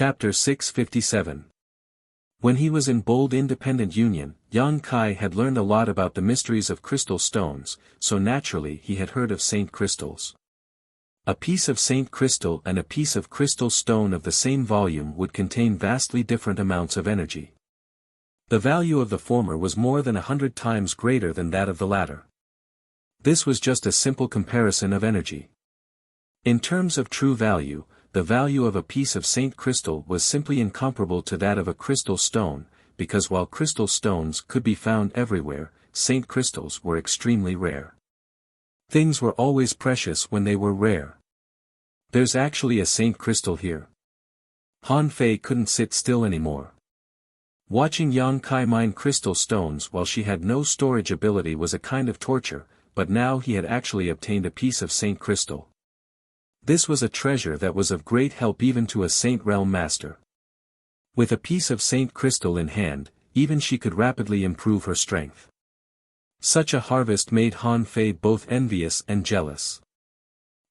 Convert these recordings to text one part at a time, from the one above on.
Chapter 657. When he was in Bold Independent Union, Yang Kai had learned a lot about the mysteries of crystal stones, so naturally he had heard of Saint Crystals. A piece of Saint Crystal and a piece of crystal stone of the same volume would contain vastly different amounts of energy. The value of the former was more than 100 times greater than that of the latter. This was just a simple comparison of energy. In terms of true value, the value of a piece of Saint Crystal was simply incomparable to that of a crystal stone, because while crystal stones could be found everywhere, Saint Crystals were extremely rare. Things were always precious when they were rare. There's actually a Saint Crystal here. Han Fei couldn't sit still anymore. Watching Yang Kai mine crystal stones while she had no storage ability was a kind of torture, but now he had actually obtained a piece of Saint Crystal. This was a treasure that was of great help even to a Saint Realm Master. With a piece of Saint Crystal in hand, even she could rapidly improve her strength. Such a harvest made Han Fei both envious and jealous.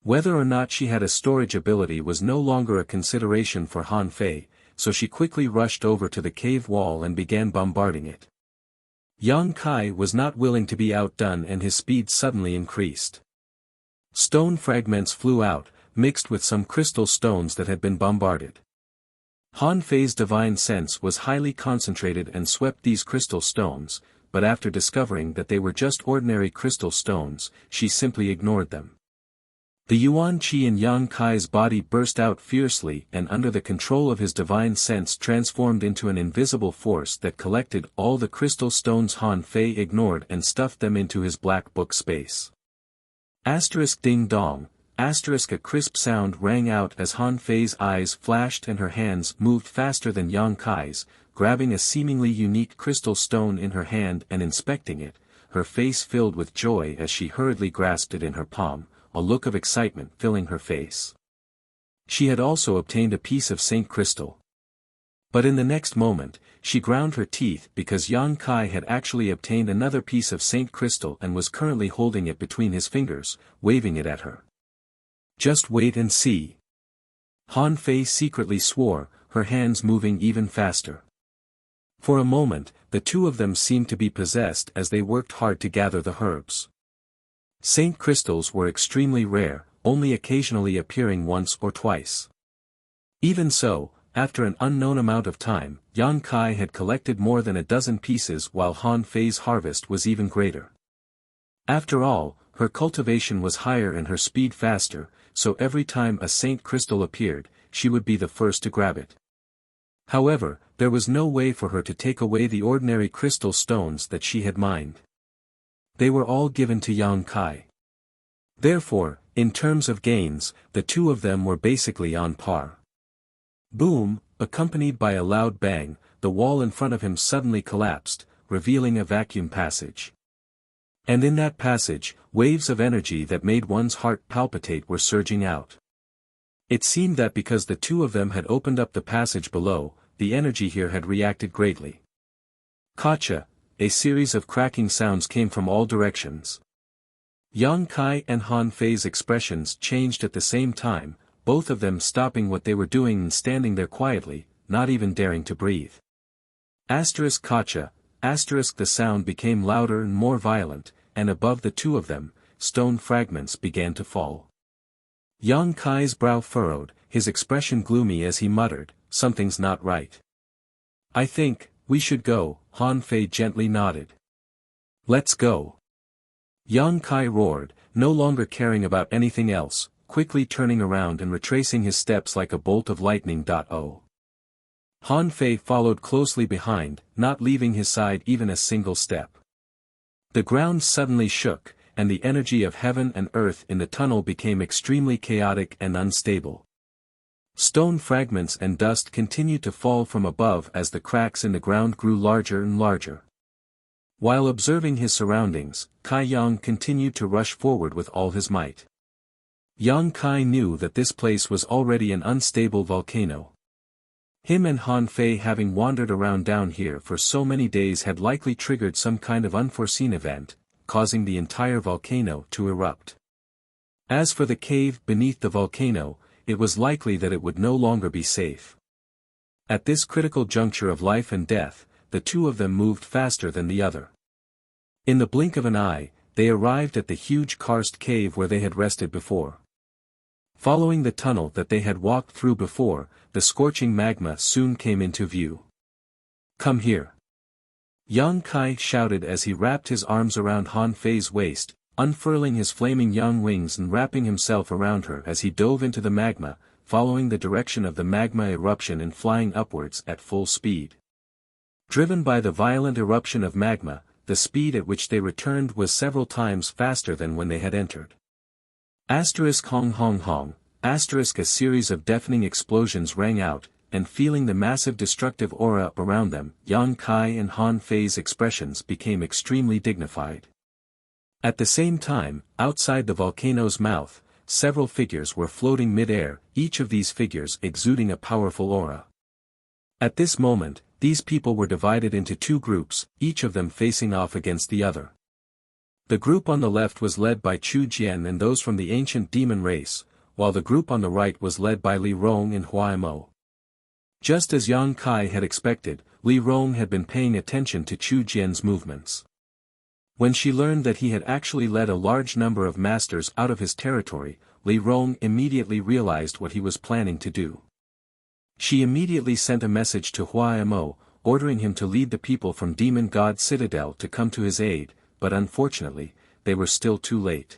Whether or not she had a storage ability was no longer a consideration for Han Fei, so she quickly rushed over to the cave wall and began bombarding it. Yang Kai was not willing to be outdone and his speed suddenly increased. Stone fragments flew out, mixed with some crystal stones that had been bombarded. Han Fei's divine sense was highly concentrated and swept these crystal stones, but after discovering that they were just ordinary crystal stones, she simply ignored them. The Yuan Qi in Yang Kai's body burst out fiercely and under the control of his divine sense transformed into an invisible force that collected all the crystal stones Han Fei ignored and stuffed them into his black book space. Asterisk ding dong, asterisk a crisp sound rang out as Han Fei's eyes flashed and her hands moved faster than Yang Kai's, grabbing a seemingly unique crystal stone in her hand and inspecting it, her face filled with joy as she hurriedly grasped it in her palm, a look of excitement filling her face. She had also obtained a piece of Saint Crystal. But in the next moment, she ground her teeth because Yang Kai had actually obtained another piece of Saint Crystal and was currently holding it between his fingers, waving it at her. Just wait and see. Han Fei secretly swore, her hands moving even faster. For a moment, the two of them seemed to be possessed as they worked hard to gather the herbs. Saint Crystals were extremely rare, only occasionally appearing once or twice. Even so, after an unknown amount of time, Yang Kai had collected more than a dozen pieces while Han Fei's harvest was even greater. After all, her cultivation was higher and her speed faster, so every time a Saint Crystal appeared, she would be the first to grab it. However, there was no way for her to take away the ordinary crystal stones that she had mined. They were all given to Yang Kai. Therefore, in terms of gains, the two of them were basically on par. Boom, accompanied by a loud bang, the wall in front of him suddenly collapsed, revealing a vacuum passage. And in that passage, waves of energy that made one's heart palpitate were surging out. It seemed that because the two of them had opened up the passage below, the energy here had reacted greatly. Gotcha! A series of cracking sounds came from all directions. Yang Kai and Han Fei's expressions changed at the same time, both of them stopping what they were doing and standing there quietly, not even daring to breathe. Asterisk gotcha, asterisk the sound became louder and more violent, and above the two of them, stone fragments began to fall. Yang Kai's brow furrowed, his expression gloomy as he muttered, "Something's not right." "I think we should go," Han Fei gently nodded. "Let's go." Yang Kai roared, no longer caring about anything else, quickly turning around and retracing his steps like a bolt of lightning. Han Fei followed closely behind, not leaving his side even a single step. The ground suddenly shook, and the energy of heaven and earth in the tunnel became extremely chaotic and unstable. Stone fragments and dust continued to fall from above as the cracks in the ground grew larger and larger. While observing his surroundings, Kai Yang continued to rush forward with all his might. Yang Kai knew that this place was already an unstable volcano. Him and Han Fei having wandered around down here for so many days had likely triggered some kind of unforeseen event, causing the entire volcano to erupt. As for the cave beneath the volcano, it was likely that it would no longer be safe. At this critical juncture of life and death, the two of them moved faster than the other. In the blink of an eye, they arrived at the huge karst cave where they had rested before. Following the tunnel that they had walked through before, the scorching magma soon came into view. "Come here!" Yang Kai shouted as he wrapped his arms around Han Fei's waist, unfurling his flaming young wings and wrapping himself around her as he dove into the magma, following the direction of the magma eruption and flying upwards at full speed. Driven by the violent eruption of magma, the speed at which they returned was several times faster than when they had entered. Hong hong hong, a series of deafening explosions rang out, and feeling the massive destructive aura around them, Yang Kai and Han Fei's expressions became extremely dignified. At the same time, outside the volcano's mouth, several figures were floating mid-air, each of these figures exuding a powerful aura. At this moment, these people were divided into two groups, each of them facing off against the other. The group on the left was led by Chu Jian and those from the ancient demon race, while the group on the right was led by Li Rong and Hua Mo. Just as Yang Kai had expected, Li Rong had been paying attention to Chu Jian's movements. When she learned that he had actually led a large number of masters out of his territory, Li Rong immediately realized what he was planning to do. She immediately sent a message to Hua Mo, ordering him to lead the people from Demon God Citadel to come to his aid, but unfortunately, they were still too late.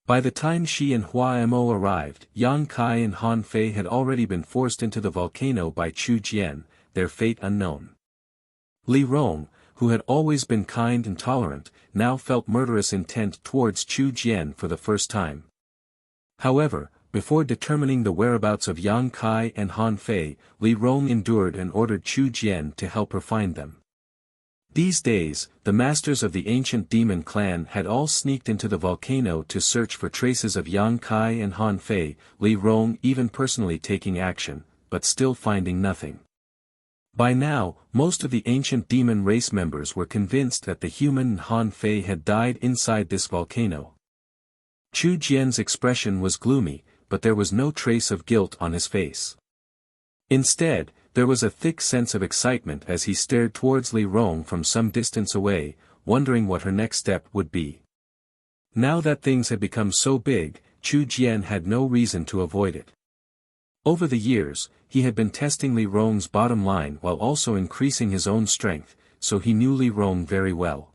By the time she and Hua Mo arrived, Yang Kai and Han Fei had already been forced into the volcano by Chu Jian, their fate unknown. Li Rong, who had always been kind and tolerant, now felt murderous intent towards Chu Jian for the first time. However, before determining the whereabouts of Yang Kai and Han Fei, Li Rong endured and ordered Chu Jian to help her find them. These days, the masters of the ancient demon clan had all sneaked into the volcano to search for traces of Yang Kai and Han Fei, Li Rong even personally taking action, but still finding nothing. By now, most of the ancient demon race members were convinced that the human and Han Fei had died inside this volcano. Chu Jian's expression was gloomy, but there was no trace of guilt on his face. Instead, there was a thick sense of excitement as he stared towards Li Rong from some distance away, wondering what her next step would be. Now that things had become so big, Chu Jian had no reason to avoid it. Over the years, he had been testing Li Rong's bottom line while also increasing his own strength, so he knew Li Rong very well.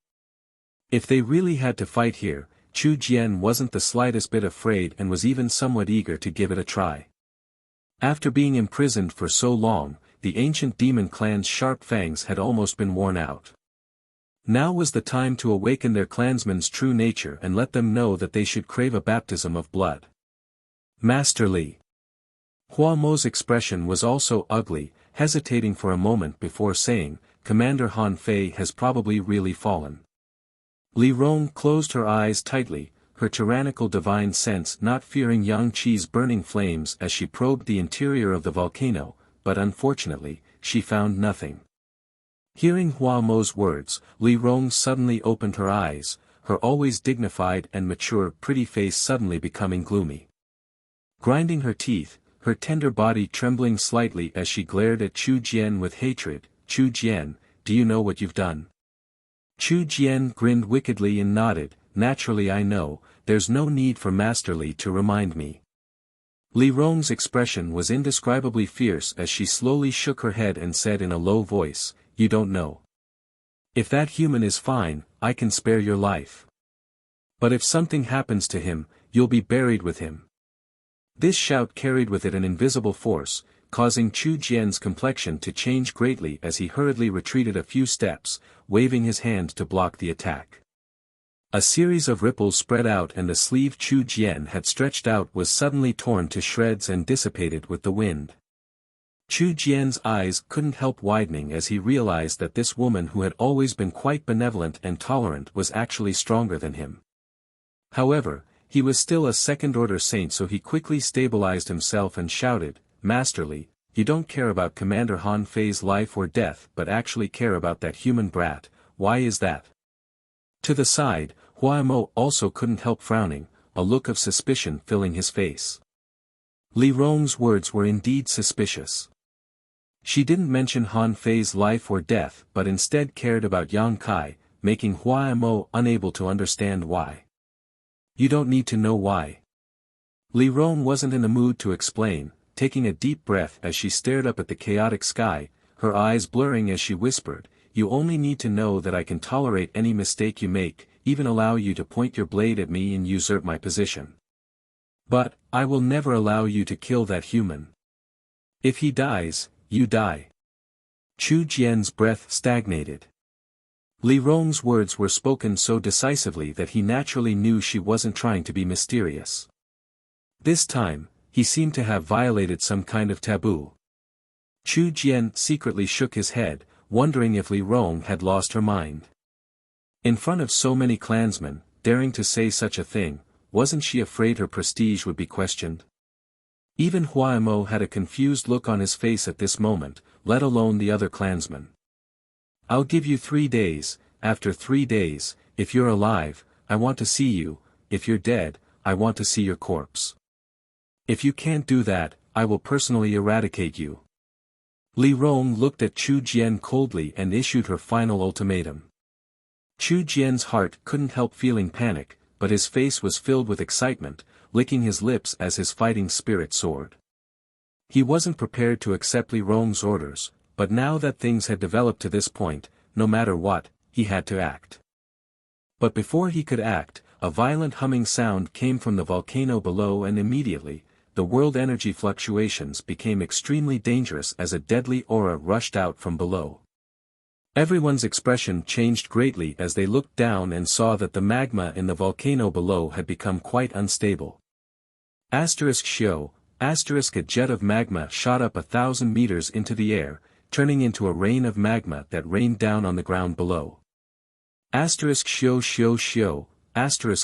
If they really had to fight here, Chu Jian wasn't the slightest bit afraid and was even somewhat eager to give it a try. After being imprisoned for so long, the ancient demon clan's sharp fangs had almost been worn out. Now was the time to awaken their clansmen's true nature and let them know that they should crave a baptism of blood. Master Li. Hua Mo's expression was also ugly, hesitating for a moment before saying, "Commander Han Fei has probably really fallen." Li Rong closed her eyes tightly, her tyrannical divine sense not fearing Yang Qi's burning flames as she probed the interior of the volcano, but unfortunately, she found nothing. Hearing Hua Mo's words, Li Rong suddenly opened her eyes, her always dignified and mature pretty face suddenly becoming gloomy. Grinding her teeth, her tender body trembling slightly as she glared at Chu Jian with hatred, "Chu Jian, do you know what you've done?" Chu Jian grinned wickedly and nodded, "Naturally I know, there's no need for Master Li to remind me." Li Rong's expression was indescribably fierce as she slowly shook her head and said in a low voice, "You don't know. If that human is fine, I can spare your life. But if something happens to him, you'll be buried with him." This shout carried with it an invisible force, causing Chu Jian's complexion to change greatly as he hurriedly retreated a few steps, waving his hand to block the attack. A series of ripples spread out and the sleeve Chu Jian had stretched out was suddenly torn to shreds and dissipated with the wind. Chu Jian's eyes couldn't help widening as he realized that this woman who had always been quite benevolent and tolerant was actually stronger than him. However, he was still a second-order saint, so he quickly stabilized himself and shouted, "Master Li, you don't care about Commander Han Fei's life or death but actually care about that human brat, why is that?" To the side, Hua Mo also couldn't help frowning, a look of suspicion filling his face. Li Rong's words were indeed suspicious. She didn't mention Han Fei's life or death but instead cared about Yang Kai, making Hua Mo unable to understand why. You don't need to know why. Li Rong wasn't in the mood to explain, taking a deep breath as she stared up at the chaotic sky, her eyes blurring as she whispered, "You only need to know that I can tolerate any mistake you make, even allow you to point your blade at me and usurp my position. But, I will never allow you to kill that human. If he dies, you die." Chu Jian's breath stagnated. Li Rong's words were spoken so decisively that he naturally knew she wasn't trying to be mysterious. This time, he seemed to have violated some kind of taboo. Chu Jian secretly shook his head, wondering if Li Rong had lost her mind. In front of so many clansmen, daring to say such a thing, wasn't she afraid her prestige would be questioned? Even Hua Mo had a confused look on his face at this moment, let alone the other clansmen. "I'll give you 3 days, after 3 days, if you're alive, I want to see you, if you're dead, I want to see your corpse. If you can't do that, I will personally eradicate you." Li Rong looked at Chu Jian coldly and issued her final ultimatum. Chu Jian's heart couldn't help feeling panic, but his face was filled with excitement, licking his lips as his fighting spirit soared. He wasn't prepared to accept Li Rong's orders, but now that things had developed to this point, no matter what, he had to act. But before he could act, a violent humming sound came from the volcano below and immediately, the world energy fluctuations became extremely dangerous as a deadly aura rushed out from below. Everyone's expression changed greatly as they looked down and saw that the magma in the volcano below had become quite unstable. *Shio, a jet of magma shot up 1,000 meters into the air, turning into a rain of magma that rained down on the ground below.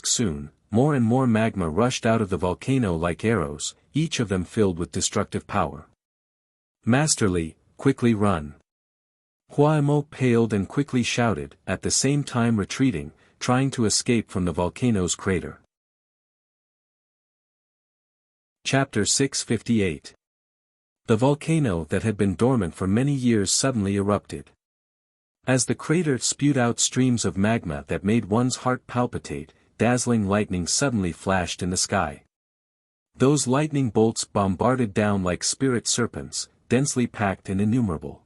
Soon, more and more magma rushed out of the volcano like arrows, each of them filled with destructive power. "Master Li, quickly run." Hua Mo paled and quickly shouted, at the same time retreating, trying to escape from the volcano's crater. Chapter 658. The volcano that had been dormant for many years suddenly erupted. As the crater spewed out streams of magma that made one's heart palpitate, dazzling lightning suddenly flashed in the sky. Those lightning bolts bombarded down like spirit serpents, densely packed and innumerable.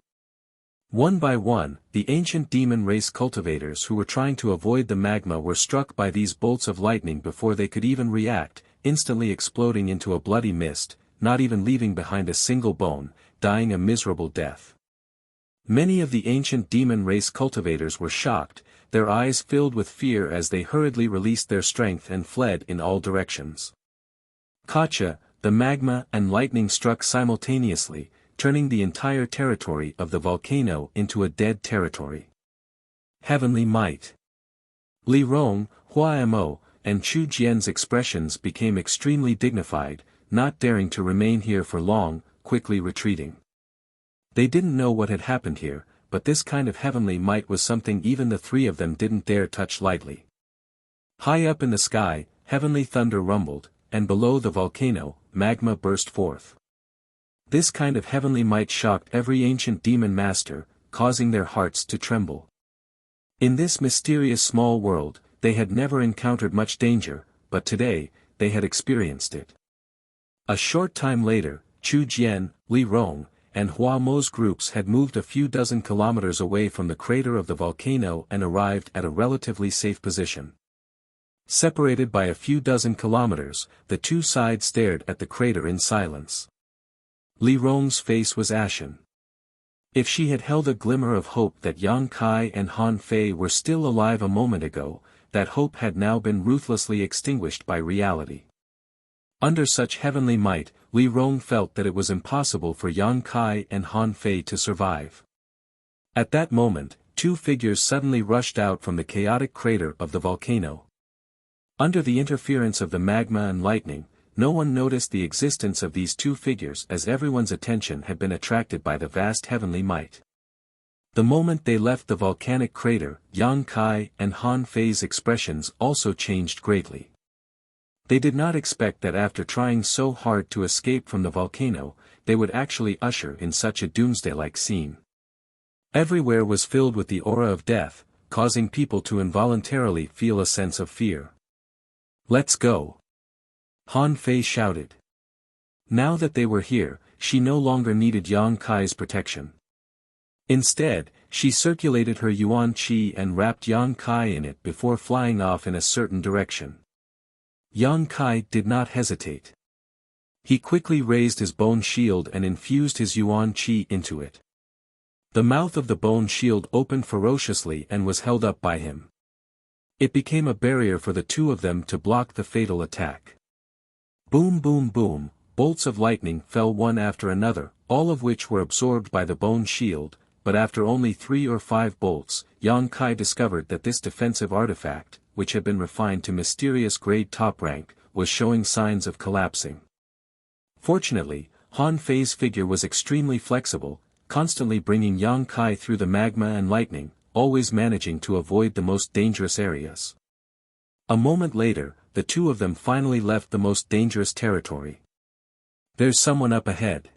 One by one, the ancient demon race cultivators who were trying to avoid the magma were struck by these bolts of lightning before they could even react, instantly exploding into a bloody mist, not even leaving behind a single bone, dying a miserable death. Many of the ancient demon race cultivators were shocked, their eyes filled with fear as they hurriedly released their strength and fled in all directions. Kacha, the magma and lightning struck simultaneously, turning the entire territory of the volcano into a dead territory. Heavenly might. Li Rong, Hua Mo, and Chu Jian's expressions became extremely dignified, not daring to remain here for long, quickly retreating. They didn't know what had happened here, but this kind of heavenly might was something even the three of them didn't dare touch lightly. High up in the sky, heavenly thunder rumbled, and below the volcano, magma burst forth. This kind of heavenly might shocked every ancient demon master, causing their hearts to tremble. In this mysterious small world, they had never encountered much danger, but today, they had experienced it. A short time later, Chu Jian, Li Rong, and Hua Mo's groups had moved a few dozen kilometers away from the crater of the volcano and arrived at a relatively safe position. Separated by a few dozen kilometers, the two sides stared at the crater in silence. Li Rong's face was ashen. If she had held a glimmer of hope that Yang Kai and Han Fei were still alive a moment ago, that hope had now been ruthlessly extinguished by reality. Under such heavenly might, Li Rong felt that it was impossible for Yang Kai and Han Fei to survive. At that moment, two figures suddenly rushed out from the chaotic crater of the volcano. Under the interference of the magma and lightning, no one noticed the existence of these two figures as everyone's attention had been attracted by the vast heavenly might. The moment they left the volcanic crater, Yang Kai and Han Fei's expressions also changed greatly. They did not expect that after trying so hard to escape from the volcano, they would actually usher in such a doomsday-like scene. Everywhere was filled with the aura of death, causing people to involuntarily feel a sense of fear. "Let's go!" Han Fei shouted. Now that they were here, she no longer needed Yang Kai's protection. Instead, she circulated her yuan qi and wrapped Yang Kai in it before flying off in a certain direction. Yang Kai did not hesitate. He quickly raised his bone shield and infused his yuan qi into it. The mouth of the bone shield opened ferociously and was held up by him. It became a barrier for the two of them to block the fatal attack. Boom boom boom, bolts of lightning fell one after another, all of which were absorbed by the bone shield, but after only 3 or 5 bolts, Yang Kai discovered that this defensive artifact, which had been refined to mysterious grade top rank, was showing signs of collapsing. Fortunately, Han Fei's figure was extremely flexible, constantly bringing Yang Kai through the magma and lightning, always managing to avoid the most dangerous areas. A moment later, the two of them finally left the most dangerous territory. "There's someone up ahead."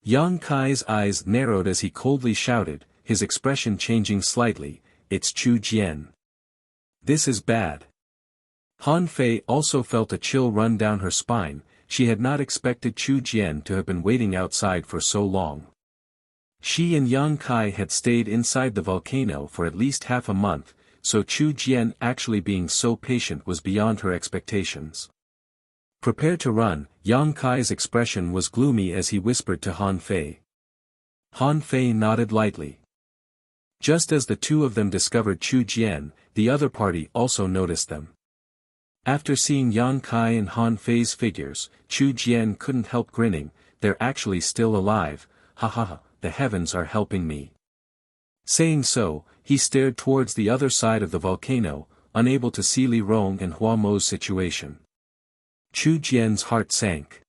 Yang Kai's eyes narrowed as he coldly shouted, his expression changing slightly, "It's Chu Jian. This is bad." Han Fei also felt a chill run down her spine. She had not expected Chu Jian to have been waiting outside for so long. She and Yang Kai had stayed inside the volcano for at least half a month, so Chu Jian actually being so patient was beyond her expectations. "Prepare to run." Yang Kai's expression was gloomy as he whispered to Han Fei. Han Fei nodded lightly. Just as the two of them discovered Chu Jian, the other party also noticed them. After seeing Yang Kai and Han Fei's figures, Chu Jian couldn't help grinning. "They're actually still alive, ha ha ha, the heavens are helping me." Saying so, he stared towards the other side of the volcano, unable to see Li Rong and Hua Mo's situation. Chu Jian's heart sank.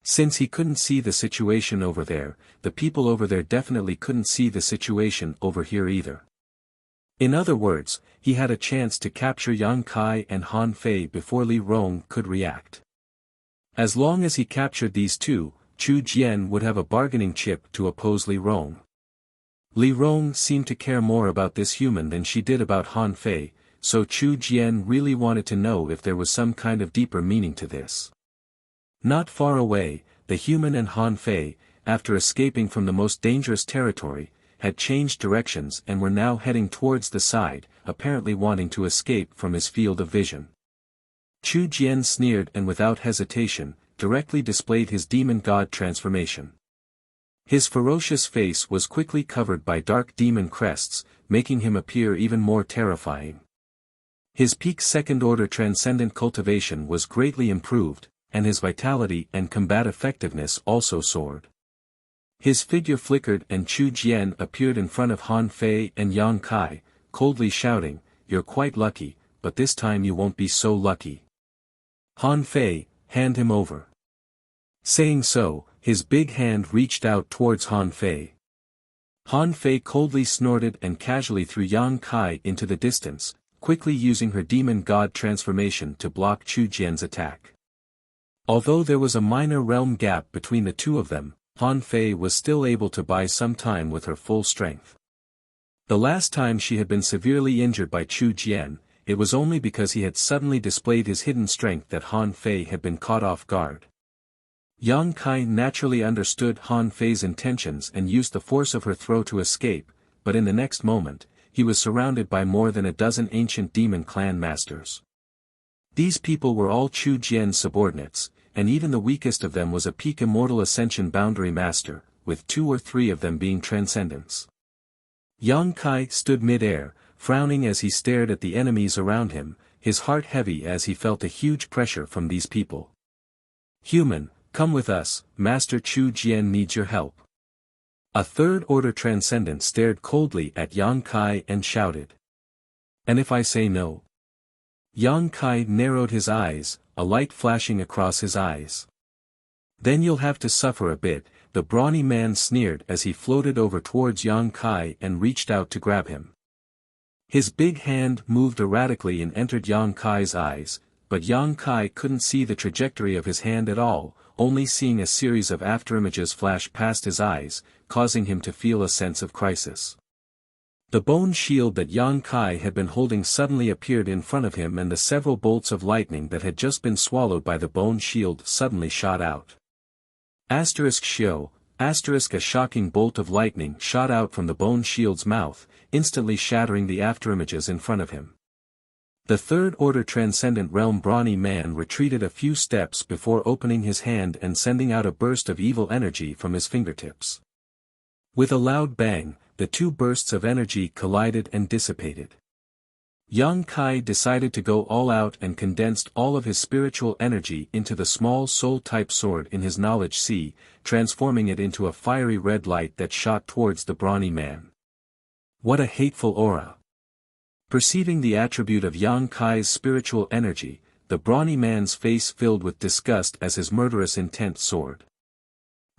Since he couldn't see the situation over there, the people over there definitely couldn't see the situation over here either. In other words, he had a chance to capture Yang Kai and Han Fei before Li Rong could react. As long as he captured these two, Chu Jian would have a bargaining chip to oppose Li Rong. Li Rong seemed to care more about this human than she did about Han Fei, so Chu Jian really wanted to know if there was some kind of deeper meaning to this. Not far away, the human and Han Fei, after escaping from the most dangerous territory, had changed directions and were now heading towards the side, apparently wanting to escape from his field of vision. Chu Jian sneered and without hesitation, directly displayed his demon god transformation. His ferocious face was quickly covered by dark demon crests, making him appear even more terrifying. His peak second-order transcendent cultivation was greatly improved, and his vitality and combat effectiveness also soared. His figure flickered and Chu Jian appeared in front of Han Fei and Yang Kai, coldly shouting, "You're quite lucky, but this time you won't be so lucky. Han Fei, hand him over." Saying so, his big hand reached out towards Han Fei. Han Fei coldly snorted and casually threw Yang Kai into the distance, quickly using her demon god transformation to block Chu Jian's attack. Although there was a minor realm gap between the two of them, Han Fei was still able to buy some time with her full strength. The last time she had been severely injured by Chu Jian, it was only because he had suddenly displayed his hidden strength that Han Fei had been caught off guard. Yang Kai naturally understood Han Fei's intentions and used the force of her throw to escape, but in the next moment, he was surrounded by more than a dozen ancient demon clan masters. These people were all Chu Jian's subordinates, and even the weakest of them was a peak immortal ascension boundary master, with 2 or 3 of them being transcendents. Yang Kai stood mid-air, frowning as he stared at the enemies around him, his heart heavy as he felt a huge pressure from these people. "Human, come with us, Master Chu Jian needs your help." A third-order transcendent stared coldly at Yang Kai and shouted. "And if I say no?" Yang Kai narrowed his eyes, a light flashing across his eyes. "Then you'll have to suffer a bit," the brawny man sneered as he floated over towards Yang Kai and reached out to grab him. His big hand moved erratically and entered Yang Kai's eyes, but Yang Kai couldn't see the trajectory of his hand at all, only seeing a series of afterimages flash past his eyes, causing him to feel a sense of crisis. The bone shield that Yang Kai had been holding suddenly appeared in front of him, and the several bolts of lightning that had just been swallowed by the bone shield suddenly shot out. *Shio, a shocking bolt of lightning shot out from the bone shield's mouth, instantly shattering the afterimages in front of him. The third-order transcendent realm brawny man retreated a few steps before opening his hand and sending out a burst of evil energy from his fingertips. With a loud bang, the two bursts of energy collided and dissipated. Yang Kai decided to go all out and condensed all of his spiritual energy into the small soul-type sword in his knowledge sea, transforming it into a fiery red light that shot towards the brawny man. What a hateful aura! Perceiving the attribute of Yang Kai's spiritual energy, the brawny man's face filled with disgust as his murderous intent soared.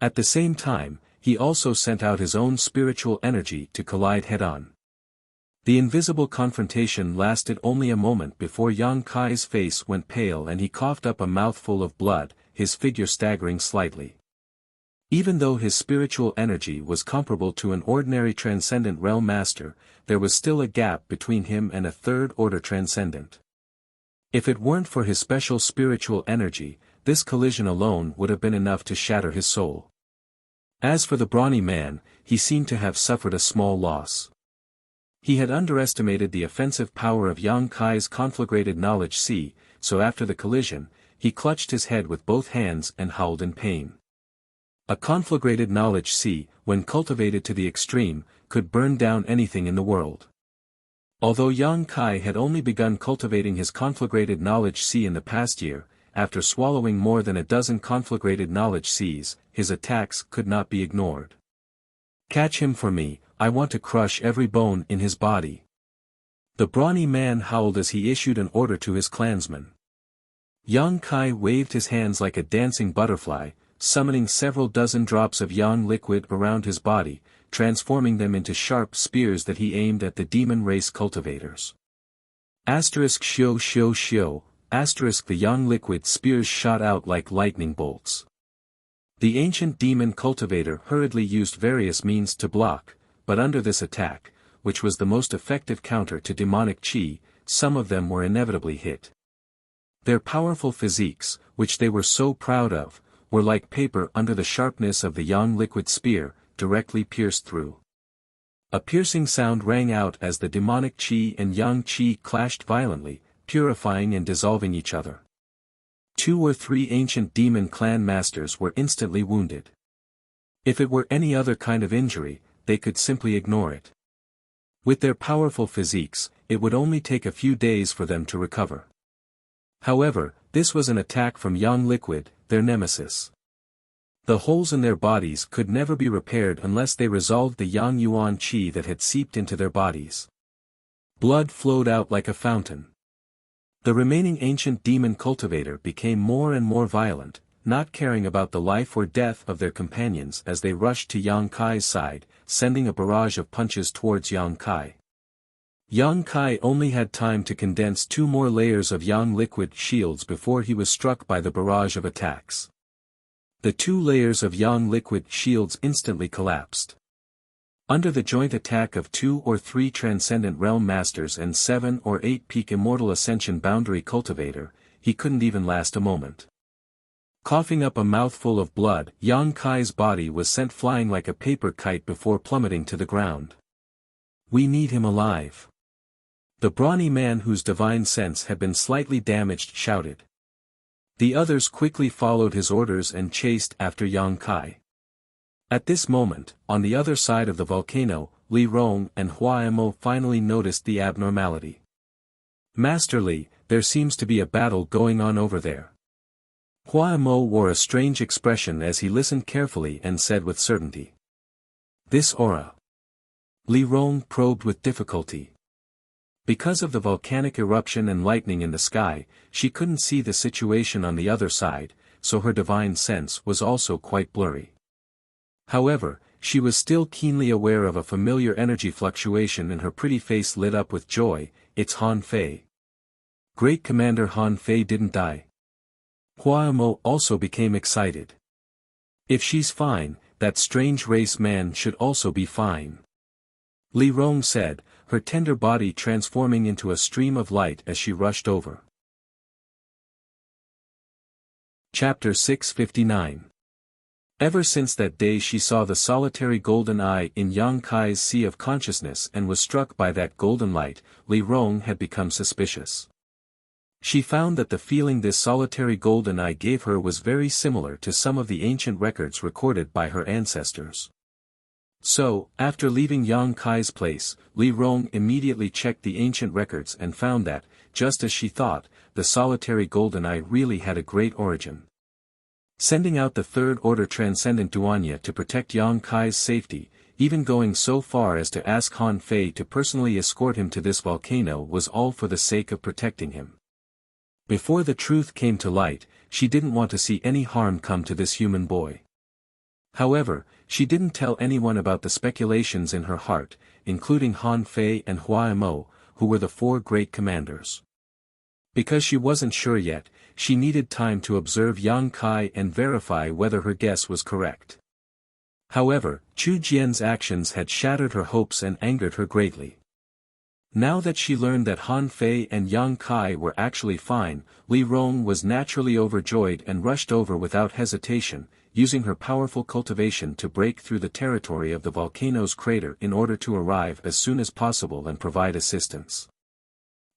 At the same time, he also sent out his own spiritual energy to collide head-on. The invisible confrontation lasted only a moment before Yang Kai's face went pale and he coughed up a mouthful of blood, his figure staggering slightly. Even though his spiritual energy was comparable to an ordinary transcendent realm master, there was still a gap between him and a third-order transcendent. If it weren't for his special spiritual energy, this collision alone would have been enough to shatter his soul. As for the brawny man, he seemed to have suffered a small loss. He had underestimated the offensive power of Yang Kai's conflagrated knowledge sea, so after the collision, he clutched his head with both hands and howled in pain. A conflagrated knowledge sea, when cultivated to the extreme, could burn down anything in the world. Although Yang Kai had only begun cultivating his conflagrated knowledge sea in the past year, after swallowing more than a dozen conflagrated knowledge seas, his attacks could not be ignored. "Catch him for me, I want to crush every bone in his body." The brawny man howled as he issued an order to his clansmen. Yang Kai waved his hands like a dancing butterfly, summoning several dozen drops of yang liquid around his body, transforming them into sharp spears that he aimed at the demon race cultivators. *Shio, the yang liquid spears shot out like lightning bolts. The ancient demon cultivator hurriedly used various means to block, but under this attack, which was the most effective counter to demonic chi, some of them were inevitably hit. Their powerful physiques, which they were so proud of, were like paper under the sharpness of the yang liquid spear, directly pierced through. A piercing sound rang out as the demonic chi and yang chi clashed violently, purifying and dissolving each other. 2 or 3 ancient demon clan masters were instantly wounded. If it were any other kind of injury, they could simply ignore it. With their powerful physiques, it would only take a few days for them to recover. However, this was an attack from yang liquid, their nemesis. The holes in their bodies could never be repaired unless they resolved the yang yuan chi that had seeped into their bodies. Blood flowed out like a fountain. The remaining ancient demon cultivator became more and more violent, not caring about the life or death of their companions as they rushed to Yang Kai's side, sending a barrage of punches towards Yang Kai. Yang Kai only had time to condense 2 more layers of yang liquid shields before he was struck by the barrage of attacks. The 2 layers of yang liquid shields instantly collapsed. Under the joint attack of 2 or 3 transcendent realm masters and 7 or 8 peak immortal ascension boundary cultivator, he couldn't even last a moment. Coughing up a mouthful of blood, Yang Kai's body was sent flying like a paper kite before plummeting to the ground. "We need him alive." The brawny man whose divine sense had been slightly damaged shouted. The others quickly followed his orders and chased after Yang Kai. At this moment, on the other side of the volcano, Li Rong and Hua Mo finally noticed the abnormality. "Master Li, there seems to be a battle going on over there." Hua Mo wore a strange expression as he listened carefully and said with certainty. "This aura." Li Rong probed with difficulty. Because of the volcanic eruption and lightning in the sky, she couldn't see the situation on the other side, so her divine sense was also quite blurry. However, she was still keenly aware of a familiar energy fluctuation and her pretty face lit up with joy. "It's Han Fei. Great Commander Han Fei didn't die." Huamo also became excited. If she's fine, that strange race man should also be fine. Li Rong said, her tender body transforming into a stream of light as she rushed over. Chapter 659. Ever since that day she saw the solitary golden eye in Yang Kai's sea of consciousness and was struck by that golden light, Li Rong had become suspicious. She found that the feeling this solitary golden eye gave her was very similar to some of the ancient records recorded by her ancestors. So, after leaving Yang Kai's place, Li Rong immediately checked the ancient records and found that, just as she thought, the solitary golden eye really had a great origin. Sending out the third-order transcendent Duanya to protect Yang Kai's safety, even going so far as to ask Han Fei to personally escort him to this volcano was all for the sake of protecting him. Before the truth came to light, she didn't want to see any harm come to this human boy. However, she didn't tell anyone about the speculations in her heart, including Han Fei and Huaimo, who were the four great commanders. Because she wasn't sure yet, she needed time to observe Yang Kai and verify whether her guess was correct. However, Chu Jian's actions had shattered her hopes and angered her greatly. Now that she learned that Han Fei and Yang Kai were actually fine, Li Rong was naturally overjoyed and rushed over without hesitation, using her powerful cultivation to break through the territory of the volcano's crater in order to arrive as soon as possible and provide assistance.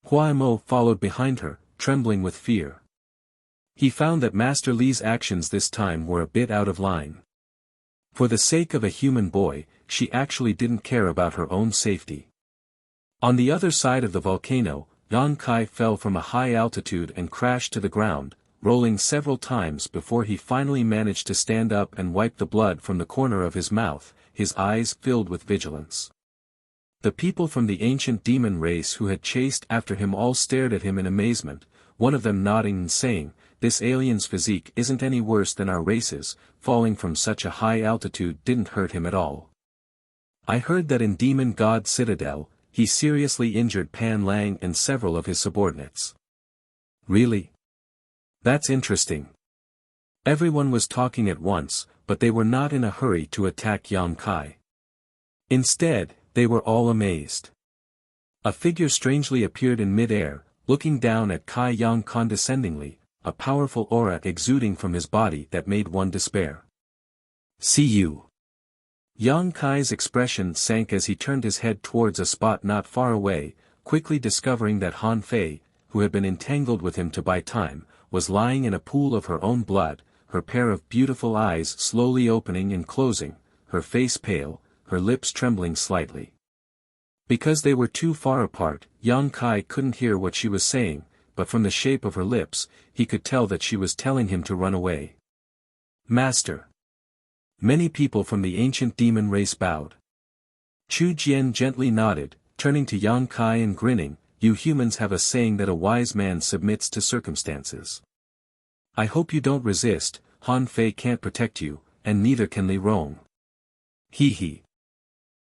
Huaimo followed behind her, trembling with fear. He found that Master Li's actions this time were a bit out of line. For the sake of a human boy, she actually didn't care about her own safety. On the other side of the volcano, Yang Kai fell from a high altitude and crashed to the ground, rolling several times before he finally managed to stand up and wipe the blood from the corner of his mouth, his eyes filled with vigilance. The people from the ancient demon race who had chased after him all stared at him in amazement, one of them nodding and saying, "This alien's physique isn't any worse than our race's, falling from such a high altitude didn't hurt him at all. I heard that in Demon God Citadel, he seriously injured Pan Lang and several of his subordinates." "Really? That's interesting." Everyone was talking at once, but they were not in a hurry to attack Yang Kai. Instead, they were all amazed. A figure strangely appeared in mid-air, looking down at Kai Yang condescendingly, a powerful aura exuding from his body that made one despair. "See you." Yang Kai's expression sank as he turned his head towards a spot not far away, quickly discovering that Han Fei, who had been entangled with him to buy time, was lying in a pool of her own blood, her pair of beautiful eyes slowly opening and closing, her face pale, her lips trembling slightly. Because they were too far apart, Yang Kai couldn't hear what she was saying, but from the shape of her lips, he could tell that she was telling him to run away. "Master." Many people from the ancient demon race bowed. Chu Jian gently nodded, turning to Yang Kai and grinning, "You humans have a saying that a wise man submits to circumstances. I hope you don't resist. Han Fei can't protect you, and neither can Li Rong." He.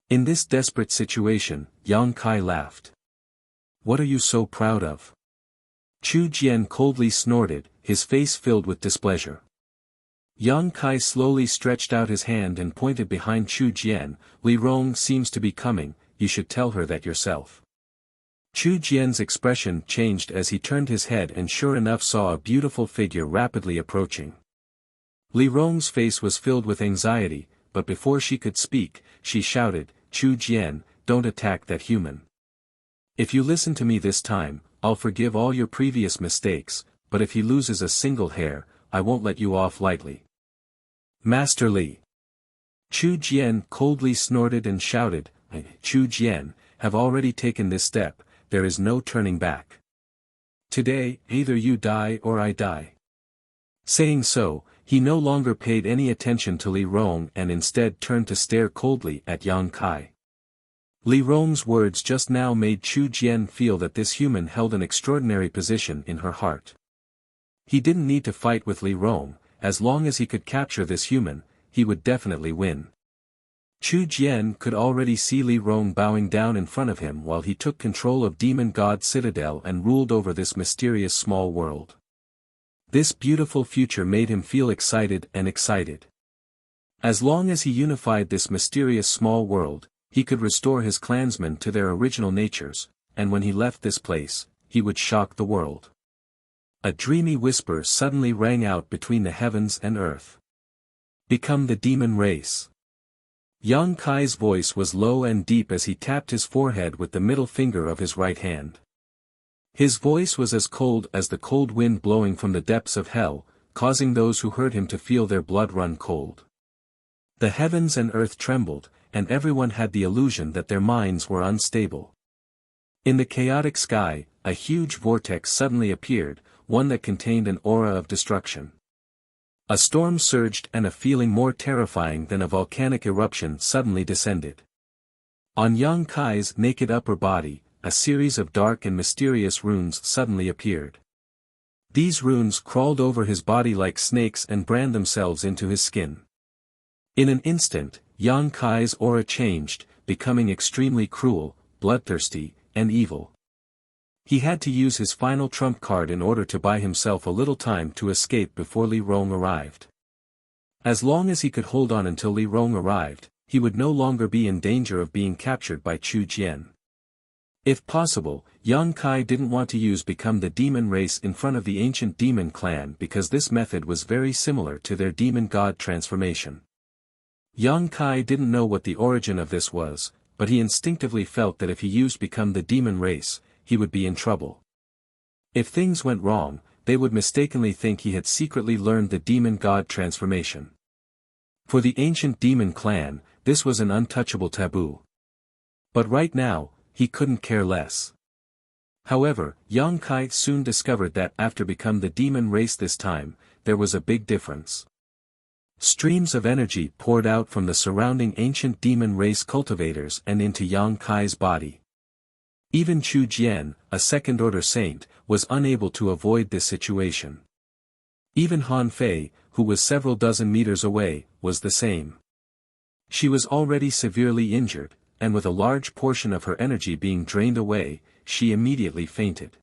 In this desperate situation, Yang Kai laughed. "What are you so proud of?" Chu Jian coldly snorted, his face filled with displeasure. Yang Kai slowly stretched out his hand and pointed behind Chu Jian. "Li Rong seems to be coming, you should tell her that yourself." Chu Jian's expression changed as he turned his head and sure enough saw a beautiful figure rapidly approaching. Li Rong's face was filled with anxiety, but before she could speak, she shouted, "Chu Jian, don't attack that human. If you listen to me this time, I'll forgive all your previous mistakes, but if he loses a single hair, I won't let you off lightly." "Master Li." Chu Jian coldly snorted and shouted, "Chu Jian, have already taken this step, there is no turning back. Today, either you die or I die." Saying so, he no longer paid any attention to Li Rong and instead turned to stare coldly at Yang Kai. Li Rong's words just now made Chu Jian feel that this human held an extraordinary position in her heart. He didn't need to fight with Li Rong, as long as he could capture this human, he would definitely win. Chu Jian could already see Li Rong bowing down in front of him while he took control of Demon God Citadel and ruled over this mysterious small world. This beautiful future made him feel excited and excited. As long as he unified this mysterious small world, he could restore his clansmen to their original natures, and when he left this place, he would shock the world. A dreamy whisper suddenly rang out between the heavens and earth. Become the demon race. Yang Kai's voice was low and deep as he tapped his forehead with the middle finger of his right hand. His voice was as cold as the cold wind blowing from the depths of hell, causing those who heard him to feel their blood run cold. The heavens and earth trembled, and everyone had the illusion that their minds were unstable. In the chaotic sky, a huge vortex suddenly appeared, one that contained an aura of destruction. A storm surged and a feeling more terrifying than a volcanic eruption suddenly descended. On Yang Kai's naked upper body, a series of dark and mysterious runes suddenly appeared. These runes crawled over his body like snakes and burned themselves into his skin. In an instant, Yang Kai's aura changed, becoming extremely cruel, bloodthirsty, and evil. He had to use his final trump card in order to buy himself a little time to escape before Li Rong arrived. As long as he could hold on until Li Rong arrived, he would no longer be in danger of being captured by Chu Jian. If possible, Yang Kai didn't want to use Become the Demon race in front of the ancient demon clan because this method was very similar to their demon god transformation. Yang Kai didn't know what the origin of this was, but he instinctively felt that if he used Become the Demon race, he would be in trouble. If things went wrong, they would mistakenly think he had secretly learned the demon god transformation. For the ancient demon clan, this was an untouchable taboo. But right now, he couldn't care less. However, Yang Kai soon discovered that after Become the Demon race this time, there was a big difference. Streams of energy poured out from the surrounding ancient demon race cultivators and into Yang Kai's body. Even Chu Jian, a second-order saint, was unable to avoid this situation. Even Han Fei, who was several dozen meters away, was the same. She was already severely injured, and with a large portion of her energy being drained away, she immediately fainted.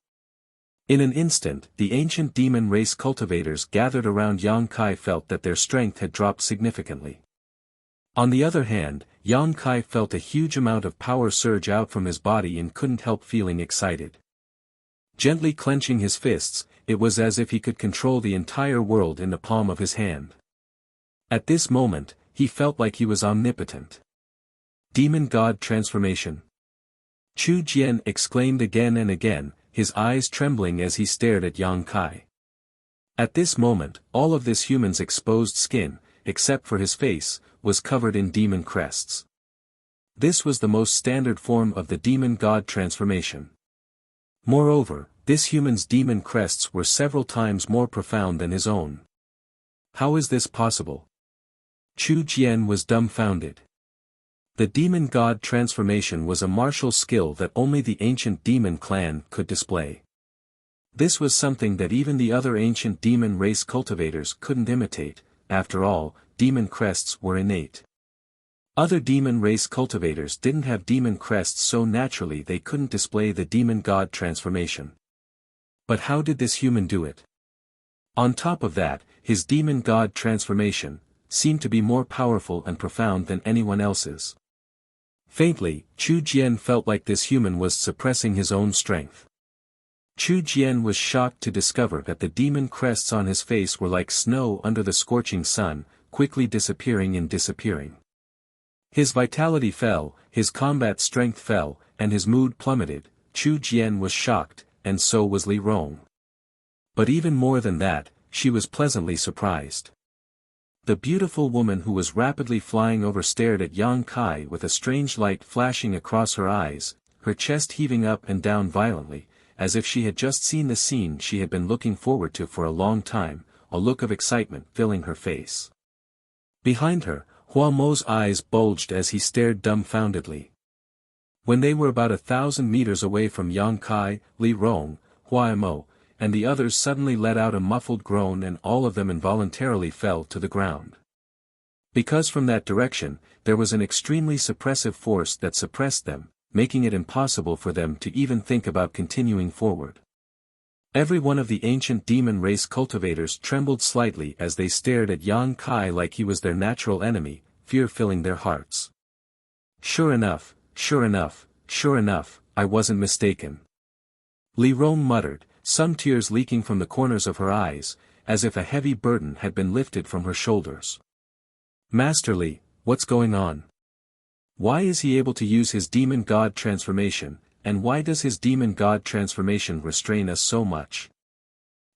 In an instant, the ancient demon race cultivators gathered around Yang Kai felt that their strength had dropped significantly. On the other hand, Yang Kai felt a huge amount of power surge out from his body and couldn't help feeling excited. Gently clenching his fists, it was as if he could control the entire world in the palm of his hand. At this moment, he felt like he was omnipotent. Demon God transformation. Chu Jian exclaimed again and again, his eyes trembling as he stared at Yang Kai. At this moment, all of this human's exposed skin, except for his face, was covered in demon crests. This was the most standard form of the demon god transformation. Moreover, this human's demon crests were several times more profound than his own. How is this possible? Chu Jian was dumbfounded. The demon god transformation was a martial skill that only the ancient demon clan could display. This was something that even the other ancient demon race cultivators couldn't imitate. After all, demon crests were innate. Other demon race cultivators didn't have demon crests so naturally they couldn't display the demon god transformation. But how did this human do it? On top of that, his demon god transformation seemed to be more powerful and profound than anyone else's. Faintly, Chu Jian felt like this human was suppressing his own strength. Chu Jian was shocked to discover that the demon crests on his face were like snow under the scorching sun, quickly disappearing and disappearing. His vitality fell, his combat strength fell, and his mood plummeted. Chu Jian was shocked, and so was Li Rong. But even more than that, she was pleasantly surprised. The beautiful woman who was rapidly flying over stared at Yang Kai with a strange light flashing across her eyes, her chest heaving up and down violently, as if she had just seen the scene she had been looking forward to for a long time, a look of excitement filling her face. Behind her, Hua Mo's eyes bulged as he stared dumbfoundedly. When they were about 1,000 meters away from Yang Kai, Li Rong, Hua Mo, and the others suddenly let out a muffled groan and all of them involuntarily fell to the ground. Because from that direction, there was an extremely suppressive force that suppressed them, making it impossible for them to even think about continuing forward. Every one of the ancient demon race cultivators trembled slightly as they stared at Yang Kai like he was their natural enemy, fear filling their hearts. Sure enough, sure enough, sure enough, I wasn't mistaken. Li Rong muttered, some tears leaking from the corners of her eyes, as if a heavy burden had been lifted from her shoulders. Master Li, what's going on? Why is he able to use his demon god transformation, and why does his demon god transformation restrain us so much?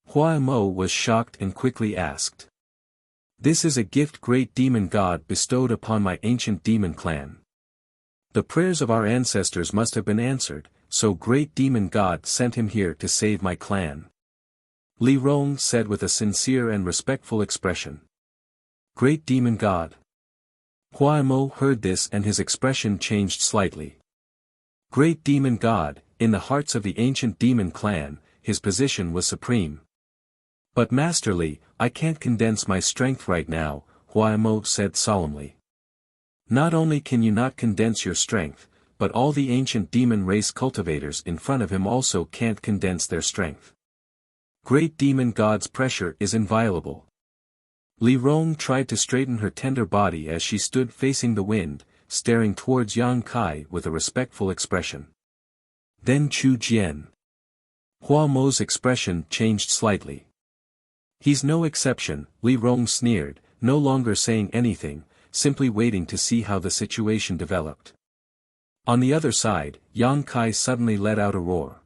Hua Mo was shocked and quickly asked. This is a gift great demon god bestowed upon my ancient demon clan. The prayers of our ancestors must have been answered, so great demon god sent him here to save my clan. Li Rong said with a sincere and respectful expression. Great demon god. Hua Mo heard this and his expression changed slightly. Great demon god, in the hearts of the ancient demon clan, his position was supreme. But Master Li, I can't condense my strength right now, Hua Mo said solemnly. Not only can you not condense your strength, but all the ancient demon race cultivators in front of him also can't condense their strength. Great demon god's pressure is inviolable. Li Rong tried to straighten her tender body as she stood facing the wind, staring towards Yang Kai with a respectful expression. Then Chu Jian. Hua Mo's expression changed slightly. He's no exception, Li Rong sneered, no longer saying anything, simply waiting to see how the situation developed. On the other side, Yang Kai suddenly let out a roar.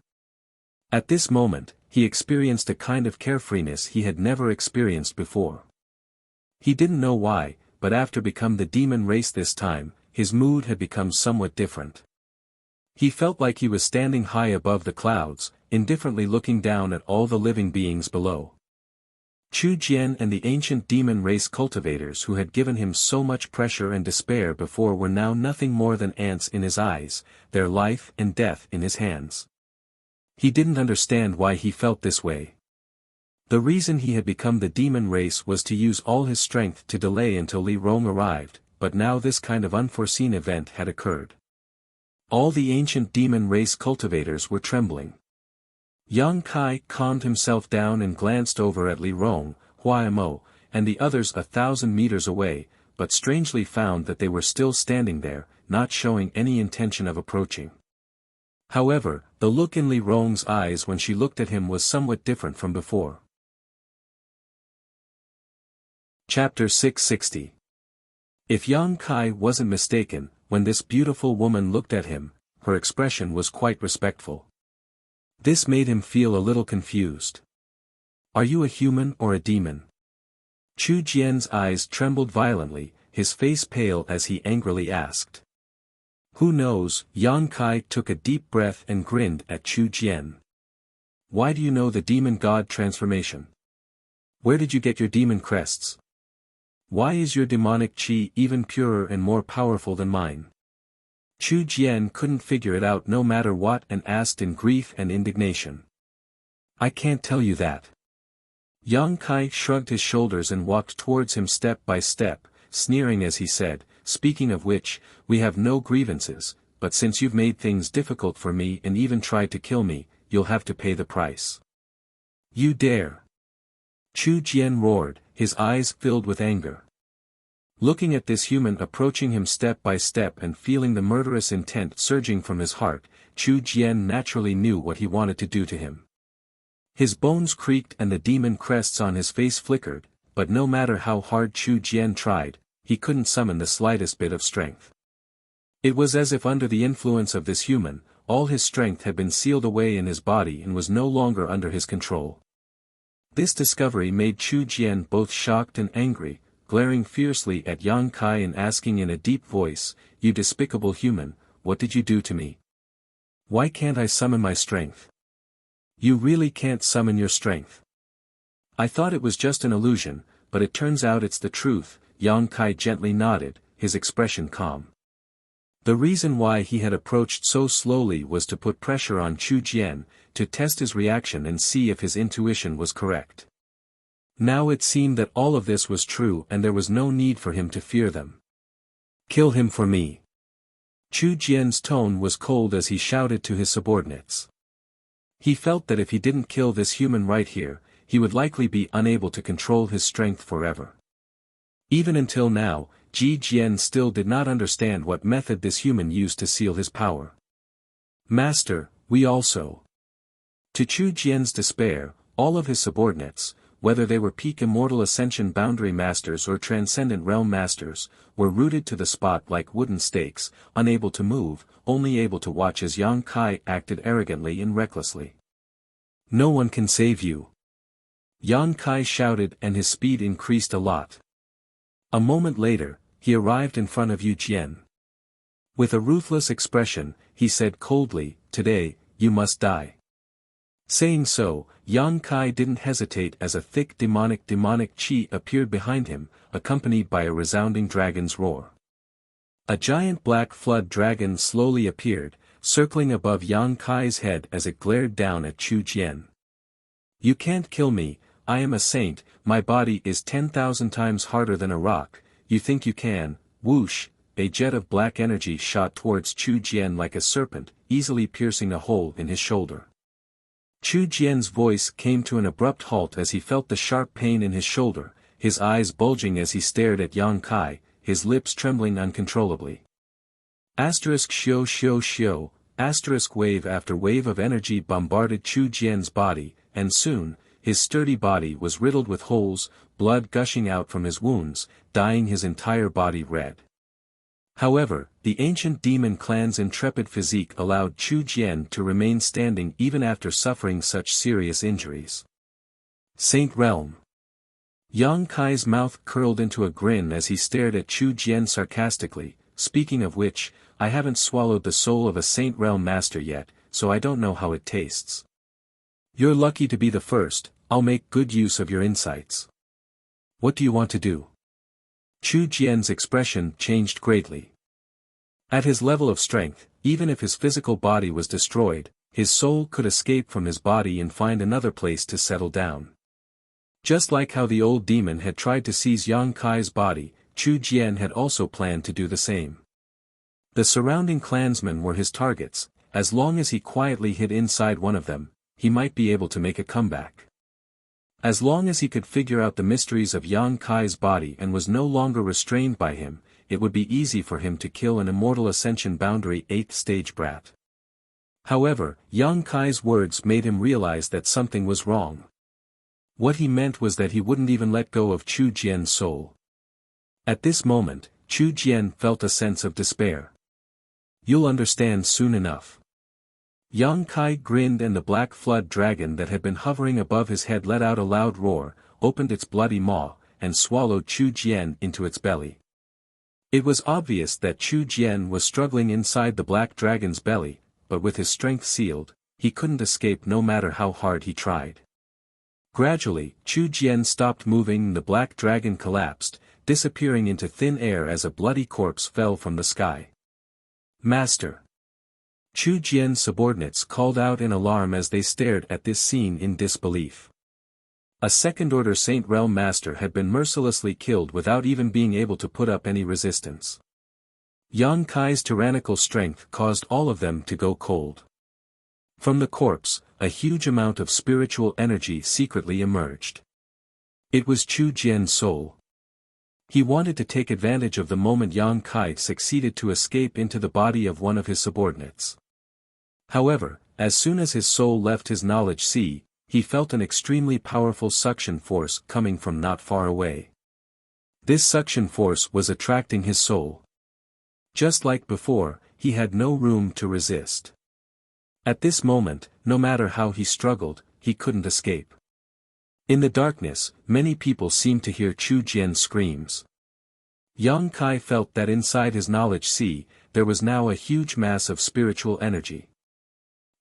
At this moment, he experienced a kind of carefreeness he had never experienced before. He didn't know why, but after becoming the demon race this time, his mood had become somewhat different. He felt like he was standing high above the clouds, indifferently looking down at all the living beings below. Chu Jian and the ancient demon race cultivators who had given him so much pressure and despair before were now nothing more than ants in his eyes, their life and death in his hands. He didn't understand why he felt this way. The reason he had become the demon race was to use all his strength to delay until Li Rong arrived, but now this kind of unforeseen event had occurred. All the ancient demon race cultivators were trembling. Yang Kai calmed himself down and glanced over at Li Rong, Hua Mo, and the others 1,000 meters away, but strangely found that they were still standing there, not showing any intention of approaching. However, the look in Li Rong's eyes when she looked at him was somewhat different from before. Chapter 660. If Yang Kai wasn't mistaken, when this beautiful woman looked at him, her expression was quite respectful. This made him feel a little confused. Are you a human or a demon? Chu Jian's eyes trembled violently, his face pale as he angrily asked. Who knows? Yang Kai took a deep breath and grinned at Chu Jian. Why do you know the demon god transformation? Where did you get your demon crests? Why is your demonic chi even purer and more powerful than mine? Chu Jian couldn't figure it out no matter what and asked in grief and indignation. I can't tell you that. Yang Kai shrugged his shoulders and walked towards him step by step, sneering as he said, speaking of which, we have no grievances, but since you've made things difficult for me and even tried to kill me, you'll have to pay the price. You dare! Chu Jian roared, his eyes filled with anger. Looking at this human approaching him step by step and feeling the murderous intent surging from his heart, Chu Jian naturally knew what he wanted to do to him. His bones creaked and the demon crests on his face flickered, but no matter how hard Chu Jian tried, he couldn't summon the slightest bit of strength. It was as if under the influence of this human, all his strength had been sealed away in his body and was no longer under his control. This discovery made Chu Jian both shocked and angry, glaring fiercely at Yang Kai and asking in a deep voice, You despicable human, what did you do to me? Why can't I summon my strength? You really can't summon your strength. I thought it was just an illusion, but it turns out it's the truth, Yang Kai gently nodded, his expression calm. The reason why he had approached so slowly was to put pressure on Chu Jian, to test his reaction and see if his intuition was correct. Now it seemed that all of this was true and there was no need for him to fear them. Kill him for me. Chu Jian's tone was cold as he shouted to his subordinates. He felt that if he didn't kill this human right here, he would likely be unable to control his strength forever. Even until now, Ji Jian still did not understand what method this human used to seal his power. Master, we also. To Chu Jian's despair, all of his subordinates, whether they were peak immortal ascension boundary masters or transcendent realm masters, were rooted to the spot like wooden stakes, unable to move, only able to watch as Yang Kai acted arrogantly and recklessly. No one can save you. Yang Kai shouted and his speed increased a lot. A moment later, he arrived in front of Yu Jian. With a ruthless expression, he said coldly, "Today, you must die." Saying so, Yang Kai didn't hesitate as a thick demonic chi appeared behind him, accompanied by a resounding dragon's roar. A giant black flood dragon slowly appeared, circling above Yang Kai's head as it glared down at Chu Jian. "You can't kill me, I am a saint, my body is 10,000 times harder than a rock, you think you can?" Whoosh, a jet of black energy shot towards Chu Jian like a serpent, easily piercing a hole in his shoulder. Chu Jian's voice came to an abrupt halt as he felt the sharp pain in his shoulder, his eyes bulging as he stared at Yang Kai, his lips trembling uncontrollably. Shio, wave after wave of energy bombarded Chu Jian's body, and soon, his sturdy body was riddled with holes, blood gushing out from his wounds, dyeing his entire body red. However, the ancient demon clan's intrepid physique allowed Chu Jian to remain standing even after suffering such serious injuries. Saint Realm. Yang Kai's mouth curled into a grin as he stared at Chu Jian sarcastically, "Speaking of which, I haven't swallowed the soul of a Saint Realm master yet, so I don't know how it tastes. You're lucky to be the first, I'll make good use of your insights. What do you want to do?" Chu Jian's expression changed greatly. At his level of strength, even if his physical body was destroyed, his soul could escape from his body and find another place to settle down. Just like how the old demon had tried to seize Yang Kai's body, Chu Jian had also planned to do the same. The surrounding clansmen were his targets, as long as he quietly hid inside one of them, he might be able to make a comeback. As long as he could figure out the mysteries of Yang Kai's body and was no longer restrained by him, it would be easy for him to kill an immortal ascension boundary 8th stage brat. However, Yang Kai's words made him realize that something was wrong. What he meant was that he wouldn't even let go of Chu Jian's soul. At this moment, Chu Jian felt a sense of despair. "You'll understand soon enough." Yang Kai grinned and the black flood dragon that had been hovering above his head let out a loud roar, opened its bloody maw, and swallowed Chu Jian into its belly. It was obvious that Chu Jian was struggling inside the black dragon's belly, but with his strength sealed, he couldn't escape no matter how hard he tried. Gradually, Chu Jian stopped moving and the black dragon collapsed, disappearing into thin air as a bloody corpse fell from the sky. "Master!" Chu Jian's subordinates called out in alarm as they stared at this scene in disbelief. A second-order Saint Realm master had been mercilessly killed without even being able to put up any resistance. Yang Kai's tyrannical strength caused all of them to go cold. From the corpse, a huge amount of spiritual energy secretly emerged. It was Chu Jian's soul. He wanted to take advantage of the moment Yang Kai succeeded to escape into the body of one of his subordinates. However, as soon as his soul left his knowledge sea, he felt an extremely powerful suction force coming from not far away. This suction force was attracting his soul. Just like before, he had no room to resist. At this moment, no matter how he struggled, he couldn't escape. In the darkness, many people seemed to hear Chu Jian's screams. Yang Kai felt that inside his knowledge sea, there was now a huge mass of spiritual energy.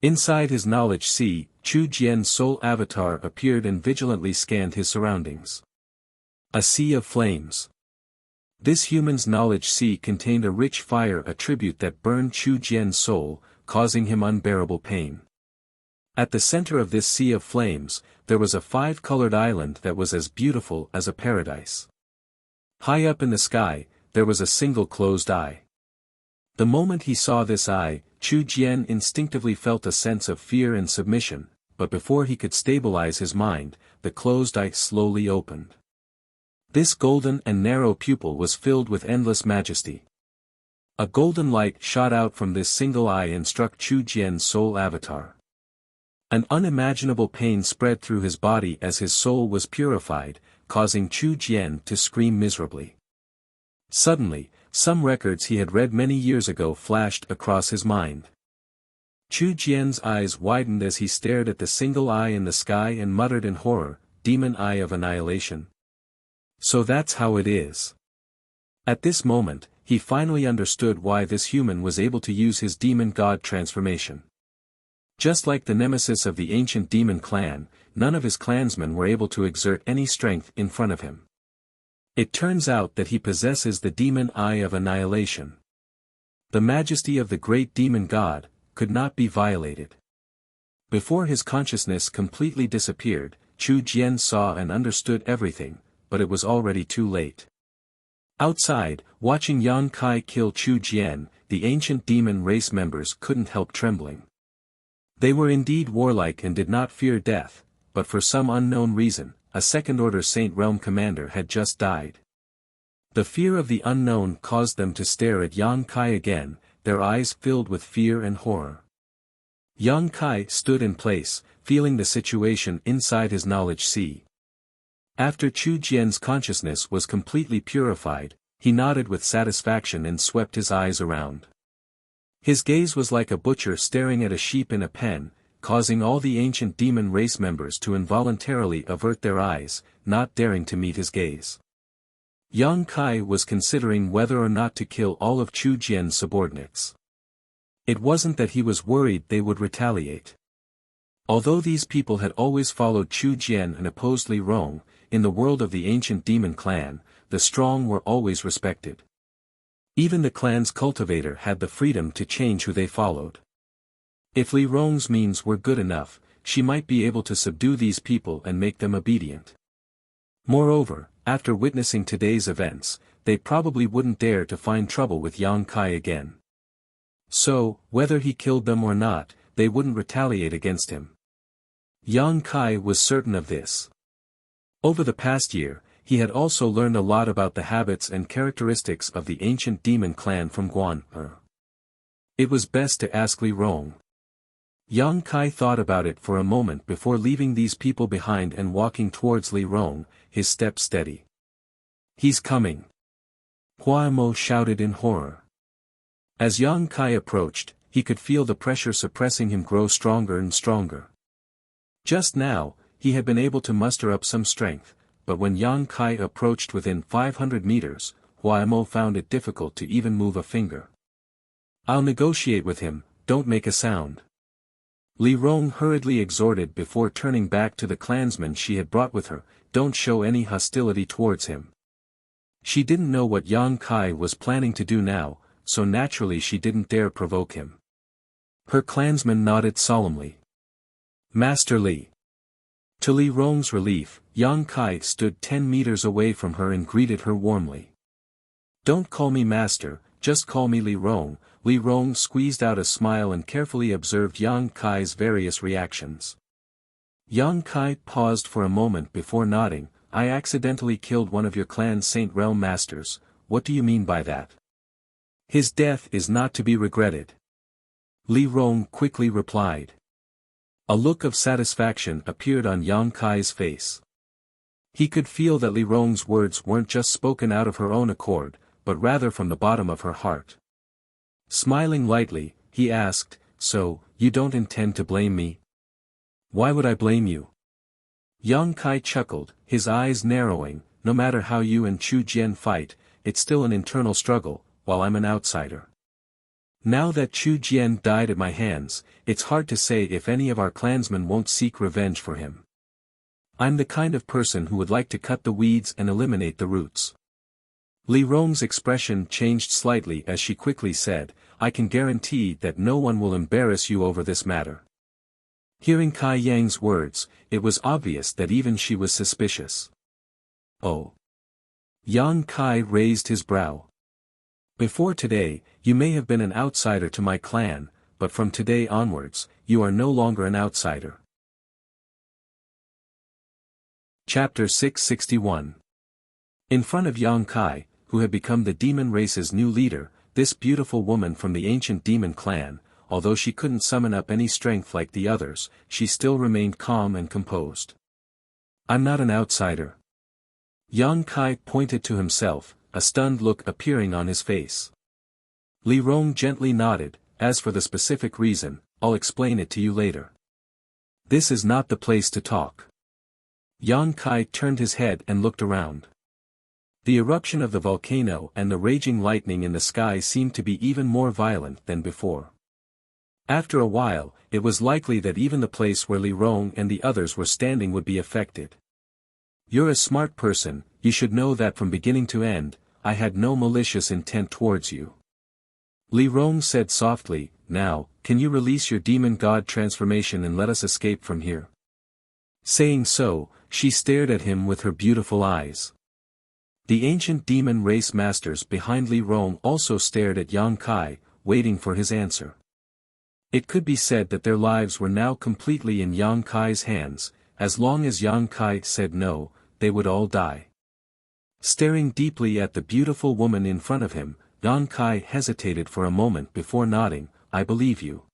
Inside his knowledge sea, Chu Jian's soul avatar appeared and vigilantly scanned his surroundings. A sea of flames. This human's knowledge sea contained a rich fire attribute that burned Chu Jian's soul, causing him unbearable pain. At the center of this sea of flames, there was a 5-colored island that was as beautiful as a paradise. High up in the sky, there was a single closed eye. The moment he saw this eye, Chu Jian instinctively felt a sense of fear and submission, but before he could stabilize his mind, the closed eye slowly opened. This golden and narrow pupil was filled with endless majesty. A golden light shot out from this single eye and struck Chu Jian's soul avatar. An unimaginable pain spread through his body as his soul was purified, causing Chu Jian to scream miserably. Suddenly, some records he had read many years ago flashed across his mind. Chu Jian's eyes widened as he stared at the single eye in the sky and muttered in horror, "Demon Eye of Annihilation. So that's how it is." At this moment, he finally understood why this human was able to use his demon god transformation. Just like the nemesis of the ancient demon clan, none of his clansmen were able to exert any strength in front of him. It turns out that he possesses the demon eye of annihilation. The majesty of the great demon god could not be violated. Before his consciousness completely disappeared, Chu Jian saw and understood everything, but it was already too late. Outside, watching Yang Kai kill Chu Jian, the ancient demon race members couldn't help trembling. They were indeed warlike and did not fear death, but for some unknown reason, a second-order Saint Realm commander had just died. The fear of the unknown caused them to stare at Yang Kai again, their eyes filled with fear and horror. Yang Kai stood in place, feeling the situation inside his knowledge sea. After Chu Jian's consciousness was completely purified, he nodded with satisfaction and swept his eyes around. His gaze was like a butcher staring at a sheep in a pen, causing all the ancient demon race members to involuntarily avert their eyes, not daring to meet his gaze. Yang Kai was considering whether or not to kill all of Chu Jian's subordinates. It wasn't that he was worried they would retaliate. Although these people had always followed Chu Jian and opposed Li Rong, in the world of the ancient demon clan, the strong were always respected. Even the clan's cultivator had the freedom to change who they followed. If Li Rong's means were good enough, she might be able to subdue these people and make them obedient. Moreover, after witnessing today's events, they probably wouldn't dare to find trouble with Yang Kai again. So, whether he killed them or not, they wouldn't retaliate against him. Yang Kai was certain of this. Over the past year, he had also learned a lot about the habits and characteristics of the ancient demon clan from Guan. It was best to ask Li Rong. Yang Kai thought about it for a moment before leaving these people behind and walking towards Li Rong, his step steady. "He's coming!" Hua Mo shouted in horror. As Yang Kai approached, he could feel the pressure suppressing him grow stronger and stronger. Just now, he had been able to muster up some strength, but when Yang Kai approached within 500 meters, Hua Mo found it difficult to even move a finger. "I'll negotiate with him, don't make a sound." Li Rong hurriedly exhorted before turning back to the clansmen she had brought with her, "Don't show any hostility towards him." She didn't know what Yang Kai was planning to do now, so naturally she didn't dare provoke him. Her clansmen nodded solemnly. "Master Li." To Li Rong's relief, Yang Kai stood 10 meters away from her and greeted her warmly. "Don't call me master, just call me Li Rong." Li Rong squeezed out a smile and carefully observed Yang Kai's various reactions. Yang Kai paused for a moment before nodding. "I accidentally killed one of your clan's Saint Realm masters, what do you mean by that?" "His death is not to be regretted." Li Rong quickly replied. A look of satisfaction appeared on Yang Kai's face. He could feel that Li Rong's words weren't just spoken out of her own accord, but rather from the bottom of her heart. Smiling lightly, he asked, "So, you don't intend to blame me?" "Why would I blame you?" Yang Kai chuckled, his eyes narrowing. "No matter how you and Chu Jian fight, it's still an internal struggle, while I'm an outsider. Now that Chu Jian died at my hands, it's hard to say if any of our clansmen won't seek revenge for him. I'm the kind of person who would like to cut the weeds and eliminate the roots." Li Rong's expression changed slightly as she quickly said, "I can guarantee that no one will embarrass you over this matter." Hearing Kai Yang's words, it was obvious that even she was suspicious. "Oh." Yang Kai raised his brow. "Before today, you may have been an outsider to my clan, but from today onwards, you are no longer an outsider. Chapter 661. In front of Yang Kai, who had become the demon race's new leader, this beautiful woman from the ancient demon clan, although she couldn't summon up any strength like the others, she still remained calm and composed. "I'm not an outsider." Yang Kai pointed to himself, a stunned look appearing on his face. Li Rong gently nodded. "As for the specific reason, I'll explain it to you later. This is not the place to talk." Yang Kai turned his head and looked around. The eruption of the volcano and the raging lightning in the sky seemed to be even more violent than before. After a while, it was likely that even the place where Li Rong and the others were standing would be affected. "You're a smart person, you should know that from beginning to end, I had no malicious intent towards you." Li Rong said softly. "Now, can you release your demon god transformation and let us escape from here?" Saying so, she stared at him with her beautiful eyes. The ancient demon race masters behind Li Rong also stared at Yang Kai, waiting for his answer. It could be said that their lives were now completely in Yang Kai's hands. As long as Yang Kai said no, they would all die. Staring deeply at the beautiful woman in front of him, Yang Kai hesitated for a moment before nodding. "I believe you."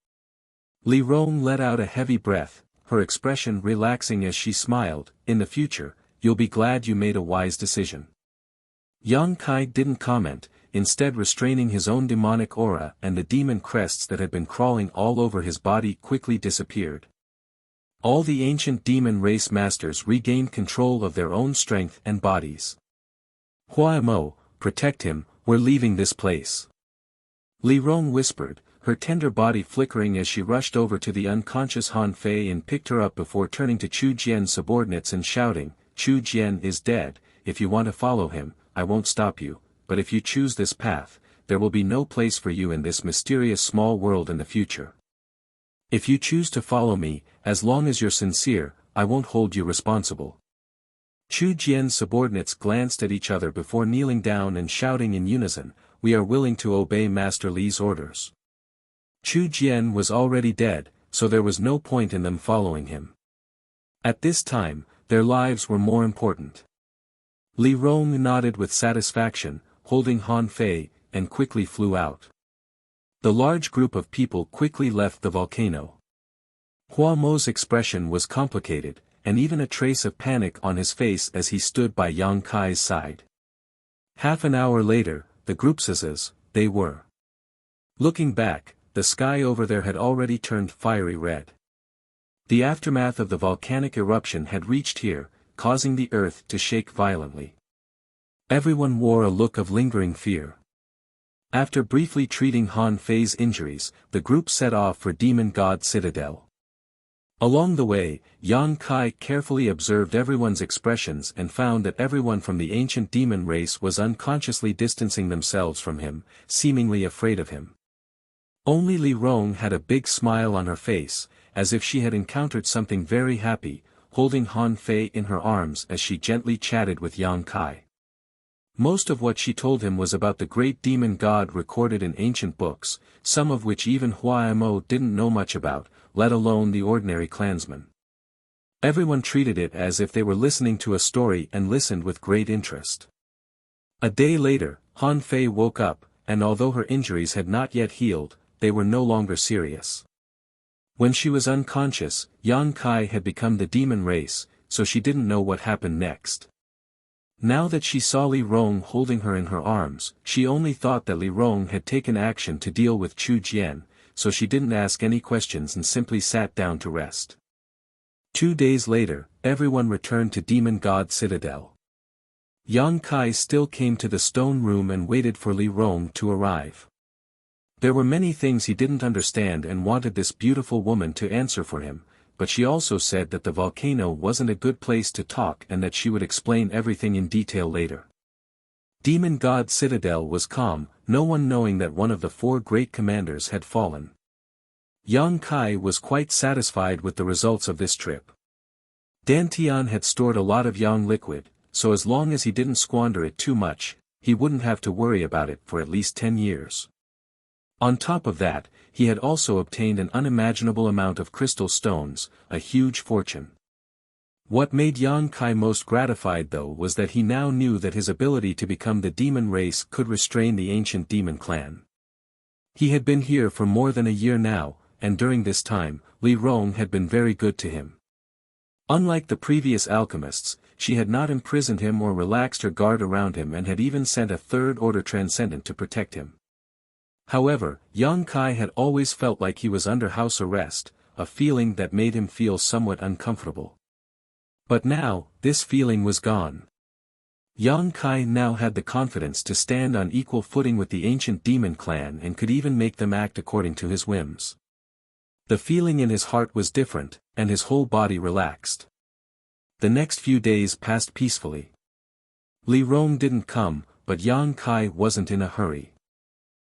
Li Rong let out a heavy breath, her expression relaxing as she smiled. "In the future, you'll be glad you made a wise decision." Yang Kai didn't comment, instead restraining his own demonic aura, and the demon crests that had been crawling all over his body quickly disappeared. All the ancient demon race masters regained control of their own strength and bodies. "Hua Mo, protect him, we're leaving this place." Li Rong whispered, her tender body flickering as she rushed over to the unconscious Han Fei and picked her up before turning to Chu Jian's subordinates and shouting, "Chu Jian is dead. If you want to follow him, I won't stop you, but if you choose this path, there will be no place for you in this mysterious small world in the future. If you choose to follow me, as long as you're sincere, I won't hold you responsible." Chu Jian's subordinates glanced at each other before kneeling down and shouting in unison, "We are willing to obey Master Li's orders." Chu Jian was already dead, so there was no point in them following him. At this time, their lives were more important. Li Rong nodded with satisfaction, holding Han Fei, and quickly flew out. The large group of people quickly left the volcano. Hua Mo's expression was complicated, and even a trace of panic on his face as he stood by Yang Kai's side. Half an hour later, the group says, they were. Looking back, the sky over there had already turned fiery red. The aftermath of the volcanic eruption had reached here, causing the earth to shake violently. Everyone wore a look of lingering fear. After briefly treating Han Fei's injuries, the group set off for Demon God Citadel. Along the way, Yang Kai carefully observed everyone's expressions and found that everyone from the ancient demon race was unconsciously distancing themselves from him, seemingly afraid of him. Only Li Rong had a big smile on her face, as if she had encountered something very happy, holding Han Fei in her arms as she gently chatted with Yang Kai. Most of what she told him was about the great demon god recorded in ancient books, some of which even Hua Mo didn't know much about, let alone the ordinary clansman. Everyone treated it as if they were listening to a story and listened with great interest. A day later, Han Fei woke up, and although her injuries had not yet healed, they were no longer serious. When she was unconscious, Yang Kai had become the demon race, so she didn't know what happened next. Now that she saw Li Rong holding her in her arms, she only thought that Li Rong had taken action to deal with Chu Jian, so she didn't ask any questions and simply sat down to rest. 2 days later, everyone returned to Demon God Citadel. Yang Kai still came to the stone room and waited for Li Rong to arrive. There were many things he didn't understand and wanted this beautiful woman to answer for him, but she also said that the volcano wasn't a good place to talk and that she would explain everything in detail later. Demon God Citadel was calm, no one knowing that one of the 4 great commanders had fallen. Yang Kai was quite satisfied with the results of this trip. Dantian had stored a lot of yang liquid, so as long as he didn't squander it too much, he wouldn't have to worry about it for at least 10 years. On top of that, he had also obtained an unimaginable amount of crystal stones, a huge fortune. What made Yang Kai most gratified though was that he now knew that his ability to become the demon race could restrain the ancient demon clan. He had been here for more than a year now, and during this time, Li Rong had been very good to him. Unlike the previous alchemists, she had not imprisoned him or relaxed her guard around him and had even sent a third-order transcendent to protect him. However, Yang Kai had always felt like he was under house arrest, a feeling that made him feel somewhat uncomfortable. But now, this feeling was gone. Yang Kai now had the confidence to stand on equal footing with the ancient demon clan and could even make them act according to his whims. The feeling in his heart was different, and his whole body relaxed. The next few days passed peacefully. Li Rong didn't come, but Yang Kai wasn't in a hurry.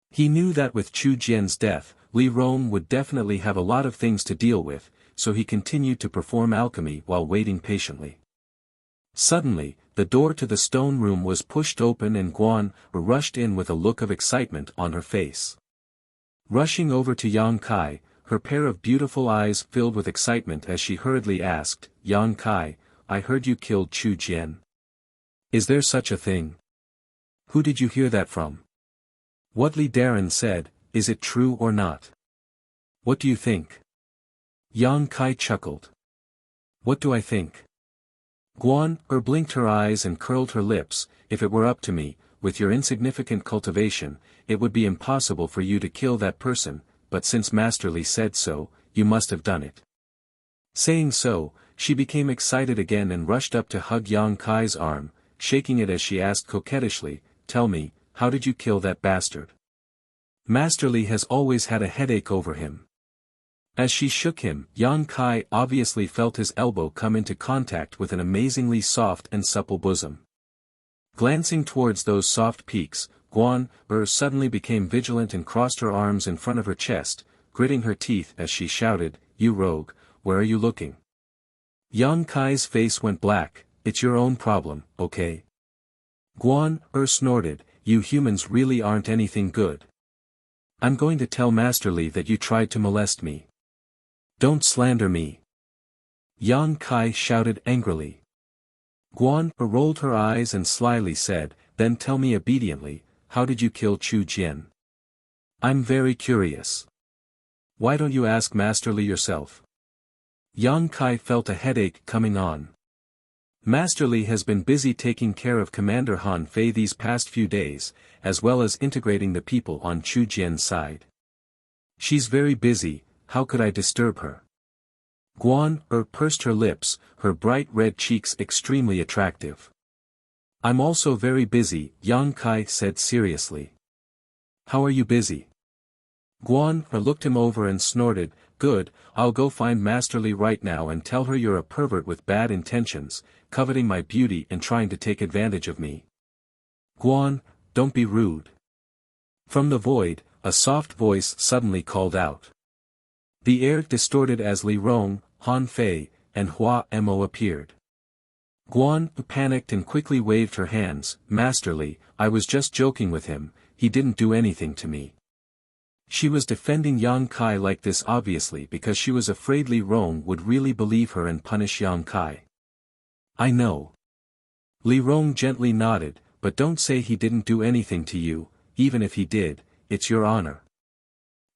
He knew that with Chu Jian's death, Li Rong would definitely have a lot of things to deal with, so he continued to perform alchemy while waiting patiently. Suddenly, the door to the stone room was pushed open and Guan rushed in with a look of excitement on her face. Rushing over to Yang Kai, her pair of beautiful eyes filled with excitement as she hurriedly asked, "Yang Kai, I heard you killed Chu Jian. Is there such a thing? Who did you hear that from? What Li Daren said, is it true or not? What do you think?" Yang Kai chuckled. "What do I think?" Guan blinked her eyes and curled her lips. "If it were up to me, with your insignificant cultivation, it would be impossible for you to kill that person, but since Master Li said so, you must have done it." Saying so, she became excited again and rushed up to hug Yang Kai's arm, shaking it as she asked coquettishly, "Tell me, how did you kill that bastard? Master Li has always had a headache over him." As she shook him, Yang Kai obviously felt his elbow come into contact with an amazingly soft and supple bosom. Glancing towards those soft peaks, Guan suddenly became vigilant and crossed her arms in front of her chest, gritting her teeth as she shouted, "You rogue, where are you looking?" Yang Kai's face went black. "It's your own problem, okay?" Guan snorted, "You humans really aren't anything good. I'm going to tell Master Li that you tried to molest me. Don't slander me." Yang Kai shouted angrily. Guan rolled her eyes and slyly said, "Then tell me obediently, how did you kill Chu Jian? I'm very curious. Why don't you ask Master Li yourself?" Yang Kai felt a headache coming on. Master Li has been busy taking care of Commander Han Fei these past few days, as well as integrating the people on Chu Jian's side. She's very busy, how could I disturb her? Guan pursed her lips, her bright red cheeks extremely attractive. "I'm also very busy," Yang Kai said seriously. "How are you busy?" Guan looked him over and snorted, "Good, I'll go find Master Li right now and tell her you're a pervert with bad intentions, coveting my beauty and trying to take advantage of me." "Guan, don't be rude." From the void, a soft voice suddenly called out. The air distorted as Li Rong, Han Fei, and Hua Mo appeared. Guan panicked and quickly waved her hands, "Master Li, I was just joking with him, he didn't do anything to me." She was defending Yang Kai like this obviously because she was afraid Li Rong would really believe her and punish Yang Kai. "I know." Li Rong gently nodded, "But don't say he didn't do anything to you, even if he did, it's your honor."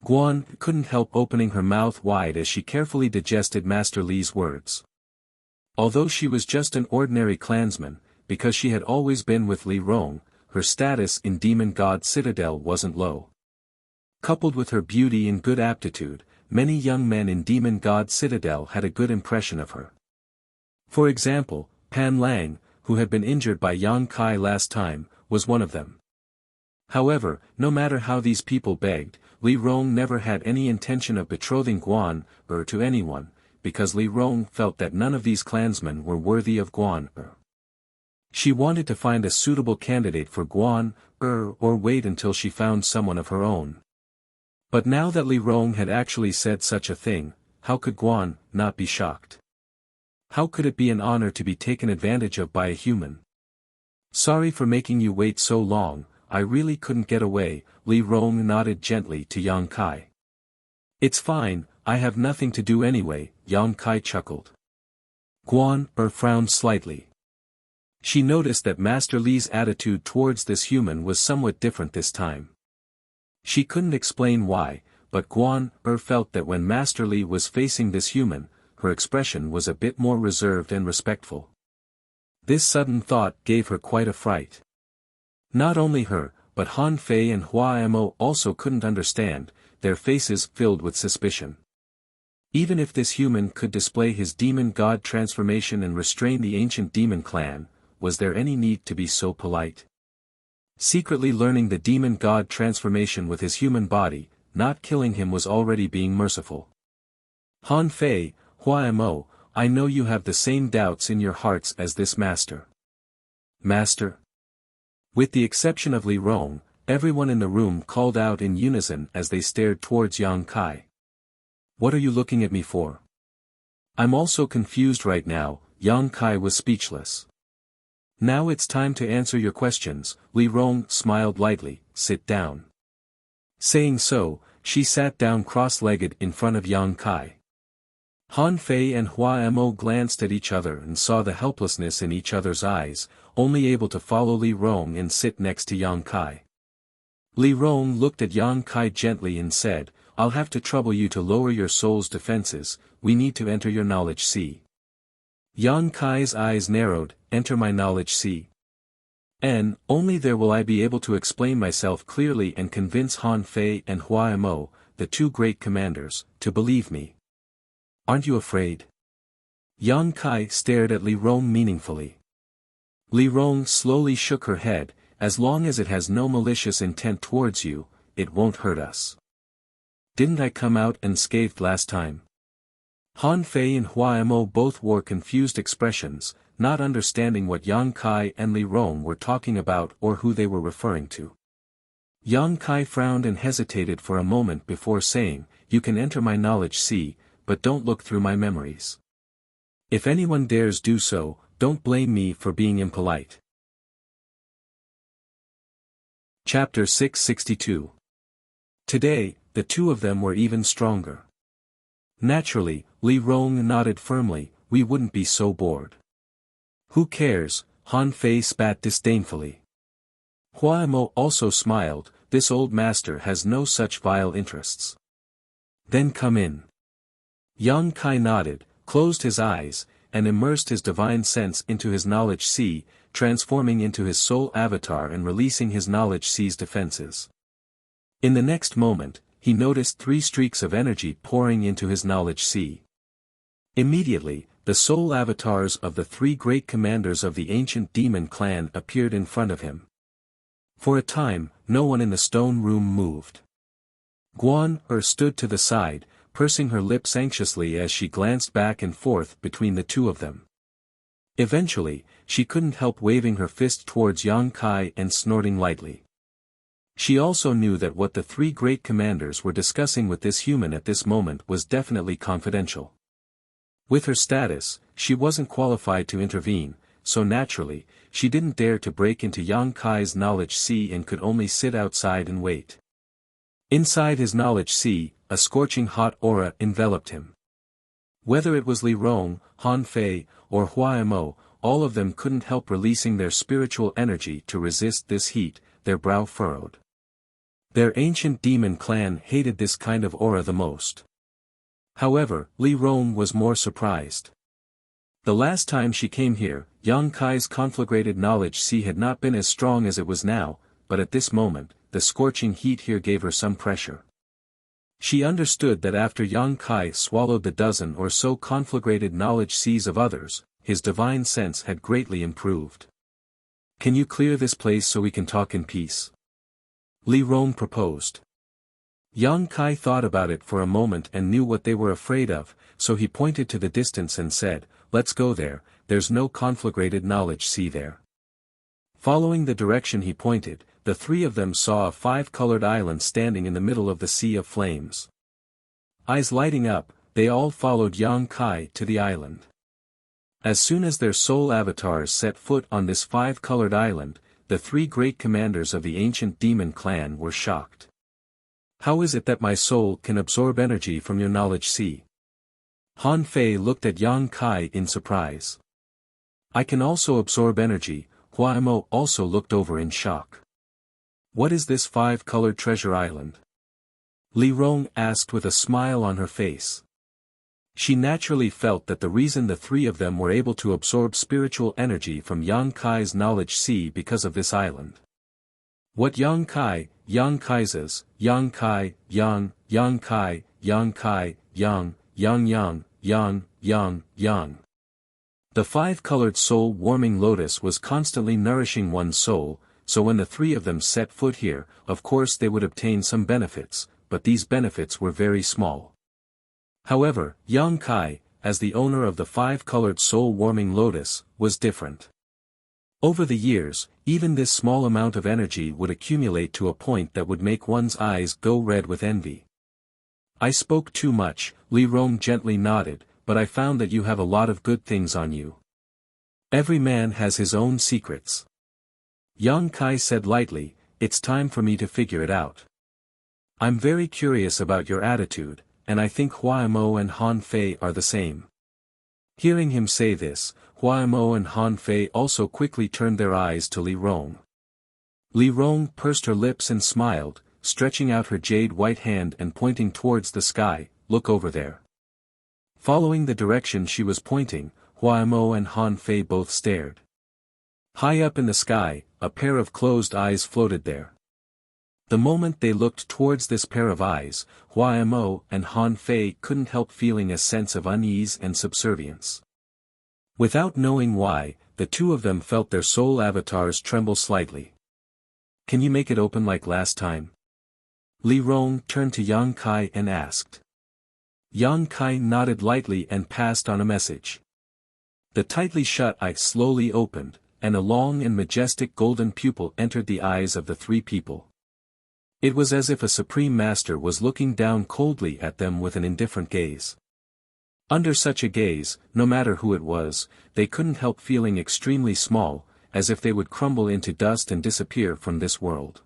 Guan couldn't help opening her mouth wide as she carefully digested Master Li's words. Although she was just an ordinary clansman, because she had always been with Li Rong, her status in Demon God Citadel wasn't low. Coupled with her beauty and good aptitude, many young men in Demon God Citadel had a good impression of her. For example, Pan Lang, who had been injured by Yang Kai last time, was one of them. However, no matter how these people begged, Li Rong never had any intention of betrothing Guan to anyone, because Li Rong felt that none of these clansmen were worthy of Guan. She wanted to find a suitable candidate for Guan or wait until she found someone of her own. But now that Li Rong had actually said such a thing, how could Guan not be shocked? How could it be an honor to be taken advantage of by a human? "Sorry for making you wait so long, I really couldn't get away," Li Rong nodded gently to Yang Kai. "It's fine, I have nothing to do anyway," Yang Kai chuckled. Guan frowned slightly. She noticed that Master Li's attitude towards this human was somewhat different this time. She couldn't explain why, but Guan felt that when Master Li was facing this human, her expression was a bit more reserved and respectful. This sudden thought gave her quite a fright. Not only her, but Han Fei and Hua Mo also couldn't understand, their faces filled with suspicion. Even if this human could display his demon god transformation and restrain the ancient demon clan, was there any need to be so polite? Secretly learning the demon god transformation with his human body, not killing him was already being merciful. Han Fei, Hua Mo, I know you have the same doubts in your hearts as this master. Master? With the exception of Li Rong, everyone in the room called out in unison as they stared towards Yang Kai. What are you looking at me for? I'm also confused right now. Yang Kai was speechless. Now it's time to answer your questions, Li Rong smiled lightly, sit down. Saying so, she sat down cross-legged in front of Yang Kai. Han Fei and Hua Mo glanced at each other and saw the helplessness in each other's eyes, only able to follow Li Rong and sit next to Yang Kai. Li Rong looked at Yang Kai gently and said, I'll have to trouble you to lower your soul's defenses, we need to enter your knowledge sea. Yang Kai's eyes narrowed, enter my knowledge sea. And, only there will I be able to explain myself clearly and convince Han Fei and Hua Mo, the two great commanders, to believe me. Aren't you afraid? Yang Kai stared at Li Rong meaningfully. Li Rong slowly shook her head, as long as it has no malicious intent towards you, it won't hurt us. Didn't I come out unscathed last time? Han Fei and Hua Mo both wore confused expressions, not understanding what Yang Kai and Li Rong were talking about or who they were referring to. Yang Kai frowned and hesitated for a moment before saying, you can enter my knowledge sea, but don't look through my memories. If anyone dares do so, don't blame me for being impolite. Chapter 662. Today, the two of them were even stronger. Naturally, Li Rong nodded firmly, we wouldn't be so bored. Who cares? Han Fei spat disdainfully. Hua Mo also smiled, this old master has no such vile interests. Then come in. Yang Kai nodded, closed his eyes, and immersed his divine sense into his knowledge sea, transforming into his soul avatar and releasing his knowledge sea's defenses. In the next moment, he noticed 3 streaks of energy pouring into his knowledge sea. Immediately, the soul avatars of the 3 great commanders of the ancient demon clan appeared in front of him. For a time, no one in the stone room moved. Guan stood to the side, pursing her lips anxiously as she glanced back and forth between the two of them. Eventually, she couldn't help waving her fist towards Yang Kai and snorting lightly. She also knew that what the 3 great commanders were discussing with this human at this moment was definitely confidential. With her status, she wasn't qualified to intervene, so naturally, she didn't dare to break into Yang Kai's knowledge sea and could only sit outside and wait. Inside his knowledge sea, a scorching hot aura enveloped him. Whether it was Li Rong, Han Fei, or Hua Mo, all of them couldn't help releasing their spiritual energy to resist this heat, their brow furrowed. Their ancient demon clan hated this kind of aura the most. However, Li Rong was more surprised. The last time she came here, Yang Kai's conflagrated knowledge sea had not been as strong as it was now, but at this moment, the scorching heat here gave her some pressure. She understood that after Yang Kai swallowed the dozen or so conflagrated knowledge seas of others, his divine sense had greatly improved. Can you clear this place so we can talk in peace? Li Rong proposed. Yang Kai thought about it for a moment and knew what they were afraid of, so he pointed to the distance and said, let's go there, there's no conflagrated knowledge sea there. Following the direction he pointed, the 3 of them saw a 5-colored island standing in the middle of the sea of flames. Eyes lighting up, they all followed Yang Kai to the island. As soon as their soul avatars set foot on this 5-colored island, the 3 great commanders of the ancient demon clan were shocked. How is it that my soul can absorb energy from your knowledge sea? Han Fei looked at Yang Kai in surprise. I can also absorb energy. Hua Mo also looked over in shock. What is this 5-colored treasure island? Li Rong asked with a smile on her face. She naturally felt that the reason the three of them were able to absorb spiritual energy from Yang Kai's knowledge sea because of this island. What Yang Kai, Yang Kai's, Yang Kai, Yang Kai, Yang Kai, Yang, Yang. The 5-colored soul-warming lotus was constantly nourishing one's soul, so when the three of them set foot here, of course they would obtain some benefits, but these benefits were very small. However, Yang Kai, as the owner of the 5-colored soul-warming lotus, was different. Over the years, even this small amount of energy would accumulate to a point that would make one's eyes go red with envy. I spoke too much, Li Rong gently nodded, but I found that you have a lot of good things on you. Every man has his own secrets. Yang Kai said lightly, it's time for me to figure it out. I'm very curious about your attitude, and I think Hua Mo and Han Fei are the same. Hearing him say this, Hua Mo and Han Fei also quickly turned their eyes to Li Rong. Li Rong pursed her lips and smiled, stretching out her jade-white hand and pointing towards the sky, look over there. Following the direction she was pointing, Hua Mo and Han Fei both stared. High up in the sky, a pair of closed eyes floated there. The moment they looked towards this pair of eyes, Hua Mo and Han Fei couldn't help feeling a sense of unease and subservience. Without knowing why, the two of them felt their soul avatars tremble slightly. Can you make it open like last time? Li Rong turned to Yang Kai and asked. Yang Kai nodded lightly and passed on a message. The tightly shut eye slowly opened, and a long and majestic golden pupil entered the eyes of the three people. It was as if a supreme master was looking down coldly at them with an indifferent gaze. Under such a gaze, no matter who it was, they couldn't help feeling extremely small, as if they would crumble into dust and disappear from this world.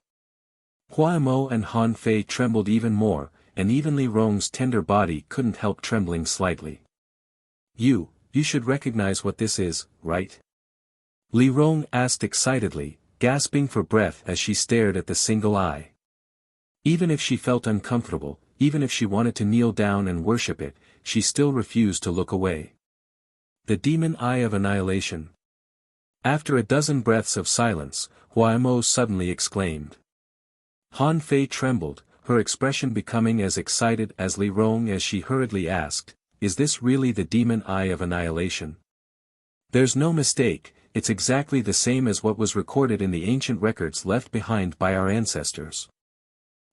Hua Mo and Han Fei trembled even more, and even Li Rong's tender body couldn't help trembling slightly. You should recognize what this is, right? Li Rong asked excitedly, gasping for breath as she stared at the single eye. Even if she felt uncomfortable, even if she wanted to kneel down and worship it, she still refused to look away. The demon eye of annihilation. After a dozen breaths of silence, Hua Mo suddenly exclaimed. Han Fei trembled, her expression becoming as excited as Li Rong as she hurriedly asked, is this really the demon eye of annihilation? There's no mistake, it's exactly the same as what was recorded in the ancient records left behind by our ancestors.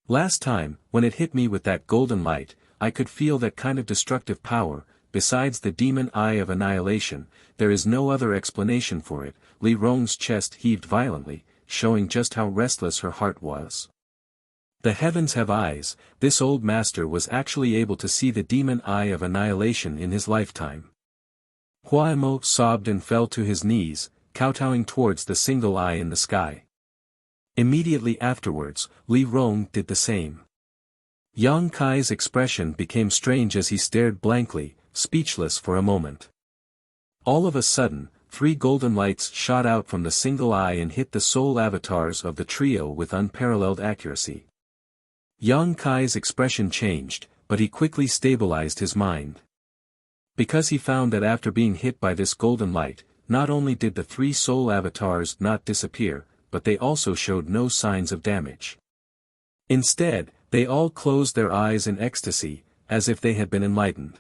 Last time, when it hit me with that golden light, I could feel that kind of destructive power. Besides the demon eye of annihilation, there is no other explanation for it. Li Rong's chest heaved violently, showing just how restless her heart was. The heavens have eyes, this old master was actually able to see the demon eye of annihilation in his lifetime. Hua Mo sobbed and fell to his knees, kowtowing towards the single eye in the sky. Immediately afterwards, Li Rong did the same. Yang Kai's expression became strange as he stared blankly, speechless for a moment. All of a sudden, 3 golden lights shot out from the single eye and hit the soul avatars of the trio with unparalleled accuracy. Yang Kai's expression changed, but he quickly stabilized his mind. Because he found that after being hit by this golden light, not only did the 3 soul avatars not disappear, but they also showed no signs of damage. Instead, they all closed their eyes in ecstasy, as if they had been enlightened.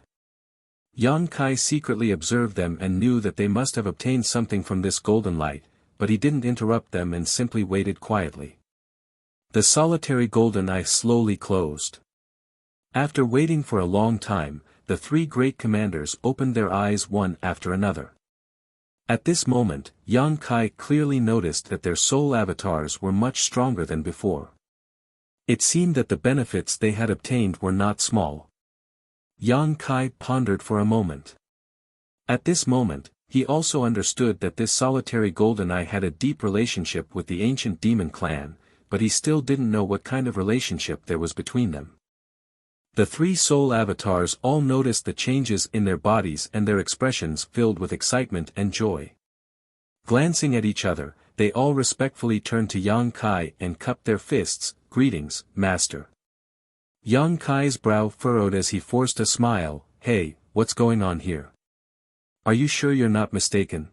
Yang Kai secretly observed them and knew that they must have obtained something from this golden light, but he didn't interrupt them and simply waited quietly. The solitary golden eye slowly closed. After waiting for a long time, the 3 great commanders opened their eyes one after another. At this moment, Yang Kai clearly noticed that their soul avatars were much stronger than before. It seemed that the benefits they had obtained were not small. Yang Kai pondered for a moment. At this moment, he also understood that this solitary golden eye had a deep relationship with the ancient demon clan, but he still didn't know what kind of relationship there was between them. The three soul avatars all noticed the changes in their bodies and their expressions filled with excitement and joy. Glancing at each other, they all respectfully turned to Yang Kai and cupped their fists. "Greetings, Master." Yang Kai's brow furrowed as he forced a smile. "Hey, what's going on here? Are you sure you're not mistaken?"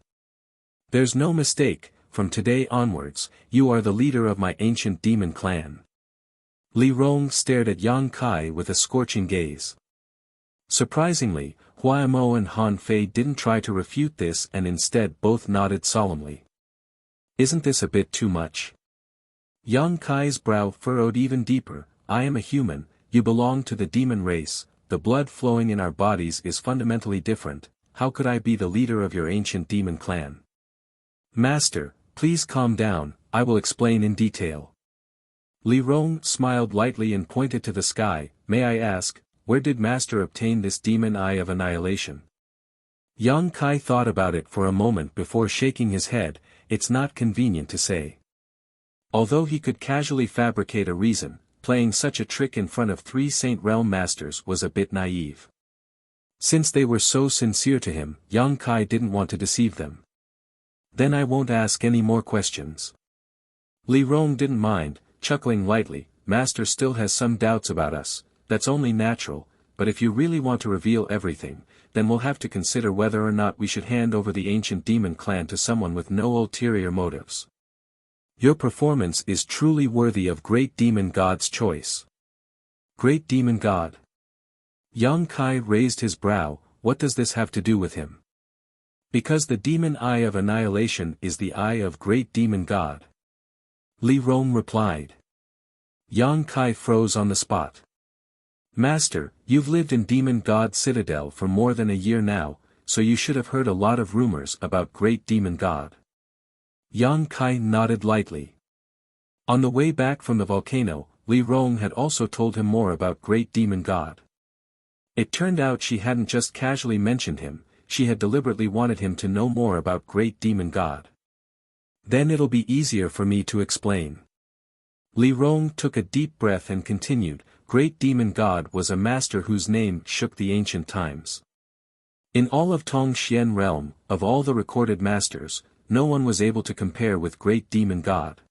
"There's no mistake, from today onwards, you are the leader of my ancient demon clan." Li Rong stared at Yang Kai with a scorching gaze. Surprisingly, Hua Mo and Han Fei didn't try to refute this and instead both nodded solemnly. "Isn't this a bit too much?" Yang Kai's brow furrowed even deeper. "I am a human, you belong to the demon race, the blood flowing in our bodies is fundamentally different, how could I be the leader of your ancient demon clan?" "Master, please calm down, I will explain in detail." Li Rong smiled lightly and pointed to the sky. "May I ask, where did Master obtain this demon eye of annihilation?" Yang Kai thought about it for a moment before shaking his head. "It's not convenient to say." Although he could casually fabricate a reason, playing such a trick in front of three Saint Realm Masters was a bit naive. Since they were so sincere to him, Yang Kai didn't want to deceive them. "Then I won't ask any more questions." Li Rong didn't mind, chuckling lightly. "Master still has some doubts about us, that's only natural, but if you really want to reveal everything, then we'll have to consider whether or not we should hand over the ancient demon clan to someone with no ulterior motives. Your performance is truly worthy of Great Demon God's choice." "Great Demon God?" Yang Kai raised his brow. "What does this have to do with him?" "Because the demon eye of annihilation is the eye of Great Demon God," Li Rong replied. Yang Kai froze on the spot. "Master, you've lived in Demon God Citadel for more than a year now, so you should have heard a lot of rumors about Great Demon God." Yang Kai nodded lightly. On the way back from the volcano, Li Rong had also told him more about Great Demon God. It turned out she hadn't just casually mentioned him, she had deliberately wanted him to know more about Great Demon God. "Then it'll be easier for me to explain." Li Rong took a deep breath and continued. "Great Demon God was a master whose name shook the ancient times. In all of Tongxian realm, of all the recorded masters, no one was able to compare with Great Demon God.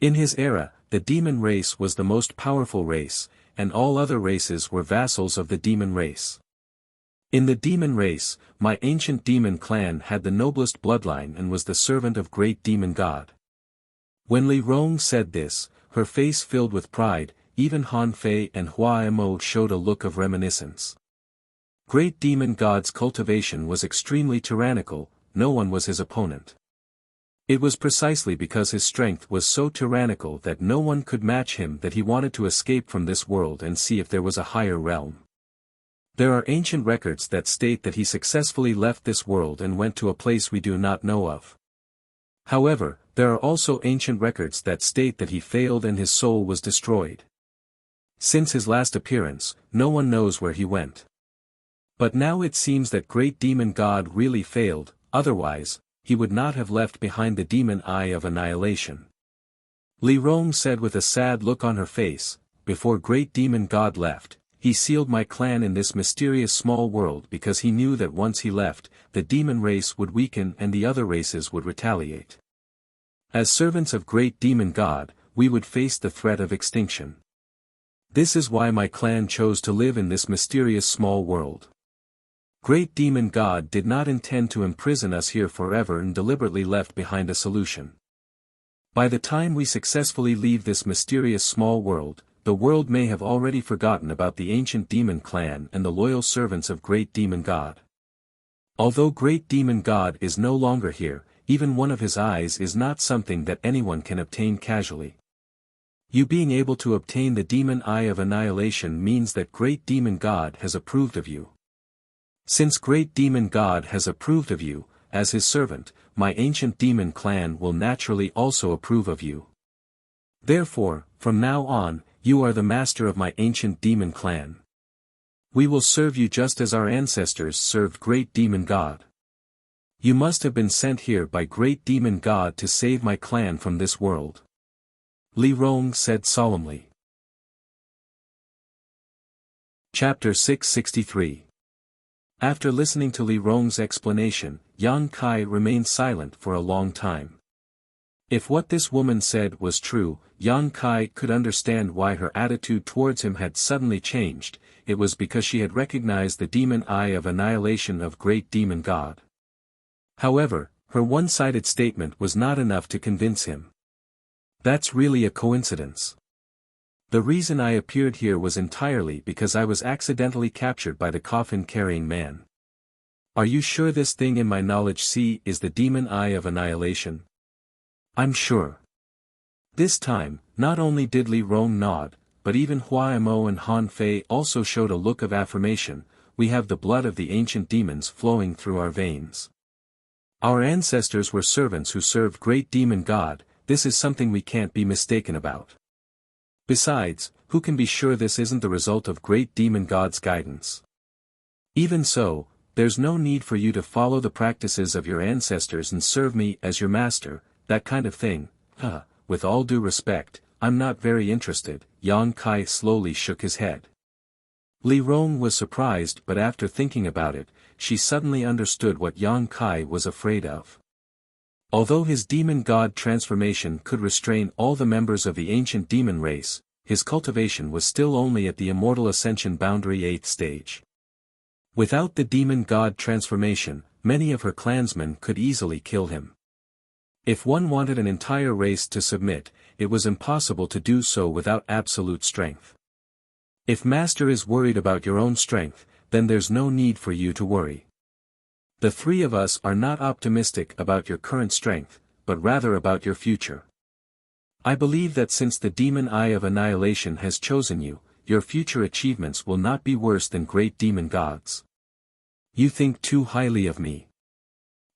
In his era, the demon race was the most powerful race, and all other races were vassals of the demon race. In the demon race, my ancient demon clan had the noblest bloodline and was the servant of Great Demon God." When Li Rong said this, her face filled with pride. Even Han Fei and Hua Mo showed a look of reminiscence. Great Demon God's cultivation was extremely tyrannical, no one was his opponent. It was precisely because his strength was so tyrannical that no one could match him that he wanted to escape from this world and see if there was a higher realm. There are ancient records that state that he successfully left this world and went to a place we do not know of. However, there are also ancient records that state that he failed and his soul was destroyed. Since his last appearance, no one knows where he went. But now it seems that Great Demon God really failed, otherwise, he would not have left behind the demon eye of annihilation. Li Rong said with a sad look on her face, "Before Great Demon God left, he sealed my clan in this mysterious small world because he knew that once he left, the demon race would weaken and the other races would retaliate. As servants of Great Demon God, we would face the threat of extinction. This is why my clan chose to live in this mysterious small world. Great Demon God did not intend to imprison us here forever and deliberately left behind a solution. By the time we successfully leave this mysterious small world, the world may have already forgotten about the ancient demon clan and the loyal servants of Great Demon God. Although Great Demon God is no longer here, even one of his eyes is not something that anyone can obtain casually. You being able to obtain the demon eye of annihilation means that Great Demon God has approved of you. Since Great Demon God has approved of you, as his servant, my ancient demon clan will naturally also approve of you. Therefore, from now on, you are the master of my ancient demon clan. We will serve you just as our ancestors served Great Demon God. You must have been sent here by Great Demon God to save my clan from this world," Li Rong said solemnly. Chapter 663. After listening to Li Rong's explanation, Yang Kai remained silent for a long time. If what this woman said was true, Yang Kai could understand why her attitude towards him had suddenly changed. It was because she had recognized the demon eye of annihilation of great demon god. However, her one-sided statement was not enough to convince him. That's really a coincidence. The reason I appeared here was entirely because I was accidentally captured by the coffin-carrying man. Are you sure this thing in my knowledge sea is the demon eye of annihilation? I'm sure. This time, not only did Li Rong nod, but even Hua Mo and Han Fei also showed a look of affirmation. We have the blood of the ancient demons flowing through our veins. Our ancestors were servants who served great demon god. This is something we can't be mistaken about. Besides, who can be sure this isn't the result of great demon god's guidance? Even so, there's no need for you to follow the practices of your ancestors and serve me as your master, that kind of thing. With all due respect, I'm not very interested. Yang Kai slowly shook his head. Li Rong was surprised, but after thinking about it, she suddenly understood what Yang Kai was afraid of. Although his demon god transformation could restrain all the members of the ancient demon race, his cultivation was still only at the immortal ascension boundary 8th stage. Without the demon god transformation, many of her clansmen could easily kill him. If one wanted an entire race to submit, it was impossible to do so without absolute strength. If Master is worried about your own strength, then there's no need for you to worry. The three of us are not optimistic about your current strength, but rather about your future. I believe that since the demon eye of annihilation has chosen you, your future achievements will not be worse than great demon gods. You think too highly of me.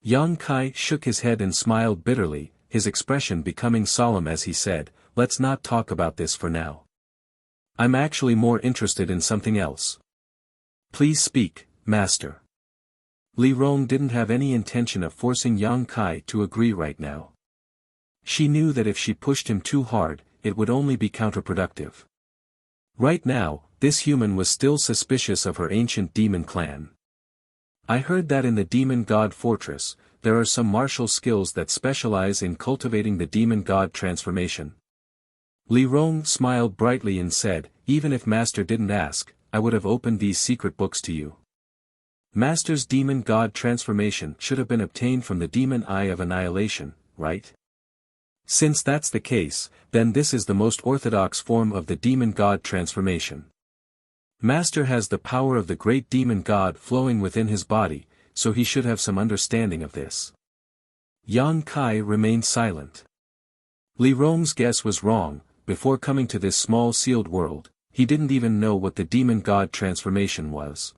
Yang Kai shook his head and smiled bitterly, his expression becoming solemn as he said, "Let's not talk about this for now. I'm actually more interested in something else. Please speak, Master." Li Rong didn't have any intention of forcing Yang Kai to agree right now. She knew that if she pushed him too hard, it would only be counterproductive. Right now, this human was still suspicious of her ancient demon clan. I heard that in the demon god fortress, there are some martial skills that specialize in cultivating the demon god transformation. Li Rong smiled brightly and said, "Even if Master didn't ask, I would have opened these secret books to you. Master's demon god transformation should have been obtained from the demon eye of annihilation, right? Since that's the case, then this is the most orthodox form of the demon god transformation. Master has the power of the great demon god flowing within his body, so he should have some understanding of this." Yang Kai remained silent. Li Rong's guess was wrong. Before coming to this small sealed world, he didn't even know what the demon god transformation was.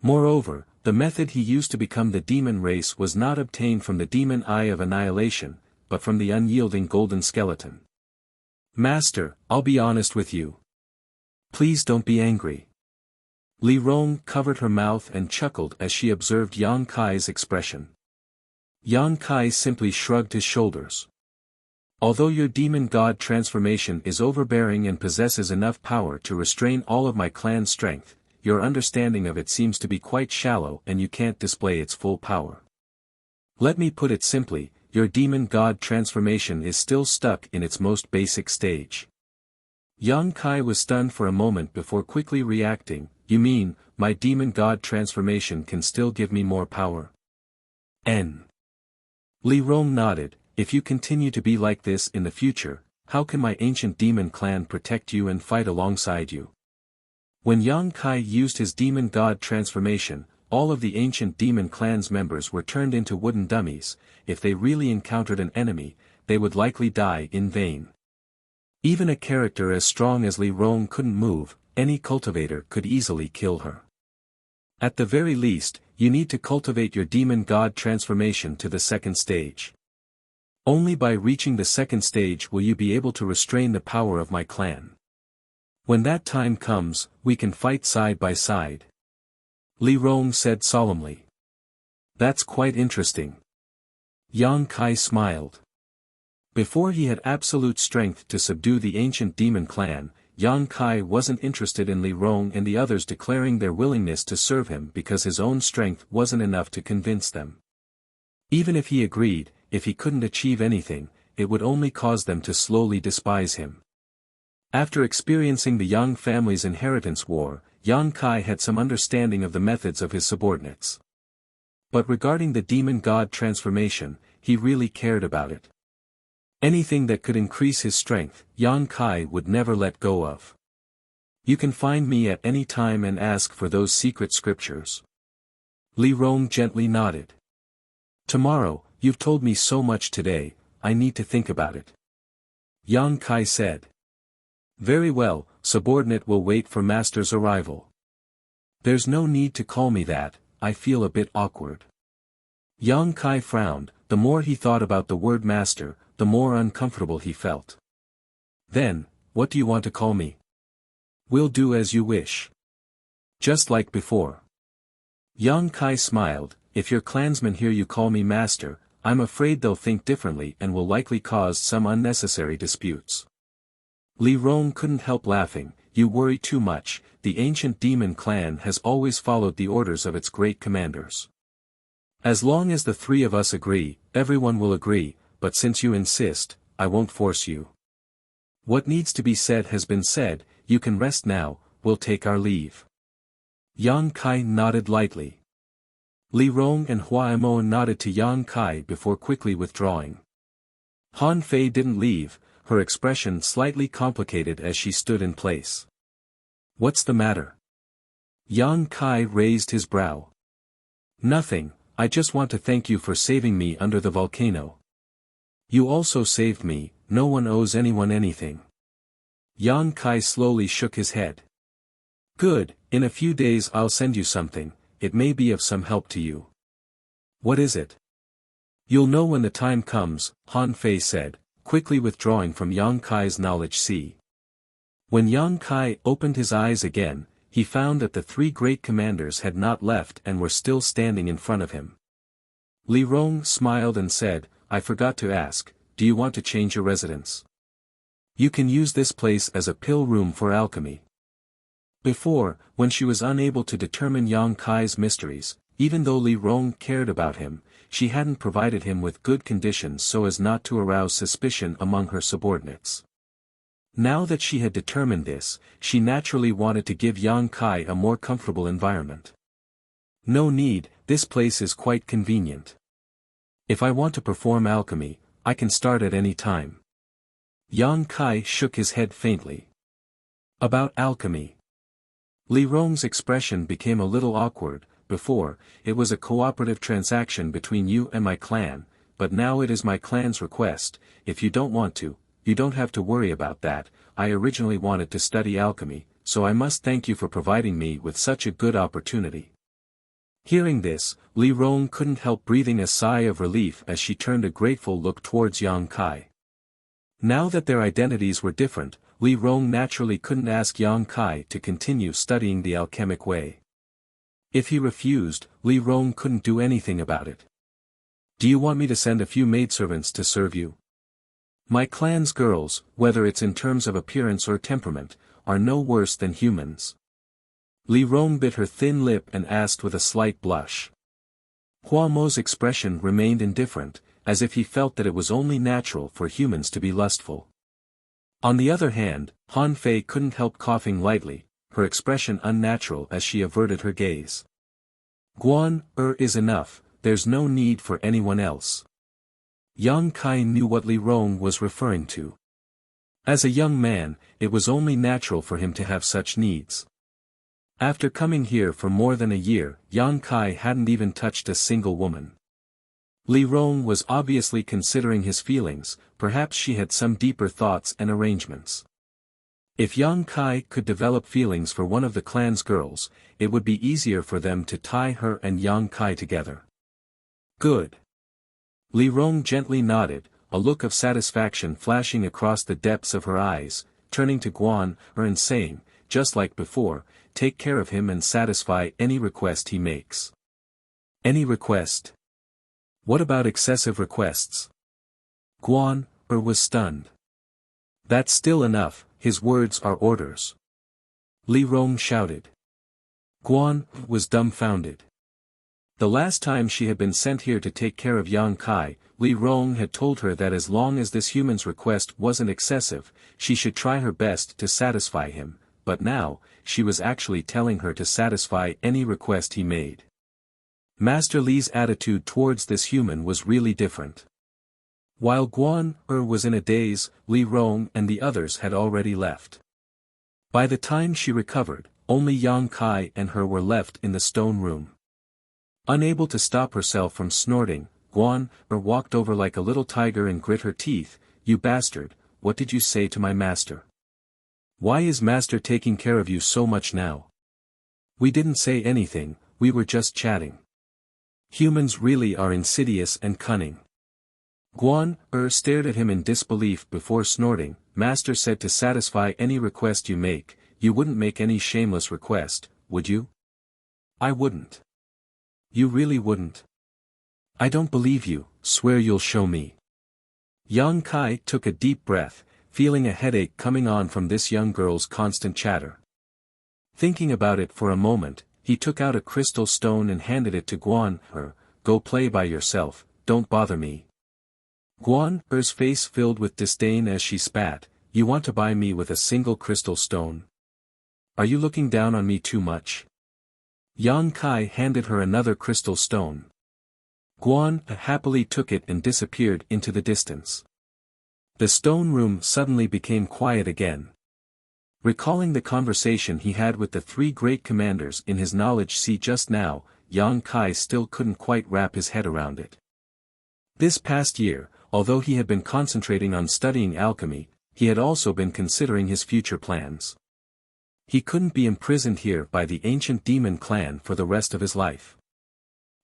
Moreover, the method he used to become the demon race was not obtained from the demon eye of annihilation, but from the unyielding golden skeleton. "Master, I'll be honest with you. Please don't be angry." Li Rong covered her mouth and chuckled as she observed Yang Kai's expression. Yang Kai simply shrugged his shoulders. "Although your demon god transformation is overbearing and possesses enough power to restrain all of my clan's strength, your understanding of it seems to be quite shallow and you can't display its full power. Let me put it simply, your demon god transformation is still stuck in its most basic stage." Yang Kai was stunned for a moment before quickly reacting, "You mean, my demon god transformation can still give me more power?" Li Rong nodded, "If you continue to be like this in the future, how can my ancient demon clan protect you and fight alongside you?" When Yang Kai used his demon god transformation, all of the ancient demon clan's members were turned into wooden dummies. If they really encountered an enemy, they would likely die in vain. Even a character as strong as Li Rong couldn't move, any cultivator could easily kill her. At the very least, you need to cultivate your demon god transformation to the second stage. Only by reaching the second stage will you be able to restrain the power of my clan. When that time comes, we can fight side by side." Li Rong said solemnly. "That's quite interesting." Yang Kai smiled. Before he had absolute strength to subdue the ancient demon clan, Yang Kai wasn't interested in Li Rong and the others declaring their willingness to serve him because his own strength wasn't enough to convince them. Even if he agreed, if he couldn't achieve anything, it would only cause them to slowly despise him. After experiencing the Yang family's inheritance war, Yang Kai had some understanding of the methods of his subordinates. But regarding the demon god transformation, he really cared about it. Anything that could increase his strength, Yang Kai would never let go of. You can find me at any time and ask for those secret scriptures. Li Rong gently nodded. Tomorrow, you've told me so much today, I need to think about it. Yang Kai said. Very well, subordinate will wait for master's arrival. There's no need to call me that, I feel a bit awkward. Yang Kai frowned, the more he thought about the word master, the more uncomfortable he felt. Then, what do you want to call me? We'll do as you wish. Just like before. Yang Kai smiled, if your clansmen hear you call me master, I'm afraid they'll think differently and will likely cause some unnecessary disputes. Li Rong couldn't help laughing, you worry too much, the ancient demon clan has always followed the orders of its great commanders. As long as the three of us agree, everyone will agree, but since you insist, I won't force you. What needs to be said has been said, you can rest now, we'll take our leave. Yang Kai nodded lightly. Li Rong and Hua Mo nodded to Yang Kai before quickly withdrawing. Han Fei didn't leave, her expression slightly complicated as she stood in place. What's the matter? Yang Kai raised his brow. Nothing, I just want to thank you for saving me under the volcano. You also saved me, no one owes anyone anything. Yang Kai slowly shook his head. Good, in a few days I'll send you something, it may be of some help to you. What is it? You'll know when the time comes, Han Fei said, quickly withdrawing from Yang Kai's knowledge sea. When Yang Kai opened his eyes again, he found that the three great commanders had not left and were still standing in front of him. Li Rong smiled and said, I forgot to ask, do you want to change your residence? You can use this place as a pill room for alchemy. Before, when she was unable to determine Yang Kai's mysteries, even though Li Rong cared about him, she hadn't provided him with good conditions so as not to arouse suspicion among her subordinates. Now that she had determined this, she naturally wanted to give Yang Kai a more comfortable environment. No need, this place is quite convenient. If I want to perform alchemy, I can start at any time. Yang Kai shook his head faintly. About alchemy. Li Rong's expression became a little awkward. Before, it was a cooperative transaction between you and my clan, but now it is my clan's request, if you don't want to, you don't have to worry about that, I originally wanted to study alchemy, so I must thank you for providing me with such a good opportunity. Hearing this, Li Rong couldn't help breathing a sigh of relief as she turned a grateful look towards Yang Kai. Now that their identities were different, Li Rong naturally couldn't ask Yang Kai to continue studying the alchemic way. If he refused, Li Rong couldn't do anything about it. Do you want me to send a few maidservants to serve you? My clan's girls, whether it's in terms of appearance or temperament, are no worse than humans. Li Rong bit her thin lip and asked with a slight blush. Hua Mo's expression remained indifferent, as if he felt that it was only natural for humans to be lustful. On the other hand, Han Fei couldn't help coughing lightly, her expression unnatural as she averted her gaze. Guan, is enough, there's no need for anyone else. Yang Kai knew what Li Rong was referring to. As a young man, it was only natural for him to have such needs. After coming here for more than a year, Yang Kai hadn't even touched a single woman. Li Rong was obviously considering his feelings, perhaps she had some deeper thoughts and arrangements. If Yang Kai could develop feelings for one of the clan's girls, it would be easier for them to tie her and Yang Kai together. Good. Li Rong gently nodded, a look of satisfaction flashing across the depths of her eyes, turning to Guan, and saying, just like before, take care of him and satisfy any request he makes. Any request? What about excessive requests? Guan, was stunned. That's still enough, his words are orders." Li Rong shouted. Guan was dumbfounded. The last time she had been sent here to take care of Yang Kai, Li Rong had told her that as long as this human's request wasn't excessive, she should try her best to satisfy him, but now, she was actually telling her to satisfy any request he made. Master Li's attitude towards this human was really different. While Guan was in a daze, Li Rong and the others had already left. By the time she recovered, only Yang Kai and her were left in the stone room. Unable to stop herself from snorting, Guan walked over like a little tiger and grit her teeth. "You bastard, what did you say to my master? Why is master taking care of you so much now?" "We didn't say anything, we were just chatting." Humans really are insidious and cunning. Guan stared at him in disbelief before snorting. "Master said to satisfy any request you make. You wouldn't make any shameless request, would you?" "I wouldn't." "You really wouldn't?" "I don't believe you, swear you'll show me." Yang Kai took a deep breath, feeling a headache coming on from this young girl's constant chatter. Thinking about it for a moment, he took out a crystal stone and handed it to Guan. "Go play by yourself, don't bother me." Guan's face filled with disdain as she spat. "You want to buy me with a single crystal stone? Are you looking down on me too much?" Yang Kai handed her another crystal stone. Guan happily took it and disappeared into the distance. The stone room suddenly became quiet again. Recalling the conversation he had with the three great commanders in his knowledge sea just now, Yang Kai still couldn't quite wrap his head around it. This past year, although he had been concentrating on studying alchemy, he had also been considering his future plans. He couldn't be imprisoned here by the ancient demon clan for the rest of his life.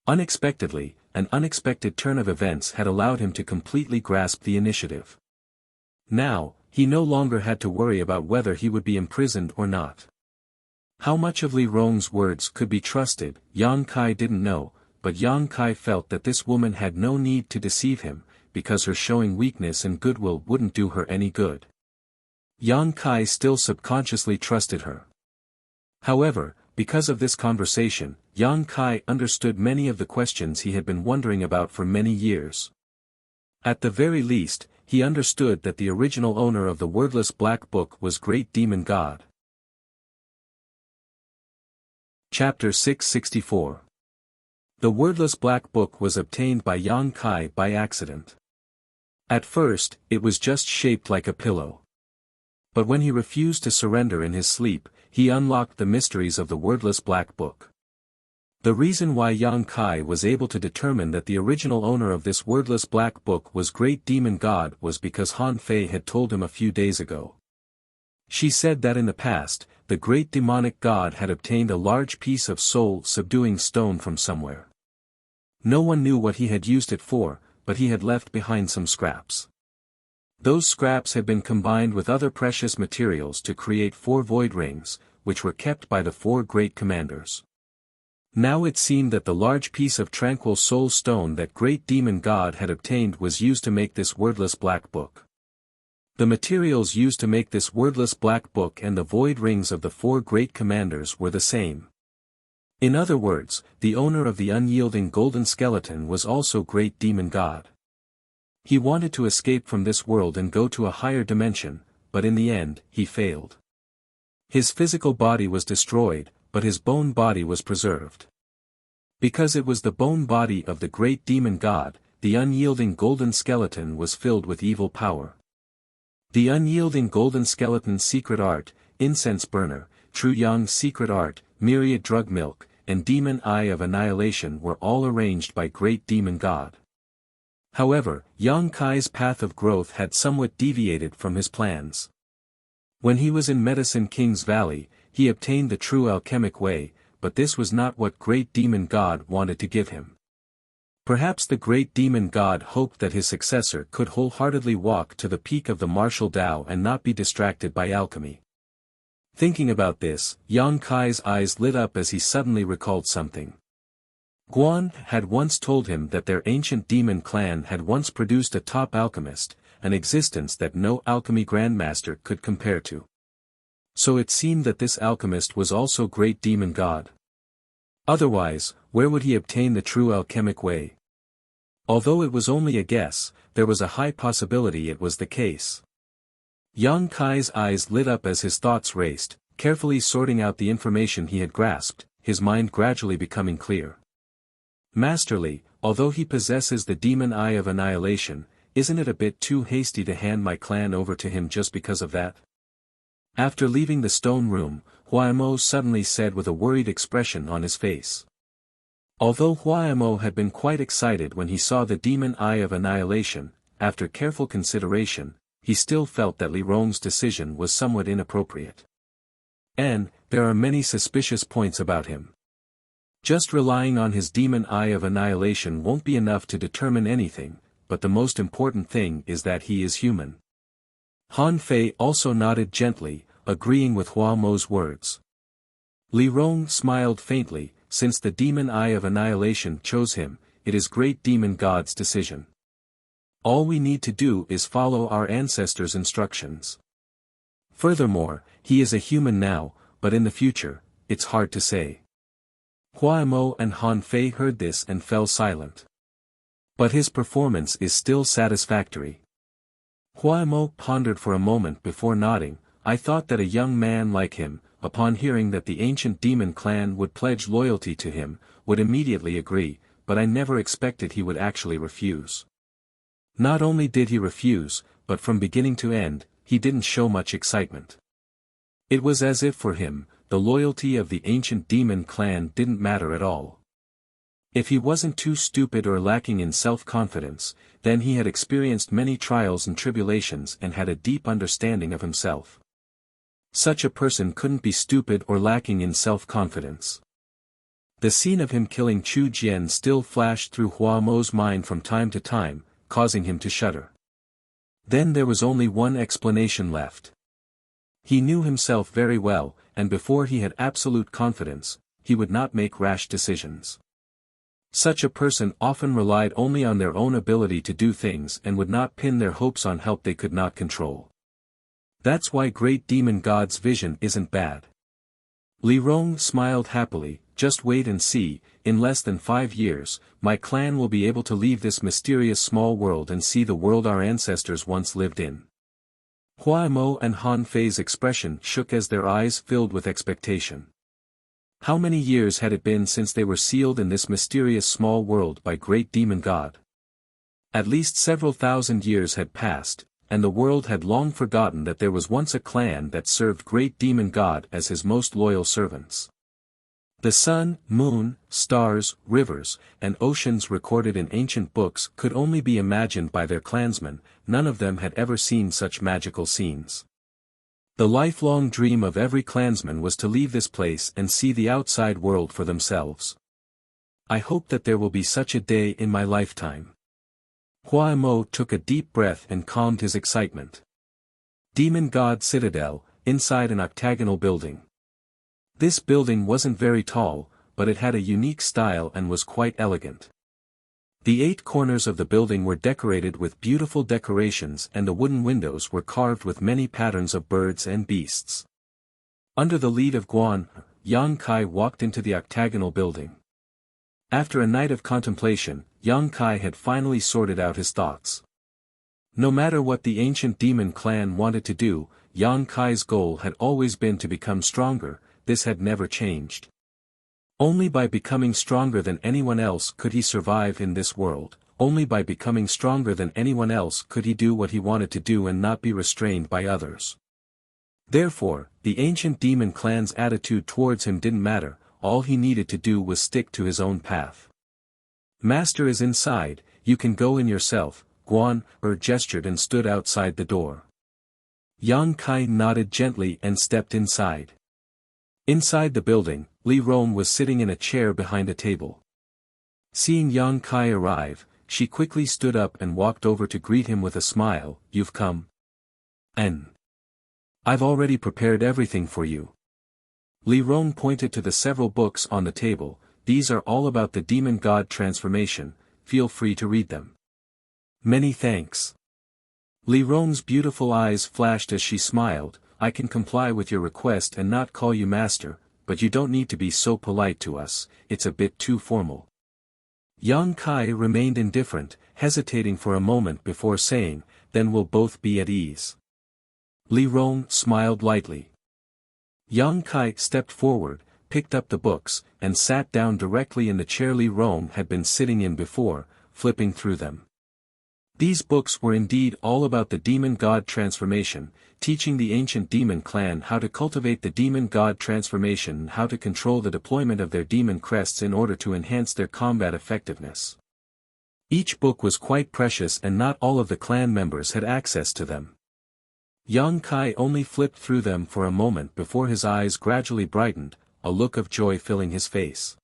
Unexpectedly, an unexpected turn of events had allowed him to completely grasp the initiative. Now, he no longer had to worry about whether he would be imprisoned or not. How much of Li Rong's words could be trusted, Yang Kai didn't know, but Yang Kai felt that this woman had no need to deceive him, because her showing weakness and goodwill wouldn't do her any good. Yang Kai still subconsciously trusted her. However, because of this conversation, Yang Kai understood many of the questions he had been wondering about for many years. At the very least, he understood that the original owner of the wordless black book was Great Demon God. Chapter 664. The wordless black book was obtained by Yang Kai by accident. At first, it was just shaped like a pillow. But when he refused to surrender in his sleep, he unlocked the mysteries of the wordless black book. The reason why Yang Kai was able to determine that the original owner of this wordless black book was Great Demon God was because Han Fei had told him a few days ago. She said that in the past, the great demonic god had obtained a large piece of soul-subduing stone from somewhere. No one knew what he had used it for, but he had left behind some scraps. Those scraps had been combined with other precious materials to create 4 void rings, which were kept by the 4 great commanders. Now it seemed that the large piece of tranquil soul stone that Great Demon God had obtained was used to make this wordless black book. The materials used to make this wordless black book and the void rings of the 4 great commanders were the same. In other words, the owner of the unyielding golden skeleton was also Great Demon God. He wanted to escape from this world and go to a higher dimension, but in the end, he failed. His physical body was destroyed, but his bone body was preserved. Because it was the bone body of the Great Demon God, the unyielding golden skeleton was filled with evil power. The unyielding golden skeleton's secret art, incense burner, True Young's secret art, myriad drug milk, and demon eye of annihilation were all arranged by Great Demon God. However, Yang Kai's path of growth had somewhat deviated from his plans. When he was in Medicine King's Valley, he obtained the true alchemic way, but this was not what Great Demon God wanted to give him. Perhaps the Great Demon God hoped that his successor could wholeheartedly walk to the peak of the martial Tao and not be distracted by alchemy. Thinking about this, Yang Kai's eyes lit up as he suddenly recalled something. Guan had once told him that their ancient demon clan had once produced a top alchemist, an existence that no alchemy grandmaster could compare to. So it seemed that this alchemist was also great demon god. Otherwise, where would he obtain the true alchemic way? Although it was only a guess, there was a high possibility it was the case. Yang Kai's eyes lit up as his thoughts raced, carefully sorting out the information he had grasped, his mind gradually becoming clear. Masterly, although he possesses the demon eye of annihilation, isn't it a bit too hasty to hand my clan over to him just because of that? After leaving the stone room, Huaymo suddenly said with a worried expression on his face. Although Huaymo had been quite excited when he saw the demon eye of annihilation, after careful consideration, he still felt that Li Rong's decision was somewhat inappropriate. And, there are many suspicious points about him. Just relying on his demon eye of annihilation won't be enough to determine anything, but the most important thing is that he is human. Han Fei also nodded gently, agreeing with Huamo's words. Li Rong smiled faintly, since the demon eye of annihilation chose him, it is great demon god's decision. All we need to do is follow our ancestors' instructions. Furthermore, he is a human now, but in the future, it's hard to say. Huaymo and Han Fei heard this and fell silent. But his performance is still satisfactory. Huaymo pondered for a moment before nodding. I thought that a young man like him, upon hearing that the ancient demon clan would pledge loyalty to him, would immediately agree, but I never expected he would actually refuse. Not only did he refuse, but from beginning to end, he didn't show much excitement. It was as if for him, the loyalty of the ancient demon clan didn't matter at all. If he wasn't too stupid or lacking in self-confidence, then he had experienced many trials and tribulations and had a deep understanding of himself. Such a person couldn't be stupid or lacking in self-confidence. The scene of him killing Chu Jian still flashed through Huamo's mind from time to time, causing him to shudder. Then there was only one explanation left. He knew himself very well, and before he had absolute confidence, he would not make rash decisions. Such a person often relied only on their own ability to do things and would not pin their hopes on help they could not control. That's why great demon god's vision isn't bad. Li Rong smiled happily, just wait and see, in less than 5 years, my clan will be able to leave this mysterious small world and see the world our ancestors once lived in. Huaymo and Han Fei's expression shook as their eyes filled with expectation. How many years had it been since they were sealed in this mysterious small world by great demon god? At least several thousand years had passed, and the world had long forgotten that there was once a clan that served great demon god as his most loyal servants. The sun, moon, stars, rivers, and oceans recorded in ancient books could only be imagined by their clansmen, none of them had ever seen such magical scenes. The lifelong dream of every clansman was to leave this place and see the outside world for themselves. I hope that there will be such a day in my lifetime. Huaymo took a deep breath and calmed his excitement. Demon God Citadel, inside an octagonal building. This building wasn't very tall, but it had a unique style and was quite elegant. The 8 corners of the building were decorated with beautiful decorations and the wooden windows were carved with many patterns of birds and beasts. Under the lead of Guan, Yang Kai walked into the octagonal building. After a night of contemplation, Yang Kai had finally sorted out his thoughts. No matter what the ancient demon clan wanted to do, Yang Kai's goal had always been to become stronger. This had never changed. Only by becoming stronger than anyone else could he survive in this world, only by becoming stronger than anyone else could he do what he wanted to do and not be restrained by others. Therefore, the ancient demon clan's attitude towards him didn't matter, all he needed to do was stick to his own path. Master is inside, you can go in yourself, Guan gestured and stood outside the door. Yang Kai nodded gently and stepped inside. Inside the building, Li Rong was sitting in a chair behind a table. Seeing Yang Kai arrive, she quickly stood up and walked over to greet him with a smile. You've come? I've already prepared everything for you. Li Rong pointed to the several books on the table. These are all about the demon god transformation, feel free to read them. Many thanks. Li Rong's beautiful eyes flashed as she smiled. I can comply with your request and not call you master, but you don't need to be so polite to us, it's a bit too formal. Yang Kai remained indifferent, hesitating for a moment before saying, then we'll both be at ease. Li Rong smiled lightly. Yang Kai stepped forward, picked up the books, and sat down directly in the chair Li Rong had been sitting in before, flipping through them. These books were indeed all about the demon god transformation, teaching the ancient demon clan how to cultivate the demon god transformation and how to control the deployment of their demon crests in order to enhance their combat effectiveness. Each book was quite precious and not all of the clan members had access to them. Yang Kai only flipped through them for a moment before his eyes gradually brightened, a look of joy filling his face.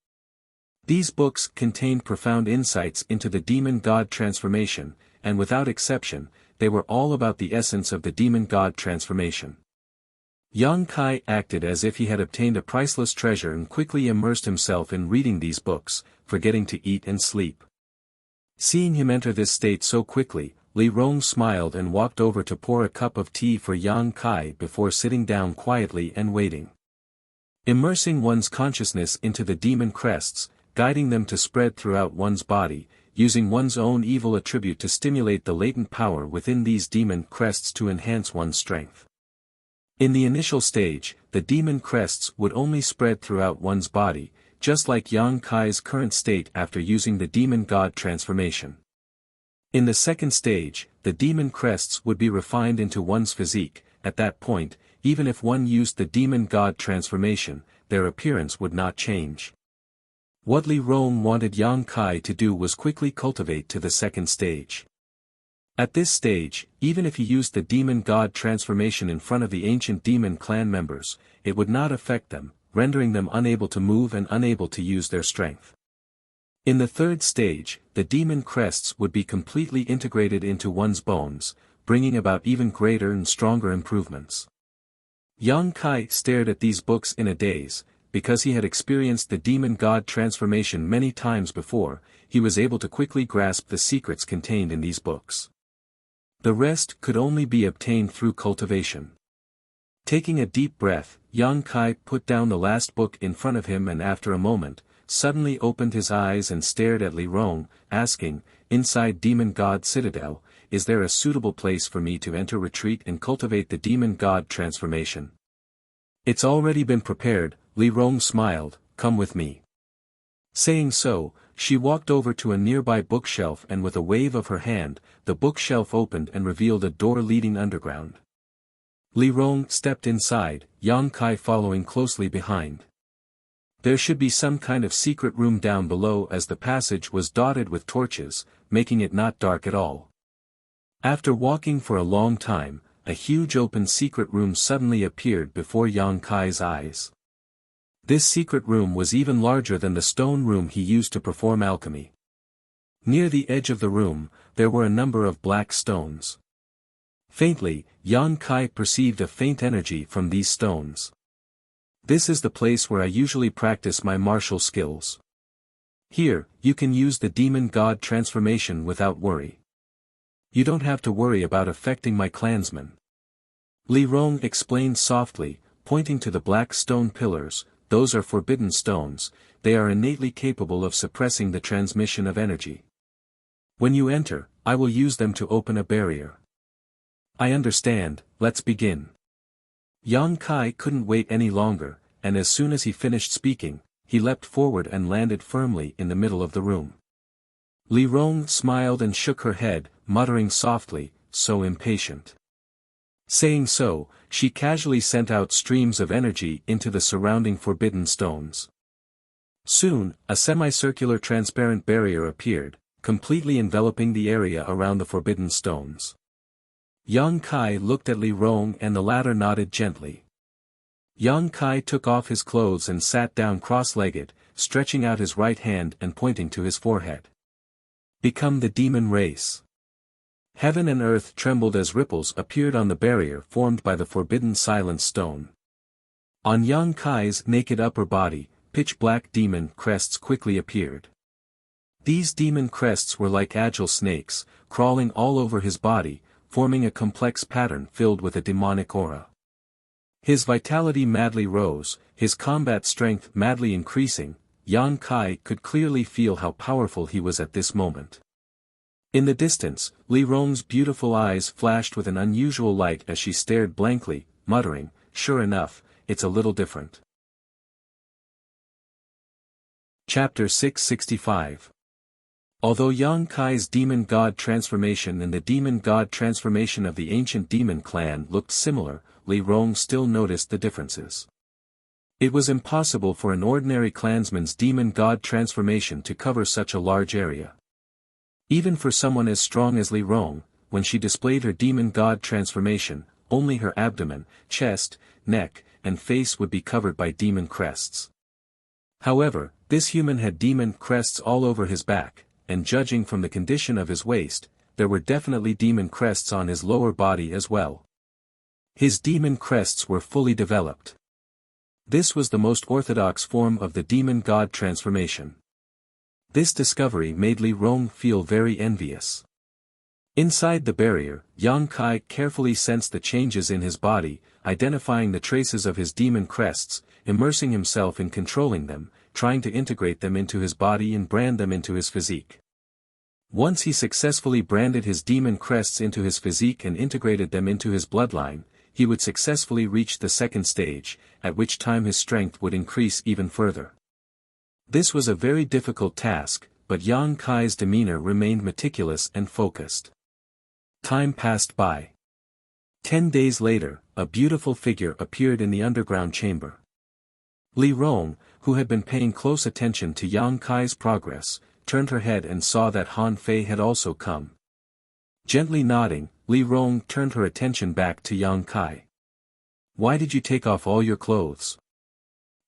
These books contained profound insights into the demon god transformation, and without exception, they were all about the essence of the demon god transformation. Yang Kai acted as if he had obtained a priceless treasure and quickly immersed himself in reading these books, forgetting to eat and sleep. Seeing him enter this state so quickly, Li Rong smiled and walked over to pour a cup of tea for Yang Kai before sitting down quietly and waiting. Immersing one's consciousness into the demon crests, guiding them to spread throughout one's body, using one's own evil attribute to stimulate the latent power within these demon crests to enhance one's strength. In the initial stage, the demon crests would only spread throughout one's body, just like Yang Kai's current state after using the demon god transformation. In the second stage, the demon crests would be refined into one's physique. At that point, even if one used the demon god transformation, their appearance would not change. What Li Rong wanted Yang Kai to do was quickly cultivate to the second stage. At this stage, even if he used the demon god transformation in front of the ancient demon clan members, it would not affect them, rendering them unable to move and unable to use their strength. In the third stage, the demon crests would be completely integrated into one's bones, bringing about even greater and stronger improvements. Yang Kai stared at these books in a daze. Because he had experienced the demon god transformation many times before, he was able to quickly grasp the secrets contained in these books. The rest could only be obtained through cultivation. Taking a deep breath, Yang Kai put down the last book in front of him and after a moment, suddenly opened his eyes and stared at Li Rong, asking, inside Demon God Citadel, is there a suitable place for me to enter retreat and cultivate the demon god transformation? It's already been prepared, Li Rong smiled, come with me. Saying so, she walked over to a nearby bookshelf and with a wave of her hand, the bookshelf opened and revealed a door leading underground. Li Rong stepped inside, Yang Kai following closely behind. There should be some kind of secret room down below as the passage was dotted with torches, making it not dark at all. After walking for a long time, a huge open secret room suddenly appeared before Yang Kai's eyes. This secret room was even larger than the stone room he used to perform alchemy. Near the edge of the room, there were a number of black stones. Faintly, Yang Kai perceived a faint energy from these stones. This is the place where I usually practice my martial skills. Here, you can use the demon god transformation without worry. You don't have to worry about affecting my clansmen. Li Rong explained softly, pointing to the black stone pillars. Those are forbidden stones, they are innately capable of suppressing the transmission of energy. When you enter, I will use them to open a barrier. I understand, let's begin. Yang Kai couldn't wait any longer, and as soon as he finished speaking, he leapt forward and landed firmly in the middle of the room. Li Rong smiled and shook her head, muttering softly, so impatient. Saying so, she casually sent out streams of energy into the surrounding forbidden stones. Soon, a semicircular transparent barrier appeared, completely enveloping the area around the forbidden stones. Yang Kai looked at Li Rong and the latter nodded gently. Yang Kai took off his clothes and sat down cross-legged, stretching out his right hand and pointing to his forehead. Become the demon race. Heaven and earth trembled as ripples appeared on the barrier formed by the forbidden silent stone. On Yang Kai's naked upper body, pitch-black demon crests quickly appeared. These demon crests were like agile snakes, crawling all over his body, forming a complex pattern filled with a demonic aura. His vitality madly rose, his combat strength madly increasing. Yan Kai could clearly feel how powerful he was at this moment. In the distance, Li Rong's beautiful eyes flashed with an unusual light as she stared blankly, muttering, "Sure enough, it's a little different." Chapter 665. Although Yang Kai's demon god transformation and the demon god transformation of the ancient demon clan looked similar, Li Rong still noticed the differences. It was impossible for an ordinary clansman's demon god transformation to cover such a large area. Even for someone as strong as Li Rong, when she displayed her demon god transformation, only her abdomen, chest, neck, and face would be covered by demon crests. However, this human had demon crests all over his back, and judging from the condition of his waist, there were definitely demon crests on his lower body as well. His demon crests were fully developed. This was the most orthodox form of the demon god transformation. This discovery made Li Rong feel very envious. Inside the barrier, Yang Kai carefully sensed the changes in his body, identifying the traces of his demon crests, immersing himself in controlling them, trying to integrate them into his body and brand them into his physique. Once he successfully branded his demon crests into his physique and integrated them into his bloodline, he would successfully reach the second stage, at which time his strength would increase even further. This was a very difficult task, but Yang Kai's demeanor remained meticulous and focused. Time passed by. 10 days later, a beautiful figure appeared in the underground chamber. Li Rong, who had been paying close attention to Yang Kai's progress, turned her head and saw that Han Fei had also come. Gently nodding, Li Rong turned her attention back to Yang Kai. "Why did you take off all your clothes?"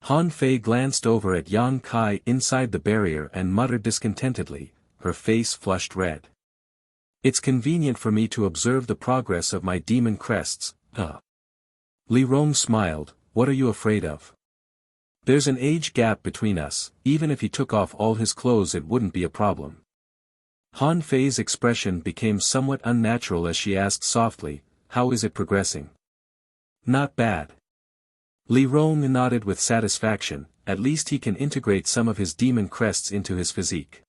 Han Fei glanced over at Yang Kai inside the barrier and muttered discontentedly, her face flushed red. "It's convenient for me to observe the progress of my demon crests, Li Rong smiled, "What are you afraid of? There's an age gap between us, even if he took off all his clothes it wouldn't be a problem." Han Fei's expression became somewhat unnatural as she asked softly, "How is it progressing?" "Not bad." Li Rong nodded with satisfaction, at least he can integrate some of his demon crests into his physique.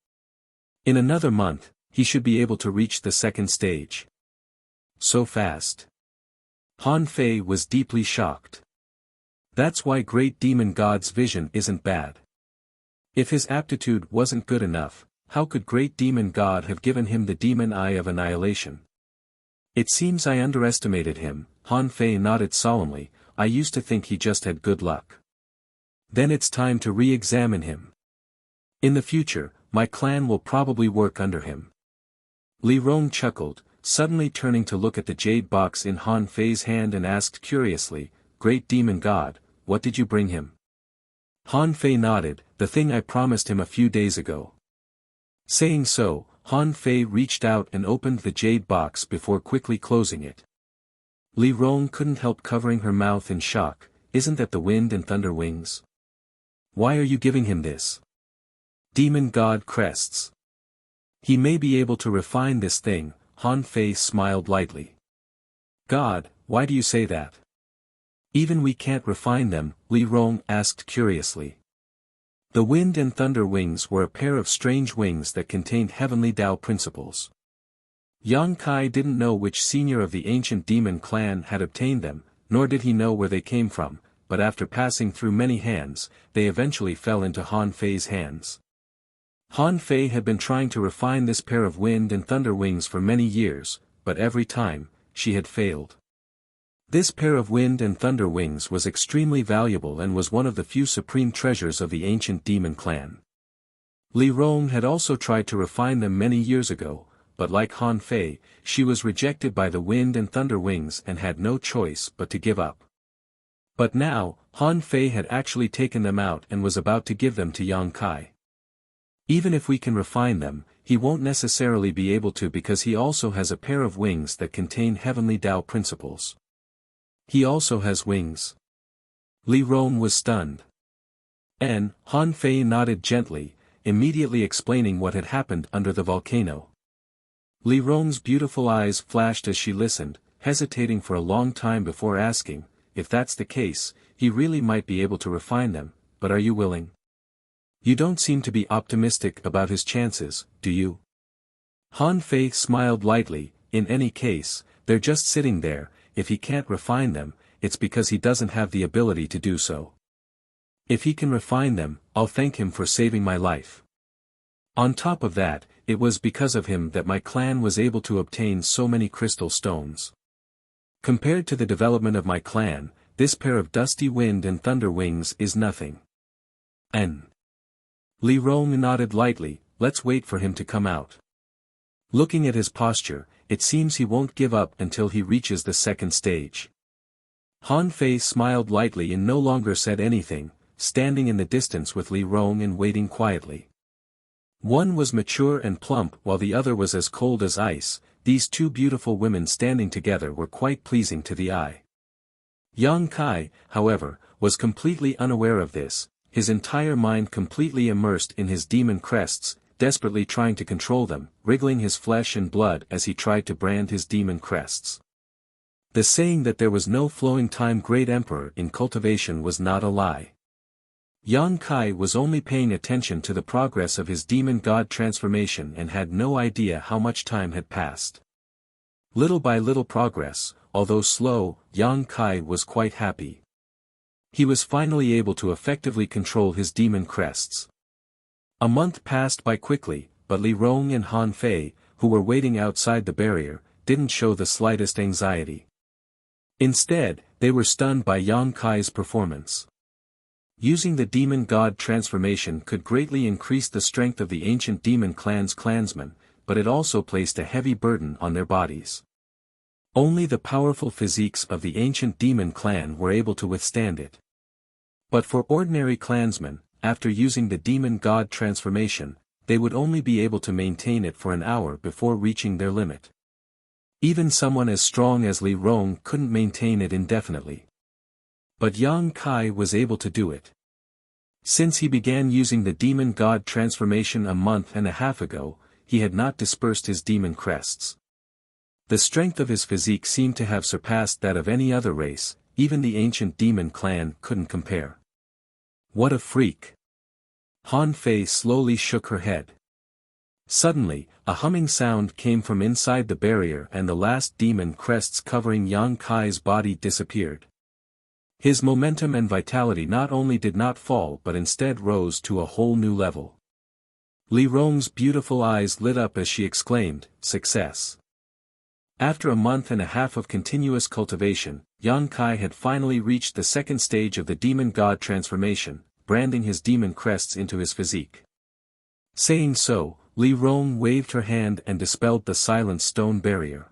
In another month, he should be able to reach the second stage. So fast. Han Fei was deeply shocked. That's why Great Demon God's vision isn't bad. If his aptitude wasn't good enough, how could Great Demon God have given him the demon eye of annihilation? "It seems I underestimated him," Han Fei nodded solemnly. "I used to think he just had good luck. Then it's time to re-examine him. In the future, my clan will probably work under him." Li Rong chuckled, suddenly turning to look at the jade box in Han Fei's hand and asked curiously, "Great Demon God, what did you bring him?" Han Fei nodded, "The thing I promised him a few days ago." Saying so, Han Fei reached out and opened the jade box before quickly closing it. Li Rong couldn't help covering her mouth in shock. "Isn't that the wind and thunder wings? Why are you giving him this? Demon God crests. He may be able to refine this thing." Han Fei smiled lightly. "God, why do you say that? Even we can't refine them?" Li Rong asked curiously. The wind and thunder wings were a pair of strange wings that contained heavenly Tao principles. Yang Kai didn't know which senior of the ancient demon clan had obtained them, nor did he know where they came from, but after passing through many hands, they eventually fell into Han Fei's hands. Han Fei had been trying to refine this pair of wind and thunder wings for many years, but every time, she had failed. This pair of wind and thunder wings was extremely valuable and was one of the few supreme treasures of the ancient demon clan. Li Rong had also tried to refine them many years ago, but like Han Fei, she was rejected by the wind and thunder wings and had no choice but to give up. But now, Han Fei had actually taken them out and was about to give them to Yang Kai. "Even if we can refine them, he won't necessarily be able to because he also has a pair of wings that contain heavenly Tao principles." "He also has wings?" Li Rong was stunned. Han Fei nodded gently, immediately explaining what had happened under the volcano. Li Rong's beautiful eyes flashed as she listened, hesitating for a long time before asking, if that's the case, he really might be able to refine them, but are you willing? You don't seem to be optimistic about his chances, do you? Han Fei smiled lightly. In any case, they're just sitting there. If he can't refine them, it's because he doesn't have the ability to do so. If he can refine them, I'll thank him for saving my life. On top of that, it was because of him that my clan was able to obtain so many crystal stones. Compared to the development of my clan, this pair of dusty wind and thunder wings is nothing. Li Rong nodded lightly. Let's wait for him to come out. Looking at his posture, it seems he won't give up until he reaches the second stage. Han Fei smiled lightly and no longer said anything, standing in the distance with Li Rong and waiting quietly. One was mature and plump while the other was as cold as ice. These two beautiful women standing together were quite pleasing to the eye. Yang Kai, however, was completely unaware of this, his entire mind completely immersed in his demon crests, desperately trying to control them, wriggling his flesh and blood as he tried to brand his demon crests. The saying that there was no flowing time great emperor in cultivation was not a lie. Yang Kai was only paying attention to the progress of his demon god transformation and had no idea how much time had passed. Little by little progress, although slow, Yang Kai was quite happy. He was finally able to effectively control his demon crests. A month passed by quickly, but Li Rong and Han Fei, who were waiting outside the barrier, didn't show the slightest anxiety. Instead, they were stunned by Yang Kai's performance. Using the demon god transformation could greatly increase the strength of the ancient demon clan's clansmen, but it also placed a heavy burden on their bodies. Only the powerful physiques of the ancient demon clan were able to withstand it. But for ordinary clansmen, after using the demon god transformation, they would only be able to maintain it for an hour before reaching their limit. Even someone as strong as Li Rong couldn't maintain it indefinitely. But Yang Kai was able to do it. Since he began using the demon god transformation a month and a half ago, he had not dispersed his demon crests. The strength of his physique seemed to have surpassed that of any other race, even the ancient demon clan couldn't compare. What a freak! Han Fei slowly shook her head. Suddenly, a humming sound came from inside the barrier and the last demon crests covering Yang Kai's body disappeared. His momentum and vitality not only did not fall but instead rose to a whole new level. Li Rong's beautiful eyes lit up as she exclaimed, "Success!" After a month and a half of continuous cultivation, Yang Kai had finally reached the second stage of the demon god transformation, branding his demon crests into his physique. Saying so, Li Rong waved her hand and dispelled the silent stone barrier.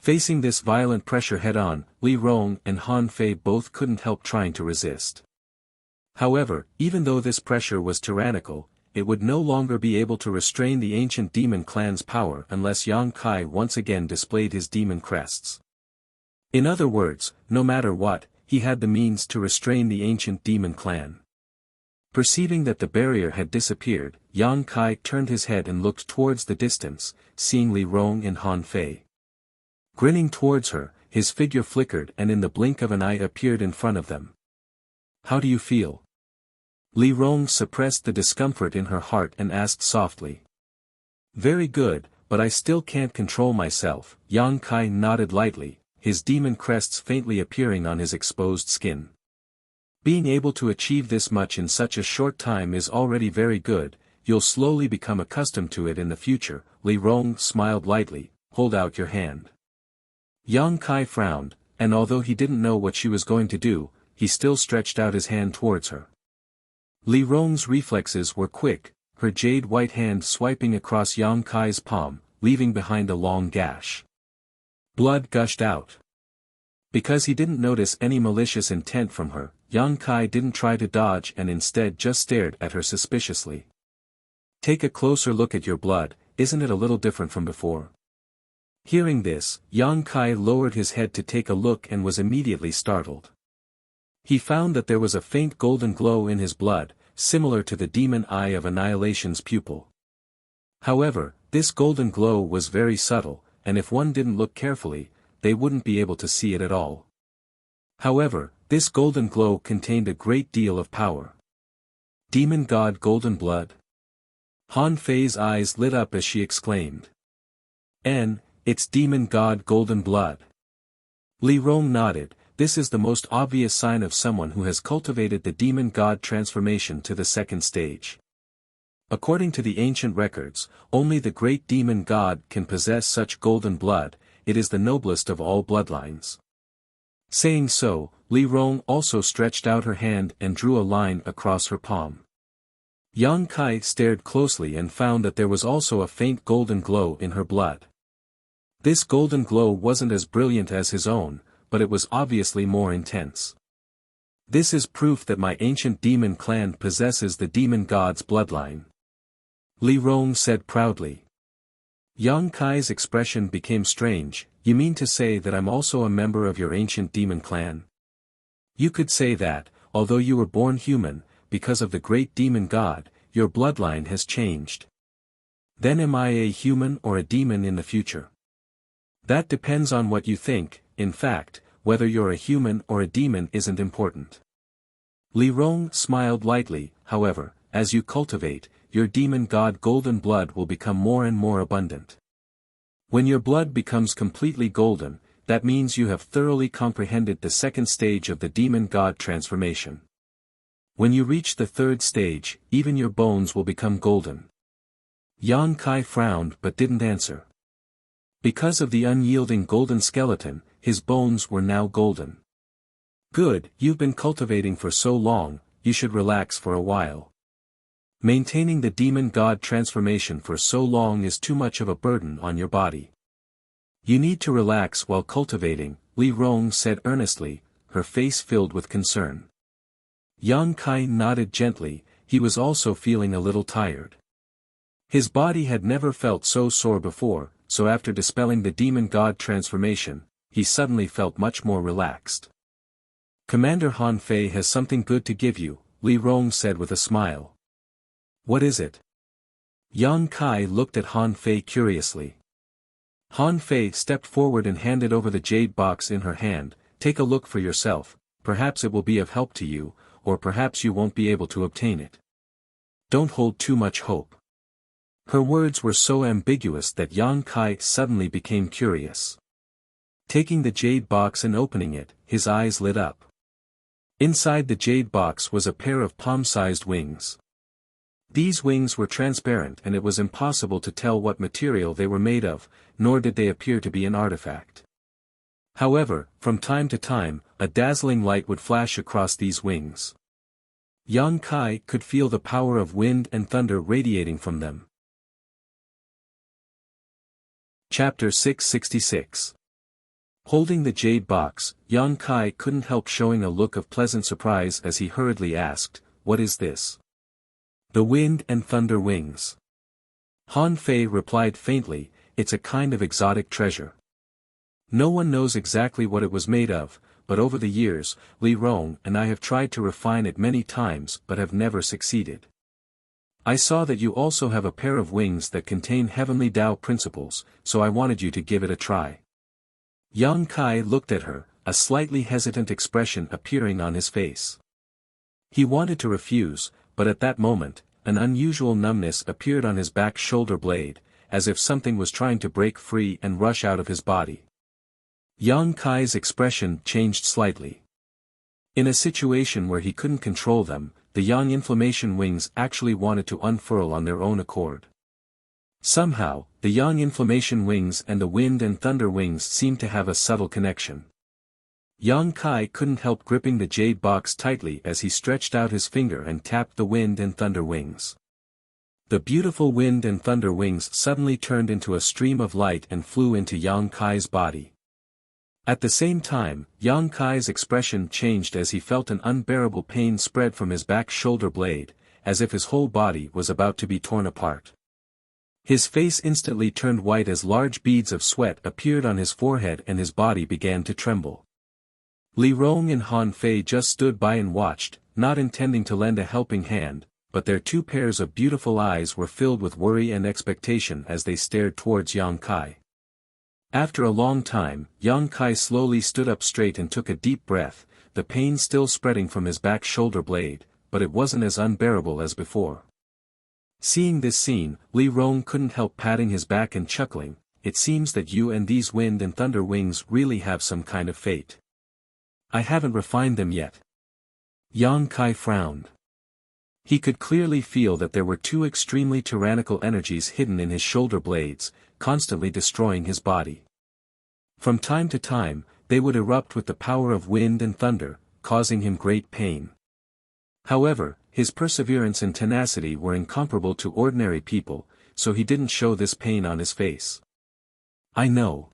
Facing this violent pressure head-on, Li Rong and Han Fei both couldn't help trying to resist. However, even though this pressure was tyrannical, it would no longer be able to restrain the ancient demon clan's power unless Yang Kai once again displayed his demon crests. In other words, no matter what, he had the means to restrain the ancient demon clan. Perceiving that the barrier had disappeared, Yang Kai turned his head and looked towards the distance, seeing Li Rong and Han Fei. Grinning towards her, his figure flickered and in the blink of an eye appeared in front of them. "How do you feel?" Li Rong suppressed the discomfort in her heart and asked softly. "Very good, but I still can't control myself." Yang Kai nodded lightly, his demon crests faintly appearing on his exposed skin. "Being able to achieve this much in such a short time is already very good, you'll slowly become accustomed to it in the future." Li Rong smiled lightly. "Hold out your hand." Yang Kai frowned, and although he didn't know what she was going to do, he still stretched out his hand towards her. Li Rong's reflexes were quick, her jade white hand swiping across Yang Kai's palm, leaving behind a long gash. Blood gushed out. Because he didn't notice any malicious intent from her, Yang Kai didn't try to dodge and instead just stared at her suspiciously. "Take a closer look at your blood, isn't it a little different from before?" Hearing this, Yang Kai lowered his head to take a look and was immediately startled. He found that there was a faint golden glow in his blood, similar to the demon eye of Annihilation's pupil. However, This golden glow was very subtle, and if one didn't look carefully, they wouldn't be able to see it at all. However, this golden glow contained a great deal of power. Demon God Golden Blood? Han Fei's eyes lit up as she exclaimed. It's Demon God Golden Blood. Li Rong nodded. This is the most obvious sign of someone who has cultivated the demon god transformation to the second stage. According to the ancient records, only the great demon god can possess such golden blood. It is the noblest of all bloodlines. Saying so, Li Rong also stretched out her hand and drew a line across her palm. Yang Kai stared closely and found that there was also a faint golden glow in her blood. This golden glow wasn't as brilliant as his own, but it was obviously more intense. This is proof that my ancient demon clan possesses the demon god's bloodline. Li Rong said proudly. Yang Kai's expression became strange. You mean to say that I'm also a member of your ancient demon clan? You could say that, although you were born human, because of the great demon god, your bloodline has changed. Then am I a human or a demon in the future? That depends on what you think. In fact, whether you're a human or a demon isn't important. Li Rong smiled lightly. However, as you cultivate, your demon god golden blood will become more and more abundant. When your blood becomes completely golden, that means you have thoroughly comprehended the second stage of the demon god transformation. When you reach the third stage, even your bones will become golden. Yang Kai frowned but didn't answer. Because of the unyielding golden skeleton, his bones were now golden. Good, you've been cultivating for so long, you should relax for a while. Maintaining the demon god transformation for so long is too much of a burden on your body. You need to relax while cultivating, Li Rong said earnestly, her face filled with concern. Yang Kai nodded gently. He was also feeling a little tired. His body had never felt so sore before, so after dispelling the demon god transformation, he suddenly felt much more relaxed. Commander Han Fei has something good to give you, Li Rong said with a smile. What is it? Yang Kai looked at Han Fei curiously. Han Fei stepped forward and handed over the jade box in her hand. Take a look for yourself, perhaps it will be of help to you, or perhaps you won't be able to obtain it. Don't hold too much hope. Her words were so ambiguous that Yang Kai suddenly became curious. Taking the jade box and opening it, his eyes lit up. Inside the jade box was a pair of palm-sized wings. These wings were transparent and it was impossible to tell what material they were made of, nor did they appear to be an artifact. However, from time to time, a dazzling light would flash across these wings. Yang Kai could feel the power of wind and thunder radiating from them. Chapter 666. Holding the jade box, Yang Kai couldn't help showing a look of pleasant surprise as he hurriedly asked, "What is this?" "The wind and thunder wings." Han Fei replied faintly, "It's a kind of exotic treasure. No one knows exactly what it was made of, but over the years, Li Rong and I have tried to refine it many times but have never succeeded. I saw that you also have a pair of wings that contain heavenly Tao principles, so I wanted you to give it a try." Yang Kai looked at her, a slightly hesitant expression appearing on his face. He wanted to refuse, but at that moment, an unusual numbness appeared on his back shoulder blade, as if something was trying to break free and rush out of his body. Yang Kai's expression changed slightly. In a situation where he couldn't control them, the yang inflammation wings actually wanted to unfurl on their own accord. Somehow, the yang inflammation wings and the wind and thunder wings seemed to have a subtle connection. Yang Kai couldn't help gripping the jade box tightly as he stretched out his finger and tapped the wind and thunder wings. The beautiful wind and thunder wings suddenly turned into a stream of light and flew into Yang Kai's body. At the same time, Yang Kai's expression changed as he felt an unbearable pain spread from his back shoulder blade, as if his whole body was about to be torn apart. His face instantly turned white as large beads of sweat appeared on his forehead and his body began to tremble. Li Rong and Han Fei just stood by and watched, not intending to lend a helping hand, but their two pairs of beautiful eyes were filled with worry and expectation as they stared towards Yang Kai. After a long time, Yang Kai slowly stood up straight and took a deep breath, the pain still spreading from his back shoulder blade, but it wasn't as unbearable as before. Seeing this scene, Li Rong couldn't help patting his back and chuckling. It seems that you and these wind and thunder wings really have some kind of fate. I haven't refined them yet. Yang Kai frowned. He could clearly feel that there were two extremely tyrannical energies hidden in his shoulder blades, constantly destroying his body. From time to time, they would erupt with the power of wind and thunder, causing him great pain. However, his perseverance and tenacity were incomparable to ordinary people, so he didn't show this pain on his face. I know.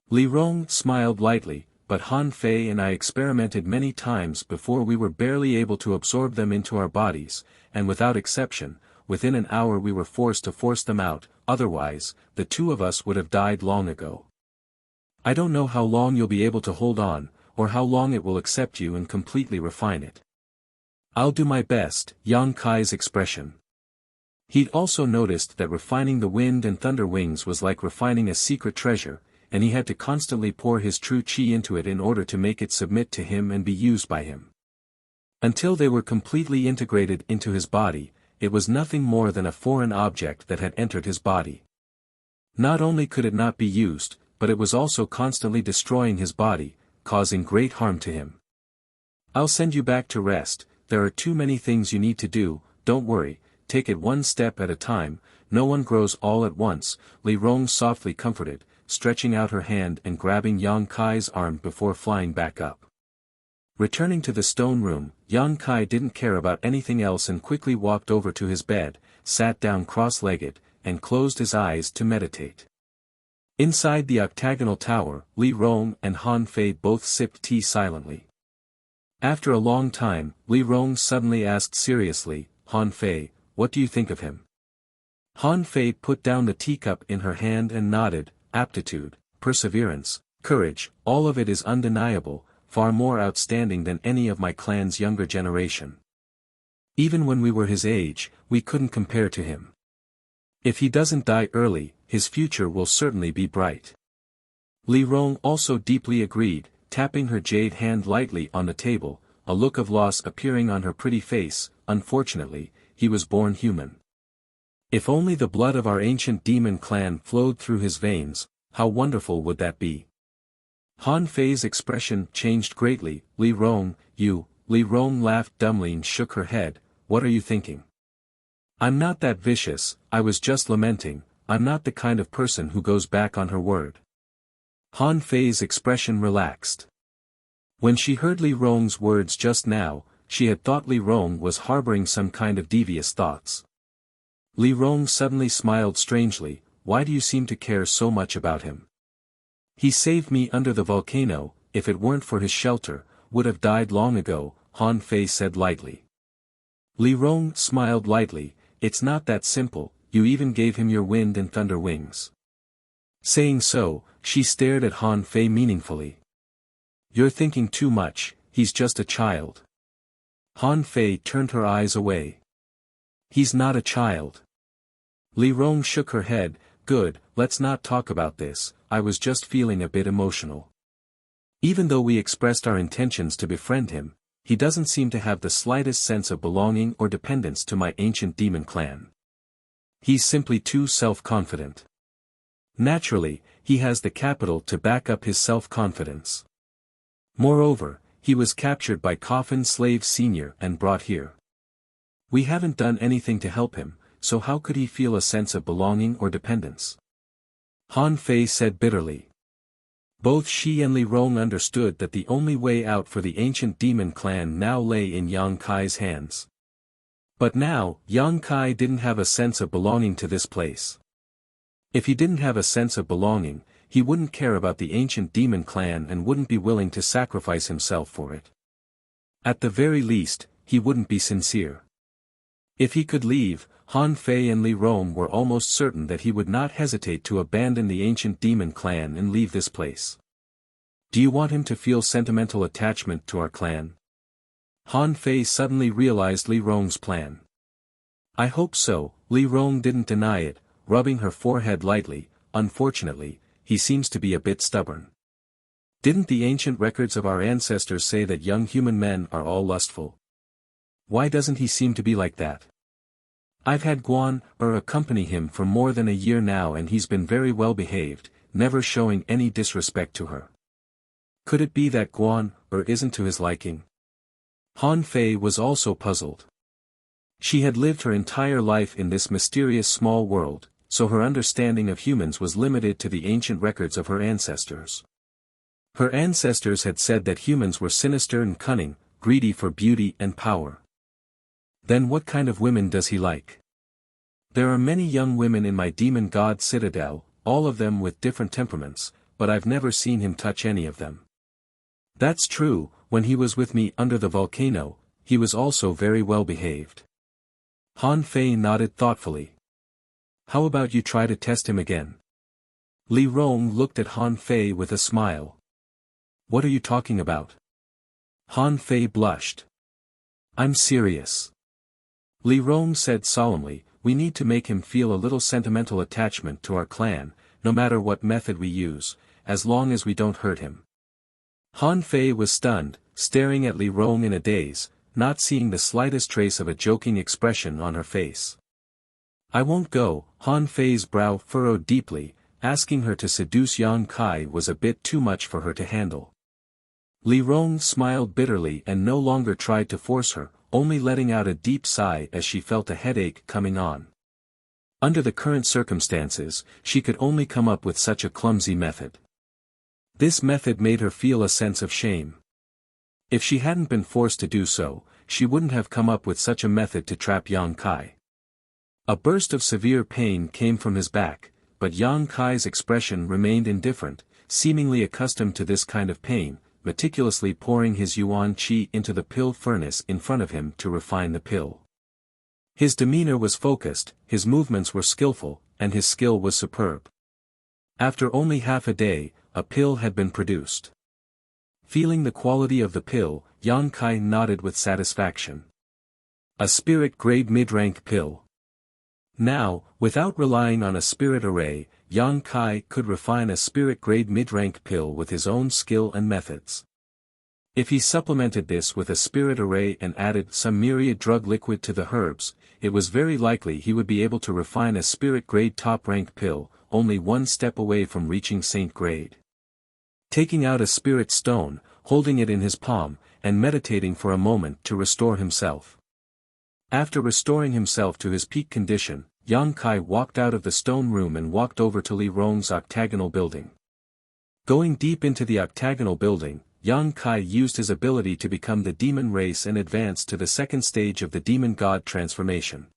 Li Rong smiled lightly, but Han Fei and I experimented many times before we were barely able to absorb them into our bodies, and without exception, within an hour we were forced to force them out, otherwise, the two of us would have died long ago. I don't know how long you'll be able to hold on, or how long it will accept you and completely refine it. I'll do my best, Yang Kai's expression. He'd also noticed that refining the wind and thunder wings was like refining a secret treasure, and he had to constantly pour his true qi into it in order to make it submit to him and be used by him. Until they were completely integrated into his body, it was nothing more than a foreign object that had entered his body. Not only could it not be used, but it was also constantly destroying his body, causing great harm to him. I'll send you back to rest. There are too many things you need to do. Don't worry, take it one step at a time, no one grows all at once, Li Rong softly comforted, stretching out her hand and grabbing Yang Kai's arm before flying back up. Returning to the stone room, Yang Kai didn't care about anything else and quickly walked over to his bed, sat down cross-legged, and closed his eyes to meditate. Inside the octagonal tower, Li Rong and Han Fei both sipped tea silently. After a long time, Li Rong suddenly asked seriously, Han Fei, what do you think of him? Han Fei put down the teacup in her hand and nodded. Aptitude, perseverance, courage, all of it is undeniable, far more outstanding than any of my clan's younger generation. Even when we were his age, we couldn't compare to him. If he doesn't die early, his future will certainly be bright. Li Rong also deeply agreed, tapping her jade hand lightly on the table, a look of loss appearing on her pretty face. Unfortunately, he was born human. If only the blood of our ancient demon clan flowed through his veins, how wonderful would that be? Han Fei's expression changed greatly. Li Rong, you, Li Rong laughed dumbly and shook her head. What are you thinking? I'm not that vicious, I was just lamenting. I'm not the kind of person who goes back on her word. Han Fei's expression relaxed. When she heard Li Rong's words just now, she had thought Li Rong was harboring some kind of devious thoughts. Li Rong suddenly smiled strangely. Why do you seem to care so much about him? He saved me under the volcano, if it weren't for his shelter, would have died long ago, Han Fei said lightly. Li Rong smiled lightly. It's not that simple, you even gave him your wind and thunder wings. Saying so, she stared at Han Fei meaningfully. You're thinking too much, he's just a child. Han Fei turned her eyes away. He's not a child. Li Rong shook her head. Good, let's not talk about this, I was just feeling a bit emotional. Even though we expressed our intentions to befriend him, he doesn't seem to have the slightest sense of belonging or dependence to my ancient demon clan. He's simply too self-confident. Naturally, he has the capital to back up his self-confidence. Moreover, he was captured by Coffin Slave Senior and brought here. We haven't done anything to help him, so how could he feel a sense of belonging or dependence? Han Fei said bitterly. Both she and Li Rong understood that the only way out for the ancient demon clan now lay in Yang Kai's hands. But now, Yang Kai didn't have a sense of belonging to this place. If he didn't have a sense of belonging, he wouldn't care about the ancient demon clan and wouldn't be willing to sacrifice himself for it. At the very least, he wouldn't be sincere. If he could leave, Han Fei and Li Rong were almost certain that he would not hesitate to abandon the ancient demon clan and leave this place. Do you want him to feel sentimental attachment to our clan? Han Fei suddenly realized Li Rong's plan. I hope so, Li Rong didn't deny it, rubbing her forehead lightly. Unfortunately, he seems to be a bit stubborn. Didn't the ancient records of our ancestors say that young human men are all lustful? Why doesn't he seem to be like that? I've had Guan accompany him for more than a year now and he's been very well behaved, never showing any disrespect to her. Could it be that Guan isn't to his liking? Han Fei was also puzzled. She had lived her entire life in this mysterious small world, so her understanding of humans was limited to the ancient records of her ancestors. Her ancestors had said that humans were sinister and cunning, greedy for beauty and power. Then what kind of women does he like? There are many young women in my demon god citadel, all of them with different temperaments, but I've never seen him touch any of them. That's true, when he was with me under the volcano, he was also very well behaved. Han Fei nodded thoughtfully. How about you try to test him again? Li Rong looked at Han Fei with a smile. What are you talking about? Han Fei blushed. I'm serious. Li Rong said solemnly, we need to make him feel a little sentimental attachment to our clan, no matter what method we use, as long as we don't hurt him. Han Fei was stunned, staring at Li Rong in a daze, not seeing the slightest trace of a joking expression on her face. I won't go. Han Fei's brow furrowed deeply, asking her to seduce Yang Kai was a bit too much for her to handle. Li Rong smiled bitterly and no longer tried to force her, only letting out a deep sigh as she felt a headache coming on. Under the current circumstances, she could only come up with such a clumsy method. This method made her feel a sense of shame. If she hadn't been forced to do so, she wouldn't have come up with such a method to trap Yang Kai. A burst of severe pain came from his back, but Yang Kai's expression remained indifferent, seemingly accustomed to this kind of pain, meticulously pouring his yuan qi into the pill furnace in front of him to refine the pill. His demeanor was focused, his movements were skillful, and his skill was superb. After only half a day, a pill had been produced. Feeling the quality of the pill, Yang Kai nodded with satisfaction. A spirit-grade mid-rank pill. Now, without relying on a spirit array, Yang Kai could refine a spirit-grade mid-rank pill with his own skill and methods. If he supplemented this with a spirit array and added some myriad drug liquid to the herbs, it was very likely he would be able to refine a spirit-grade top-rank pill, only one step away from reaching saint grade. Taking out a spirit stone, holding it in his palm, and meditating for a moment to restore himself. After restoring himself to his peak condition, Yang Kai walked out of the stone room and walked over to Li Rong's octagonal building. Going deep into the octagonal building, Yang Kai used his ability to become the demon race and advance to the second stage of the demon god transformation.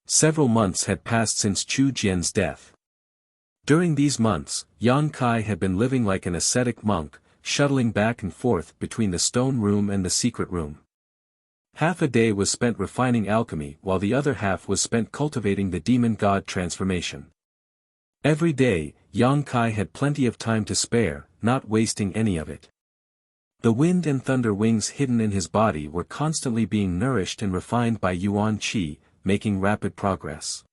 Several months had passed since Chu Jian's death. During these months, Yang Kai had been living like an ascetic monk, shuttling back and forth between the stone room and the secret room. Half a day was spent refining alchemy while the other half was spent cultivating the demon god transformation. Every day, Yang Kai had plenty of time to spare, not wasting any of it. The wind and thunder wings hidden in his body were constantly being nourished and refined by Yuan Qi, making rapid progress.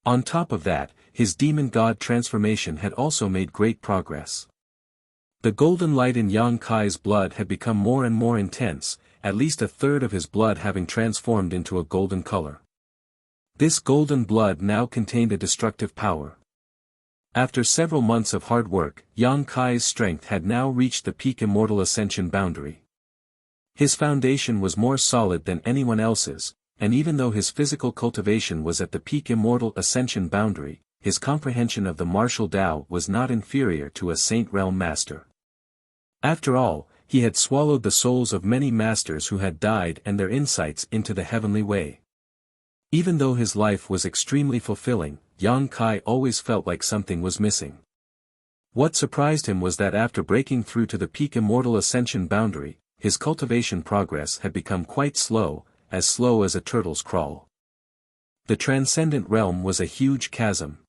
On top of that, his demon god transformation had also made great progress. The golden light in Yang Kai's blood had become more and more intense, at least a third of his blood having transformed into a golden color. This golden blood now contained a destructive power. After several months of hard work, Yang Kai's strength had now reached the peak immortal ascension boundary. His foundation was more solid than anyone else's, and even though his physical cultivation was at the peak immortal ascension boundary, his comprehension of the martial Tao was not inferior to a Saint Realm master. After all, he had swallowed the souls of many masters who had died and their insights into the heavenly way. Even though his life was extremely fulfilling, Yang Kai always felt like something was missing. What surprised him was that after breaking through to the peak immortal ascension boundary, his cultivation progress had become quite slow as a turtle's crawl. The transcendent realm was a huge chasm.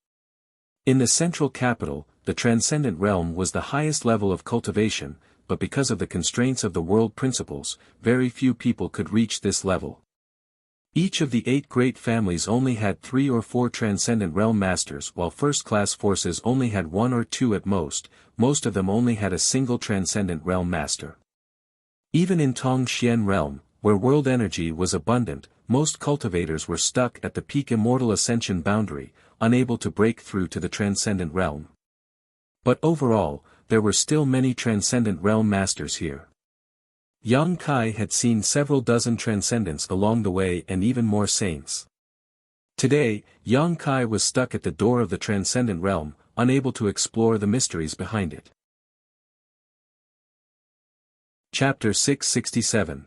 In the central capital, the transcendent realm was the highest level of cultivation, but because of the constraints of the world principles, very few people could reach this level. Each of the 8 great families only had 3 or 4 transcendent realm masters, while first-class forces only had 1 or 2 at most of them only had a single transcendent realm master. Even in Tong Xian realm, where world energy was abundant, most cultivators were stuck at the peak immortal ascension boundary, unable to break through to the transcendent realm. But overall, there were still many transcendent realm masters here. Yang Kai had seen several dozen transcendents along the way and even more saints. Today, Yang Kai was stuck at the door of the transcendent realm, unable to explore the mysteries behind it. Chapter 667.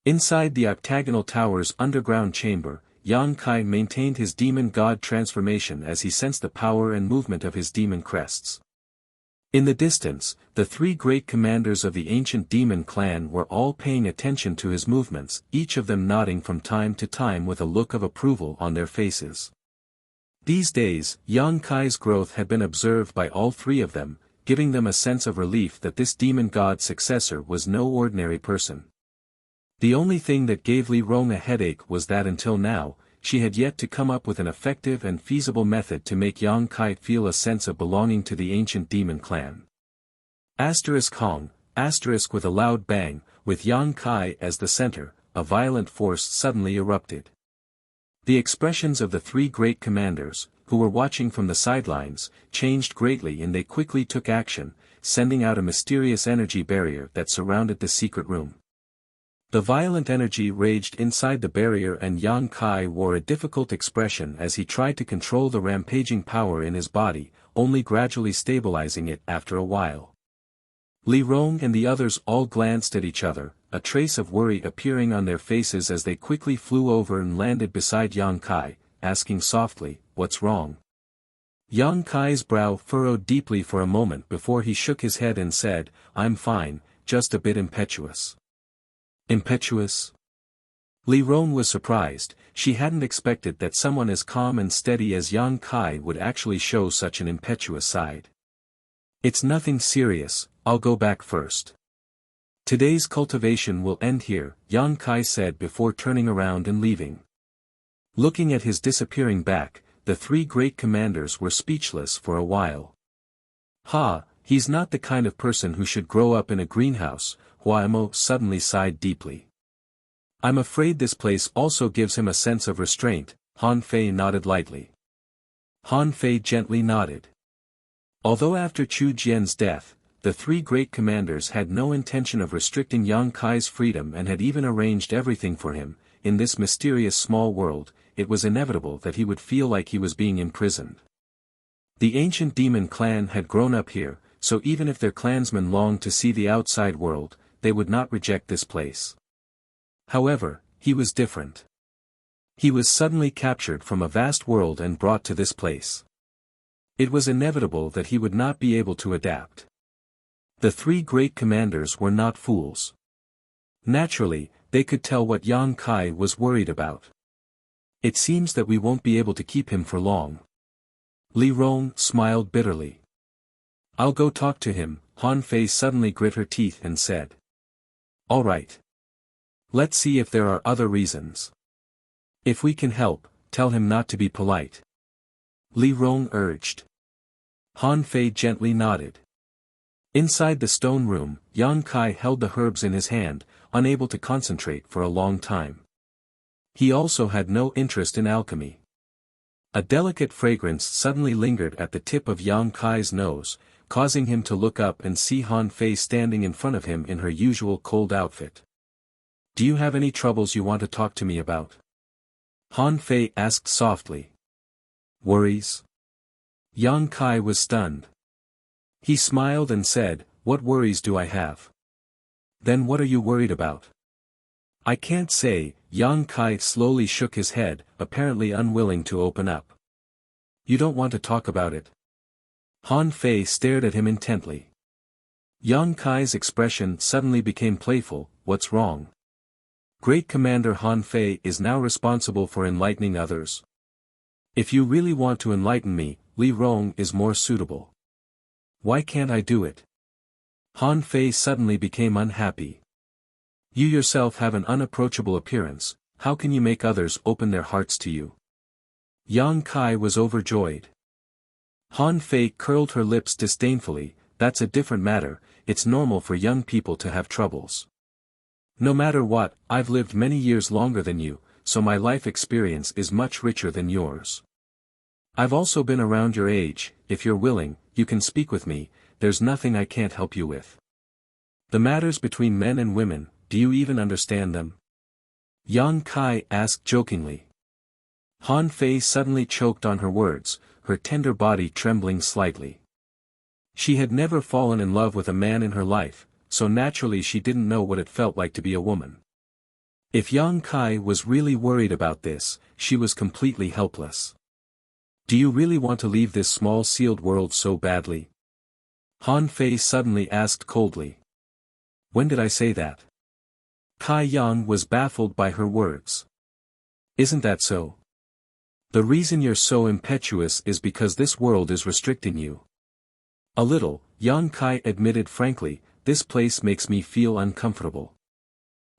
Inside the octagonal tower's underground chamber, Yang Kai maintained his demon god transformation as he sensed the power and movement of his demon crests. In the distance, the 3 great commanders of the ancient demon clan were all paying attention to his movements, each of them nodding from time to time with a look of approval on their faces. These days, Yang Kai's growth had been observed by all 3 of them, giving them a sense of relief that this demon god successor was no ordinary person. The only thing that gave Li Rong a headache was that until now, she had yet to come up with an effective and feasible method to make Yang Kai feel a sense of belonging to the ancient demon clan. Hong, with a loud bang, with Yang Kai as the center, a violent force suddenly erupted. The expressions of the 3 great commanders, who were watching from the sidelines, changed greatly and they quickly took action, sending out a mysterious energy barrier that surrounded the secret room. The violent energy raged inside the barrier and Yang Kai wore a difficult expression as he tried to control the rampaging power in his body, only gradually stabilizing it after a while. Li Rong and the others all glanced at each other, a trace of worry appearing on their faces as they quickly flew over and landed beside Yang Kai, asking softly, "What's wrong?" Yang Kai's brow furrowed deeply for a moment before he shook his head and said, "I'm fine, just a bit impetuous." Impetuous? Li Rong was surprised. She hadn't expected that someone as calm and steady as Yang Kai would actually show such an impetuous side. "It's nothing serious, I'll go back first. Today's cultivation will end here," Yang Kai said before turning around and leaving. Looking at his disappearing back, the 3 great commanders were speechless for a while. He's not the kind of person who should grow up in a greenhouse," Huaimo suddenly sighed deeply. "I'm afraid this place also gives him a sense of restraint," Han Fei nodded lightly. Han Fei gently nodded. Although after Chu Jian's death, the 3 great commanders had no intention of restricting Yang Kai's freedom and had even arranged everything for him, in this mysterious small world, it was inevitable that he would feel like he was being imprisoned. The ancient demon clan had grown up here, so even if their clansmen longed to see the outside world, they would not reject this place. However, he was different. He was suddenly captured from a vast world and brought to this place. It was inevitable that he would not be able to adapt. The 3 great commanders were not fools. Naturally, they could tell what Yang Kai was worried about. "It seems that we won't be able to keep him for long." Li Rong smiled bitterly. "I'll go talk to him," Han Fei suddenly grit her teeth and said. "All right. Let's see if there are other reasons. If we can help, tell him not to be polite," Li Rong urged. Han Fei gently nodded. Inside the stone room, Yang Kai held the herbs in his hand, unable to concentrate for a long time. He also had no interest in alchemy. A delicate fragrance suddenly lingered at the tip of Yang Kai's nose, causing him to look up and see Han Fei standing in front of him in her usual cold outfit. "Do you have any troubles you want to talk to me about?" Han Fei asked softly. "Worries?" Yang Kai was stunned. He smiled and said, "What worries do I have?" "Then what are you worried about?" "I can't say," Yang Kai slowly shook his head, apparently unwilling to open up. "You don't want to talk about it?" Han Fei stared at him intently. Yang Kai's expression suddenly became playful. "What's wrong?" "Great Commander Han Fei is now responsible for enlightening others. If you really want to enlighten me, Li Rong is more suitable." "Why can't I do it?" Han Fei suddenly became unhappy. "You yourself have an unapproachable appearance, how can you make others open their hearts to you? Yang Kai was overjoyed. Han Fei curled her lips disdainfully, that's a different matter, it's normal for young people to have troubles. No matter what, I've lived many years longer than you, so my life experience is much richer than yours. I've also been around your age, if you're willing, you can speak with me, there's nothing I can't help you with. The matters between men and women, do you even understand them? Yang Kai asked jokingly. Han Fei suddenly choked on her words, her tender body trembling slightly. She had never fallen in love with a man in her life, so naturally she didn't know what it felt like to be a woman. If Yang Kai was really worried about this, she was completely helpless. Do you really want to leave this small sealed world so badly? Han Fei suddenly asked coldly. When did I say that? Kai Yang was baffled by her words. Isn't that so? The reason you're so impetuous is because this world is restricting you. A little, Yang Kai admitted frankly, this place makes me feel uncomfortable.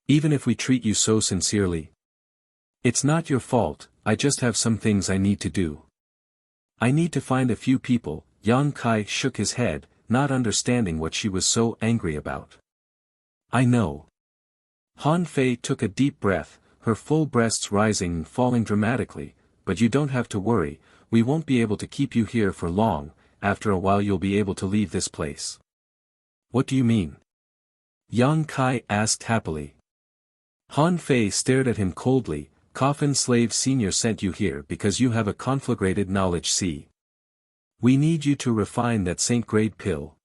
Even if we treat you so sincerely. It's not your fault, I just have some things I need to do. I need to find a few people. Yang Kai shook his head, not understanding what she was so angry about. I know. Han Fei took a deep breath, her full breasts rising and falling dramatically, but you don't have to worry, we won't be able to keep you here for long, after a while you'll be able to leave this place. What do you mean? Yang Kai asked happily. Han Fei stared at him coldly, Coffin Slave Senior sent you here because you have a conflagrated knowledge. See. We need you to refine that saint-grade pill.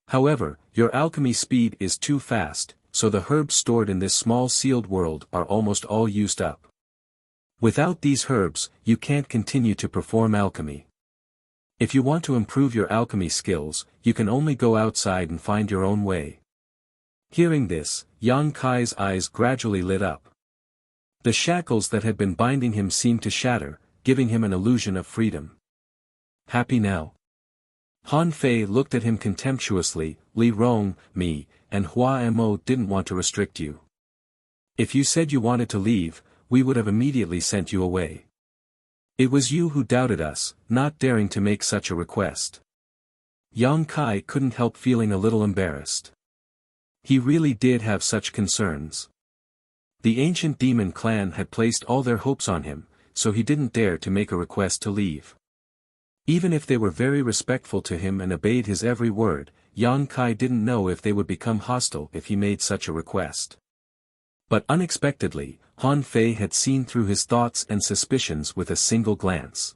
However, your alchemy speed is too fast, so the herbs stored in this small sealed world are almost all used up. Without these herbs, you can't continue to perform alchemy. If you want to improve your alchemy skills, you can only go outside and find your own way. Hearing this, Yang Kai's eyes gradually lit up. The shackles that had been binding him seemed to shatter, giving him an illusion of freedom. Happy now? Han Fei looked at him contemptuously. Li Rong, me, and Hua Mo didn't want to restrict you. If you said you wanted to leave, we would have immediately sent you away. It was you who doubted us, not daring to make such a request. Yang Kai couldn't help feeling a little embarrassed. He really did have such concerns. The ancient demon clan had placed all their hopes on him, so he didn't dare to make a request to leave. Even if they were very respectful to him and obeyed his every word, Yang Kai didn't know if they would become hostile if he made such a request. But unexpectedly, Han Fei had seen through his thoughts and suspicions with a single glance.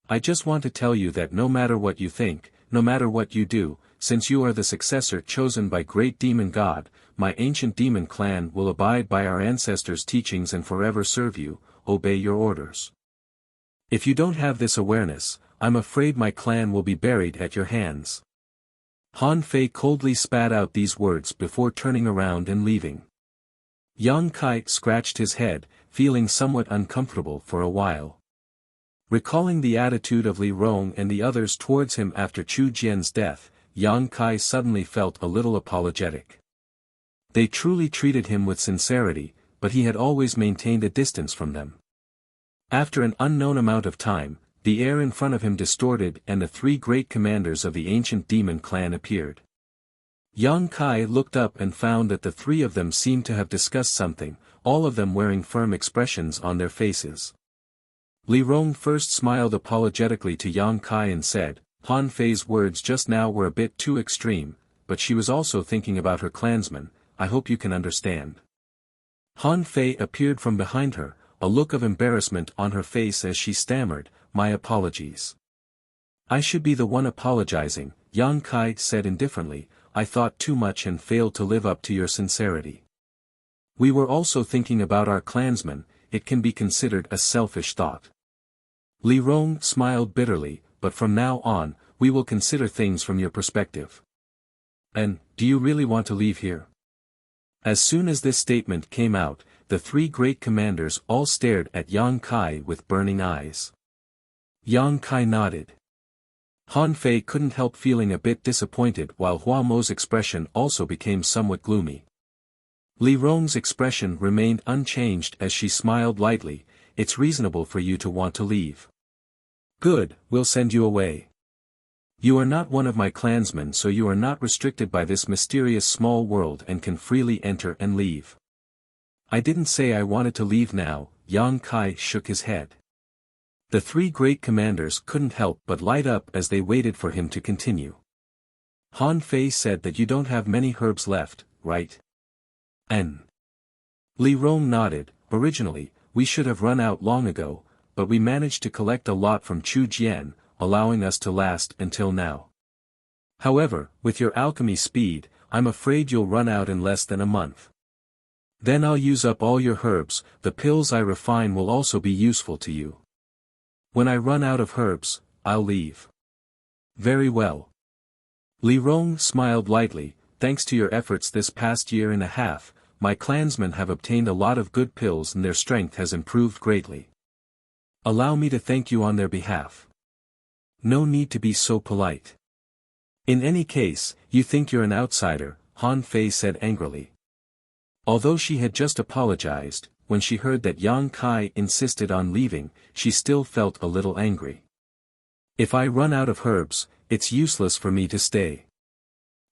I just want to tell you that no matter what you think, no matter what you do, since you are the successor chosen by Great Demon God, my ancient demon clan will abide by our ancestors' teachings and forever serve you, obey your orders. If you don't have this awareness, I'm afraid my clan will be buried at your hands. Han Fei coldly spat out these words before turning around and leaving. Yang Kai scratched his head, feeling somewhat uncomfortable for a while. Recalling the attitude of Li Rong and the others towards him after Chu Jian's death, Yang Kai suddenly felt a little apologetic. They truly treated him with sincerity, but he had always maintained a distance from them. After an unknown amount of time, the air in front of him distorted and the three great commanders of the ancient demon clan appeared. Yang Kai looked up and found that the three of them seemed to have discussed something, all of them wearing firm expressions on their faces. Li Rong first smiled apologetically to Yang Kai and said, Han Fei's words just now were a bit too extreme, but she was also thinking about her clansmen, I hope you can understand. Han Fei appeared from behind her, a look of embarrassment on her face as she stammered, my apologies. I should be the one apologizing, Yang Kai said indifferently, I thought too much and failed to live up to your sincerity. We were also thinking about our clansmen, it can be considered a selfish thought. Li Rong smiled bitterly, but from now on, we will consider things from your perspective. And, do you really want to leave here? As soon as this statement came out, the three great commanders all stared at Yang Kai with burning eyes. Yang Kai nodded. Han Fei couldn't help feeling a bit disappointed while Hua Mo's expression also became somewhat gloomy. Li Rong's expression remained unchanged as she smiled lightly. It's reasonable for you to want to leave. Good, we'll send you away. You are not one of my clansmen, so you are not restricted by this mysterious small world and can freely enter and leave. I didn't say I wanted to leave now. Yang Kai shook his head. The three great commanders couldn't help but light up as they waited for him to continue. Han Fei said that you don't have many herbs left, right? Li Rong nodded. Originally, we should have run out long ago, but we managed to collect a lot from Chu Jian, allowing us to last until now. However, with your alchemy speed, I'm afraid you'll run out in less than a month. Then I'll use up all your herbs. The pills I refine will also be useful to you. When I run out of herbs, I'll leave. Very well. Li Rong smiled lightly. Thanks to your efforts this past year and a half, my clansmen have obtained a lot of good pills and their strength has improved greatly. Allow me to thank you on their behalf. No need to be so polite. In any case, you think you're an outsider, Han Fei said angrily. Although she had just apologized, when she heard that Yang Kai insisted on leaving, she still felt a little angry. If I run out of herbs, it's useless for me to stay.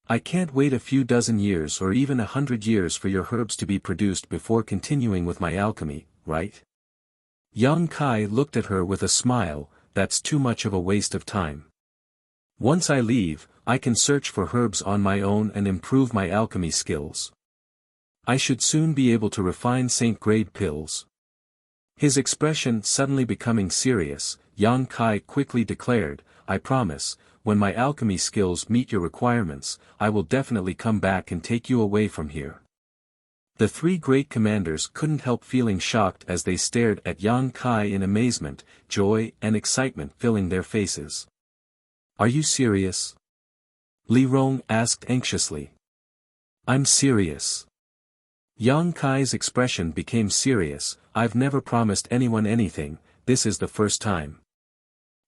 I can't wait a few dozen years or even 100 years for your herbs to be produced before continuing with my alchemy, right? Yang Kai looked at her with a smile. That's too much of a waste of time. Once I leave, I can search for herbs on my own and improve my alchemy skills. I should soon be able to refine saint-grade pills. His expression suddenly becoming serious, Yang Kai quickly declared, I promise, when my alchemy skills meet your requirements, I will definitely come back and take you away from here. The three great commanders couldn't help feeling shocked as they stared at Yang Kai in amazement, joy and excitement filling their faces. Are you serious? Li Rong asked anxiously. I'm serious. Yang Kai's expression became serious. I've never promised anyone anything, this is the first time.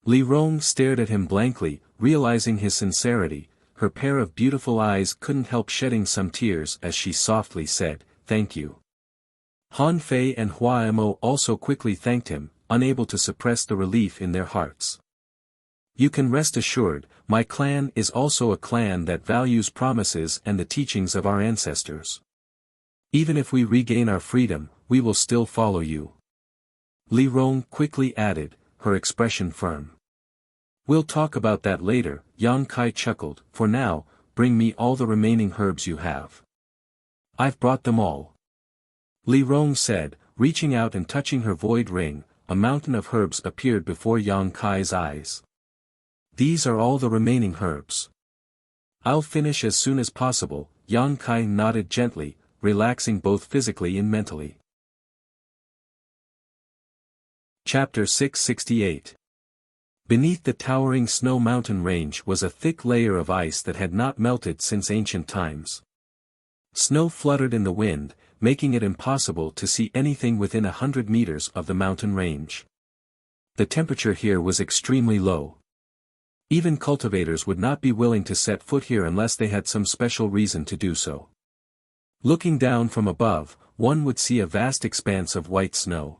Li Rong stared at him blankly, realizing his sincerity. Her pair of beautiful eyes couldn't help shedding some tears as she softly said, Thank you. Han Fei and Hua Mo also quickly thanked him, unable to suppress the relief in their hearts. You can rest assured, my clan is also a clan that values promises and the teachings of our ancestors. Even if we regain our freedom, we will still follow you. Li Rong quickly added, her expression firm. We'll talk about that later, Yang Kai chuckled. For now, bring me all the remaining herbs you have. I've brought them all. Li Rong said, reaching out and touching her void ring. A mountain of herbs appeared before Yang Kai's eyes. These are all the remaining herbs. I'll finish as soon as possible. Yang Kai nodded gently, relaxing both physically and mentally. Chapter 668. Beneath the towering snow mountain range was a thick layer of ice that had not melted since ancient times. Snow fluttered in the wind, making it impossible to see anything within 100 meters of the mountain range. The temperature here was extremely low. Even cultivators would not be willing to set foot here unless they had some special reason to do so. Looking down from above, one would see a vast expanse of white snow.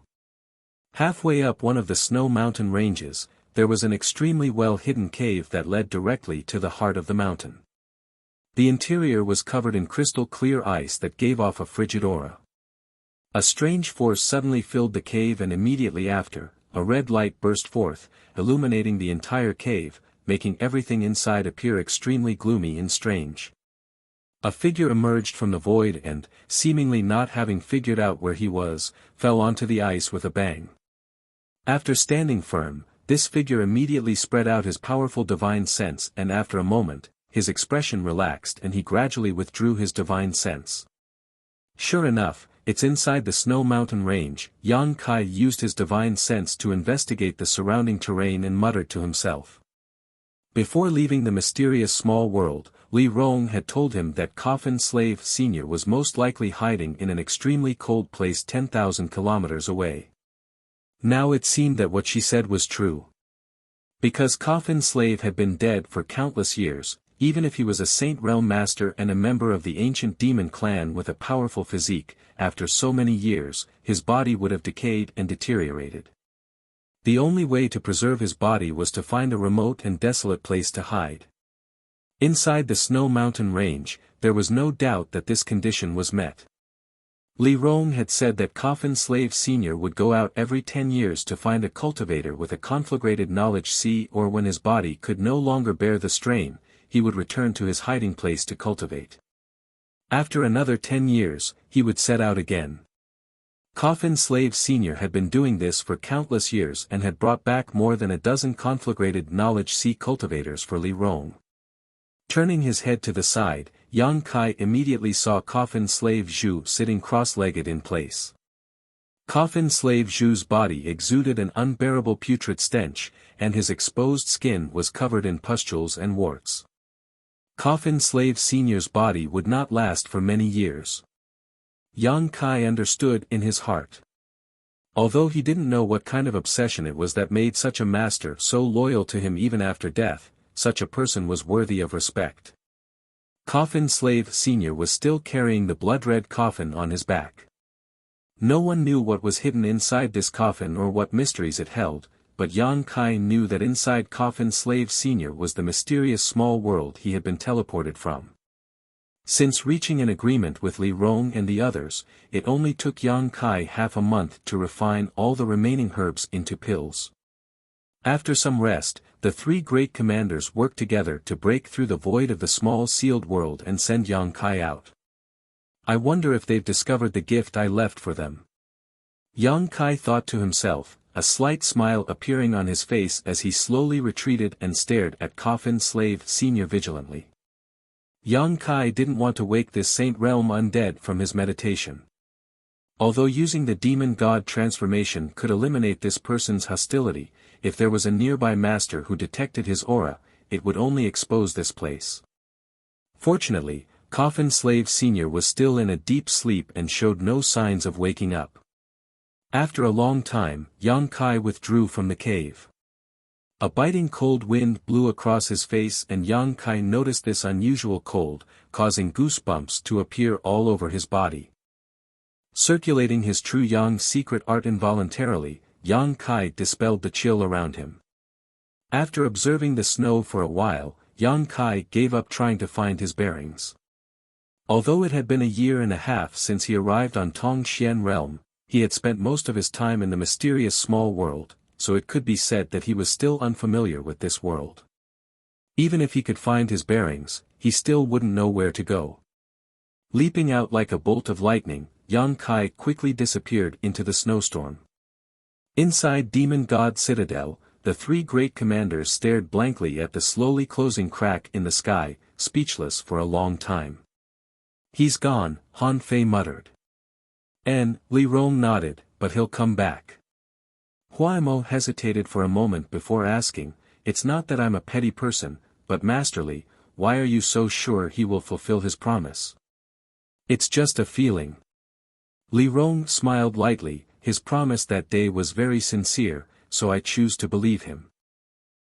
Halfway up one of the snow mountain ranges, there was an extremely well-hidden cave that led directly to the heart of the mountain. The interior was covered in crystal-clear ice that gave off a frigid aura. A strange force suddenly filled the cave and immediately after, a red light burst forth, illuminating the entire cave, making everything inside appear extremely gloomy and strange. A figure emerged from the void and, seemingly not having figured out where he was, fell onto the ice with a bang. After standing firm, this figure immediately spread out his powerful divine sense and after a moment, his expression relaxed and he gradually withdrew his divine sense. Sure enough, it's inside the snow mountain range. Yang Kai used his divine sense to investigate the surrounding terrain and muttered to himself. Before leaving the mysterious small world, Li Rong had told him that Coffin Slave Sr. was most likely hiding in an extremely cold place 10,000 kilometers away. Now it seemed that what she said was true. Because Coffin Slave had been dead for countless years, even if he was a Saint Realm Master and a member of the ancient demon clan with a powerful physique, after so many years, his body would have decayed and deteriorated. The only way to preserve his body was to find a remote and desolate place to hide. Inside the Snow Mountain Range, there was no doubt that this condition was met. Li Rong had said that Coffin Slave Sr. would go out every 10 years to find a cultivator with a conflagrated knowledge sea, or when his body could no longer bear the strain, he would return to his hiding place to cultivate. After another 10 years, he would set out again. Coffin Slave Sr. had been doing this for countless years and had brought back more than a dozen conflagrated knowledge sea cultivators for Li Rong. Turning his head to the side, Yang Kai immediately saw Coffin Slave Zhu sitting cross-legged in place. Coffin Slave Zhu's body exuded an unbearable putrid stench, and his exposed skin was covered in pustules and warts. Coffin Slave Sr.'s body would not last for many years. Yang Kai understood in his heart. Although he didn't know what kind of obsession it was that made such a master so loyal to him even after death, such a person was worthy of respect. Coffin Slave Sr. was still carrying the blood-red coffin on his back. No one knew what was hidden inside this coffin or what mysteries it held, but Yang Kai knew that inside Coffin Slave Sr. was the mysterious small world he had been teleported from. Since reaching an agreement with Li Rong and the others, it only took Yang Kai half a month to refine all the remaining herbs into pills. After some rest, the three great commanders worked together to break through the void of the small sealed world and send Yang Kai out. I wonder if they've discovered the gift I left for them. Yang Kai thought to himself, a slight smile appearing on his face as he slowly retreated and stared at Coffin Slave Sr. vigilantly. Yang Kai didn't want to wake this Saint Realm undead from his meditation. Although using the demon god transformation could eliminate this person's hostility, if there was a nearby master who detected his aura, it would only expose this place. Fortunately, Coffin Slave Sr. was still in a deep sleep and showed no signs of waking up. After a long time, Yang Kai withdrew from the cave. A biting cold wind blew across his face and Yang Kai noticed this unusual cold, causing goosebumps to appear all over his body. Circulating his true Yang secret art involuntarily, Yang Kai dispelled the chill around him. After observing the snow for a while, Yang Kai gave up trying to find his bearings. Although it had been a year and a half since he arrived on Tongxian Realm, he had spent most of his time in the mysterious small world, so it could be said that he was still unfamiliar with this world. Even if he could find his bearings, he still wouldn't know where to go. Leaping out like a bolt of lightning, Yang Kai quickly disappeared into the snowstorm. Inside Demon God Citadel, the three great commanders stared blankly at the slowly closing crack in the sky, speechless for a long time. "He's gone," Han Fei muttered. Li Rong nodded, "but he'll come back." Huaimo hesitated for a moment before asking, "It's not that I'm a petty person, but masterly, why are you so sure he will fulfill his promise?" "It's just a feeling." Li Rong smiled lightly, "His promise that day was very sincere, so I choose to believe him.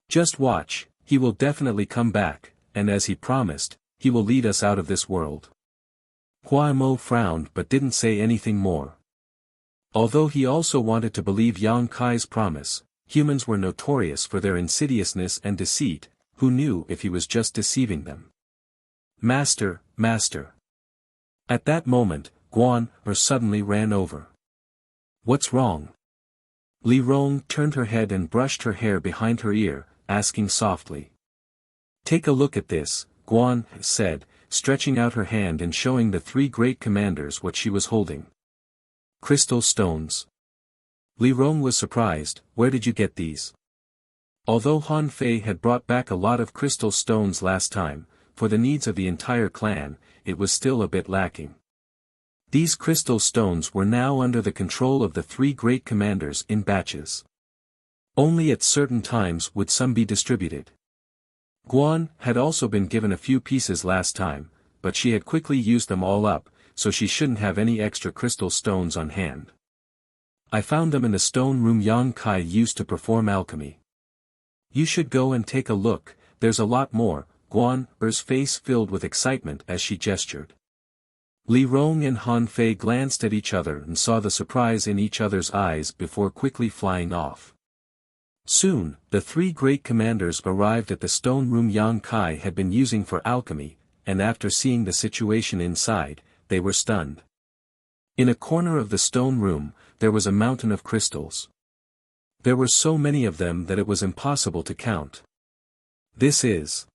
Just watch, he will definitely come back, and as he promised, he will lead us out of this world." Huaimo frowned but didn't say anything more. Although he also wanted to believe Yang Kai's promise, humans were notorious for their insidiousness and deceit, who knew if he was just deceiving them. "Master, master." At that moment, Guan suddenly ran over. "What's wrong?" Li Rong turned her head and brushed her hair behind her ear, asking softly. "Take a look at this," Guan said, stretching out her hand and showing the three great commanders what she was holding. "Crystal stones." Li Rong was surprised, "Where did you get these?" Although Han Fei had brought back a lot of crystal stones last time, for the needs of the entire clan, it was still a bit lacking. These crystal stones were now under the control of the three great commanders in batches. Only at certain times would some be distributed. Guan had also been given a few pieces last time, but she had quickly used them all up, so she shouldn't have any extra crystal stones on hand. "I found them in the stone room Yang Kai used to perform alchemy. You should go and take a look, there's a lot more," Guan-er's face filled with excitement as she gestured. Li Rong and Han Fei glanced at each other and saw the surprise in each other's eyes before quickly flying off. Soon, the three great commanders arrived at the stone room Yang Kai had been using for alchemy, and after seeing the situation inside, they were stunned. In a corner of the stone room, there was a mountain of crystals. There were so many of them that it was impossible to count. This is...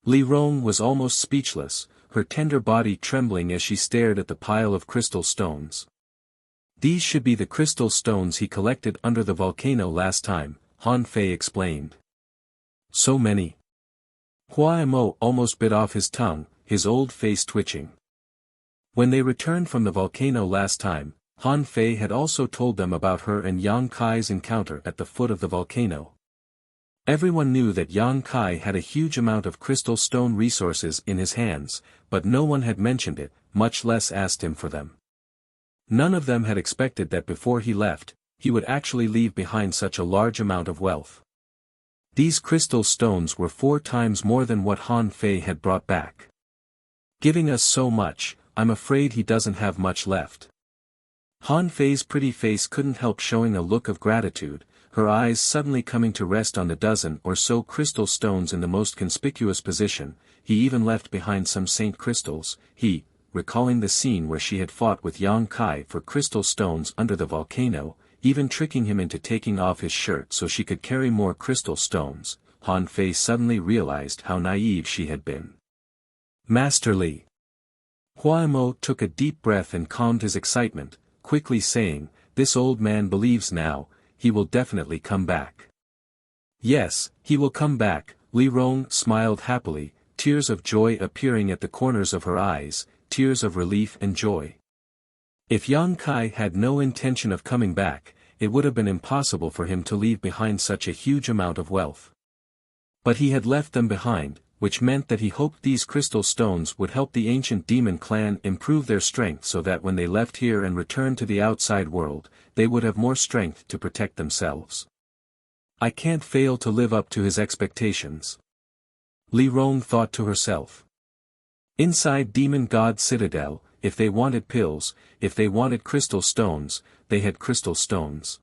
Li Rong was almost speechless, her tender body trembling as she stared at the pile of crystal stones. These should be the crystal stones he collected under the volcano last time, Han Fei explained. So many. Hua Mo almost bit off his tongue, his old face twitching. When they returned from the volcano last time, Han Fei had also told them about her and Yang Kai's encounter at the foot of the volcano. Everyone knew that Yang Kai had a huge amount of crystal stone resources in his hands, but no one had mentioned it, much less asked him for them. None of them had expected that before he left, he would actually leave behind such a large amount of wealth. These crystal stones were 4 times more than what Han Fei had brought back. Giving us so much, I'm afraid he doesn't have much left. Han Fei's pretty face couldn't help showing a look of gratitude, her eyes suddenly coming to rest on the dozen or so crystal stones in the most conspicuous position. He even left behind some saint crystals, recalling the scene where she had fought with Yang Kai for crystal stones under the volcano, even tricking him into taking off his shirt so she could carry more crystal stones. Han Fei suddenly realized how naive she had been. Master Li. Hua Mo took a deep breath and calmed his excitement, quickly saying, "This old man believes now, he will definitely come back." "Yes, he will come back," Li Rong smiled happily, tears of joy appearing at the corners of her eyes, tears of relief and joy. If Yang Kai had no intention of coming back, it would have been impossible for him to leave behind such a huge amount of wealth. But he had left them behind, which meant that he hoped these crystal stones would help the ancient demon clan improve their strength so that when they left here and returned to the outside world, they would have more strength to protect themselves. I can't fail to live up to his expectations. Li Rong thought to herself. Inside Demon God Citadel, if they wanted pills, if they wanted crystal stones, they had crystal stones.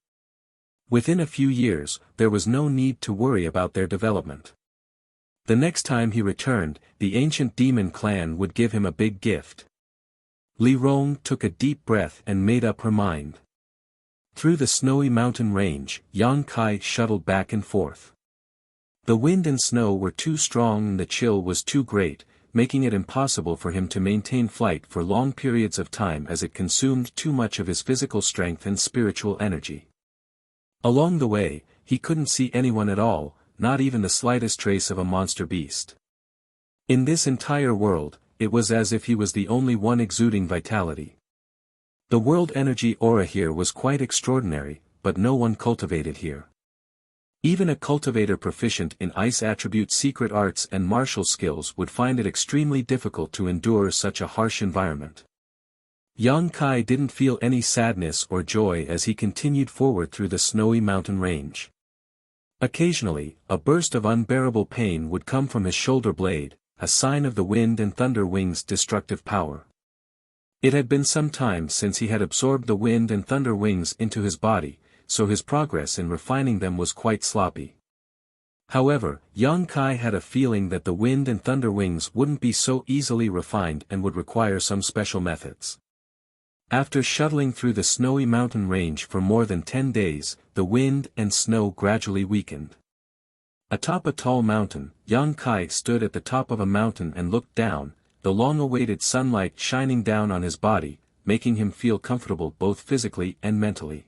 Within a few years, there was no need to worry about their development. The next time he returned, the ancient demon clan would give him a big gift. Li Rong took a deep breath and made up her mind. Through the snowy mountain range, Yang Kai shuttled back and forth. The wind and snow were too strong and the chill was too great, making it impossible for him to maintain flight for long periods of time as it consumed too much of his physical strength and spiritual energy. Along the way, he couldn't see anyone at all, not even the slightest trace of a monster beast. In this entire world, it was as if he was the only one exuding vitality. The world energy aura here was quite extraordinary, but no one cultivated here. Even a cultivator proficient in ice attribute secret arts and martial skills would find it extremely difficult to endure such a harsh environment. Yang Kai didn't feel any sadness or joy as he continued forward through the snowy mountain range. Occasionally, a burst of unbearable pain would come from his shoulder blade, a sign of the wind and thunder wings' destructive power. It had been some time since he had absorbed the wind and thunder wings into his body, so his progress in refining them was quite sloppy. However, Yang Kai had a feeling that the wind and thunder wings wouldn't be so easily refined and would require some special methods. After shuttling through the snowy mountain range for more than 10 days, the wind and snow gradually weakened. Atop a tall mountain, Yang Kai stood at the top of a mountain and looked down, the long-awaited sunlight shining down on his body, making him feel comfortable both physically and mentally.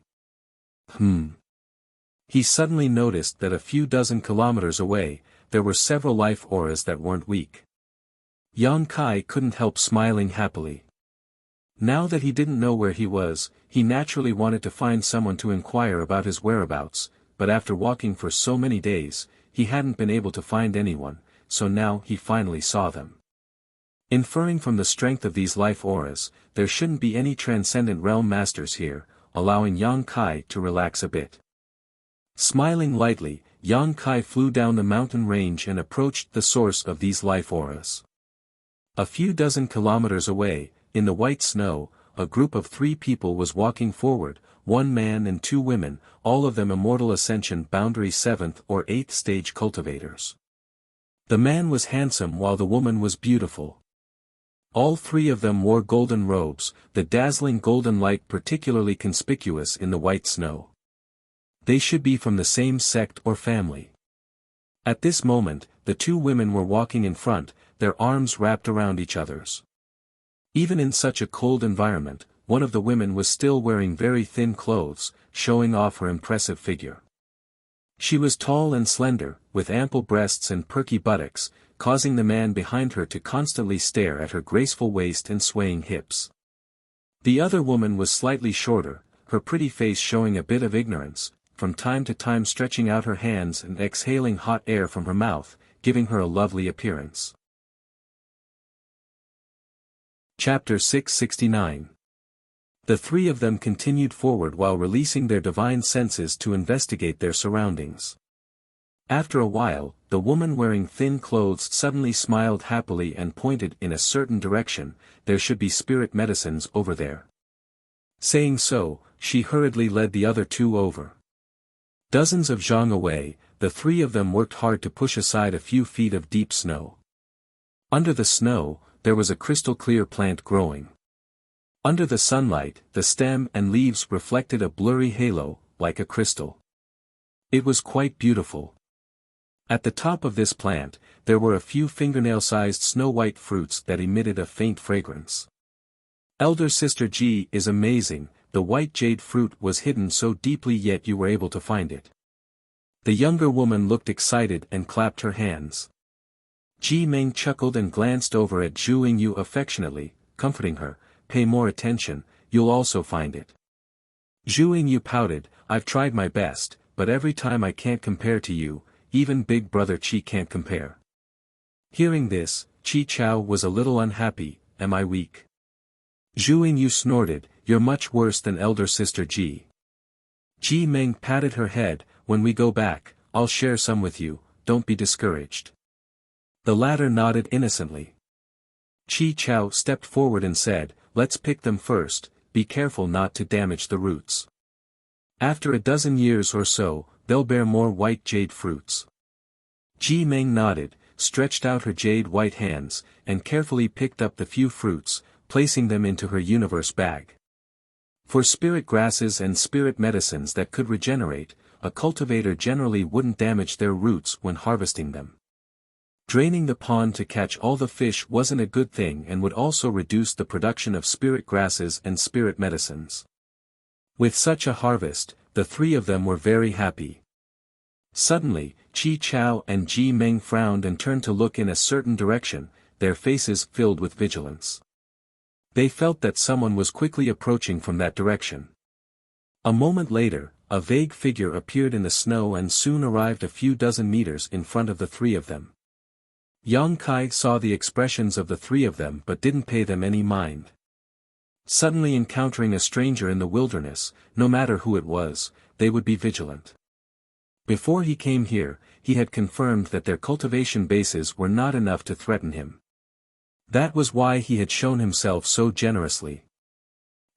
He suddenly noticed that a few dozen kilometers away, there were several life auras that weren't weak. Yang Kai couldn't help smiling happily. Now that he didn't know where he was, he naturally wanted to find someone to inquire about his whereabouts, but after walking for so many days, he hadn't been able to find anyone, so now he finally saw them. Inferring from the strength of these life auras, there shouldn't be any transcendent realm masters here, allowing Yang Kai to relax a bit. Smiling lightly, Yang Kai flew down the mountain range and approached the source of these life auras. A few dozen kilometers away, in the white snow, a group of 3 people was walking forward, 1 man and 2 women, all of them immortal ascension boundary 7th or 8th stage cultivators. The man was handsome while the woman was beautiful. All 3 of them wore golden robes, the dazzling golden light particularly conspicuous in the white snow. They should be from the same sect or family. At this moment, the 2 women were walking in front, their arms wrapped around each other's. Even in such a cold environment, one of the women was still wearing very thin clothes, showing off her impressive figure. She was tall and slender, with ample breasts and perky buttocks, causing the man behind her to constantly stare at her graceful waist and swaying hips. The other woman was slightly shorter, her pretty face showing a bit of ignorance, from time to time stretching out her hands and exhaling hot air from her mouth, giving her a lovely appearance. Chapter 669. The 3 of them continued forward while releasing their divine senses to investigate their surroundings. After a while, the woman wearing thin clothes suddenly smiled happily and pointed in a certain direction. There should be spirit medicines over there. Saying so, she hurriedly led the other 2 over. Dozens of zhang away, the 3 of them worked hard to push aside a few feet of deep snow. Under the snow, there was a crystal-clear plant growing. Under the sunlight, the stem and leaves reflected a blurry halo, like a crystal. It was quite beautiful. At the top of this plant, there were a few fingernail-sized snow-white fruits that emitted a faint fragrance. Elder Sister Ji is amazing, the white jade fruit was hidden so deeply yet you were able to find it. The younger woman looked excited and clapped her hands. Ji Meng chuckled and glanced over at Zhu Yingyu affectionately, comforting her, "Pay more attention, you'll also find it." Zhu Yingyu pouted, "I've tried my best, but every time I can't compare to you, even big brother Qi can't compare." Hearing this, Qi Chao was a little unhappy, "Am I weak?" Zhu Yingyu snorted, "You're much worse than elder sister Ji." Ji Meng patted her head, "When we go back, I'll share some with you, don't be discouraged." The latter nodded innocently. Qi Chao stepped forward and said, "Let's pick them first, be careful not to damage the roots. After a dozen years or so, they'll bear more white jade fruits." Ji Meng nodded, stretched out her jade white hands, and carefully picked up the few fruits, placing them into her universe bag. For spirit grasses and spirit medicines that could regenerate, a cultivator generally wouldn't damage their roots when harvesting them. Draining the pond to catch all the fish wasn't a good thing and would also reduce the production of spirit grasses and spirit medicines. With such a harvest, the 3 of them were very happy. Suddenly, Qi Chao and Ji Meng frowned and turned to look in a certain direction, their faces filled with vigilance. They felt that someone was quickly approaching from that direction. A moment later, a vague figure appeared in the snow and soon arrived a few dozen meters in front of the 3 of them. Yang Kai saw the expressions of the 3 of them but didn't pay them any mind. Suddenly encountering a stranger in the wilderness, no matter who it was, they would be vigilant. Before he came here, he had confirmed that their cultivation bases were not enough to threaten him. That was why he had shown himself so generously.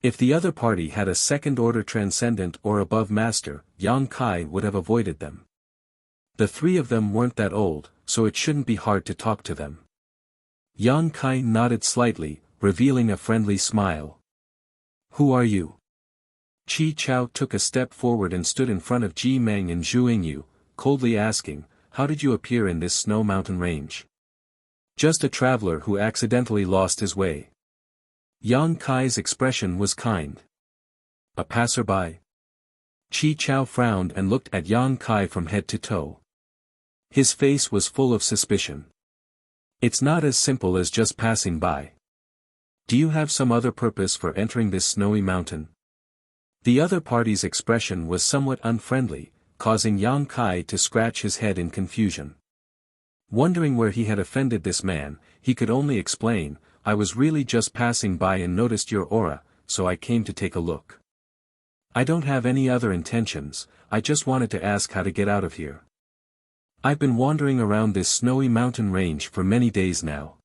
If the other party had a second-order transcendent or above master, Yang Kai would have avoided them. The 3 of them weren't that old, so it shouldn't be hard to talk to them. Yang Kai nodded slightly, revealing a friendly smile. "Who are you?" Qi Chao took a step forward and stood in front of Ji Meng and Zhu Yingyu, coldly asking, "How did you appear in this snow mountain range?" "Just a traveler who accidentally lost his way." Yang Kai's expression was kind. "A passerby?" Qi Chao frowned and looked at Yang Kai from head to toe. His face was full of suspicion. "It's not as simple as just passing by. Do you have some other purpose for entering this snowy mountain?" The other party's expression was somewhat unfriendly, causing Yang Kai to scratch his head in confusion. Wondering where he had offended this man, he could only explain, "I was really just passing by and noticed your aura, so I came to take a look. I don't have any other intentions, I just wanted to ask how to get out of here." I've been wandering around this snowy mountain range for many days now.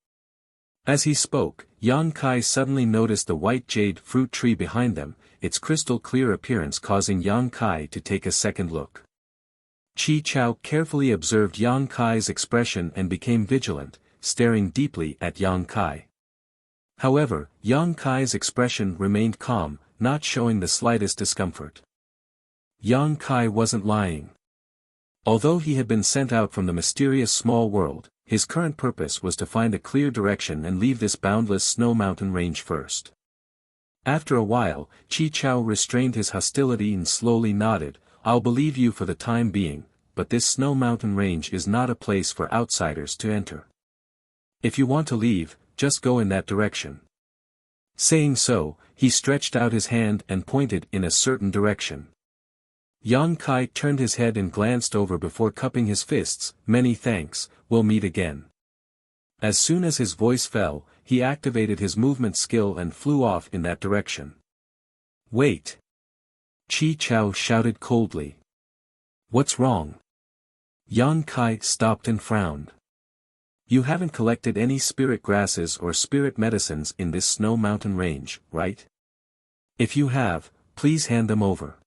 As he spoke, Yang Kai suddenly noticed the white jade fruit tree behind them, its crystal clear appearance causing Yang Kai to take a second look. Chi Chao carefully observed Yang Kai's expression and became vigilant, staring deeply at Yang Kai. However, Yang Kai's expression remained calm, not showing the slightest discomfort. Yang Kai wasn't lying. Although he had been sent out from the mysterious small world, his current purpose was to find a clear direction and leave this boundless snow mountain range first. After a while, Chi Chao restrained his hostility and slowly nodded, "I'll believe you for the time being, but this snow mountain range is not a place for outsiders to enter. If you want to leave, just go in that direction." Saying so, he stretched out his hand and pointed in a certain direction. Yang Kai turned his head and glanced over before cupping his fists. "Many thanks, we'll meet again." As soon as his voice fell, he activated his movement skill and flew off in that direction. "Wait!" Chi Chao shouted coldly. "What's wrong?" Yang Kai stopped and frowned. "You haven't collected any spirit grasses or spirit medicines in this snow mountain range, right? If you have, please hand them over.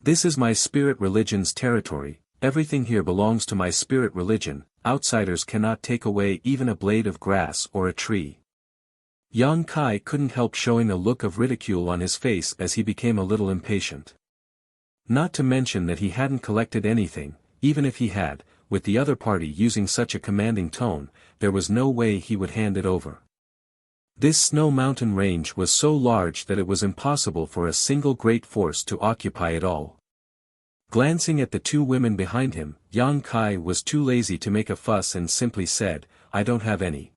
This is my spirit religion's territory, everything here belongs to my spirit religion, outsiders cannot take away even a blade of grass or a tree." Yang Kai couldn't help showing a look of ridicule on his face as he became a little impatient. Not to mention that he hadn't collected anything, even if he had, with the other party using such a commanding tone, there was no way he would hand it over. This snow mountain range was so large that it was impossible for a single great force to occupy it all. Glancing at the two women behind him, Yang Kai was too lazy to make a fuss and simply said, "I don't have any."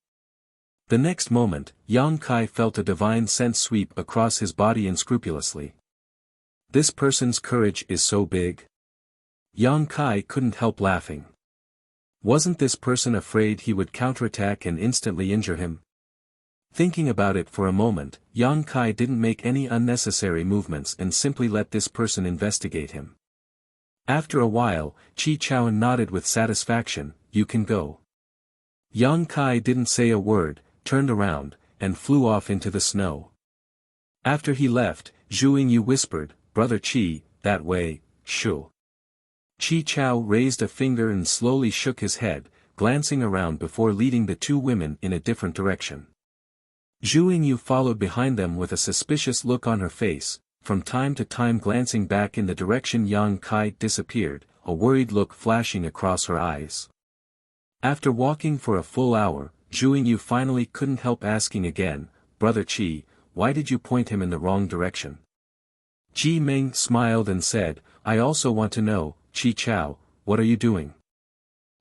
The next moment, Yang Kai felt a divine sense sweep across his body unscrupulously. This person's courage is so big. Yang Kai couldn't help laughing. Wasn't this person afraid he would counterattack and instantly injure him? Thinking about it for a moment, Yang Kai didn't make any unnecessary movements and simply let this person investigate him. After a while, Chi Chao nodded with satisfaction, "You can go." Yang Kai didn't say a word, turned around, and flew off into the snow. After he left, Zhu Yingyu whispered, "Brother Chi, that way, shoo." Chi Chao raised a finger and slowly shook his head, glancing around before leading the two women in a different direction. Zhu Yingyu followed behind them with a suspicious look on her face, from time to time glancing back in the direction Yang Kai disappeared, a worried look flashing across her eyes. After walking for a full hour, Zhu Yingyu finally couldn't help asking again, "Brother Chi, why did you point him in the wrong direction?" Ji Meng smiled and said, "I also want to know, Chi Chao, what are you doing?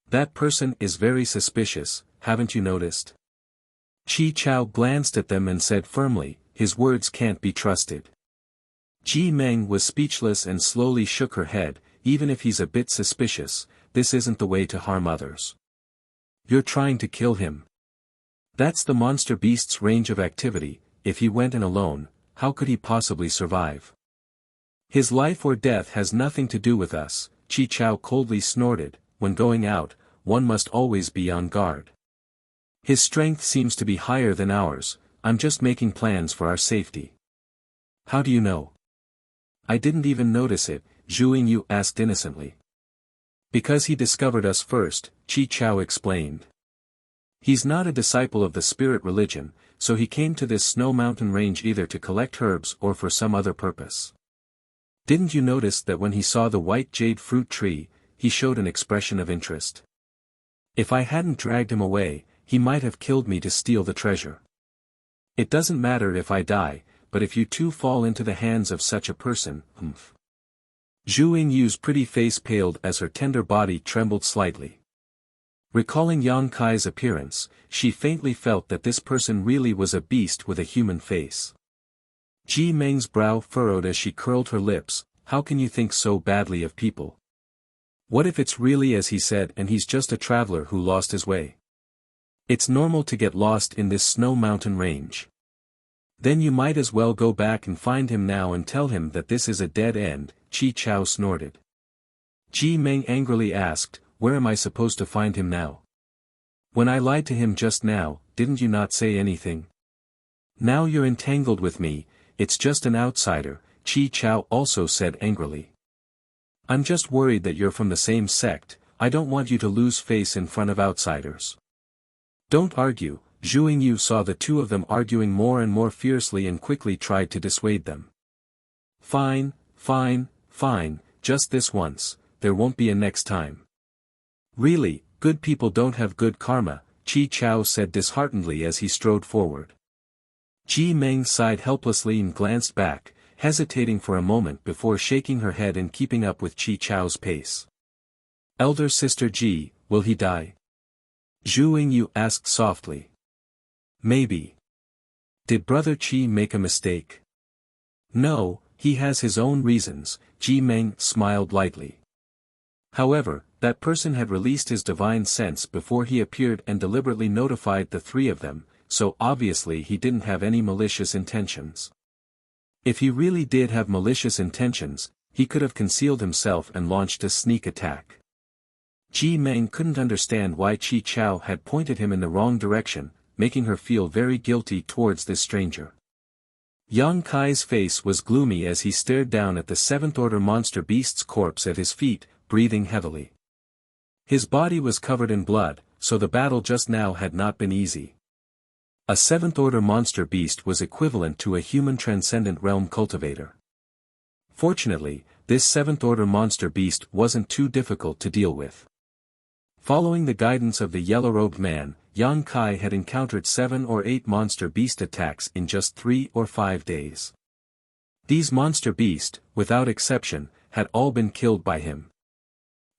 That person is very suspicious, haven't you noticed?" Chi Chao glanced at them and said firmly, "His words can't be trusted." Ji Meng was speechless and slowly shook her head, "Even if he's a bit suspicious, this isn't the way to harm others. You're trying to kill him. That's the monster beast's range of activity, if he went in alone, how could he possibly survive? His life or death has nothing to do with us," Chi Chao coldly snorted, "when going out, one must always be on guard. His strength seems to be higher than ours, I'm just making plans for our safety." "How do you know?" "I didn't even notice it," Zhu Yingyu asked innocently. "Because he discovered us first," Chi Chao explained. "He's not a disciple of the spirit religion, so he came to this snow mountain range either to collect herbs or for some other purpose. Didn't you notice that when he saw the white jade fruit tree, he showed an expression of interest? If I hadn't dragged him away, he might have killed me to steal the treasure. It doesn't matter if I die, but if you too fall into the hands of such a person, Zhu Yingyu's pretty face paled as her tender body trembled slightly. Recalling Yang Kai's appearance, she faintly felt that this person really was a beast with a human face. Ji Meng's brow furrowed as she curled her lips, "How can you think so badly of people? What if it's really as he said and he's just a traveler who lost his way? It's normal to get lost in this snow mountain range. Then you might as well go back and find him now and tell him that this is a dead end," Chi Chao snorted. Ji Meng angrily asked, where am I supposed to find him now? When I lied to him just now, didn't you not say anything? Now you're entangled with me, it's just an outsider, Chi Chao also said angrily. I'm just worried that you're from the same sect, I don't want you to lose face in front of outsiders. Don't argue. Zhu Yingyu saw the two of them arguing more and more fiercely and quickly tried to dissuade them. Fine, fine, fine, just this once, there won't be a next time. Really, good people don't have good karma, Chi Chao said disheartenedly as he strode forward. Ji Meng sighed helplessly and glanced back, hesitating for a moment before shaking her head and keeping up with Chi Chao's pace. Elder sister Ji, will he die? Zhu Yingyu asked softly. Maybe. Did brother Qi make a mistake? No, he has his own reasons, Ji Meng smiled lightly. However, that person had released his divine sense before he appeared and deliberately notified the three of them, so obviously he didn't have any malicious intentions. If he really did have malicious intentions, he could have concealed himself and launched a sneak attack. Ji Meng couldn't understand why Chi Chao had pointed him in the wrong direction, making her feel very guilty towards this stranger. Yang Kai's face was gloomy as he stared down at the seventh-order monster beast's corpse at his feet, breathing heavily. His body was covered in blood, so the battle just now had not been easy. A seventh-order monster beast was equivalent to a human transcendent realm cultivator. Fortunately, this seventh-order monster beast wasn't too difficult to deal with. Following the guidance of the yellow-robed man, Yang Kai had encountered 7 or 8 monster beast attacks in just 3 or 5 days. These monster beasts, without exception, had all been killed by him.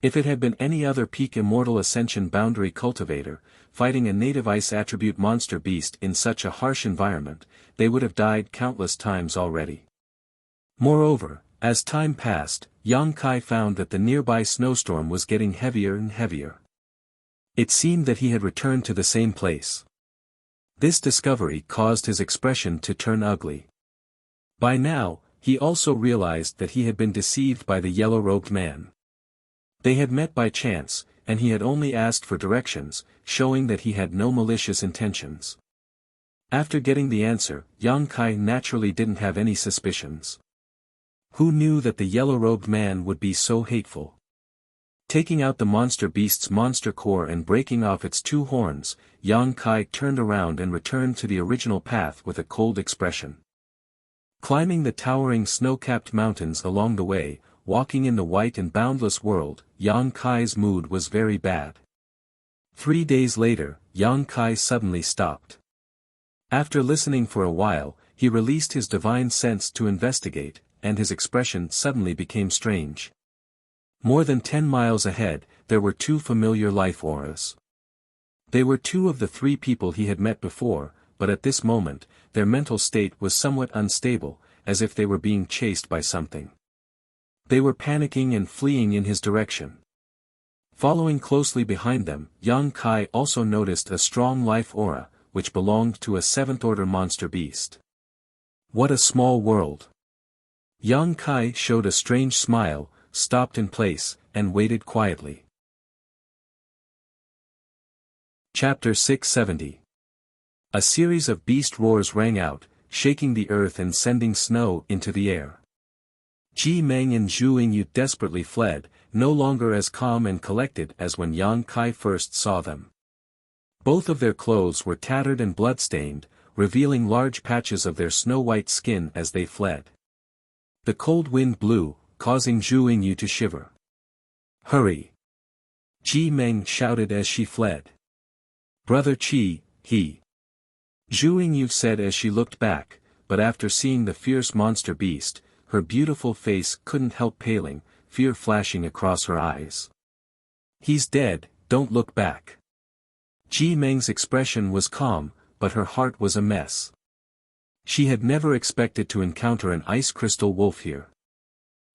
If it had been any other peak immortal ascension boundary cultivator, fighting a native ice attribute monster beast in such a harsh environment, they would have died countless times already. Moreover, as time passed, Yang Kai found that the nearby snowstorm was getting heavier and heavier. It seemed that he had returned to the same place. This discovery caused his expression to turn ugly. By now, he also realized that he had been deceived by the yellow-robed man. They had met by chance, and he had only asked for directions, showing that he had no malicious intentions. After getting the answer, Yang Kai naturally didn't have any suspicions. Who knew that the yellow-robed man would be so hateful? Taking out the monster beast's monster core and breaking off its 2 horns, Yang Kai turned around and returned to the original path with a cold expression. Climbing the towering snow-capped mountains along the way, walking in the white and boundless world, Yang Kai's mood was very bad. 3 days later, Yang Kai suddenly stopped. After listening for a while, he released his divine sense to investigate, and his expression suddenly became strange. More than 10 miles ahead, there were 2 familiar life auras. They were 2 of the 3 people he had met before, but at this moment, their mental state was somewhat unstable, as if they were being chased by something. They were panicking and fleeing in his direction. Following closely behind them, Yang Kai also noticed a strong life aura, which belonged to a 7th-order monster beast. What a small world! Yang Kai showed a strange smile, stopped in place, and waited quietly. Chapter 670. A series of beast roars rang out, shaking the earth and sending snow into the air. Ji Meng and Zhu Yingyu desperately fled, no longer as calm and collected as when Yang Kai first saw them. Both of their clothes were tattered and blood-stained, revealing large patches of their snow-white skin as they fled. The cold wind blew, causing Zhu Yingyu to shiver. Hurry! Ji Meng shouted as she fled. Brother Qi, he. Zhu Yingyu said as she looked back, but after seeing the fierce monster beast, her beautiful face couldn't help paling, fear flashing across her eyes. He's dead, don't look back. Ji Meng's expression was calm, but her heart was a mess. She had never expected to encounter an ice crystal wolf here.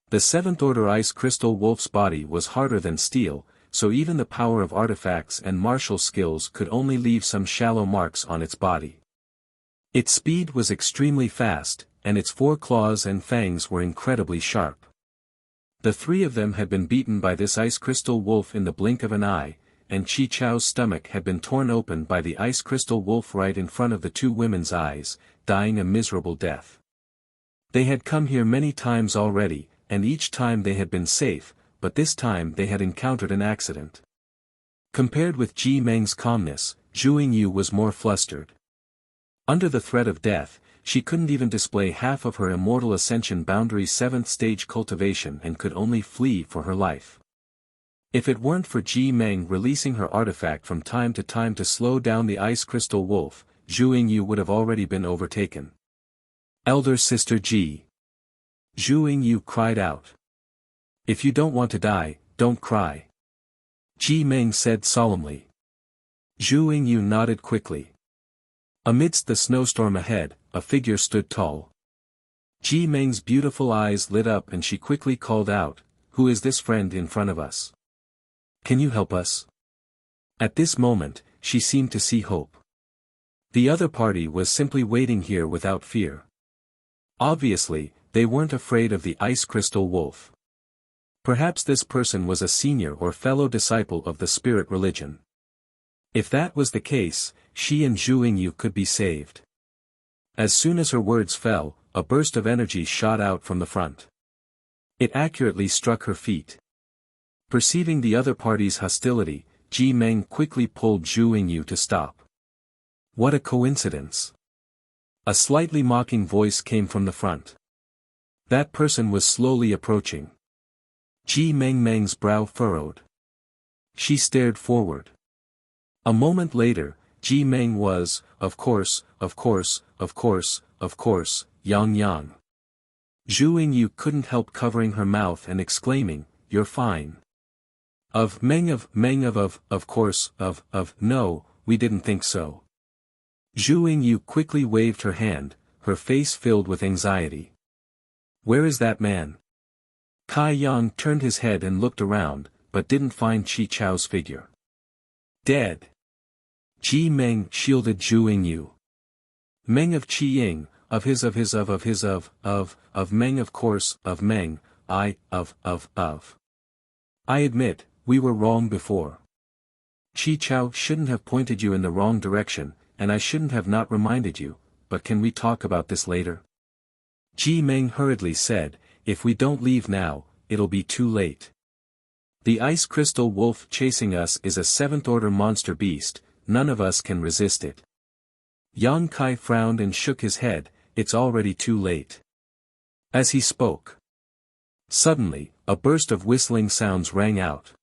The 7th-order ice crystal wolf's body was harder than steel, so even the power of artifacts and martial skills could only leave some shallow marks on its body. Its speed was extremely fast, and its 4 claws and fangs were incredibly sharp. The three of them had been beaten by this ice crystal wolf in the blink of an eye, and Chi Chao's stomach had been torn open by the ice crystal wolf right in front of the two women's eyes, dying a miserable death. They had come here many times already, and each time they had been safe, but this time they had encountered an accident. Compared with Ji Meng's calmness, Zhu Yingyu was more flustered. Under the threat of death, she couldn't even display half of her immortal ascension boundary 7th stage cultivation and could only flee for her life. If it weren't for Ji Meng releasing her artifact from time to time to slow down the ice crystal wolf, Zhu Yingyu would have already been overtaken. Elder Sister Ji. Zhu Yingyu cried out. If you don't want to die, don't cry. Ji Meng said solemnly. Zhu Yingyu nodded quickly. Amidst the snowstorm ahead, a figure stood tall. Ji Meng's beautiful eyes lit up and she quickly called out, "Who is this friend in front of us? Can you help us?" At this moment, she seemed to see hope. The other party was simply waiting here without fear. Obviously, they weren't afraid of the ice crystal wolf. Perhaps this person was a senior or fellow disciple of the spirit religion. If that was the case, she and Zhu Yingyu could be saved. As soon as her words fell, a burst of energy shot out from the front. It accurately struck her feet. Perceiving the other party's hostility, Ji Meng quickly pulled Zhu Yingyu to stop. What a coincidence! A slightly mocking voice came from the front. That person was slowly approaching. Ji Meng's brow furrowed. She stared forward. A moment later, Ji Meng was, of course, Yang. Zhu Yingyu couldn't help covering her mouth and exclaiming, "You're fine." No, we didn't think so. Zhu Yingyu quickly waved her hand, her face filled with anxiety. Where is that man? Kai Yang turned his head and looked around, but didn't find Chi Chao's figure. Dead. Ji Meng shielded Zhu Yingyu. Meng of Qi Ying, of Meng of course, of Meng, I admit, we were wrong before. Chi Chao shouldn't have pointed you in the wrong direction, and I shouldn't have not reminded you, but can we talk about this later? Ji Meng hurriedly said, if we don't leave now, it'll be too late. The ice crystal wolf chasing us is a 7th-order monster beast, none of us can resist it. Yang Kai frowned and shook his head, it's already too late. As he spoke. Suddenly, a burst of whistling sounds rang out.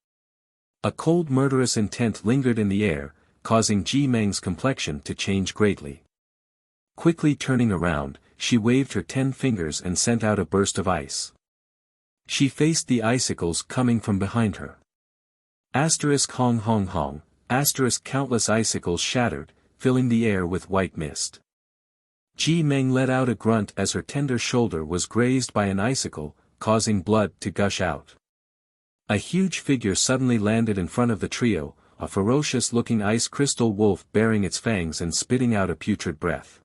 A cold murderous intent lingered in the air, causing Ji Meng's complexion to change greatly. Quickly turning around, she waved her 10 fingers and sent out a burst of ice. She faced the icicles coming from behind her. Hong. Countless icicles shattered, filling the air with white mist. Ji Meng let out a grunt as her tender shoulder was grazed by an icicle, causing blood to gush out. A huge figure suddenly landed in front of the trio, a ferocious-looking ice crystal wolf bearing its fangs and spitting out a putrid breath.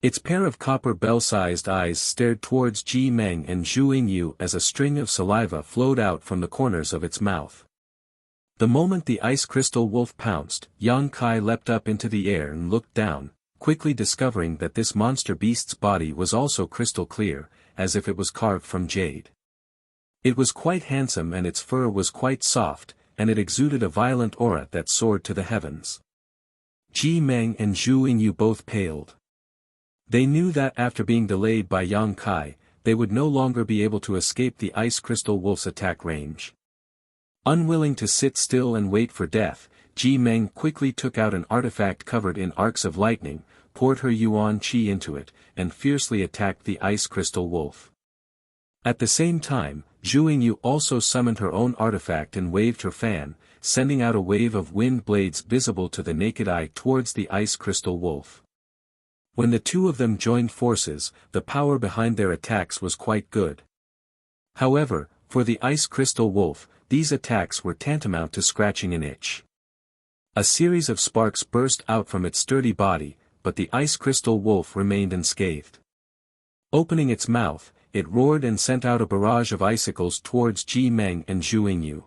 Its pair of copper bell-sized eyes stared towards Ji Meng and Zhu Yingyu as a string of saliva flowed out from the corners of its mouth. The moment the ice crystal wolf pounced, Yang Kai leapt up into the air and looked down, quickly discovering that this monster beast's body was also crystal clear, as if it was carved from jade. It was quite handsome and its fur was quite soft, and it exuded a violent aura that soared to the heavens. Ji Meng and Zhu Yingyu both paled. They knew that after being delayed by Yang Kai, they would no longer be able to escape the ice crystal wolf's attack range. Unwilling to sit still and wait for death, Ji Meng quickly took out an artifact covered in arcs of lightning, poured her yuan qi into it, and fiercely attacked the ice crystal wolf. At the same time, Zhu Yingyu also summoned her own artifact and waved her fan, sending out a wave of wind blades visible to the naked eye towards the ice crystal wolf. When the two of them joined forces, the power behind their attacks was quite good. However, for the ice crystal wolf, these attacks were tantamount to scratching an itch. A series of sparks burst out from its sturdy body, but the ice crystal wolf remained unscathed. Opening its mouth, it roared and sent out a barrage of icicles towards Ji Meng and Zhu Yingyu.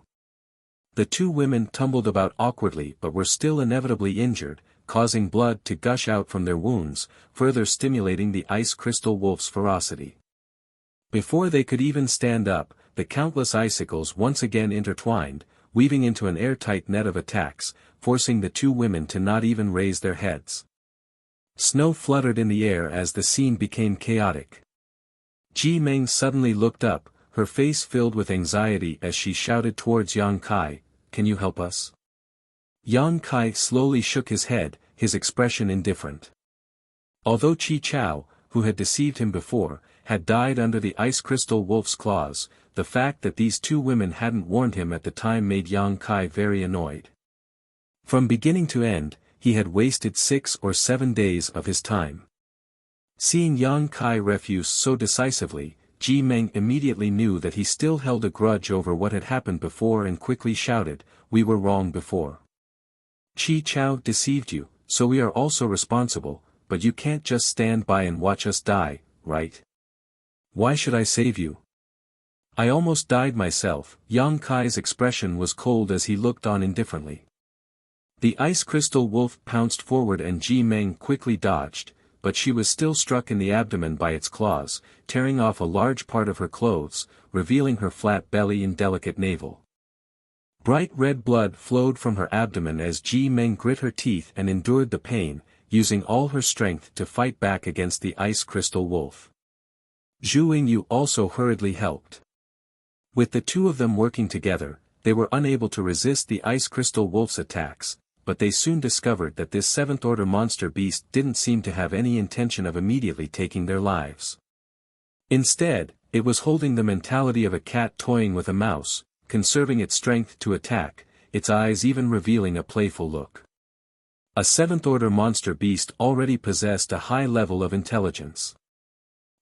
The two women tumbled about awkwardly but were still inevitably injured, causing blood to gush out from their wounds, further stimulating the ice crystal wolf's ferocity. Before they could even stand up, the countless icicles once again intertwined, weaving into an airtight net of attacks, forcing the two women to not even raise their heads. Snow fluttered in the air as the scene became chaotic. Ji Meng suddenly looked up, her face filled with anxiety as she shouted towards Yang Kai, "Can you help us?" Yang Kai slowly shook his head, his expression indifferent. Although Chi Chao, who had deceived him before, had died under the ice crystal wolf's claws, the fact that these two women hadn't warned him at the time made Yang Kai very annoyed. From beginning to end, he had wasted 6 or 7 days of his time. Seeing Yang Kai refuse so decisively, Ji Meng immediately knew that he still held a grudge over what had happened before and quickly shouted, "We were wrong before. Chi Chao deceived you, so we are also responsible, but you can't just stand by and watch us die, right? Why should I save you? I almost died myself." Yang Kai's expression was cold as he looked on indifferently. The ice crystal wolf pounced forward and Ji Meng quickly dodged, but she was still struck in the abdomen by its claws, tearing off a large part of her clothes, revealing her flat belly and delicate navel. Bright red blood flowed from her abdomen as Ji Meng grit her teeth and endured the pain, using all her strength to fight back against the ice crystal wolf. Zhu Yingyu also hurriedly helped. With the two of them working together, they were unable to resist the ice crystal wolf's attacks, but they soon discovered that this seventh-order monster beast didn't seem to have any intention of immediately taking their lives. Instead, it was holding the mentality of a cat toying with a mouse, conserving its strength to attack, its eyes even revealing a playful look. A seventh-order monster beast already possessed a high level of intelligence.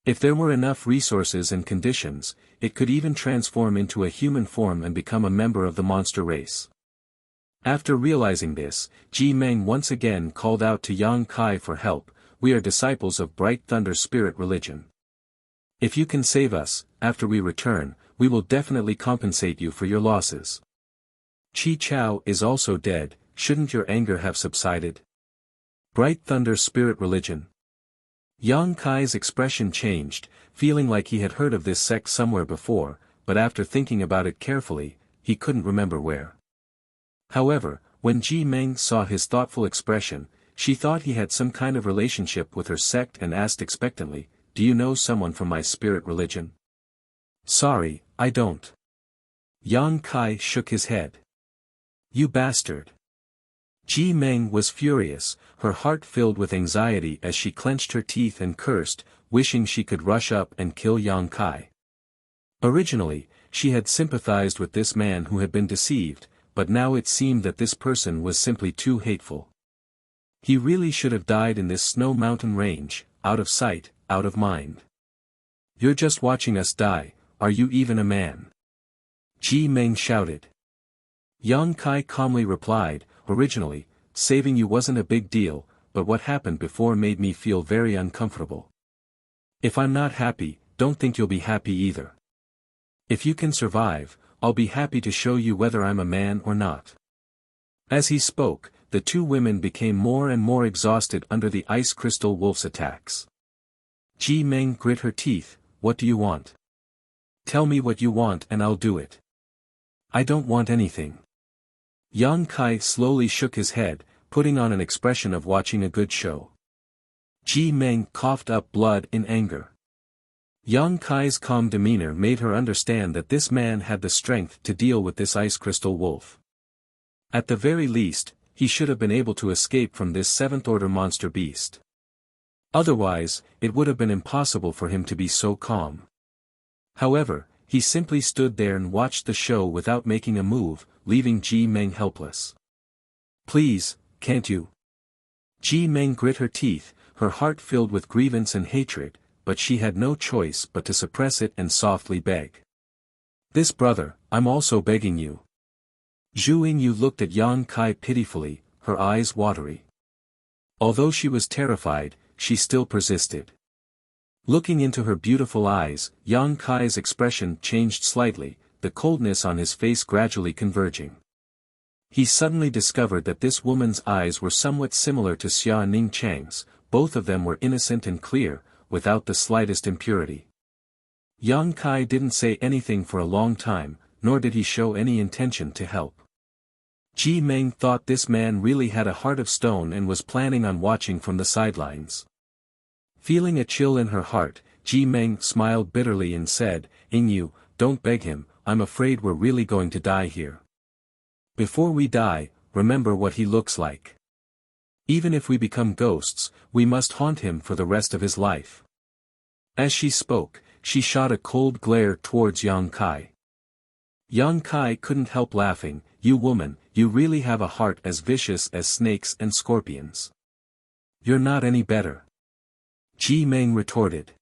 If there were enough resources and conditions, it could even transform into a human form and become a member of the monster race. After realizing this, Ji Meng once again called out to Yang Kai for help, "We are disciples of Bright Thunder Spirit religion. If you can save us, after we return, we will definitely compensate you for your losses. Chi Chao is also dead, shouldn't your anger have subsided? Bright Thunder Spirit religion." Yang Kai's expression changed, feeling like he had heard of this sect somewhere before, but after thinking about it carefully, he couldn't remember where. However, when Ji Meng saw his thoughtful expression, she thought he had some kind of relationship with her sect and asked expectantly, "Do you know someone from my spirit religion?" "Sorry, I don't." Yang Kai shook his head. "You bastard." Ji Meng was furious, her heart filled with anxiety as she clenched her teeth and cursed, wishing she could rush up and kill Yang Kai. Originally, she had sympathized with this man who had been deceived, but now it seemed that this person was simply too hateful. He really should have died in this snow mountain range, out of sight, out of mind. "You're just watching us die, are you even a man?" Ji Meng shouted. Yang Kai calmly replied, "Originally, saving you wasn't a big deal, but what happened before made me feel very uncomfortable. If I'm not happy, don't think you'll be happy either. If you can survive, I'll be happy to show you whether I'm a man or not." As he spoke, the two women became more and more exhausted under the ice crystal wolf's attacks. Ji Meng grit her teeth, "What do you want? Tell me what you want and I'll do it." "I don't want anything." Yang Kai slowly shook his head, putting on an expression of watching a good show. Ji Meng coughed up blood in anger. Yang Kai's calm demeanor made her understand that this man had the strength to deal with this ice crystal wolf. At the very least, he should have been able to escape from this seventh-order monster beast. Otherwise, it would have been impossible for him to be so calm. However, he simply stood there and watched the show without making a move, leaving Ji Meng helpless. "Please, can't you?" Ji Meng grit her teeth, her heart filled with grievance and hatred, but she had no choice but to suppress it and softly beg. "This brother, I'm also begging you." Zhu Yingyu looked at Yang Kai pitifully, her eyes watery. Although she was terrified, she still persisted. Looking into her beautiful eyes, Yang Kai's expression changed slightly, the coldness on his face gradually converging. He suddenly discovered that this woman's eyes were somewhat similar to Xia Ning Chang's, both of them were innocent and clear, without the slightest impurity. Yang Kai didn't say anything for a long time, nor did he show any intention to help. Ji Meng thought this man really had a heart of stone and was planning on watching from the sidelines. Feeling a chill in her heart, Ji Meng smiled bitterly and said, "Yu, don't beg him, I'm afraid we're really going to die here. Before we die, remember what he looks like. Even if we become ghosts, we must haunt him for the rest of his life." As she spoke, she shot a cold glare towards Yang Kai. Yang Kai couldn't help laughing. "You woman, you really have a heart as vicious as snakes and scorpions. You're not any better," Ji Meng retorted.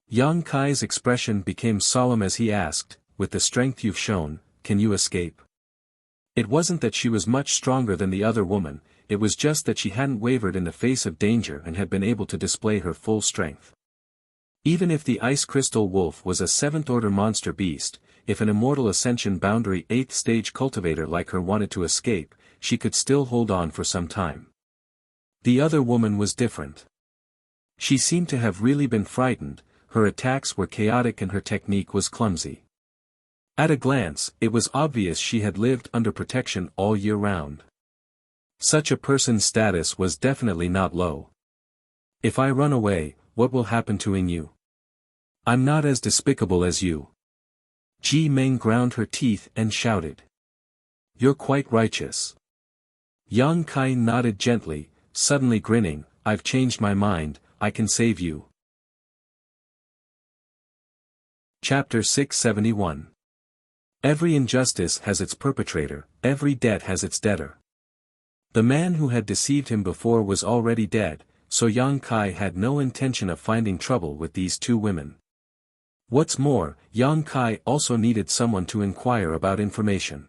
Yang Kai's expression became solemn as he asked, "With the strength you've shown, can you escape?" It wasn't that she was much stronger than the other woman, it was just that she hadn't wavered in the face of danger and had been able to display her full strength. Even if the ice crystal wolf was a 7th-order monster beast, if an immortal ascension boundary 8th stage cultivator like her wanted to escape, she could still hold on for some time. The other woman was different. She seemed to have really been frightened, her attacks were chaotic and her technique was clumsy. At a glance, it was obvious she had lived under protection all year round. Such a person's status was definitely not low. "If I run away, what will happen to Yu? I'm not as despicable as you." Ji Meng ground her teeth and shouted. "You're quite righteous." Yang Kai nodded gently, suddenly grinning, "I've changed my mind, I can save you." Chapter 671. Every injustice has its perpetrator, every debt has its debtor. The man who had deceived him before was already dead, so Yang Kai had no intention of finding trouble with these two women. What's more, Yang Kai also needed someone to inquire about information.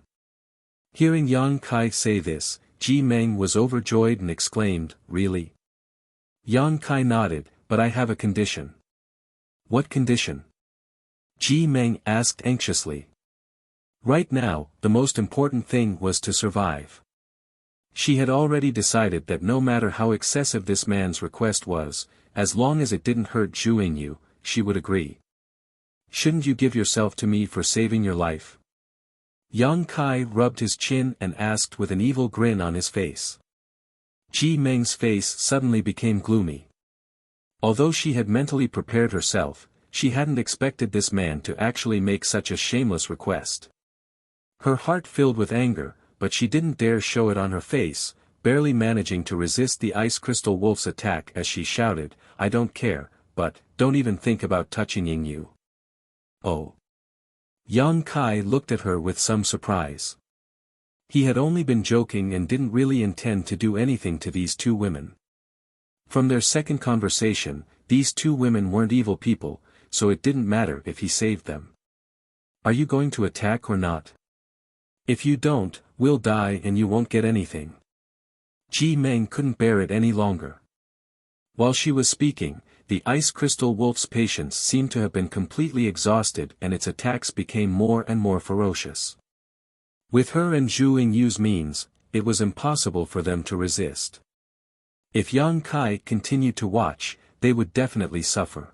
Hearing Yang Kai say this, Ji Meng was overjoyed and exclaimed, "Really?" Yang Kai nodded, "But I have a condition." "What condition?" Ji Meng asked anxiously. Right now, the most important thing was to survive. She had already decided that no matter how excessive this man's request was, as long as it didn't hurt Zhu Yingyu, she would agree. "Shouldn't you give yourself to me for saving your life?" Yang Kai rubbed his chin and asked with an evil grin on his face. Ji Meng's face suddenly became gloomy. Although she had mentally prepared herself, she hadn't expected this man to actually make such a shameless request. Her heart filled with anger, but she didn't dare show it on her face, barely managing to resist the ice crystal wolf's attack as she shouted, "I don't care, but, don't even think about touching Yingyu." "Oh." Yang Kai looked at her with some surprise. He had only been joking and didn't really intend to do anything to these two women. From their second conversation, these two women weren't evil people, so it didn't matter if he saved them. "Are you going to attack or not? If you don't, we'll die and you won't get anything." Ji Meng couldn't bear it any longer. While she was speaking, the ice crystal wolf's patience seemed to have been completely exhausted and its attacks became more and more ferocious. With her and Zhu Yingyu's means, it was impossible for them to resist. If Yang Kai continued to watch, they would definitely suffer.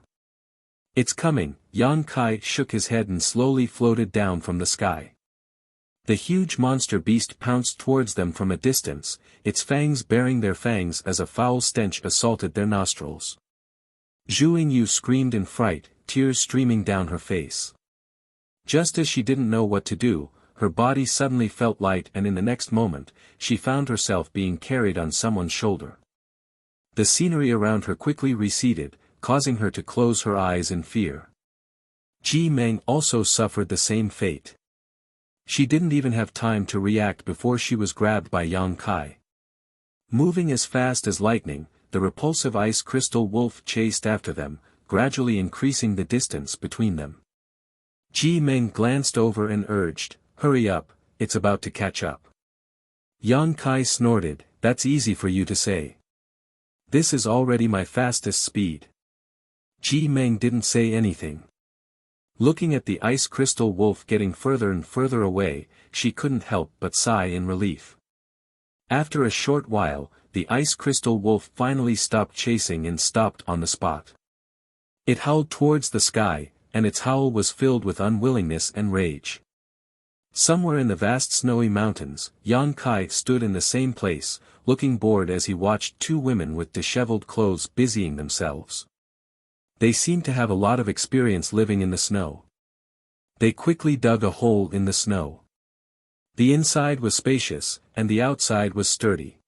"It's coming," Yang Kai shook his head and slowly floated down from the sky. The huge monster beast pounced towards them from a distance, its fangs baring their fangs as a foul stench assaulted their nostrils. Zhu Yingyu screamed in fright, tears streaming down her face. Just as she didn't know what to do, her body suddenly felt light and in the next moment, she found herself being carried on someone's shoulder. The scenery around her quickly receded, causing her to close her eyes in fear. Ji Meng also suffered the same fate. She didn't even have time to react before she was grabbed by Yang Kai. Moving as fast as lightning, the repulsive ice crystal wolf chased after them, gradually increasing the distance between them. Ji Meng glanced over and urged, "Hurry up, it's about to catch up." Yang Kai snorted, "That's easy for you to say. This is already my fastest speed." Ji Meng didn't say anything. Looking at the ice crystal wolf getting further and further away, she couldn't help but sigh in relief. After a short while, the ice crystal wolf finally stopped chasing and stopped on the spot. It howled towards the sky, and its howl was filled with unwillingness and rage. Somewhere in the vast snowy mountains, Yang Kai stood in the same place, looking bored as he watched two women with disheveled clothes busying themselves. They seemed to have a lot of experience living in the snow. They quickly dug a hole in the snow. The inside was spacious, and the outside was sturdy.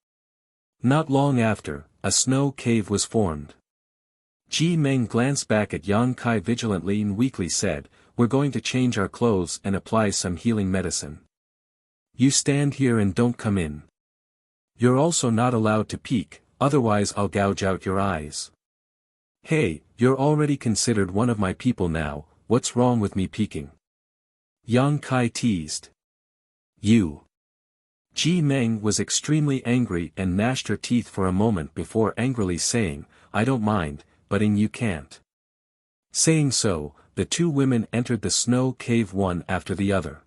Not long after, a snow cave was formed. Ji Meng glanced back at Yang Kai vigilantly and weakly said, "We're going to change our clothes and apply some healing medicine. You stand here and don't come in. You're also not allowed to peek, otherwise I'll gouge out your eyes." "Hey, you're already considered one of my people now, what's wrong with me peeking?" Yang Kai teased. "You." Ji Meng was extremely angry and gnashed her teeth for a moment before angrily saying, "I don't mind, but you can't." Saying so, the two women entered the snow cave one after the other.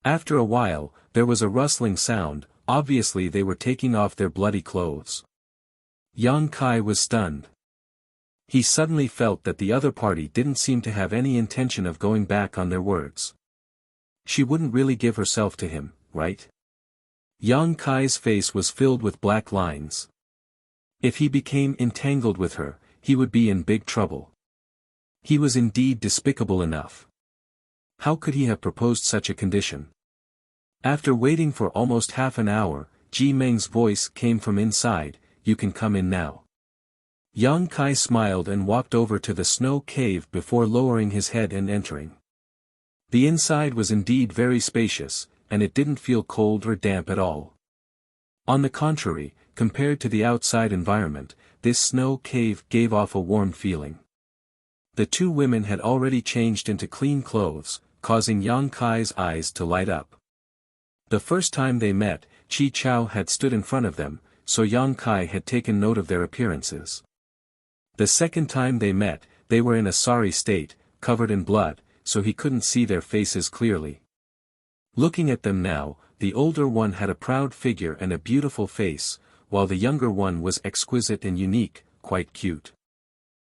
After a while, there was a rustling sound, obviously they were taking off their bloody clothes. Yang Kai was stunned. He suddenly felt that the other party didn't seem to have any intention of going back on their words. She wouldn't really give herself to him, right? Yang Kai's face was filled with black lines. If he became entangled with her, he would be in big trouble. He was indeed despicable enough. How could he have proposed such a condition? After waiting for almost half an hour, Ji Meng's voice came from inside, "You can come in now." Yang Kai smiled and walked over to the snow cave before lowering his head and entering. The inside was indeed very spacious, and it didn't feel cold or damp at all. On the contrary, compared to the outside environment, this snow cave gave off a warm feeling. The two women had already changed into clean clothes, causing Yang Kai's eyes to light up. The first time they met, Chi Chao had stood in front of them, so Yang Kai had taken note of their appearances. The second time they met, they were in a sorry state, covered in blood, so he couldn't see their faces clearly. Looking at them now, the older one had a proud figure and a beautiful face, while the younger one was exquisite and unique, quite cute.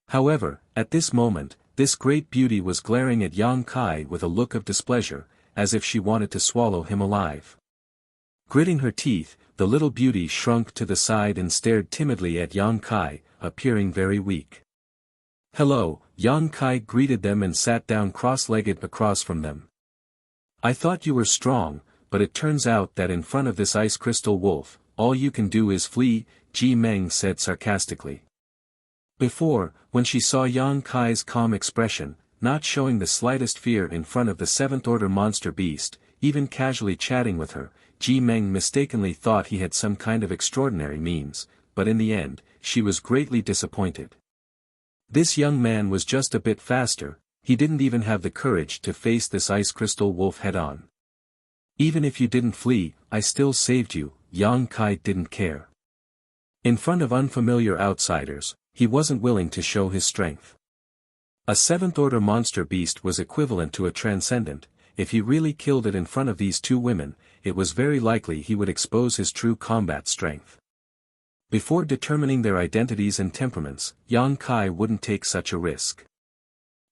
However, at this moment, this great beauty was glaring at Yang Kai with a look of displeasure, as if she wanted to swallow him alive. Gritting her teeth, the little beauty shrunk to the side and stared timidly at Yang Kai, appearing very weak. "Hello," Yang Kai greeted them and sat down cross-legged across from them. "I thought you were strong, but it turns out that in front of this ice crystal wolf, all you can do is flee," Ji Meng said sarcastically. Before, when she saw Yang Kai's calm expression, not showing the slightest fear in front of the seventh-order monster beast, even casually chatting with her, Ji Meng mistakenly thought he had some kind of extraordinary means, but in the end, she was greatly disappointed. This young man was just a bit faster, he didn't even have the courage to face this ice crystal wolf head-on. "Even if you didn't flee, I still saved you," Yang Kai didn't care. In front of unfamiliar outsiders, he wasn't willing to show his strength. A seventh-order monster beast was equivalent to a transcendent. If he really killed it in front of these two women, it was very likely he would expose his true combat strength. Before determining their identities and temperaments, Yang Kai wouldn't take such a risk.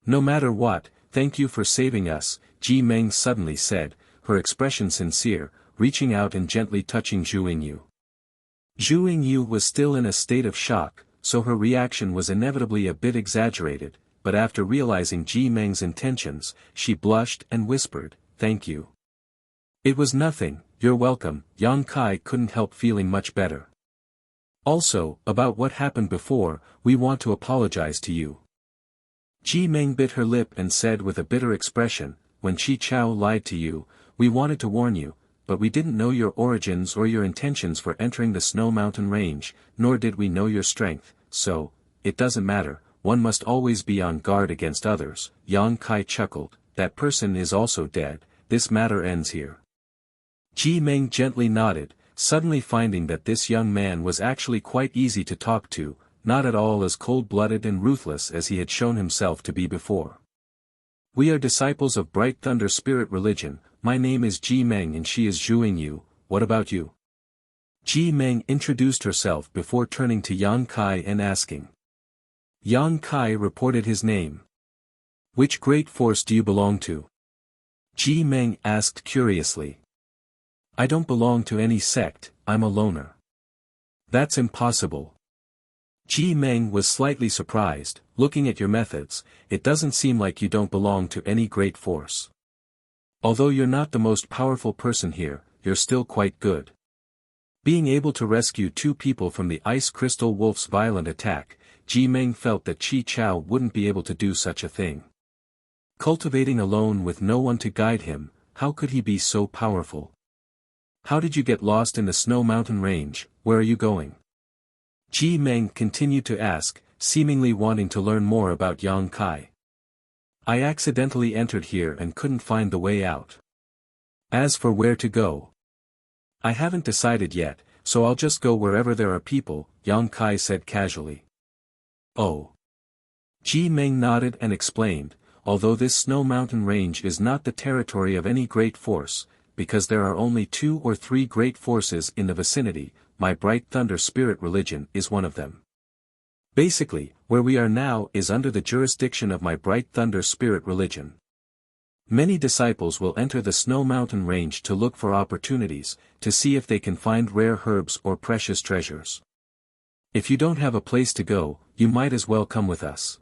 "No matter what, thank you for saving us," Ji Meng suddenly said, her expression sincere, reaching out and gently touching Zhu Yingyu. Zhu Yingyu was still in a state of shock, so her reaction was inevitably a bit exaggerated, but after realizing Ji Meng's intentions, she blushed and whispered, "Thank you." "It was nothing, you're welcome," Yang Kai couldn't help feeling much better. "Also, about what happened before, we want to apologize to you." Ji Meng bit her lip and said with a bitter expression, "When Chi Chao lied to you, we wanted to warn you, but we didn't know your origins or your intentions for entering the Snow Mountain Range, nor did we know your strength, so, it doesn't matter, one must always be on guard against others." Yang Kai chuckled, "That person is also dead, this matter ends here." Ji Meng gently nodded, suddenly finding that this young man was actually quite easy to talk to, not at all as cold-blooded and ruthless as he had shown himself to be before. "We are disciples of Bright Thunder Spirit Religion. My name is Ji Meng and she is Zhuing Yu. What about you?" Ji Meng introduced herself before turning to Yang Kai and asking. Yang Kai reported his name. "Which great force do you belong to?" Ji Meng asked curiously. "I don't belong to any sect, I'm a loner." "That's impossible." Ji Meng was slightly surprised. "Looking at your methods, it doesn't seem like you don't belong to any great force. Although you're not the most powerful person here, you're still quite good." Being able to rescue two people from the Ice Crystal Wolf's violent attack, Ji Meng felt that Chi Chao wouldn't be able to do such a thing. Cultivating alone with no one to guide him, how could he be so powerful? "How did you get lost in the Snow Mountain Range? Where are you going?" Ji Meng continued to ask, seemingly wanting to learn more about Yang Kai. "I accidentally entered here and couldn't find the way out. As for where to go, I haven't decided yet, so I'll just go wherever there are people," Yang Kai said casually. "Oh." Ji Meng nodded and explained, "Although this Snow Mountain Range is not the territory of any great force, because there are only 2 or 3 great forces in the vicinity, my Bright Thunder Spirit Religion is one of them. Basically, where we are now is under the jurisdiction of my Bright Thunder Spirit Religion. Many disciples will enter the Snow Mountain Range to look for opportunities, to see if they can find rare herbs or precious treasures. If you don't have a place to go, you might as well come with us."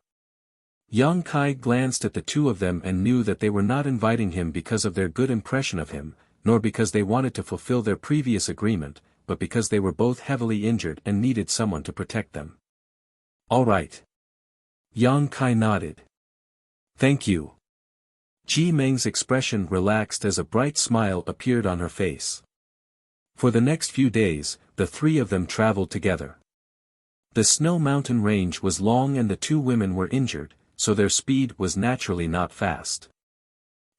Yang Kai glanced at the two of them and knew that they were not inviting him because of their good impression of him, nor because they wanted to fulfill their previous agreement, but because they were both heavily injured and needed someone to protect them. "All right." Yang Kai nodded. "Thank you." Ji Meng's expression relaxed as a bright smile appeared on her face. For the next few days, the three of them traveled together. The Snow Mountain Range was long and the two women were injured, so their speed was naturally not fast.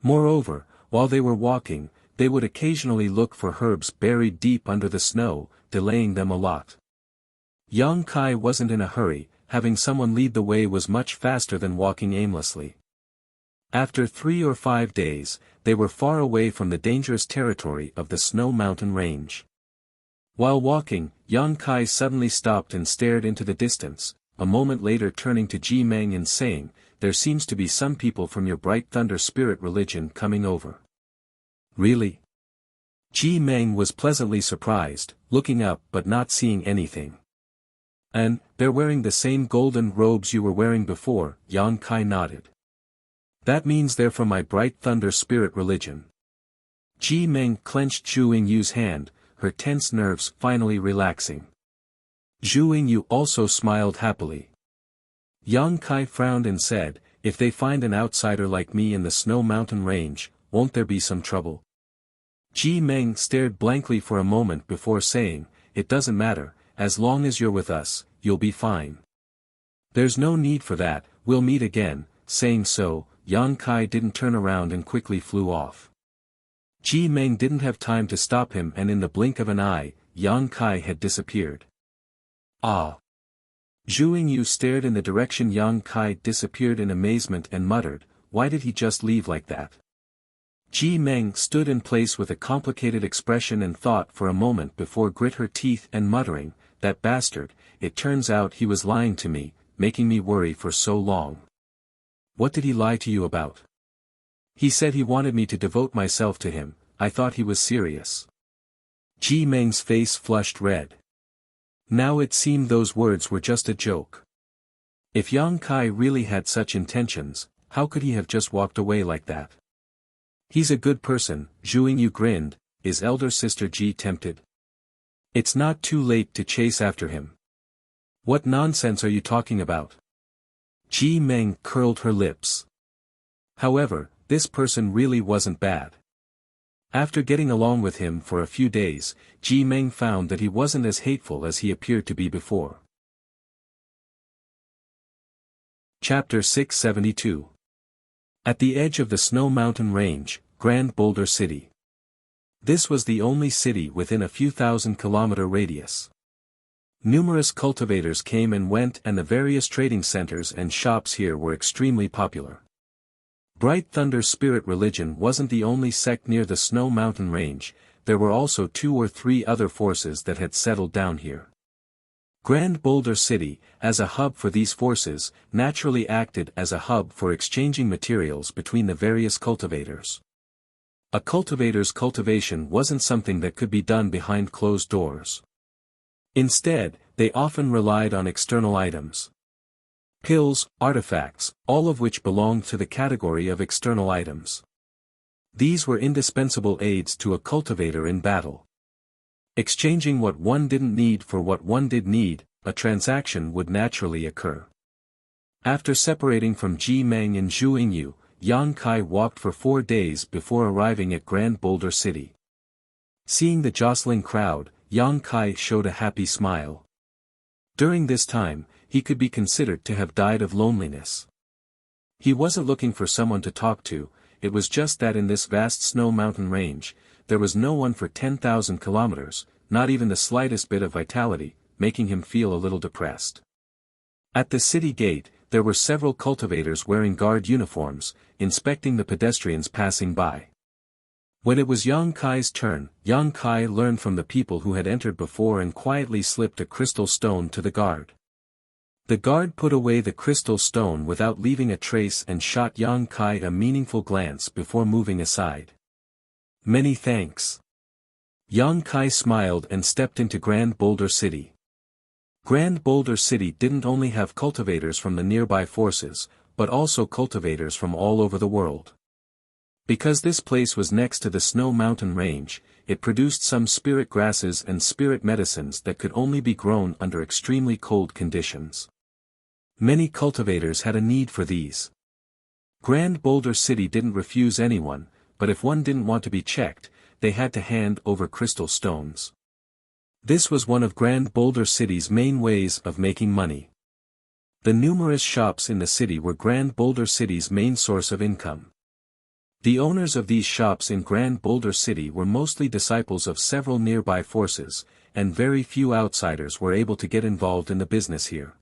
Moreover, while they were walking, they would occasionally look for herbs buried deep under the snow, delaying them a lot. Yang Kai wasn't in a hurry, having someone lead the way was much faster than walking aimlessly. After 3 or 5 days, they were far away from the dangerous territory of the Snow Mountain Range. While walking, Yang Kai suddenly stopped and stared into the distance, a moment later turning to Ji Meng and saying, "There seems to be some people from your Bright Thunder Spirit Religion coming over." "Really?" Ji Meng was pleasantly surprised, looking up but not seeing anything. "And, they're wearing the same golden robes you were wearing before," Yang Kai nodded. "That means they're from my Bright Thunder Spirit Religion." Ji Meng clenched Zhuing Yu's hand, her tense nerves finally relaxing. Zhuing Yu also smiled happily. Yang Kai frowned and said, "If they find an outsider like me in the Snow Mountain Range, won't there be some trouble?" Ji Meng stared blankly for a moment before saying, "It doesn't matter, as long as you're with us, you'll be fine. There's no need for that, we'll meet again." Saying so, Yang Kai didn't turn around and quickly flew off. Ji Meng didn't have time to stop him and in the blink of an eye, Yang Kai had disappeared. "Ah!" Zhuing Yu stared in the direction Yang Kai disappeared in amazement and muttered, "Why did he just leave like that?" Ji Meng stood in place with a complicated expression and thought for a moment before grit her teeth and muttering, "That bastard, it turns out he was lying to me, making me worry for so long." "What did he lie to you about?" "He said he wanted me to devote myself to him. I thought he was serious." Ji Meng's face flushed red. Now it seemed those words were just a joke. If Yang Kai really had such intentions, how could he have just walked away like that? "He's a good person," Zhuing Yu grinned. "Is elder sister Ji tempted?" "It's not too late to chase after him." "What nonsense are you talking about?" Ji Meng curled her lips. However, this person really wasn't bad. After getting along with him for a few days, Ji Meng found that he wasn't as hateful as he appeared to be before. Chapter 672. At the edge of the Snow Mountain Range, Grand Boulder City. This was the only city within a few thousand kilometer radius. Numerous cultivators came and went, and the various trading centers and shops here were extremely popular. Bright Thunder Spirit Religion wasn't the only sect near the Snow Mountain Range, there were also 2 or 3 other forces that had settled down here. Grand Boulder City, as a hub for these forces, naturally acted as a hub for exchanging materials between the various cultivators. A cultivator's cultivation wasn't something that could be done behind closed doors. Instead, they often relied on external items. Pills, artifacts, all of which belonged to the category of external items. These were indispensable aids to a cultivator in battle. Exchanging what one didn't need for what one did need, a transaction would naturally occur. After separating from Ji Meng and Zhu Yingyu, Yang Kai walked for 4 days before arriving at Grand Boulder City. Seeing the jostling crowd, Yang Kai showed a happy smile. During this time, he could be considered to have died of loneliness. He wasn't looking for someone to talk to, it was just that in this vast snow mountain range, there was no one for 10,000 kilometers, not even the slightest bit of vitality, making him feel a little depressed. At the city gate, there were several cultivators wearing guard uniforms, inspecting the pedestrians passing by. When it was Yang Kai's turn, Yang Kai learned from the people who had entered before and quietly slipped a crystal stone to the guard. The guard put away the crystal stone without leaving a trace and shot Yang Kai a meaningful glance before moving aside. Many thanks. Yang Kai smiled and stepped into Grand Boulder City. Grand Boulder City didn't only have cultivators from the nearby forces, but also cultivators from all over the world. Because this place was next to the Snow Mountain Range, it produced some spirit grasses and spirit medicines that could only be grown under extremely cold conditions. Many cultivators had a need for these. Grand Boulder City didn't refuse anyone, but if one didn't want to be checked, they had to hand over crystal stones. This was one of Grand Boulder City's main ways of making money. The numerous shops in the city were Grand Boulder City's main source of income. The owners of these shops in Grand Boulder City were mostly disciples of several nearby forces, and very few outsiders were able to get involved in the business here.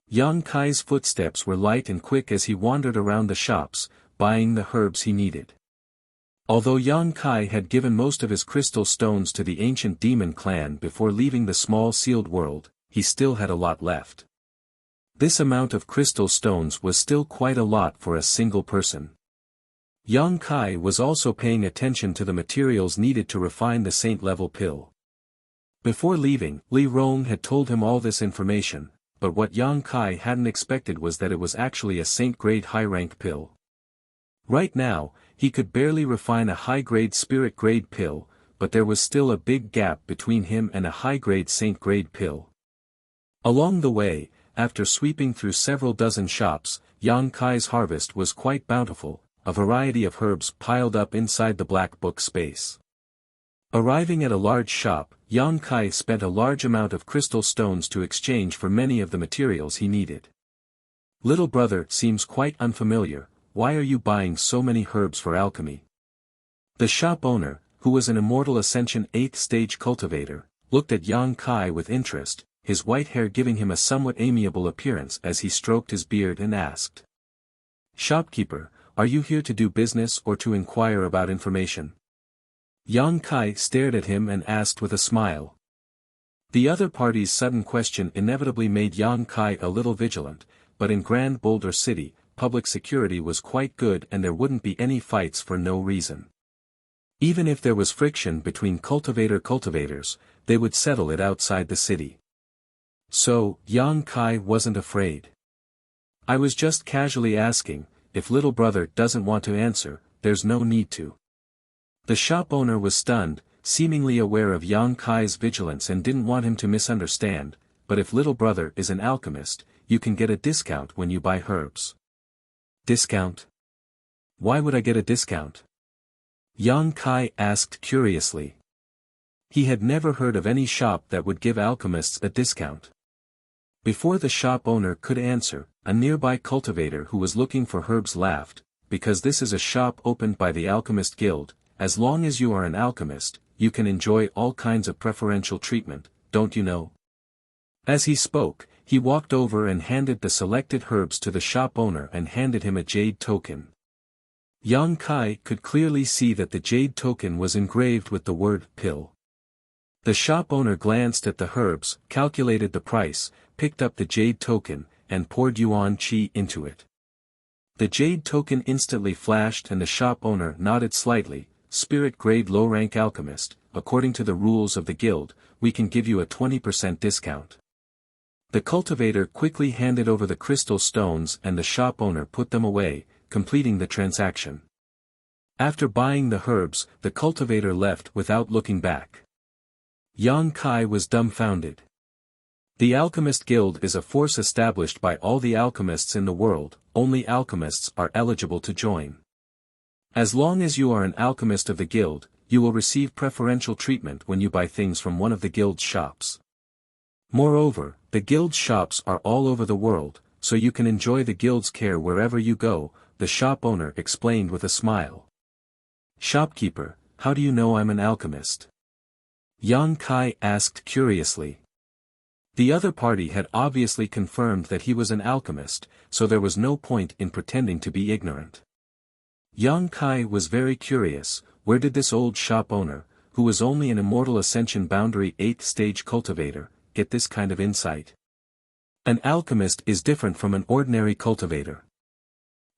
Yang Kai's footsteps were light and quick as he wandered around the shops, buying the herbs he needed. Although Yang Kai had given most of his crystal stones to the ancient demon clan before leaving the small sealed world, he still had a lot left. This amount of crystal stones was still quite a lot for a single person. Yang Kai was also paying attention to the materials needed to refine the saint-level pill. Before leaving, Li Rong had told him all this information, but what Yang Kai hadn't expected was that it was actually a saint-grade high-rank pill. Right now, he could barely refine a high-grade spirit-grade pill, but there was still a big gap between him and a high-grade saint-grade pill. Along the way, after sweeping through several dozen shops, Yang Kai's harvest was quite bountiful, a variety of herbs piled up inside the black book space. Arriving at a large shop, Yang Kai spent a large amount of crystal stones to exchange for many of the materials he needed. Little brother seems quite unfamiliar, why are you buying so many herbs for alchemy? The shop owner, who was an Immortal Ascension 8th stage cultivator, looked at Yang Kai with interest, his white hair giving him a somewhat amiable appearance as he stroked his beard and asked. Shopkeeper, are you here to do business or to inquire about information? Yang Kai stared at him and asked with a smile. The other party's sudden question inevitably made Yang Kai a little vigilant, but in Grand Boulder City, public security was quite good and there wouldn't be any fights for no reason. Even if there was friction between cultivators, they would settle it outside the city. So, Yang Kai wasn't afraid. I was just casually asking, if little brother doesn't want to answer, there's no need to. The shop owner was stunned, seemingly aware of Yang Kai's vigilance and didn't want him to misunderstand, but if little brother is an alchemist, you can get a discount when you buy herbs. Discount? Why would I get a discount? Yang Kai asked curiously. He had never heard of any shop that would give alchemists a discount. Before the shop owner could answer, a nearby cultivator who was looking for herbs laughed, because this is a shop opened by the Alchemist Guild, as long as you are an alchemist, you can enjoy all kinds of preferential treatment, don't you know? As he spoke, he walked over and handed the selected herbs to the shop owner and handed him a jade token. Yang Kai could clearly see that the jade token was engraved with the word pill. The shop owner glanced at the herbs, calculated the price, picked up the jade token, and poured yuan qi into it. The jade token instantly flashed and the shop owner nodded slightly. Spirit grade low rank alchemist, according to the rules of the guild, we can give you a 20% discount. The cultivator quickly handed over the crystal stones and the shop owner put them away, completing the transaction. After buying the herbs, the cultivator left without looking back. Yang Kai was dumbfounded. The Alchemist Guild is a force established by all the alchemists in the world. Only alchemists are eligible to join. As long as you are an alchemist of the guild, you will receive preferential treatment when you buy things from one of the guild's shops. Moreover, the guild's shops are all over the world, so you can enjoy the guild's care wherever you go, the shop owner explained with a smile. Shopkeeper, how do you know I'm an alchemist? Yang Kai asked curiously. The other party had obviously confirmed that he was an alchemist, so there was no point in pretending to be ignorant. Yang Kai was very curious, where did this old shop owner, who was only an immortal ascension boundary 8th stage cultivator, get this kind of insight? An alchemist is different from an ordinary cultivator.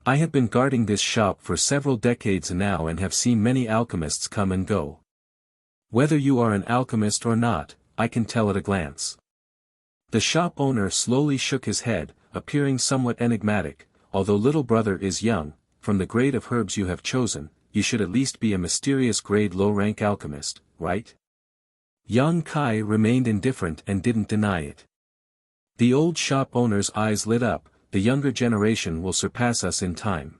I have been guarding this shop for several decades now and have seen many alchemists come and go. Whether you are an alchemist or not, I can tell at a glance. The shop owner slowly shook his head, appearing somewhat enigmatic. Although little brother is young, from the grade of herbs you have chosen, you should at least be a mysterious grade low-rank alchemist, right? Yang Kai remained indifferent and didn't deny it. The old shop owner's eyes lit up. The younger generation will surpass us in time.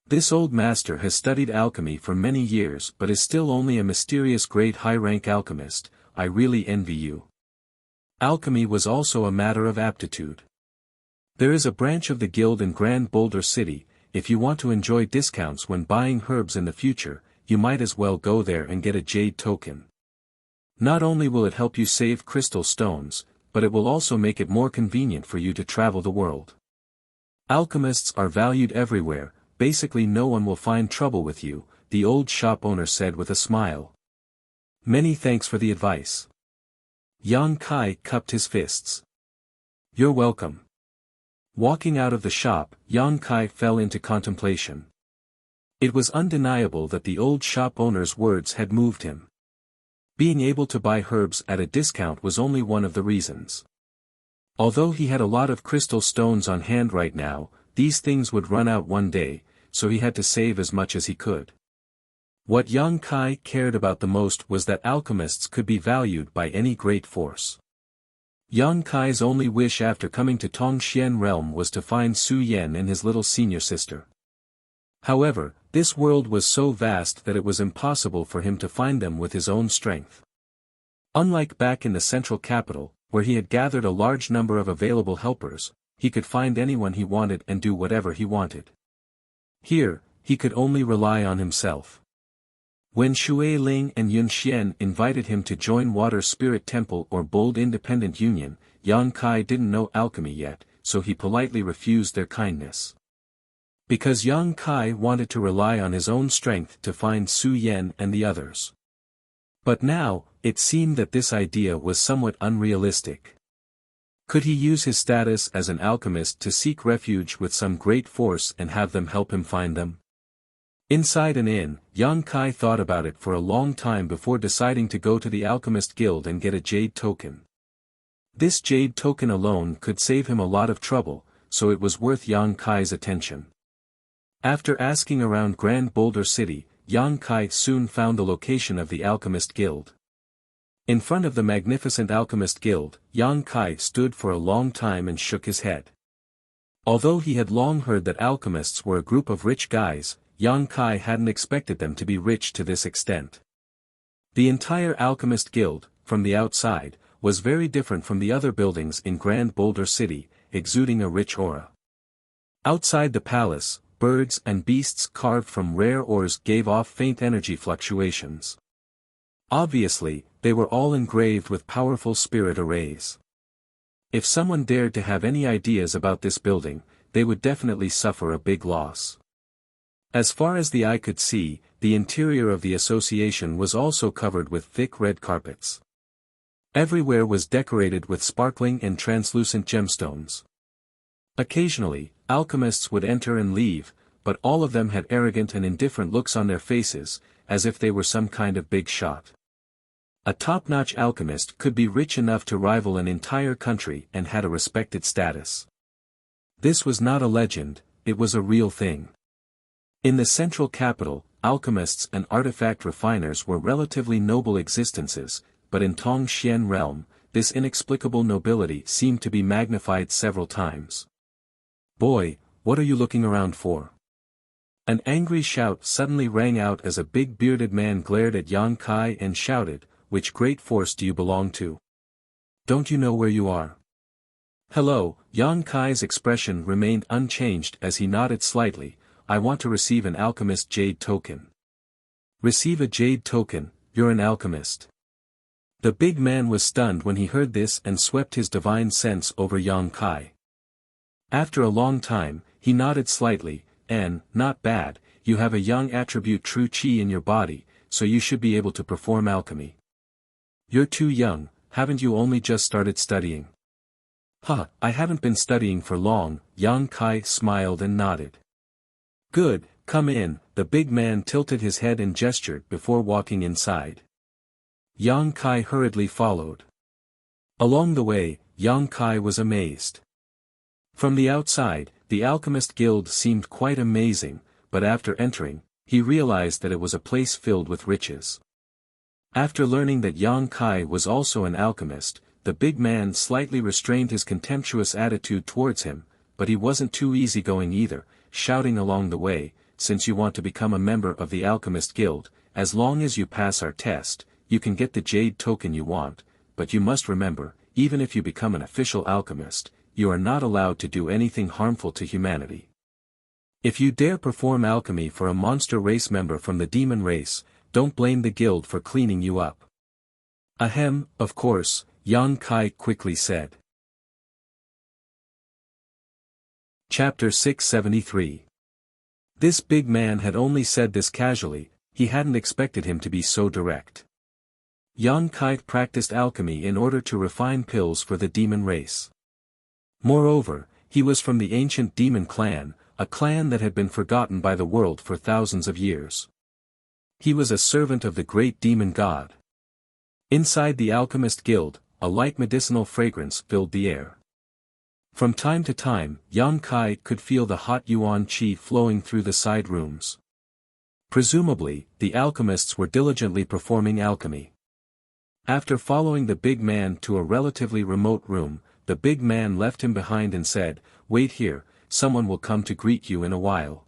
This old master has studied alchemy for many years but is still only a mysterious grade high-rank alchemist. I really envy you. Alchemy was also a matter of aptitude. There is a branch of the guild in Grand Boulder City. If you want to enjoy discounts when buying herbs in the future, you might as well go there and get a jade token. Not only will it help you save crystal stones, but it will also make it more convenient for you to travel the world. Alchemists are valued everywhere, basically no one will find trouble with you, the old shop owner said with a smile. Many thanks for the advice. Yang Kai cupped his fists. You're welcome. Walking out of the shop, Yang Kai fell into contemplation. It was undeniable that the old shop owner's words had moved him. Being able to buy herbs at a discount was only one of the reasons. Although he had a lot of crystal stones on hand right now, these things would run out one day, so he had to save as much as he could. What Yang Kai cared about the most was that alchemists could be valued by any great force. Yang Kai's only wish after coming to Tongxian realm was to find Su Yan and his little senior sister. However, this world was so vast that it was impossible for him to find them with his own strength. Unlike back in the central capital, where he had gathered a large number of available helpers, he could find anyone he wanted and do whatever he wanted. Here, he could only rely on himself. When Shui Ling and Yun Xian invited him to join Water Spirit Temple or Bold Independent Union, Yang Kai didn't know alchemy yet, so he politely refused their kindness. Because Yang Kai wanted to rely on his own strength to find Su Yan and the others. But now, it seemed that this idea was somewhat unrealistic. Could he use his status as an alchemist to seek refuge with some great force and have them help him find them? Inside an inn, Yang Kai thought about it for a long time before deciding to go to the Alchemist Guild and get a jade token. This jade token alone could save him a lot of trouble, so it was worth Yang Kai's attention. After asking around Grand Boulder City, Yang Kai soon found the location of the Alchemist Guild. In front of the magnificent Alchemist Guild, Yang Kai stood for a long time and shook his head. Although he had long heard that alchemists were a group of rich guys, Yang Kai hadn't expected them to be rich to this extent. The entire Alchemist Guild, from the outside, was very different from the other buildings in Grand Boulder City, exuding a rich aura. Outside the palace, birds and beasts carved from rare ores gave off faint energy fluctuations. Obviously, they were all engraved with powerful spirit arrays. If someone dared to have any ideas about this building, they would definitely suffer a big loss. As far as the eye could see, the interior of the association was also covered with thick red carpets. Everywhere was decorated with sparkling and translucent gemstones. Occasionally, alchemists would enter and leave, but all of them had arrogant and indifferent looks on their faces, as if they were some kind of big shot. A top-notch alchemist could be rich enough to rival an entire country and had a respected status. This was not a legend, it was a real thing. In the central capital, alchemists and artifact refiners were relatively noble existences, but in Tongxian realm, this inexplicable nobility seemed to be magnified several times. "Boy, what are you looking around for?" An angry shout suddenly rang out as a big bearded man glared at Yang Kai and shouted, "Which great force do you belong to? Don't you know where you are?" "Hello," Yang Kai's expression remained unchanged as he nodded slightly. "I want to receive an alchemist jade token." "Receive a jade token, you're an alchemist." The big man was stunned when he heard this and swept his divine sense over Yang Kai. After a long time, he nodded slightly, and, "Not bad, you have a young attribute true qi in your body, so you should be able to perform alchemy." "You're too young, haven't you only just started studying?" "Huh, I haven't been studying for long," Yang Kai smiled and nodded. "Good, come in," the big man tilted his head and gestured before walking inside. Yang Kai hurriedly followed. Along the way, Yang Kai was amazed. From the outside, the Alchemist Guild seemed quite amazing, but after entering, he realized that it was a place filled with riches. After learning that Yang Kai was also an alchemist, the big man slightly restrained his contemptuous attitude towards him, but he wasn't too easygoing either, shouting along the way, "Since you want to become a member of the Alchemist Guild, as long as you pass our test, you can get the jade token you want, but you must remember, even if you become an official alchemist, you are not allowed to do anything harmful to humanity. If you dare perform alchemy for a monster race member from the demon race, don't blame the guild for cleaning you up." "Ahem, of course," Yang Kai quickly said. Chapter 673. This big man had only said this casually, he hadn't expected him to be so direct. Yang Kai practiced alchemy in order to refine pills for the demon race. Moreover, he was from the ancient demon clan, a clan that had been forgotten by the world for thousands of years. He was a servant of the great demon god. Inside the Alchemist Guild, a light medicinal fragrance filled the air. From time to time, Yang Kai could feel the hot yuan qi flowing through the side rooms. Presumably, the alchemists were diligently performing alchemy. After following the big man to a relatively remote room, the big man left him behind and said, "Wait here, someone will come to greet you in a while."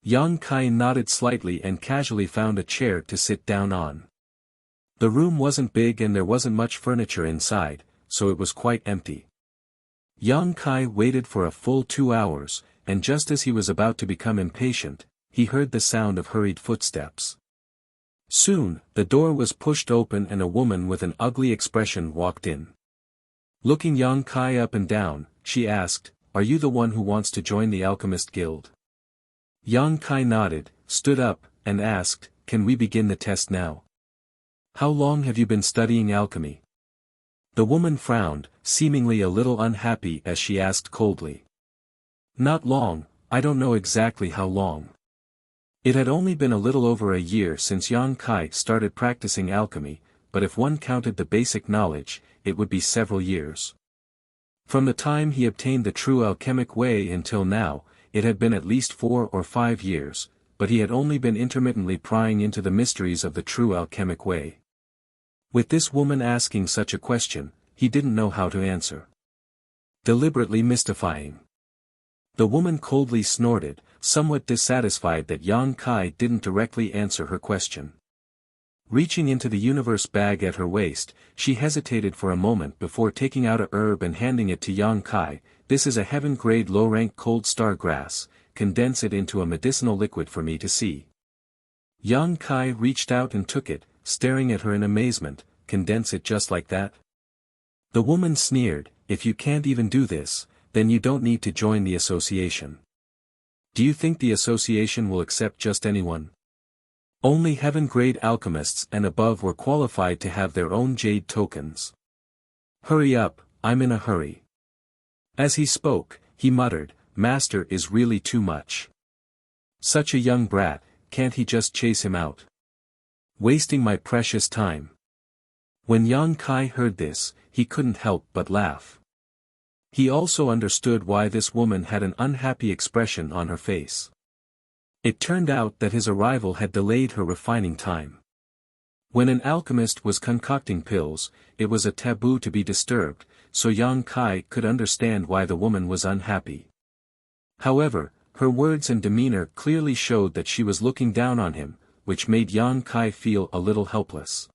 Yang Kai nodded slightly and casually found a chair to sit down on. The room wasn't big and there wasn't much furniture inside, so it was quite empty. Yang Kai waited for a full 2 hours, and just as he was about to become impatient, he heard the sound of hurried footsteps. Soon, the door was pushed open and a woman with an ugly expression walked in. Looking Yang Kai up and down, she asked, "Are you the one who wants to join the Alchemist Guild?" Yang Kai nodded, stood up, and asked, "Can we begin the test now? How long have you been studying alchemy?" The woman frowned, seemingly a little unhappy as she asked coldly. "Not long, I don't know exactly how long." It had only been a little over a year since Yang Kai started practicing alchemy, but if one counted the basic knowledge, it would be several years. From the time he obtained the true alchemic way until now, it had been at least 4 or 5 years, but he had only been intermittently prying into the mysteries of the true alchemic way. With this woman asking such a question, he didn't know how to answer. Deliberately mystifying. The woman coldly snorted, somewhat dissatisfied that Yang Kai didn't directly answer her question. Reaching into the universe bag at her waist, she hesitated for a moment before taking out a herb and handing it to Yang Kai. "This is a heaven-grade low-rank cold star grass, condense it into a medicinal liquid for me to see." Yang Kai reached out and took it, staring at her in amazement. "Condense it just like that?" The woman sneered, if you can't even do this, then you don't need to join the association. Do you think the association will accept just anyone? Only heaven-grade alchemists and above were qualified to have their own jade tokens. Hurry up, I'm in a hurry. As he spoke, he muttered, Master is really too much. Such a young brat, can't he just chase him out? Wasting my precious time. When Yang Kai heard this, he couldn't help but laugh. He also understood why this woman had an unhappy expression on her face. It turned out that his arrival had delayed her refining time. When an alchemist was concocting pills, it was a taboo to be disturbed, so Yang Kai could understand why the woman was unhappy. However, her words and demeanor clearly showed that she was looking down on him, which made Yang Kai feel a little helpless.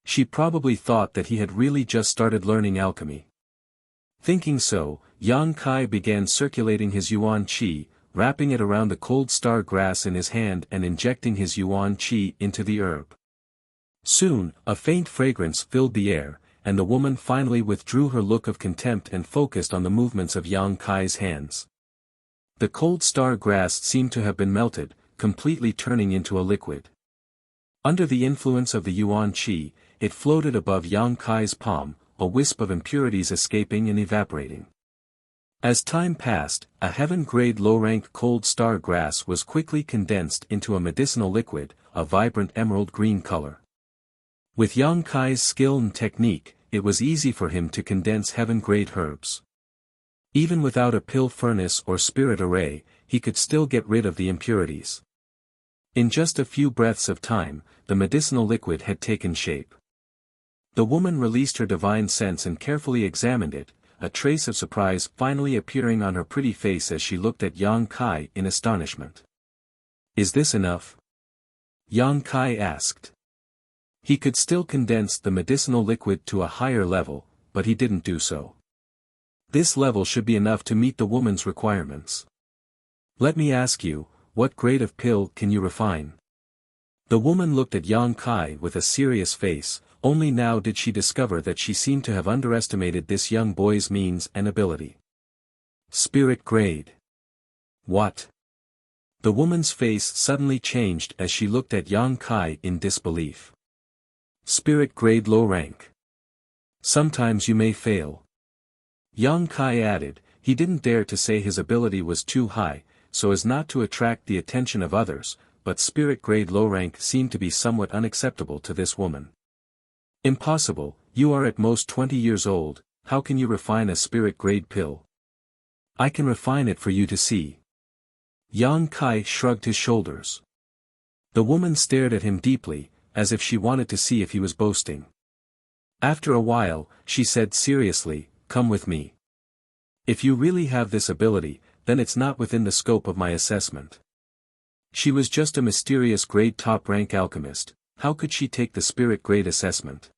She probably thought that he had really just started learning alchemy. Thinking so, Yang Kai began circulating his yuan qi, wrapping it around the cold star grass in his hand and injecting his yuan qi into the herb. Soon, a faint fragrance filled the air, and the woman finally withdrew her look of contempt and focused on the movements of Yang Kai's hands. The cold star grass seemed to have been melted, completely turning into a liquid. Under the influence of the yuan qi, it floated above Yang Kai's palm, a wisp of impurities escaping and evaporating. As time passed, a heaven-grade low-ranked cold star grass was quickly condensed into a medicinal liquid, a vibrant emerald green color. With Yang Kai's skill and technique, it was easy for him to condense heaven-grade herbs. Even without a pill furnace or spirit array, he could still get rid of the impurities. In just a few breaths of time, the medicinal liquid had taken shape. The woman released her divine sense and carefully examined it, a trace of surprise finally appearing on her pretty face as she looked at Yang Kai in astonishment. Is this enough? Yang Kai asked. He could still condense the medicinal liquid to a higher level, but he didn't do so. This level should be enough to meet the woman's requirements. Let me ask you, what grade of pill can you refine? The woman looked at Yang Kai with a serious face. Only now did she discover that she seemed to have underestimated this young boy's means and ability. Spirit grade. What? The woman's face suddenly changed as she looked at Yang Kai in disbelief. Spirit grade low rank. Sometimes you may fail. Yang Kai added, he didn't dare to say his ability was too high, so as not to attract the attention of others, but spirit grade low rank seemed to be somewhat unacceptable to this woman. Impossible, you are at most 20 years old, how can you refine a spirit-grade pill? I can refine it for you to see. Yang Kai shrugged his shoulders. The woman stared at him deeply, as if she wanted to see if he was boasting. After a while, she said seriously, come with me. If you really have this ability, then it's not within the scope of my assessment. She was just a mysterious grade top-rank alchemist, how could she take the spirit-grade assessment?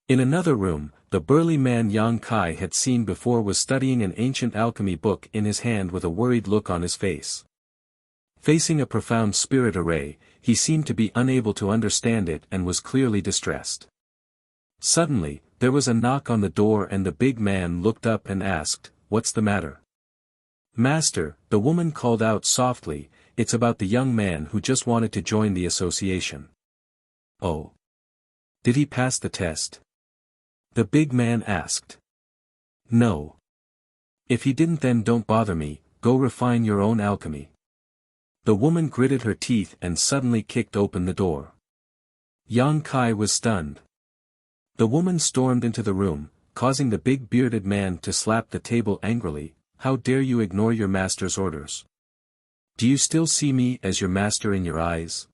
In another room, the burly man Yang Kai had seen before was studying an ancient alchemy book in his hand with a worried look on his face. Facing a profound spirit array, he seemed to be unable to understand it and was clearly distressed. Suddenly, there was a knock on the door and the big man looked up and asked, "What's the matter?" "Master," the woman called out softly, "it's about the young man who just wanted to join the association." "Oh. Did he pass the test?" the big man asked. "No. If he didn't, then don't bother me, go refine your own alchemy." The woman gritted her teeth and suddenly kicked open the door. Yang Kai was stunned. The woman stormed into the room, causing the big bearded man to slap the table angrily. "How dare you ignore your master's orders? Do you still see me as your master in your eyes?"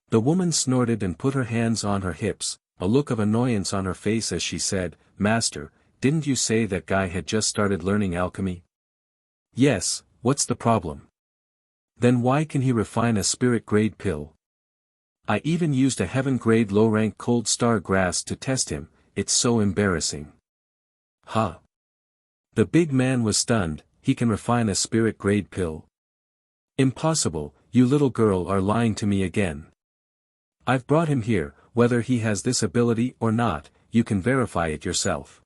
The woman snorted and put her hands on her hips, a look of annoyance on her face as she said, "Master, didn't you say that guy had just started learning alchemy?" "Yes, what's the problem?" "Then why can he refine a spirit-grade pill? I even used a heaven-grade low-rank cold star grass to test him, it's so embarrassing." "Huh?" The big man was stunned, "He can refine a spirit-grade pill?" "Impossible, you little girl are lying to me again. I've brought him here, whether he has this ability or not, you can verify it yourself."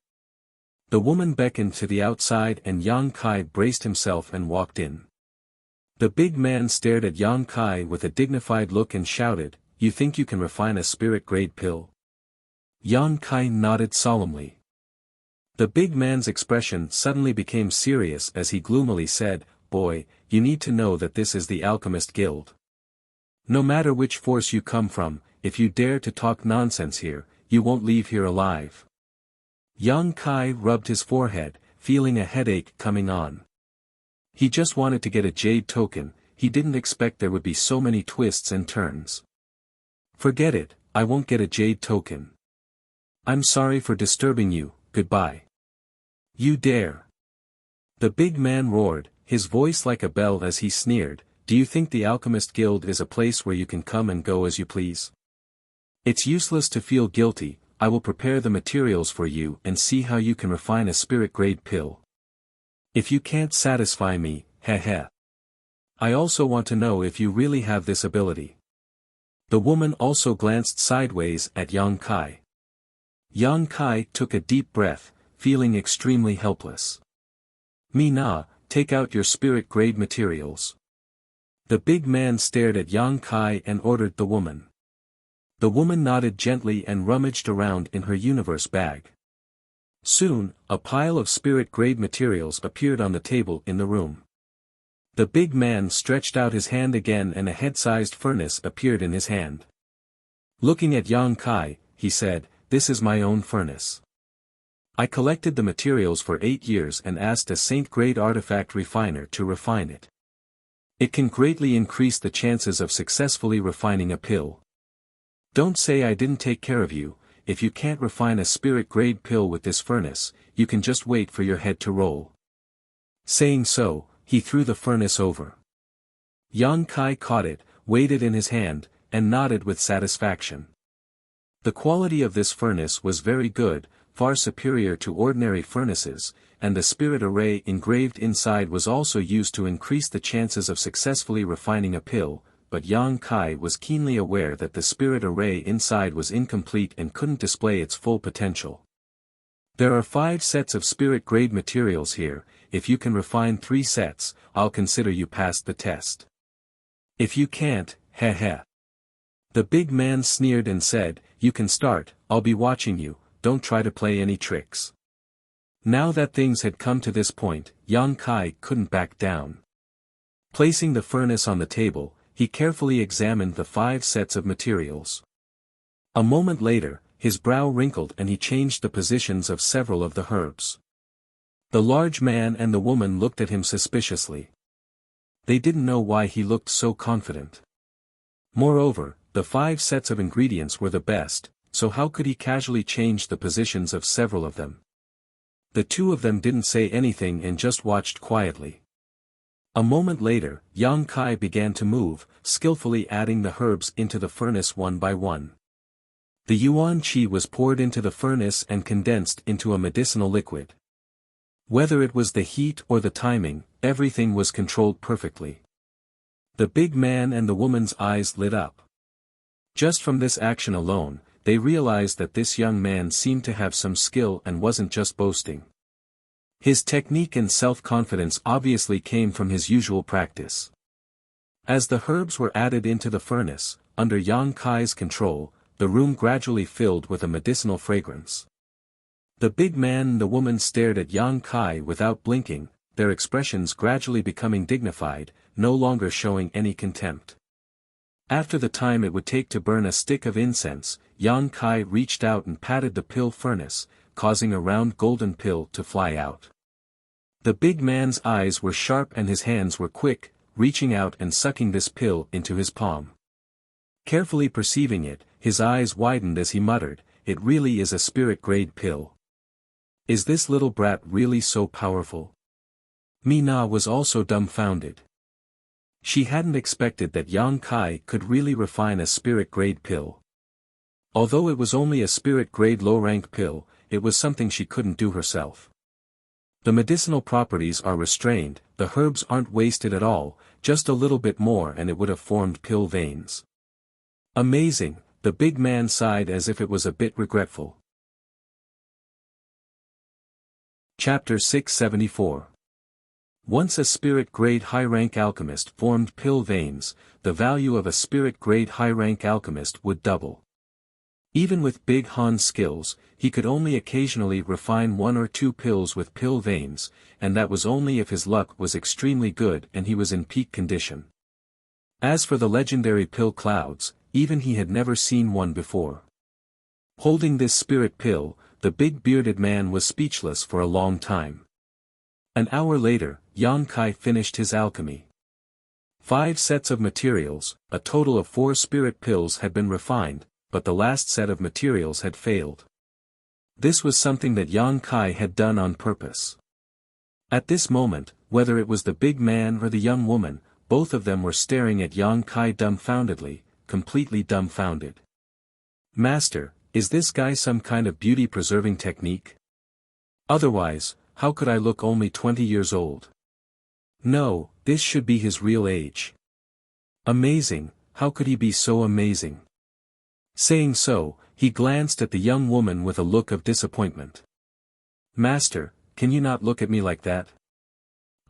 The woman beckoned to the outside and Yang Kai braced himself and walked in. The big man stared at Yang Kai with a dignified look and shouted, "You think you can refine a spirit-grade pill?" Yang Kai nodded solemnly. The big man's expression suddenly became serious as he gloomily said, "Boy, you need to know that this is the Alchemist Guild. No matter which force you come from, if you dare to talk nonsense here, you won't leave here alive." Yang Kai rubbed his forehead, feeling a headache coming on. He just wanted to get a jade token, he didn't expect there would be so many twists and turns. "Forget it, I won't get a jade token. I'm sorry for disturbing you, goodbye." "You dare!" The big man roared, his voice like a bell as he sneered, "Do you think the Alchemist Guild is a place where you can come and go as you please? It's useless to feel guilty, I will prepare the materials for you and see how you can refine a spirit-grade pill. If you can't satisfy me, heh. I also want to know if you really have this ability." The woman also glanced sideways at Yang Kai. Yang Kai took a deep breath, feeling extremely helpless. "Me nah, take out your spirit-grade materials." The big man stared at Yang Kai and ordered the woman. The woman nodded gently and rummaged around in her universe bag. Soon, a pile of spirit-grade materials appeared on the table in the room. The big man stretched out his hand again and a head-sized furnace appeared in his hand. Looking at Yang Kai, he said, "This is my own furnace. I collected the materials for 8 years and asked a saint-grade artifact refiner to refine it. It can greatly increase the chances of successfully refining a pill. Don't say I didn't take care of you. If you can't refine a spirit-grade pill with this furnace, you can just wait for your head to roll." Saying so, he threw the furnace over. Yang Kai caught it, weighed it in his hand, and nodded with satisfaction. The quality of this furnace was very good, far superior to ordinary furnaces, and the spirit array engraved inside was also used to increase the chances of successfully refining a pill, but Yang Kai was keenly aware that the spirit array inside was incomplete and couldn't display its full potential. "There are 5 sets of spirit-grade materials here, if you can refine 3 sets, I'll consider you passed the test. If you can't, heh. The big man sneered and said, "You can start, I'll be watching you, don't try to play any tricks." Now that things had come to this point, Yang Kai couldn't back down. Placing the furnace on the table, he carefully examined the 5 sets of materials. A moment later, his brow wrinkled and he changed the positions of several of the herbs. The large man and the woman looked at him suspiciously. They didn't know why he looked so confident. Moreover, the 5 sets of ingredients were the best, so how could he casually change the positions of several of them? The 2 of them didn't say anything and just watched quietly. A moment later, Yang Kai began to move, skillfully adding the herbs into the furnace one by one. The yuan qi was poured into the furnace and condensed into a medicinal liquid. Whether it was the heat or the timing, everything was controlled perfectly. The big man and the woman's eyes lit up. Just from this action alone, they realized that this young man seemed to have some skill and wasn't just boasting. His technique and self-confidence obviously came from his usual practice. As the herbs were added into the furnace, under Yang Kai's control, the room gradually filled with a medicinal fragrance. The big man and the woman stared at Yang Kai without blinking, their expressions gradually becoming dignified, no longer showing any contempt. After the time it would take to burn a stick of incense, Yang Kai reached out and patted the pill furnace, causing a round golden pill to fly out. The big man's eyes were sharp and his hands were quick, reaching out and sucking this pill into his palm. Carefully perceiving it, his eyes widened as he muttered, "It really is a spirit-grade pill. Is this little brat really so powerful?" Mina was also dumbfounded. She hadn't expected that Yang Kai could really refine a spirit-grade pill. Although it was only a spirit-grade low-rank pill, it was something she couldn't do herself. The medicinal properties are restrained, the herbs aren't wasted at all, just a little bit more and it would have formed pill veins. Amazing, the big man sighed as if it was a bit regretful. Chapter 674. Once a spirit-grade high-rank alchemist formed pill veins, the value of a spirit-grade high-rank alchemist would double. Even with Big Han's skills, he could only occasionally refine 1 or 2 pills with pill veins, and that was only if his luck was extremely good and he was in peak condition. As for the legendary pill clouds, even he had never seen one before. Holding this spirit pill, the big bearded man was speechless for a long time. An hour later, Yang Kai finished his alchemy. 5 sets of materials, a total of 4 spirit pills had been refined, but the last set of materials had failed. This was something that Yang Kai had done on purpose. At this moment, whether it was the big man or the young woman, both of them were staring at Yang Kai dumbfoundedly, completely dumbfounded. "Master, is this guy some kind of beauty-preserving technique? Otherwise, how could I look only 20 years old? No, this should be his real age. Amazing, how could he be so amazing?" Saying so, he glanced at the young woman with a look of disappointment. "Master, can you not look at me like that?"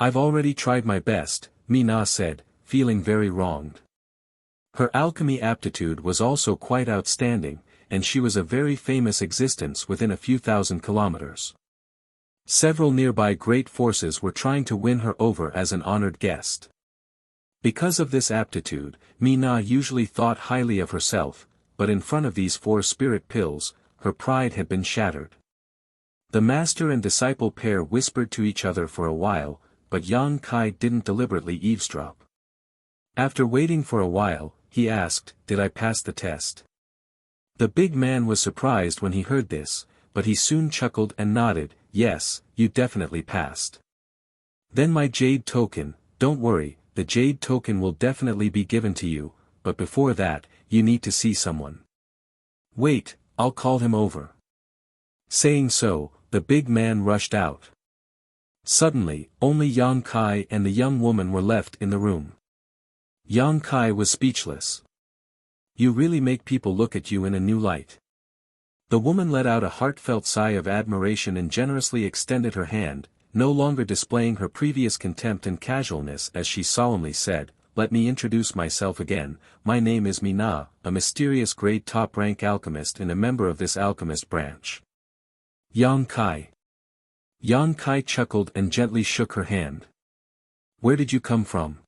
"I've already tried my best," Mina said, feeling very wronged. Her alchemy aptitude was also quite outstanding, and she was a very famous existence within a few thousand kilometers. Several nearby great forces were trying to win her over as an honored guest. Because of this aptitude, Mina usually thought highly of herself, but in front of these 4 spirit pills, her pride had been shattered. The master and disciple pair whispered to each other for a while, but Yang Kai didn't deliberately eavesdrop. After waiting for a while, he asked, "Did I pass the test?" The big man was surprised when he heard this, but he soon chuckled and nodded, "Yes, you definitely passed. Then my jade token, don't worry, the jade token will definitely be given to you, but before that, you need to see someone. Wait, I'll call him over." Saying so, the big man rushed out. Suddenly, only Yang Kai and the young woman were left in the room. Yang Kai was speechless. "You really make people look at you in a new light." The woman let out a heartfelt sigh of admiration and generously extended her hand, no longer displaying her previous contempt and casualness as she solemnly said, "Let me introduce myself again, my name is Mina, a mysterious grade top-rank alchemist and a member of this alchemist branch." Yang Kai. Yang Kai chuckled and gently shook her hand. "Where did you come from?"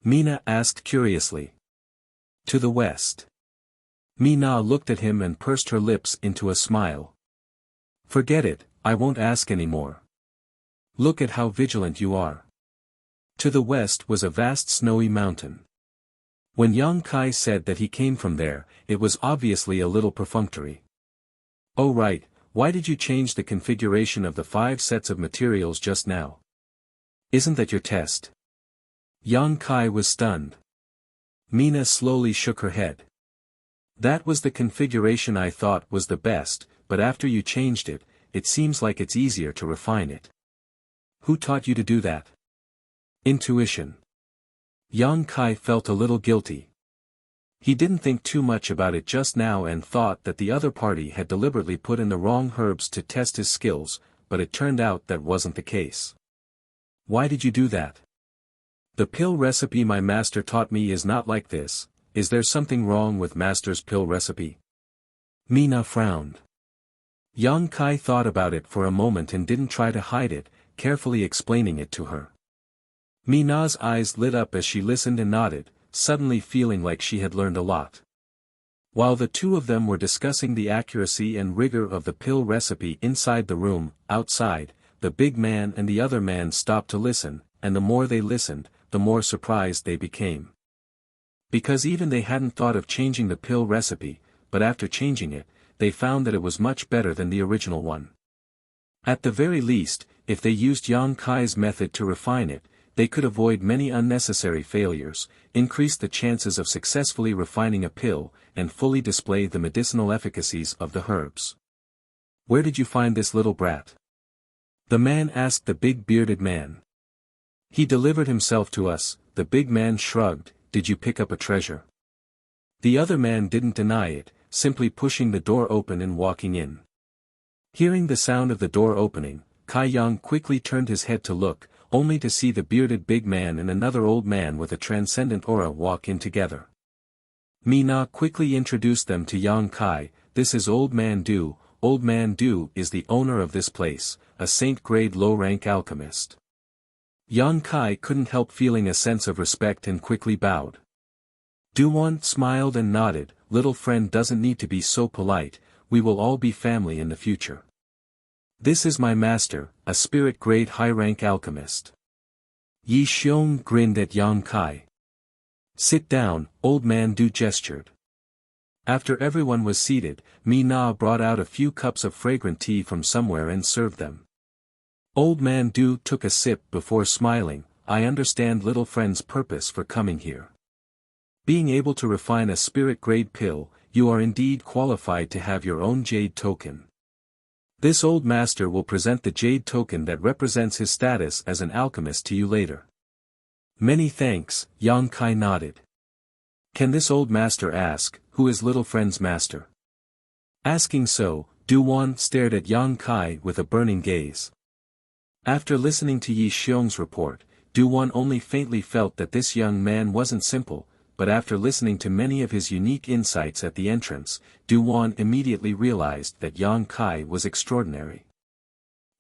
Mina asked curiously. "To the west." Mina looked at him and pursed her lips into a smile. "Forget it, I won't ask any more. Look at how vigilant you are." To the west was a vast snowy mountain. When Yang Kai said that he came from there, it was obviously a little perfunctory. "Oh right, why did you change the configuration of the 5 sets of materials just now? Isn't that your test?" Yang Kai was stunned. Mina slowly shook her head. "That was the configuration I thought was the best, but after you changed it, it seems like it's easier to refine it." "Who taught you to do that?" "Intuition." Yang Kai felt a little guilty. He didn't think too much about it just now and thought that the other party had deliberately put in the wrong herbs to test his skills, but it turned out that wasn't the case. "Why did you do that?" "The pill recipe my master taught me is not like this. Is there something wrong with master's pill recipe?" Mina frowned. Yang Kai thought about it for a moment and didn't try to hide it, carefully explaining it to her. Mina's eyes lit up as she listened and nodded, suddenly feeling like she had learned a lot. While the two of them were discussing the accuracy and rigor of the pill recipe inside the room, outside, the big man and the other man stopped to listen, and the more they listened, the more surprised they became. Because even they hadn't thought of changing the pill recipe, but after changing it, they found that it was much better than the original one. At the very least, if they used Yang Kai's method to refine it, they could avoid many unnecessary failures, increase the chances of successfully refining a pill, and fully display the medicinal efficacies of the herbs. "Where did you find this little brat?" the man asked the big bearded man. "He delivered himself to us," the big man shrugged. "Did you pick up a treasure?" The other man didn't deny it, simply pushing the door open and walking in. Hearing the sound of the door opening, Kai Yang quickly turned his head to look, only to see the bearded big man and another old man with a transcendent aura walk in together. Mi-na quickly introduced them to Yang Kai. This is Old Man Du. Old Man Du is the owner of this place, a saint-grade low-rank alchemist. Yang Kai couldn't help feeling a sense of respect and quickly bowed. Du-won smiled and nodded. Little friend doesn't need to be so polite, we will all be family in the future. This is my master, a spirit-grade high-rank alchemist. Yi Xiong grinned at Yang Kai. Sit down, Old Man Du gestured. After everyone was seated, Mi-na brought out a few cups of fragrant tea from somewhere and served them. Old Man Du took a sip before smiling. I understand little friend's purpose for coming here. Being able to refine a spirit-grade pill, you are indeed qualified to have your own jade token. This old master will present the jade token that represents his status as an alchemist to you later. Many thanks, Yang Kai nodded. Can this old master ask, who is little friend's master? Asking so, Du-won stared at Yang Kai with a burning gaze. After listening to Yi Xiong's report, Du-won only faintly felt that this young man wasn't simple, but after listening to many of his unique insights at the entrance, Du-won immediately realized that Yang Kai was extraordinary.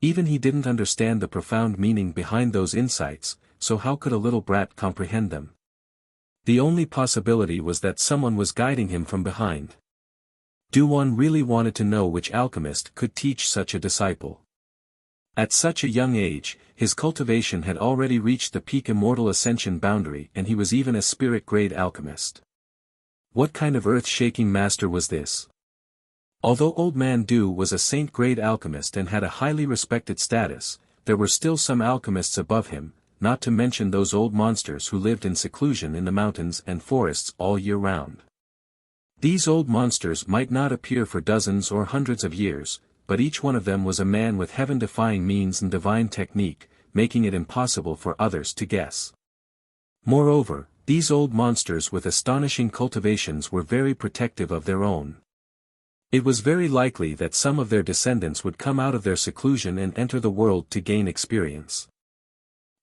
Even he didn't understand the profound meaning behind those insights, so how could a little brat comprehend them? The only possibility was that someone was guiding him from behind. Du-won really wanted to know which alchemist could teach such a disciple. At such a young age, his cultivation had already reached the peak immortal ascension boundary and he was even a spirit-grade alchemist. What kind of earth-shaking master was this? Although Old Man Du was a saint-grade alchemist and had a highly respected status, there were still some alchemists above him, not to mention those old monsters who lived in seclusion in the mountains and forests all year round. These old monsters might not appear for dozens or hundreds of years, but each one of them was a man with heaven-defying means and divine technique, making it impossible for others to guess. Moreover, these old monsters with astonishing cultivations were very protective of their own. It was very likely that some of their descendants would come out of their seclusion and enter the world to gain experience.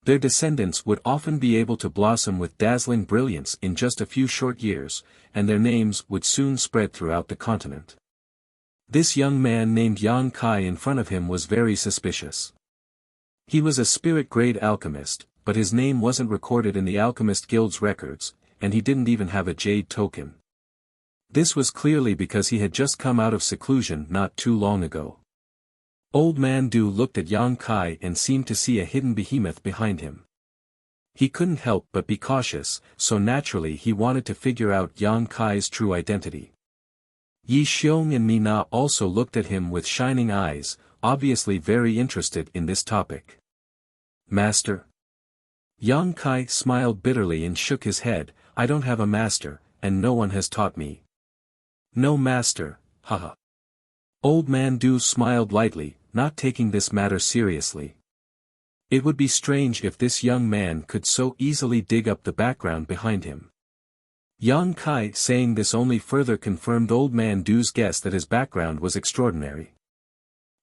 Their descendants would often be able to blossom with dazzling brilliance in just a few short years, and their names would soon spread throughout the continent. This young man named Yang Kai in front of him was very suspicious. He was a spirit-grade alchemist, but his name wasn't recorded in the Alchemist Guild's records, and he didn't even have a jade token. This was clearly because he had just come out of seclusion not too long ago. Old Man Du looked at Yang Kai and seemed to see a hidden behemoth behind him. He couldn't help but be cautious, so naturally he wanted to figure out Yang Kai's true identity. Yi Xiong and Mi-na also looked at him with shining eyes, obviously very interested in this topic. Master? Yang Kai smiled bitterly and shook his head. I don't have a master, and no one has taught me. No master, haha. Old Man Du smiled lightly, not taking this matter seriously. It would be strange if this young man could so easily dig up the background behind him. Yang Kai saying this only further confirmed Old Man Du's guess that his background was extraordinary.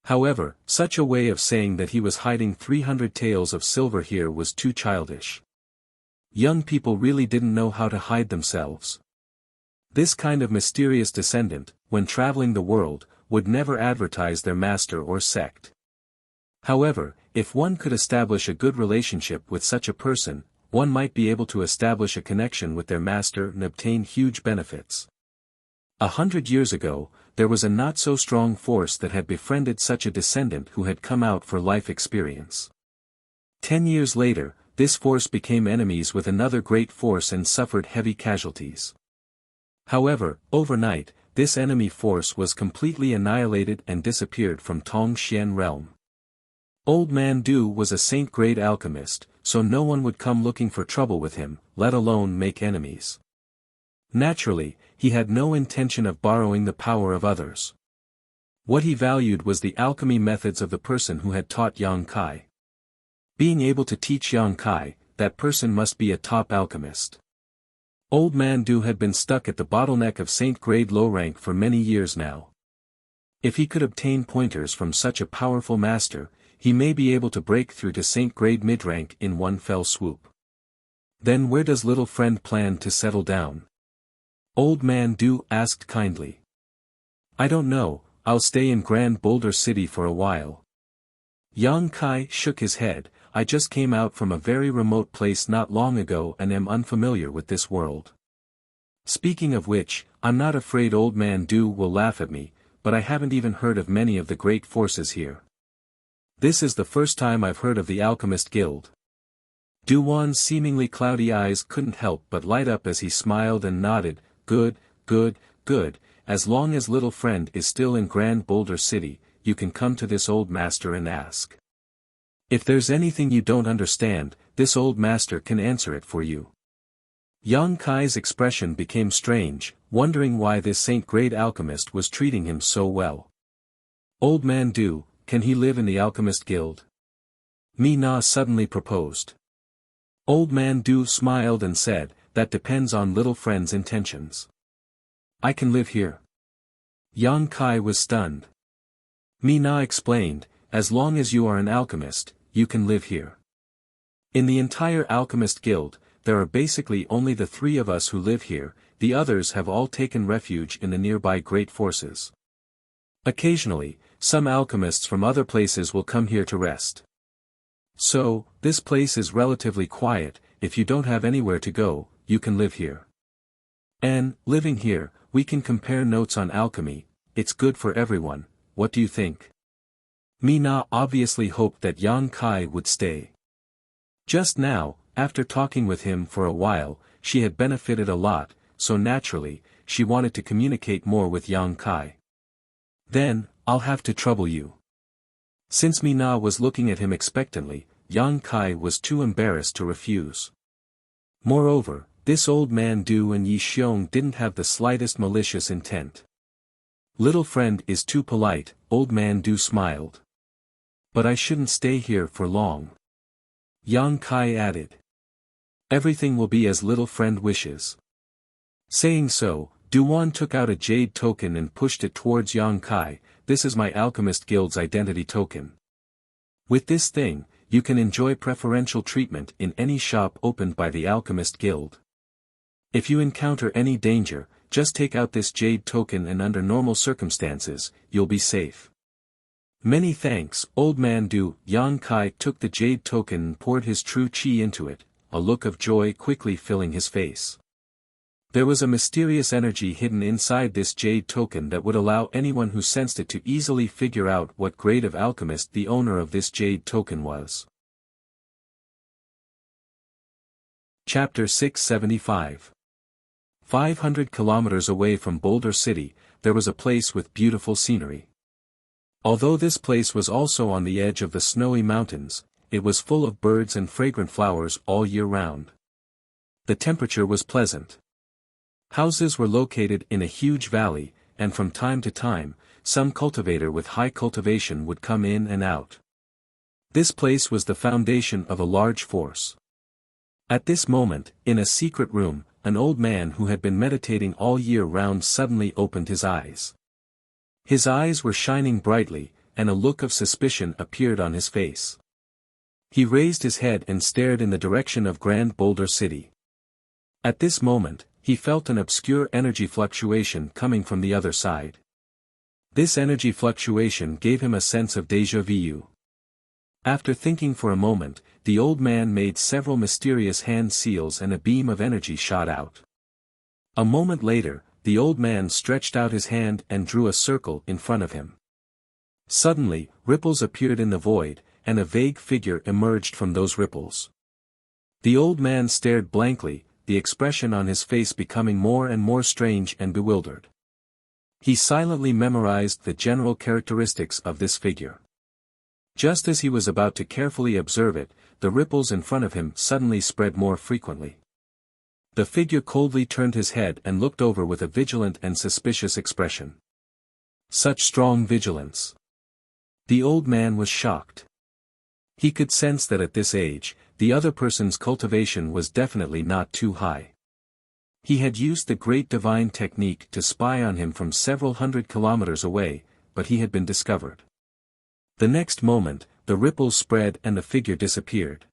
However, such a way of saying that he was hiding 300 taels of silver here was too childish. Young people really didn't know how to hide themselves. This kind of mysterious descendant, when traveling the world, would never advertise their master or sect. However, if one could establish a good relationship with such a person, one might be able to establish a connection with their master and obtain huge benefits. 100 years ago, there was a not-so-strong force that had befriended such a descendant who had come out for life experience. 10 years later, this force became enemies with another great force and suffered heavy casualties. However, overnight, this enemy force was completely annihilated and disappeared from Tongxian realm. Old Man Du was a saint-grade alchemist, so no one would come looking for trouble with him, let alone make enemies. Naturally, he had no intention of borrowing the power of others. What he valued was the alchemy methods of the person who had taught Yang Kai. Being able to teach Yang Kai, that person must be a top alchemist. Old Man Du had been stuck at the bottleneck of saint-grade low rank for many years now. If he could obtain pointers from such a powerful master, he may be able to break through to Saint grade mid-rank in one fell swoop. Then where does little friend plan to settle down? Old man Du asked kindly. I don't know, I'll stay in Grand Boulder City for a while. Yang Kai shook his head. I just came out from a very remote place not long ago and am unfamiliar with this world. Speaking of which, I'm not afraid old man Du will laugh at me, but I haven't even heard of many of the great forces here. This is the first time I've heard of the Alchemist Guild. Duwan's seemingly cloudy eyes couldn't help but light up as he smiled and nodded. Good, good, good, as long as little friend is still in Grand Boulder City, you can come to this old master and ask. If there's anything you don't understand, this old master can answer it for you. Yang Kai's expression became strange, wondering why this Saint-grade alchemist was treating him so well. Old man Du, can he live in the Alchemist Guild? Mi Na suddenly proposed. Old man Du smiled and said, that depends on little friend's intentions. I can live here. Yang Kai was stunned. Mi Na explained, as long as you are an alchemist, you can live here. In the entire Alchemist Guild, there are basically only the three of us who live here, the others have all taken refuge in the nearby great forces. Occasionally, some alchemists from other places will come here to rest. So, this place is relatively quiet. If you don't have anywhere to go, you can live here. And, living here, we can compare notes on alchemy. It's good for everyone. What do you think? Mi Na obviously hoped that Yang Kai would stay. Just now, after talking with him for a while, she had benefited a lot, so naturally, she wanted to communicate more with Yang Kai. Then, I'll have to trouble you. Since Mi Na was looking at him expectantly, Yang Kai was too embarrassed to refuse. Moreover, this old man Du and Yi Xiong didn't have the slightest malicious intent. Little friend is too polite, old man Du smiled. But I shouldn't stay here for long. Yang Kai added. Everything will be as little friend wishes. Saying so, Duwan took out a jade token and pushed it towards Yang Kai. This is my Alchemist Guild's identity token. With this thing, you can enjoy preferential treatment in any shop opened by the Alchemist Guild. If you encounter any danger, just take out this jade token and under normal circumstances, you'll be safe. Many thanks, old man Du. Yang Kai took the jade token and poured his true chi into it, a look of joy quickly filling his face. There was a mysterious energy hidden inside this jade token that would allow anyone who sensed it to easily figure out what grade of alchemist the owner of this jade token was. Chapter 675. 500 kilometers away from Boulder City, there was a place with beautiful scenery. Although this place was also on the edge of the snowy mountains, it was full of birds and fragrant flowers all year round. The temperature was pleasant. Houses were located in a huge valley, and from time to time, some cultivator with high cultivation would come in and out. This place was the foundation of a large force. At this moment, in a secret room, an old man who had been meditating all year round suddenly opened his eyes. His eyes were shining brightly, and a look of suspicion appeared on his face. He raised his head and stared in the direction of Grand Boulder City. At this moment, he felt an obscure energy fluctuation coming from the other side. This energy fluctuation gave him a sense of déjà vu. After thinking for a moment, the old man made several mysterious hand seals and a beam of energy shot out. A moment later, the old man stretched out his hand and drew a circle in front of him. Suddenly, ripples appeared in the void, and a vague figure emerged from those ripples. The old man stared blankly, the expression on his face becoming more and more strange and bewildered. He silently memorized the general characteristics of this figure. Just as he was about to carefully observe it, the ripples in front of him suddenly spread more frequently. The figure coldly turned his head and looked over with a vigilant and suspicious expression. Such strong vigilance. The old man was shocked. He could sense that at this age, the other person's cultivation was definitely not too high. He had used the great divine technique to spy on him from several hundred kilometers away, but he had been discovered. The next moment, the ripples spread and the figure disappeared.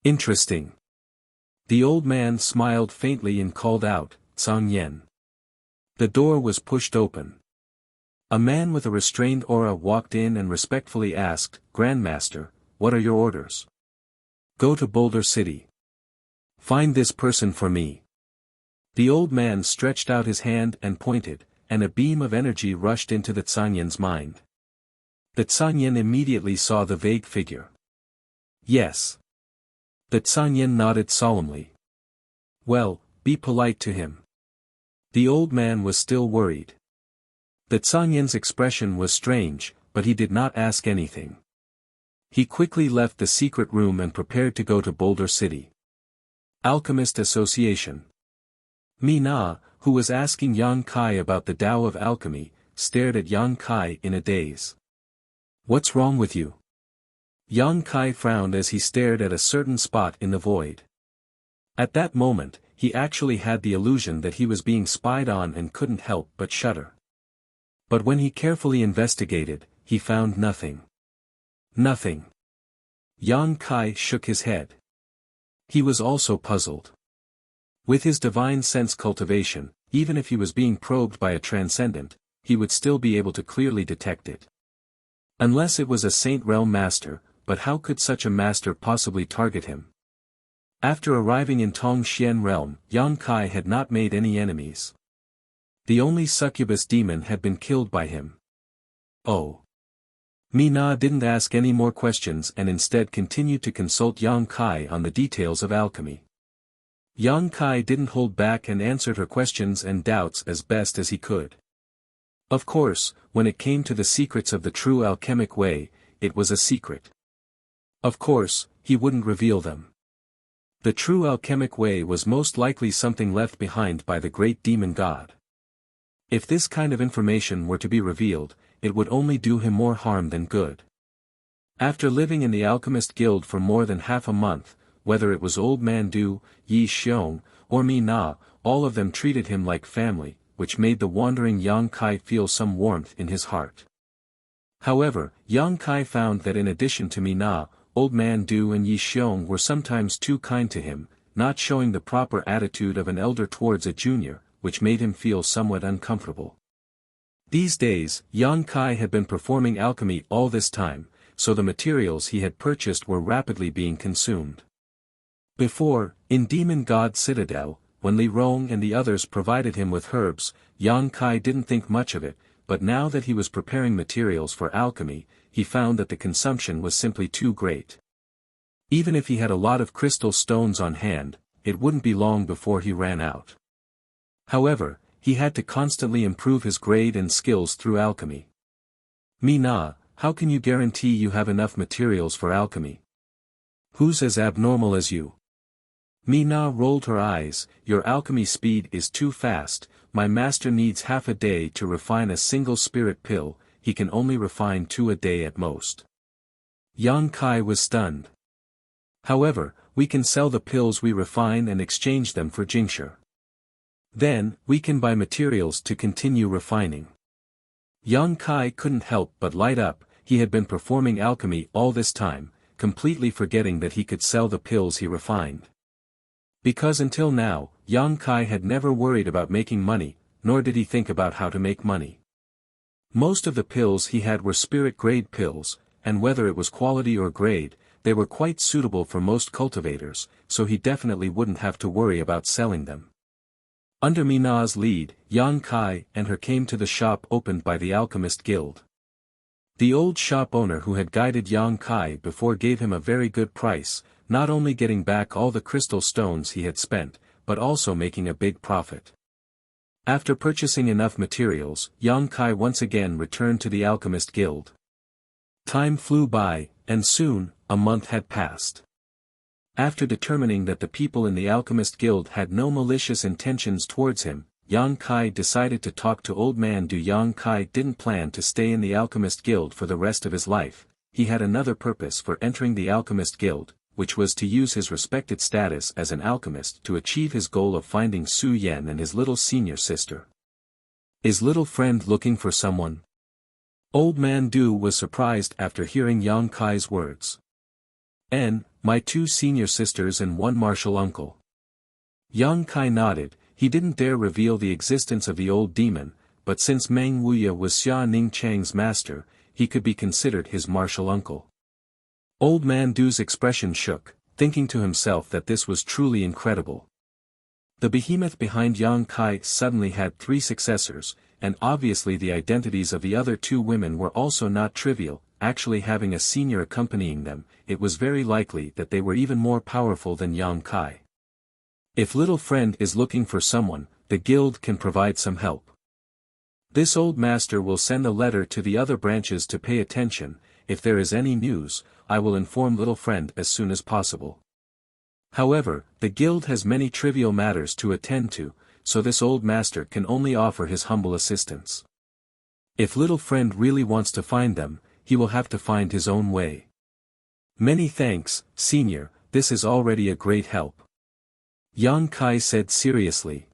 Interesting. The old man smiled faintly and called out, "Zhang Yan." The door was pushed open. A man with a restrained aura walked in and respectfully asked, "Grandmaster, what are your orders?" "Go to Boulder City. Find this person for me." The old man stretched out his hand and pointed, and a beam of energy rushed into the Zhang Yan's mind. The Zhang Yan immediately saw the vague figure. "Yes." The Zhang Yan nodded solemnly. "Well, be polite to him." The old man was still worried. The Zhang Yan's expression was strange, but he did not ask anything. He quickly left the secret room and prepared to go to Boulder City. Alchemist Association. Mina, who was asking Yang Kai about the Tao of alchemy, stared at Yang Kai in a daze. "What's wrong with you?" Yang Kai frowned as he stared at a certain spot in the void. At that moment, he actually had the illusion that he was being spied on and couldn't help but shudder. But when he carefully investigated, he found nothing. Nothing. Yang Kai shook his head. He was also puzzled. With his divine sense cultivation, even if he was being probed by a transcendent, he would still be able to clearly detect it. Unless it was a Saint Realm master, but how could such a master possibly target him? After arriving in Tong Xian Realm, Yang Kai had not made any enemies. The only succubus demon had been killed by him. Oh. Mina didn't ask any more questions and instead continued to consult Yang Kai on the details of alchemy. Yang Kai didn't hold back and answered her questions and doubts as best as he could. Of course, when it came to the secrets of the true alchemic way, it was a secret. Of course, he wouldn't reveal them. The true alchemic way was most likely something left behind by the great demon god. If this kind of information were to be revealed, it would only do him more harm than good. After living in the Alchemist Guild for more than half a month, whether it was Old Man Du, Yi Xiong, or Mi Na, all of them treated him like family, which made the wandering Yang Kai feel some warmth in his heart. However, Yang Kai found that in addition to Mi Na, Old Man Du and Yi Xiong were sometimes too kind to him, not showing the proper attitude of an elder towards a junior, which made him feel somewhat uncomfortable. These days, Yang Kai had been performing alchemy all this time, so the materials he had purchased were rapidly being consumed. Before, in Demon God Citadel, when Li Rong and the others provided him with herbs, Yang Kai didn't think much of it, but now that he was preparing materials for alchemy, he found that the consumption was simply too great. Even if he had a lot of crystal stones on hand, it wouldn't be long before he ran out. However, he had to constantly improve his grade and skills through alchemy. Mi Na, how can you guarantee you have enough materials for alchemy? Who's as abnormal as you? Mi Na rolled her eyes. Your alchemy speed is too fast. My master needs half a day to refine a single spirit pill, he can only refine 2 a day at most. Yang Kai was stunned. However, we can sell the pills we refine and exchange them for jingsha. Then, we can buy materials to continue refining. Yang Kai couldn't help but light up. He had been performing alchemy all this time, completely forgetting that he could sell the pills he refined. Because until now, Yang Kai had never worried about making money, nor did he think about how to make money. Most of the pills he had were spirit-grade pills, and whether it was quality or grade, they were quite suitable for most cultivators, so he definitely wouldn't have to worry about selling them. Under Mina's lead, Yang Kai and her came to the shop opened by the Alchemist Guild. The old shop owner who had guided Yang Kai before gave him a very good price, not only getting back all the crystal stones he had spent, but also making a big profit. After purchasing enough materials, Yang Kai once again returned to the Alchemist Guild. Time flew by, and soon, a month had passed. After determining that the people in the Alchemist Guild had no malicious intentions towards him, Yang Kai decided to talk to Old Man Du. Yang Kai didn't plan to stay in the Alchemist Guild for the rest of his life. He had another purpose for entering the Alchemist Guild, which was to use his respected status as an alchemist to achieve his goal of finding Su Yan and his little senior sister. Is little friend looking for someone? Old Man Du was surprised after hearing Yang Kai's words. My 2 senior sisters and 1 martial uncle. Yang Kai nodded. He didn't dare reveal the existence of the old demon, but since Meng Wuya was Xia Ning Chang's master, he could be considered his martial uncle. Old Man Du's expression shook, thinking to himself that this was truly incredible. The behemoth behind Yang Kai suddenly had 3 successors, and obviously the identities of the other 2 women were also not trivial. Actually having a senior accompanying them, it was very likely that they were even more powerful than Yang Kai. If little friend is looking for someone, the guild can provide some help. This old master will send a letter to the other branches to pay attention. If there is any news, I will inform little friend as soon as possible. However, the guild has many trivial matters to attend to, so this old master can only offer his humble assistance. If little friend really wants to find them, he will have to find his own way. Many thanks, senior, this is already a great help. Yang Kai said seriously.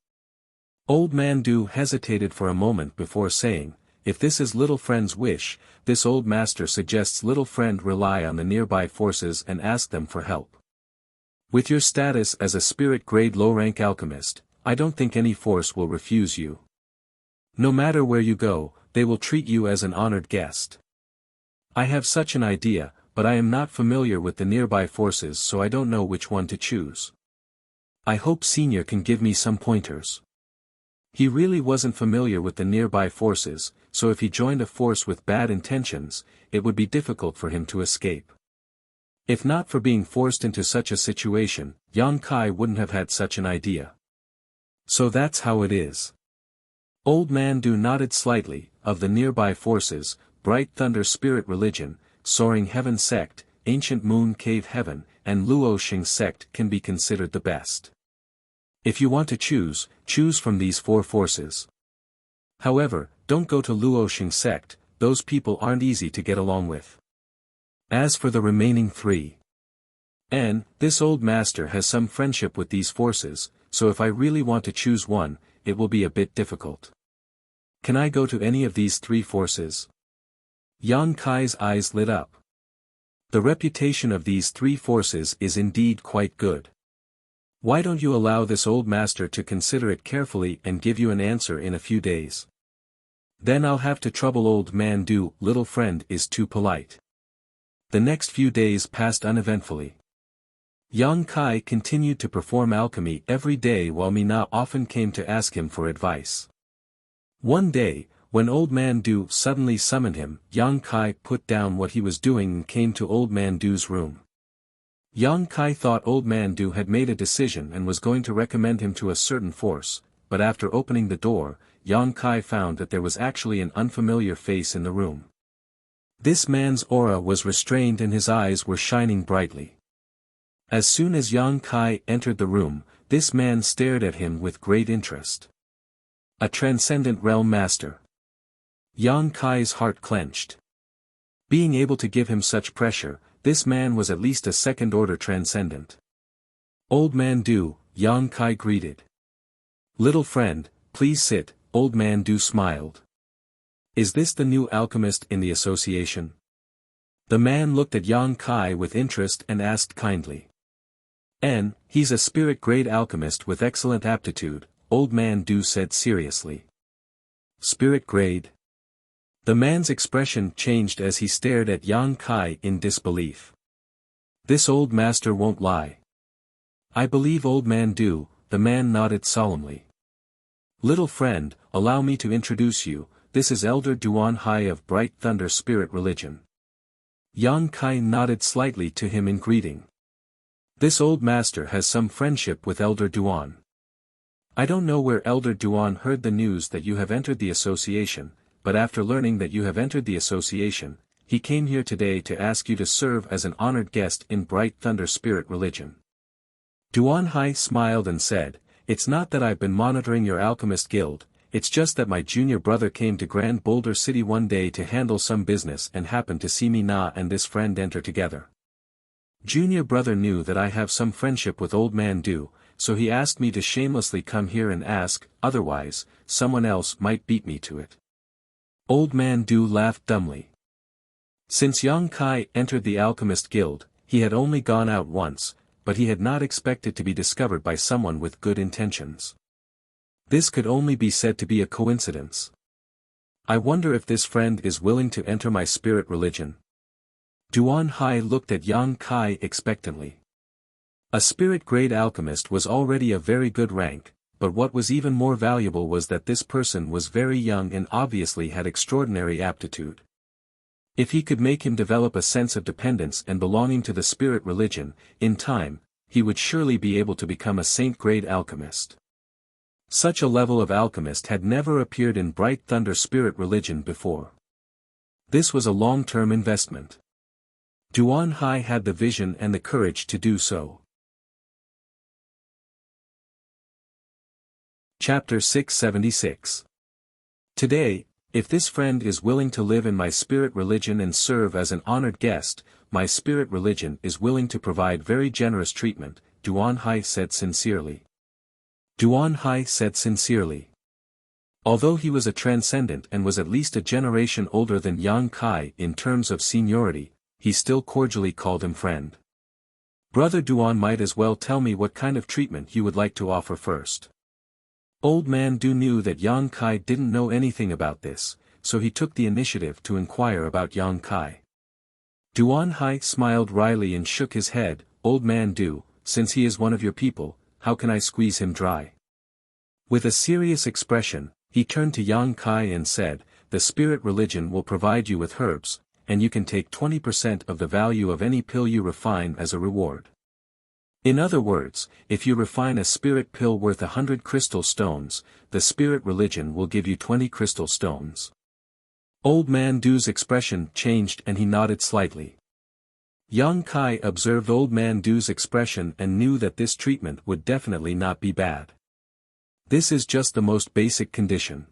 Old Man Du hesitated for a moment before saying, if this is little friend's wish, this old master suggests little friend rely on the nearby forces and ask them for help. With your status as a spirit grade low-rank alchemist, I don't think any force will refuse you. No matter where you go, they will treat you as an honored guest. I have such an idea, but I am not familiar with the nearby forces, so I don't know which one to choose. I hope Senior can give me some pointers. He really wasn't familiar with the nearby forces, so if he joined a force with bad intentions, it would be difficult for him to escape. If not for being forced into such a situation, Yang Kai wouldn't have had such an idea. So that's how it is. Old Man Du nodded slightly. Of the nearby forces, Bright Thunder Spirit Religion, Soaring Heaven Sect, Ancient Moon Cave Heaven, and Luoxing Sect can be considered the best. If you want to choose from these 4 forces. However, don't go to Luoxing Sect, those people aren't easy to get along with. As for the remaining 3. This old master has some friendship with these forces, so if I really want to choose one, it will be a bit difficult. Can I go to any of these 3 forces? Yang Kai's eyes lit up. The reputation of these 3 forces is indeed quite good. Why don't you allow this old master to consider it carefully and give you an answer in a few days? Then I'll have to trouble Old Man Du. Little friend is too polite. The next few days passed uneventfully. Yang Kai continued to perform alchemy every day while Mina often came to ask him for advice. One day, when Old Man Du suddenly summoned him, Yang Kai put down what he was doing and came to Old Man Du's room. Yang Kai thought Old Man Du had made a decision and was going to recommend him to a certain force, but after opening the door, Yang Kai found that there was actually an unfamiliar face in the room. This man's aura was restrained and his eyes were shining brightly. As soon as Yang Kai entered the room, this man stared at him with great interest. A transcendent realm master. Yang Kai's heart clenched. Being able to give him such pressure, this man was at least a second-order transcendent. Old Man Du, Yang Kai greeted. Little friend, please sit, Old Man Du smiled. Is this the new alchemist in the association? The man looked at Yang Kai with interest and asked kindly. He's a spirit-grade alchemist with excellent aptitude, Old Man Du said seriously. Spirit-grade? The man's expression changed as he stared at Yang Kai in disbelief. This old master won't lie. I believe Old Man Du, the man nodded solemnly. Little friend, allow me to introduce you, this is Elder Duan Hai of Bright Thunder Spirit Religion. Yang Kai nodded slightly to him in greeting. This old master has some friendship with Elder Duan. I don't know where Elder Duan heard the news that you have entered the association, but after learning that you have entered the association, he came here today to ask you to serve as an honored guest in Bright Thunder Spirit Religion. Duan Hai smiled and said, it's not that I've been monitoring your alchemist guild, it's just that my junior brother came to Grand Boulder City one day to handle some business and happened to see me and this friend enter together. Junior brother knew that I have some friendship with Old Man Du, so he asked me to shamelessly come here and ask, otherwise, someone else might beat me to it. Old Man Du laughed dumbly. Since Yang Kai entered the Alchemist Guild, he had only gone out once, but he had not expected to be discovered by someone with good intentions. This could only be said to be a coincidence. I wonder if this friend is willing to enter my spirit religion. Duan Hai looked at Yang Kai expectantly. A spirit-grade alchemist was already a very good rank, but what was even more valuable was that this person was very young and obviously had extraordinary aptitude. If he could make him develop a sense of dependence and belonging to the spirit religion, in time, he would surely be able to become a saint-grade alchemist. Such a level of alchemist had never appeared in Bright Thunder spirit religion before. This was a long-term investment. Duan Hai had the vision and the courage to do so. Chapter 676. Today, if this friend is willing to live in my spirit religion and serve as an honored guest, my spirit religion is willing to provide very generous treatment, Duan Hai said sincerely. Duan Hai said sincerely. Although he was a transcendent and was at least a generation older than Yang Kai in terms of seniority, he still cordially called him friend. Brother Duan might as well tell me what kind of treatment you would like to offer first. Old Man Du knew that Yang Kai didn't know anything about this, so he took the initiative to inquire about Yang Kai. Duan Hai smiled wryly and shook his head. Old Man Du, since he is one of your people, how can I squeeze him dry? With a serious expression, he turned to Yang Kai and said, the spirit religion will provide you with herbs, and you can take 20% of the value of any pill you refine as a reward. In other words, if you refine a spirit pill worth 100 crystal stones, the spirit religion will give you 20 crystal stones. Old Man Du's expression changed and he nodded slightly. Yang Kai observed Old Man Du's expression and knew that this treatment would definitely not be bad. This is just the most basic condition.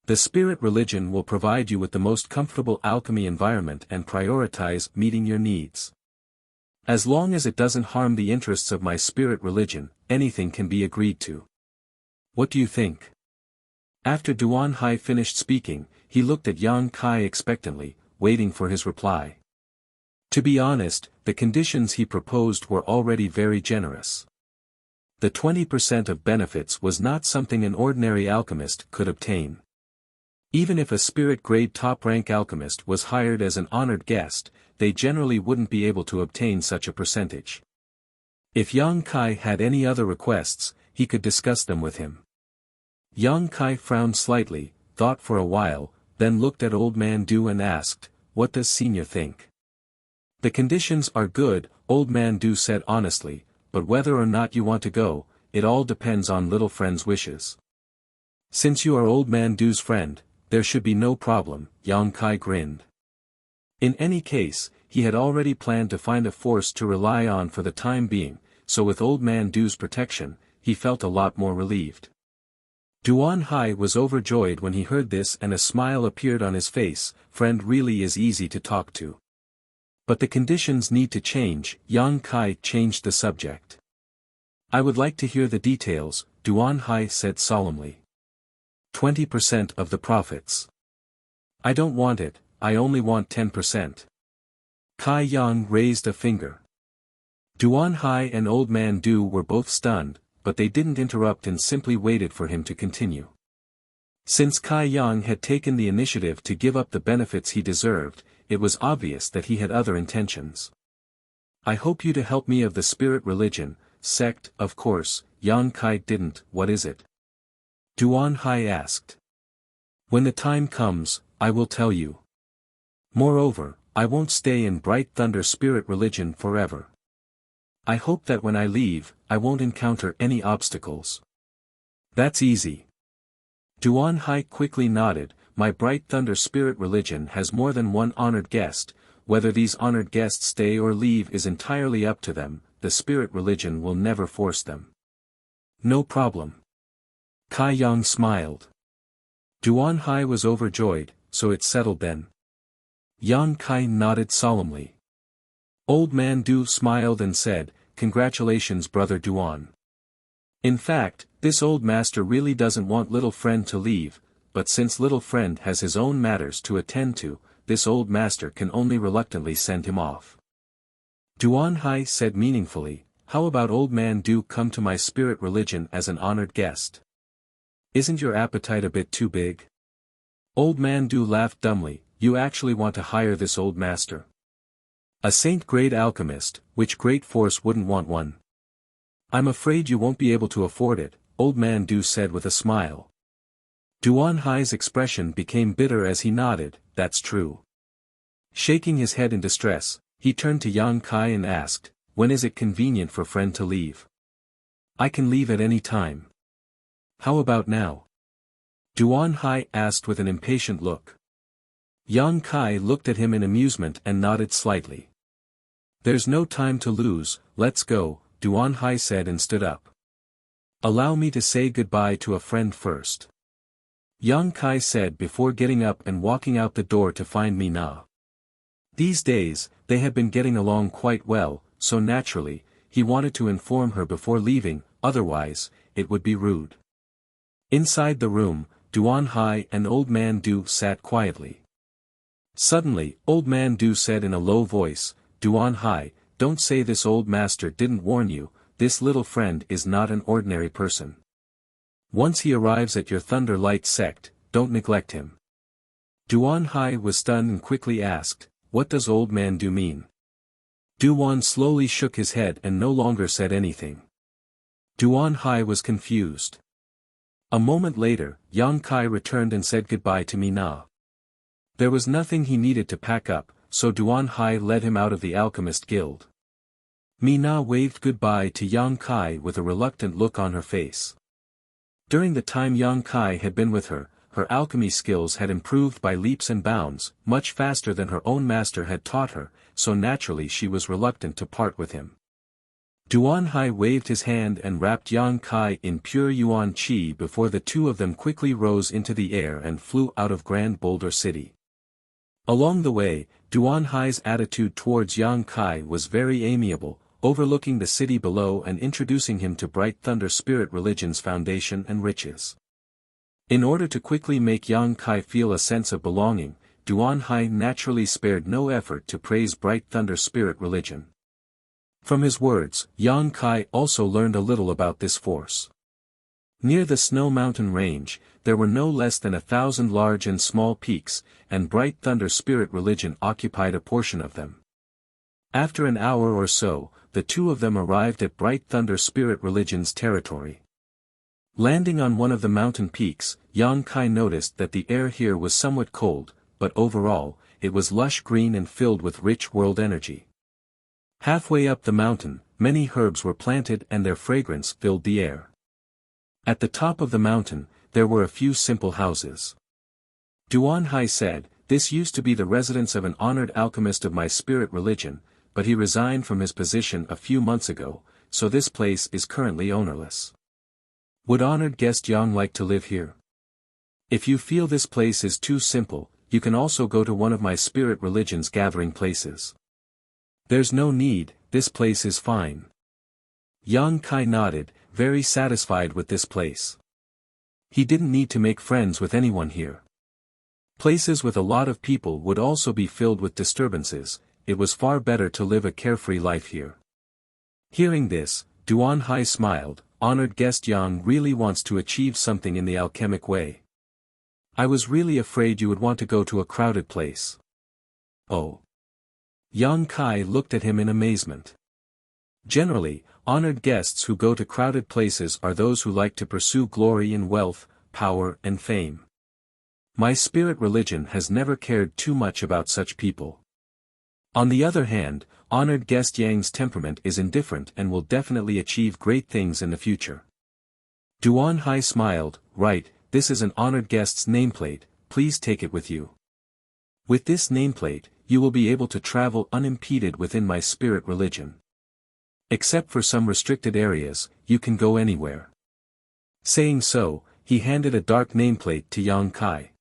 The spirit religion will provide you with the most comfortable alchemy environment and prioritize meeting your needs. As long as it doesn't harm the interests of my spirit religion, anything can be agreed to. What do you think? After Duan Hai finished speaking, he looked at Yang Kai expectantly, waiting for his reply. To be honest, the conditions he proposed were already very generous. The 20% of benefits was not something an ordinary alchemist could obtain. Even if a spirit-grade top-rank alchemist was hired as an honored guest, they generally wouldn't be able to obtain such a percentage. If Yang Kai had any other requests, he could discuss them with him. Yang Kai frowned slightly, thought for a while, then looked at Old Man Du and asked, what does Senior think? The conditions are good, Old Man Du said honestly, but whether or not you want to go, it all depends on little friend's wishes. Since you are Old Man Du's friend, there should be no problem, Yang Kai grinned. In any case, he had already planned to find a force to rely on for the time being, so with Old Man Du's protection, he felt a lot more relieved. Duan Hai was overjoyed when he heard this and a smile appeared on his face. Friend really is easy to talk to. But the conditions need to change. Yang Kai changed the subject. I would like to hear the details, Duan Hai said solemnly. 20% of the profits. I don't want it, I only want 10%. Kai Yang raised a finger. Duan Hai and Old Man Du were both stunned, but they didn't interrupt and simply waited for him to continue. Since Kai Yang had taken the initiative to give up the benefits he deserved, it was obvious that he had other intentions. I hope you to help me of the spirit religion, sect, of course. Yang Kai didn't. What is it? Duan Hai asked. When the time comes, I will tell you. Moreover, I won't stay in Bright Thunder spirit religion forever. I hope that when I leave, I won't encounter any obstacles. That's easy. Duan Hai quickly nodded. My Bright Thunder spirit religion has more than one honored guest. Whether these honored guests stay or leave is entirely up to them. The spirit religion will never force them. No problem. Kai Yang smiled. Duan Hai was overjoyed, so it's settled then. Yang Kai nodded solemnly. Old Man Du smiled and said, congratulations Brother Duan. In fact, this old master really doesn't want little friend to leave. but since little friend has his own matters to attend to, this old master can only reluctantly send him off. Duan Hai said meaningfully, "How about old man Do come to my spirit religion as an honored guest? Isn't your appetite a bit too big?" Old man Do laughed dumbly. "You actually want to hire this old master? A saint-grade alchemist, which great force wouldn't want one?" "I'm afraid you won't be able to afford it," Old man Do said with a smile. Duan Hai's expression became bitter as he nodded, "That's true." Shaking his head in distress, he turned to Yang Kai and asked, "When is it convenient for friend to leave?" "I can leave at any time." "How about now?" Duan Hai asked with an impatient look. Yang Kai looked at him in amusement and nodded slightly. "There's no time to lose, let's go," Duan Hai said and stood up. "Allow me to say goodbye to a friend first," Yang Kai said before getting up and walking out the door to find Mina. These days, they had been getting along quite well, so naturally, he wanted to inform her before leaving, otherwise, it would be rude. Inside the room, Duan Hai and Old Man Du sat quietly. Suddenly, Old Man Du said in a low voice, "Duan Hai, don't say this old master didn't warn you, this little friend is not an ordinary person. Once he arrives at your Thunder Light sect, don't neglect him." Duan Hai was stunned and quickly asked, "What does Old Man Do mean?" Duan slowly shook his head and no longer said anything. Duan Hai was confused. A moment later, Yang Kai returned and said goodbye to Mina. There was nothing he needed to pack up, so Duan Hai led him out of the Alchemist Guild. Mina waved goodbye to Yang Kai with a reluctant look on her face. During the time Yang Kai had been with her, her alchemy skills had improved by leaps and bounds, much faster than her own master had taught her, so naturally she was reluctant to part with him. Duan Hai waved his hand and wrapped Yang Kai in pure Yuan Qi before the two of them quickly rose into the air and flew out of Grand Boulder City. Along the way, Duan Hai's attitude towards Yang Kai was very amiable, overlooking the city below and introducing him to Bright Thunder Spirit Religion's foundation and riches. In order to quickly make Yang Kai feel a sense of belonging, Duan Hai naturally spared no effort to praise Bright Thunder Spirit Religion. From his words, Yang Kai also learned a little about this force. Near the Snow Mountain Range, there were no less than 1,000 large and small peaks, and Bright Thunder Spirit Religion occupied a portion of them. After an hour or so, the two of them arrived at Bright Thunder Spirit Religion's territory. Landing on one of the mountain peaks, Yang Kai noticed that the air here was somewhat cold, but overall, it was lush green and filled with rich world energy. Halfway up the mountain, many herbs were planted and their fragrance filled the air. At the top of the mountain, there were a few simple houses. Duan Hai said, "This used to be the residence of an honored alchemist of my spirit religion, but he resigned from his position a few months ago, so this place is currently ownerless. Would honored guest Yang like to live here? If you feel this place is too simple, you can also go to one of my spirit religion's gathering places." "There's no need, this place is fine." Yang Kai nodded, very satisfied with this place. He didn't need to make friends with anyone here. Places with a lot of people would also be filled with disturbances, it was far better to live a carefree life here. Hearing this, Duan Hai smiled, "Honored guest Yang really wants to achieve something in the alchemic way. I was really afraid you would want to go to a crowded place." "Oh." Yang Kai looked at him in amazement. Generally, honored guests who go to crowded places are those who like to pursue glory in wealth, power and fame. My spirit religion has never cared too much about such people. On the other hand, honored guest Yang's temperament is indifferent and will definitely achieve great things in the future. Duan Hai smiled, "Right, this is an honored guest's nameplate, please take it with you. With this nameplate, you will be able to travel unimpeded within my spirit religion. Except for some restricted areas, you can go anywhere." Saying so, he handed a dark nameplate to Yang Kai.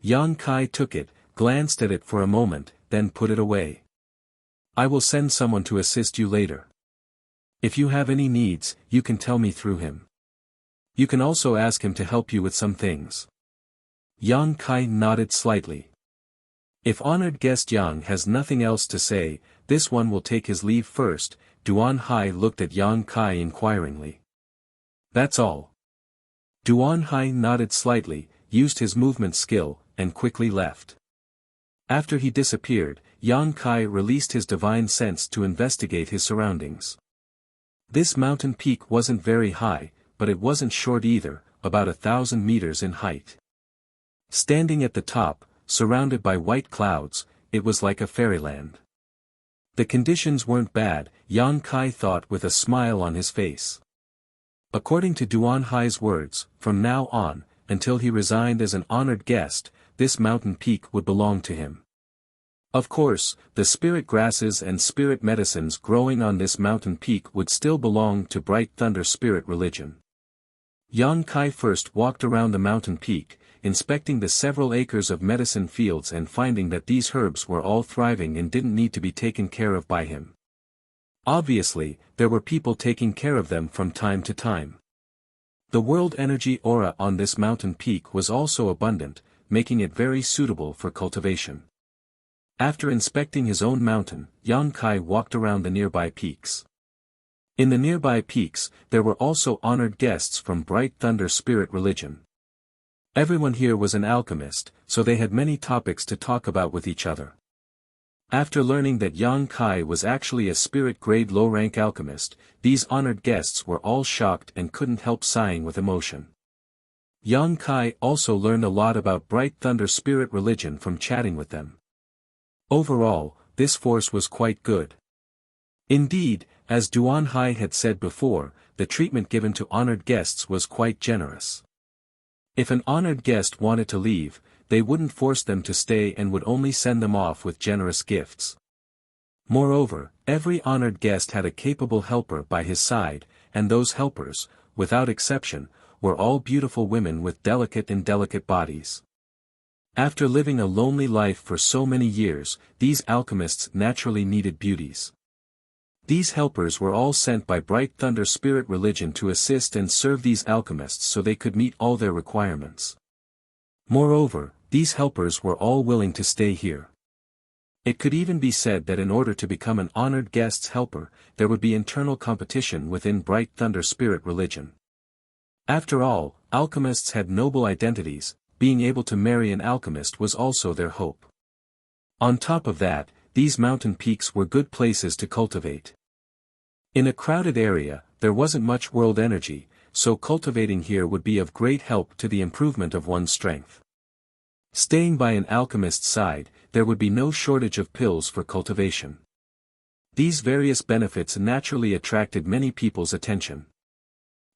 Yang Kai took it, glanced at it for a moment, then put it away. "I will send someone to assist you later. If you have any needs, you can tell me through him. You can also ask him to help you with some things." Yang Kai nodded slightly. If honored guest Yang has nothing else to say, this one will take his leave first. Duan Hai looked at Yang Kai inquiringly. That's all. Duan Hai nodded slightly, used his movement skill, and quickly left. After he disappeared, Yang Kai released his divine sense to investigate his surroundings. This mountain peak wasn't very high, but it wasn't short either, about 1,000 meters in height. Standing at the top, surrounded by white clouds, it was like a fairyland. The conditions weren't bad, Yang Kai thought with a smile on his face. According to Duan Hai's words, from now on, until he resigned as an honored guest, this mountain peak would belong to him. Of course, the spirit grasses and spirit medicines growing on this mountain peak would still belong to Bright Thunder spirit religion. Yang Kai first walked around the mountain peak, inspecting the several acres of medicine fields and finding that these herbs were all thriving and didn't need to be taken care of by him. Obviously, there were people taking care of them from time to time. The world energy aura on this mountain peak was also abundant, making it very suitable for cultivation. After inspecting his own mountain, Yang Kai walked around the nearby peaks. In the nearby peaks, there were also honored guests from Bright Thunder spirit religion. Everyone here was an alchemist, so they had many topics to talk about with each other. After learning that Yang Kai was actually a spirit-grade low-rank alchemist, these honored guests were all shocked and couldn't help sighing with emotion. Yang Kai also learned a lot about Bright Thunder spirit religion from chatting with them. Overall, this force was quite good. Indeed, as Duan Hai had said before, the treatment given to honored guests was quite generous. If an honored guest wanted to leave, they wouldn't force them to stay and would only send them off with generous gifts. Moreover, every honored guest had a capable helper by his side, and those helpers, without exception, were all beautiful women with delicate bodies. After living a lonely life for so many years, these alchemists naturally needed beauties. These helpers were all sent by Bright Thunder spirit religion to assist and serve these alchemists so they could meet all their requirements. Moreover, these helpers were all willing to stay here. It could even be said that in order to become an honored guest's helper, there would be internal competition within Bright Thunder spirit religion. After all, alchemists had noble identities, being able to marry an alchemist was also their hope. On top of that, these mountain peaks were good places to cultivate. In a crowded area, there wasn't much world energy, so cultivating here would be of great help to the improvement of one's strength. Staying by an alchemist's side, there would be no shortage of pills for cultivation. These various benefits naturally attracted many people's attention.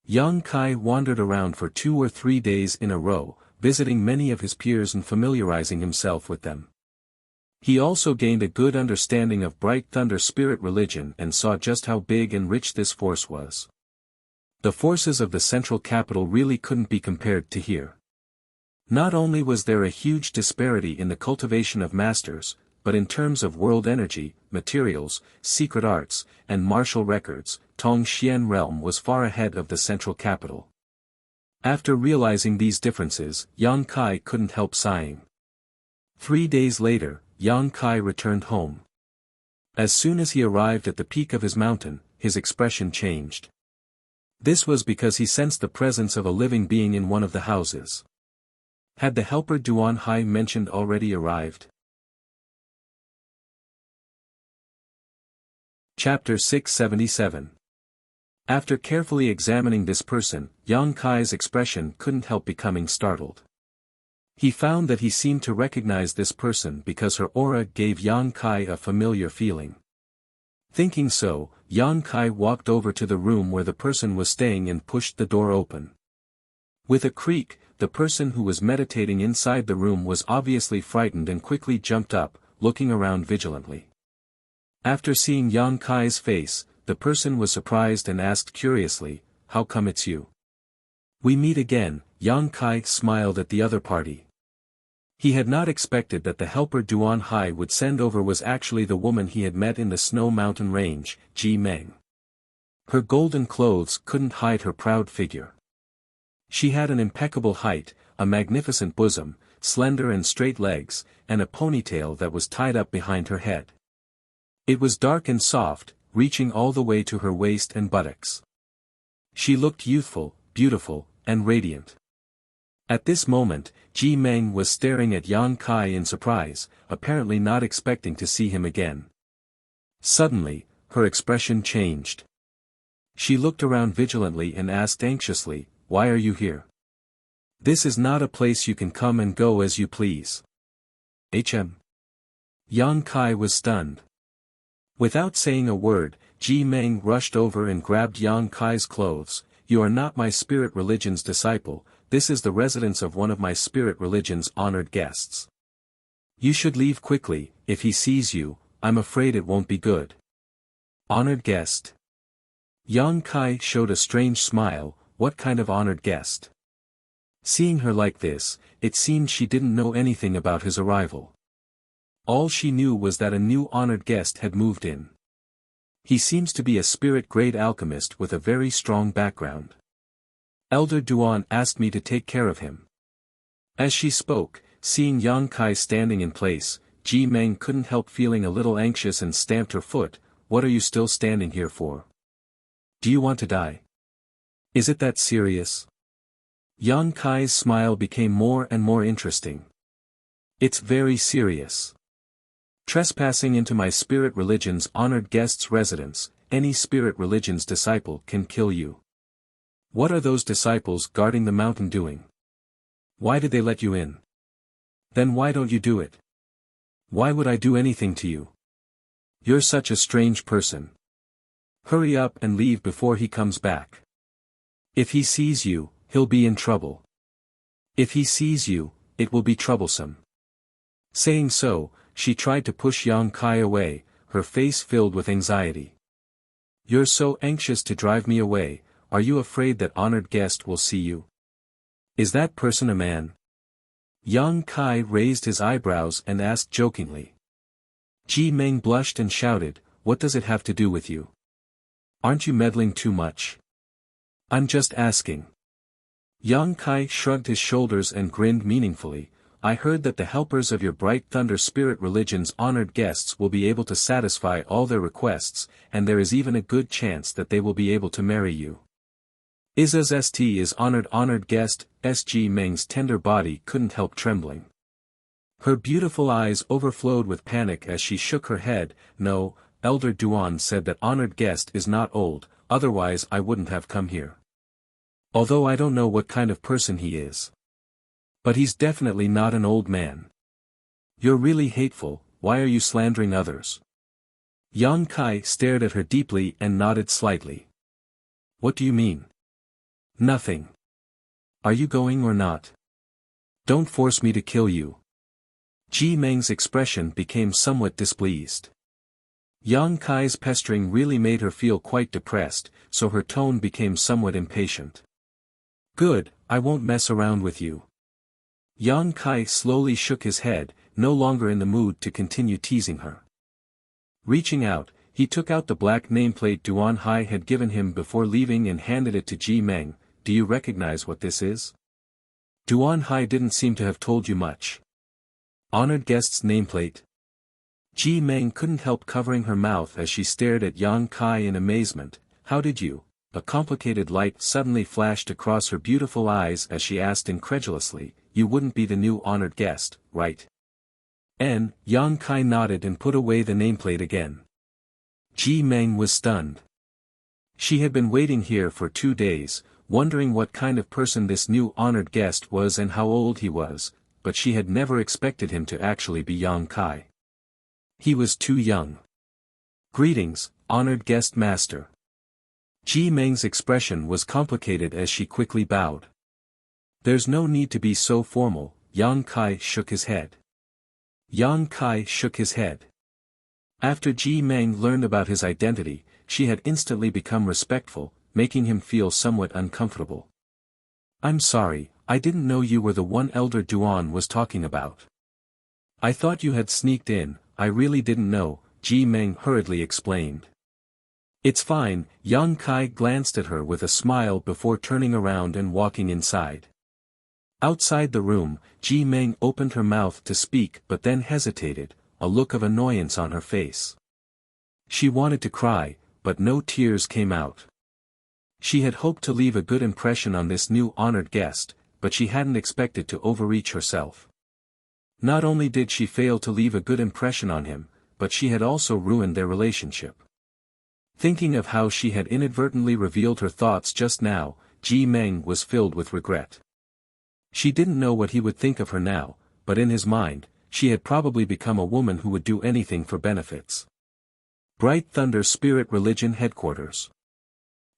Yang Kai wandered around for 2 or 3 days in a row, visiting many of his peers and familiarizing himself with them. He also gained a good understanding of Bright Thunder spirit religion and saw just how big and rich this force was. The forces of the central capital really couldn't be compared to here. Not only was there a huge disparity in the cultivation of masters, but in terms of world energy, materials, secret arts, and martial records, Tongxian realm was far ahead of the central capital. After realizing these differences, Yang Kai couldn't help sighing. 3 days later, Yang Kai returned home. As soon as he arrived at the peak of his mountain, his expression changed. This was because he sensed the presence of a living being in one of the houses. Had the helper Duan Hai mentioned already arrived? Chapter 677. After carefully examining this person, Yang Kai's expression couldn't help becoming startled. He found that he seemed to recognize this person because her aura gave Yang Kai a familiar feeling. Thinking so, Yang Kai walked over to the room where the person was staying and pushed the door open. With a creak, the person who was meditating inside the room was obviously frightened and quickly jumped up, looking around vigilantly. After seeing Yang Kai's face, the person was surprised and asked curiously, "How come it's you?" "We meet again," Yang Kai smiled at the other party. He had not expected that the helper Duan Hai would send over was actually the woman he had met in the Snow Mountain Range, Ji Meng. Her golden clothes couldn't hide her proud figure. She had an impeccable height, a magnificent bosom, slender and straight legs, and a ponytail that was tied up behind her head. It was dark and soft, reaching all the way to her waist and buttocks. She looked youthful, beautiful, and radiant. At this moment, Ji Meng was staring at Yang Kai in surprise, apparently not expecting to see him again. Suddenly, her expression changed. She looked around vigilantly and asked anxiously, "Why are you here? This is not a place you can come and go as you please." Yang Kai was stunned. Without saying a word, Ji Meng rushed over and grabbed Yang Kai's clothes. "You are not my spirit religion's disciple, this is the residence of one of my spirit religion's honored guests. You should leave quickly, if he sees you, I'm afraid it won't be good." Honored guest? Yang Kai showed a strange smile. What kind of honored guest? Seeing her like this, it seemed she didn't know anything about his arrival. All she knew was that a new honored guest had moved in. He seems to be a spirit-grade alchemist with a very strong background. Elder Duan asked me to take care of him. As she spoke, seeing Yang Kai standing in place, Ji Meng couldn't help feeling a little anxious and stamped her foot. "What are you still standing here for? Do you want to die? Is it that serious?" Yang Kai's smile became more and more interesting. "It's very serious. Trespassing into my spirit religion's honored guest's residence, any spirit religion's disciple can kill you. What are those disciples guarding the mountain doing? Why did they let you in? Then why don't you do it? Why would I do anything to you? You're such a strange person. Hurry up and leave before he comes back. If he sees you, he'll be in trouble. If he sees you, it will be troublesome." Saying so, she tried to push Yang Kai away, her face filled with anxiety. "You're so anxious to drive me away, are you afraid that honored guest will see you? Is that person a man?" Yang Kai raised his eyebrows and asked jokingly. Ji Meng blushed and shouted, "What does it have to do with you? Aren't you meddling too much? I'm just asking." Yang Kai shrugged his shoulders and grinned meaningfully. "I heard that the helpers of your Bright Thunder Spirit religion's honored guests will be able to satisfy all their requests, and there is even a good chance that they will be able to marry you. Iza's St is honored guest." Ji Meng's tender body couldn't help trembling. Her beautiful eyes overflowed with panic as she shook her head. "No, Elder Duan said that honored guest is not old, otherwise I wouldn't have come here. Although I don't know what kind of person he is. But he's definitely not an old man. You're really hateful, why are you slandering others?" Yang Kai stared at her deeply and nodded slightly. "What do you mean?" "Nothing. Are you going or not? Don't force me to kill you." Ji Meng's expression became somewhat displeased. Yang Kai's pestering really made her feel quite depressed, so her tone became somewhat impatient. "Good, I won't mess around with you." Yang Kai slowly shook his head, no longer in the mood to continue teasing her. Reaching out, he took out the black nameplate Duan Hai had given him before leaving and handed it to Ji Meng. "Do you recognize what this is? Duan Hai didn't seem to have told you much." "Honored guest's nameplate?" Ji Meng couldn't help covering her mouth as she stared at Yang Kai in amazement. "How did you?" A complicated light suddenly flashed across her beautiful eyes as she asked incredulously, "You wouldn't be the new honored guest, right?" Yang Kai nodded and put away the nameplate again. Ji Meng was stunned. She had been waiting here for 2 days, wondering what kind of person this new honored guest was and how old he was, but she had never expected him to actually be Yang Kai. He was too young. "Greetings, honored guest master." Ji Meng's expression was complicated as she quickly bowed. "There's no need to be so formal," Yang Kai shook his head. Yang Kai shook his head. After Ji Meng learned about his identity, she had instantly become respectful, making him feel somewhat uncomfortable. "I'm sorry, I didn't know you were the one Elder Duan was talking about. I thought you had sneaked in, I really didn't know," Ji Meng hurriedly explained. "It's fine," Yang Kai glanced at her with a smile before turning around and walking inside. Outside the room, Ji Meng opened her mouth to speak but then hesitated, a look of annoyance on her face. She wanted to cry, but no tears came out. She had hoped to leave a good impression on this new honored guest, but she hadn't expected to overreach herself. Not only did she fail to leave a good impression on him, but she had also ruined their relationship. Thinking of how she had inadvertently revealed her thoughts just now, Ji Meng was filled with regret. She didn't know what he would think of her now, but in his mind, she had probably become a woman who would do anything for benefits. Bright Thunder Spirit Religion Headquarters.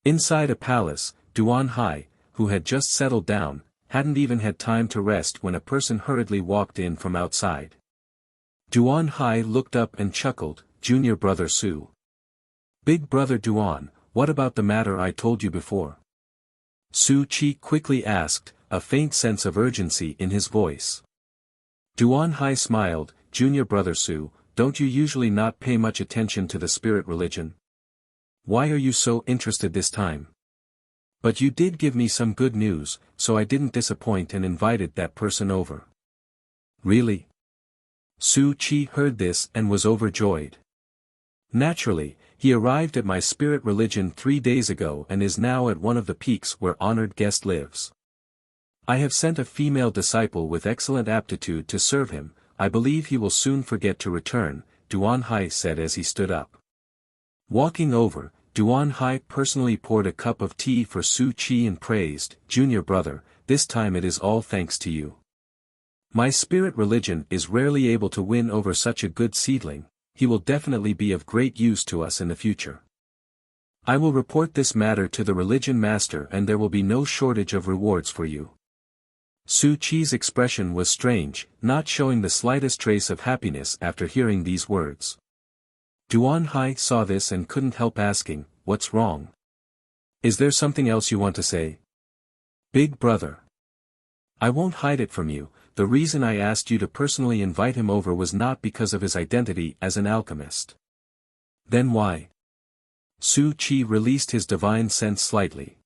Inside a palace, Duan Hai, who had just settled down, hadn't even had time to rest when a person hurriedly walked in from outside. Duan Hai looked up and chuckled, "Junior brother Su." "Big brother Duan, what about the matter I told you before?" Su Qi quickly asked, a faint sense of urgency in his voice. Duan Hai smiled, "Junior brother Su, don't you usually not pay much attention to the spirit religion? Why are you so interested this time? But you did give me some good news, so I didn't disappoint and invited that person over." "Really?" Su Qi heard this and was overjoyed. "Naturally, he arrived at my spirit religion 3 days ago and is now at one of the peaks where honored guest lives. I have sent a female disciple with excellent aptitude to serve him. I believe he will soon forget to return," Duan Hai said as he stood up. Walking over, Duan Hai personally poured a cup of tea for Su Qi and praised, "Junior brother, this time it is all thanks to you. My spirit religion is rarely able to win over such a good seedling. He will definitely be of great use to us in the future. I will report this matter to the religion master and there will be no shortage of rewards for you." Su Qi's expression was strange, not showing the slightest trace of happiness after hearing these words. Duan Hai saw this and couldn't help asking, "What's wrong? Is there something else you want to say?" "Big brother. I won't hide it from you, the reason I asked you to personally invite him over was not because of his identity as an alchemist." "Then why?" Su Qi released his divine sense slightly.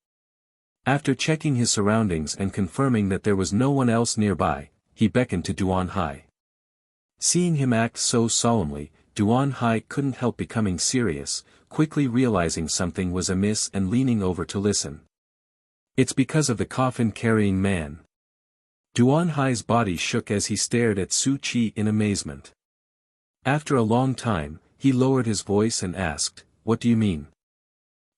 After checking his surroundings and confirming that there was no one else nearby, he beckoned to Duan Hai. Seeing him act so solemnly, Duan Hai couldn't help becoming serious, quickly realizing something was amiss and leaning over to listen. "It's because of the coffin-carrying man." Duan Hai's body shook as he stared at Su Qi in amazement. After a long time, he lowered his voice and asked, "What do you mean?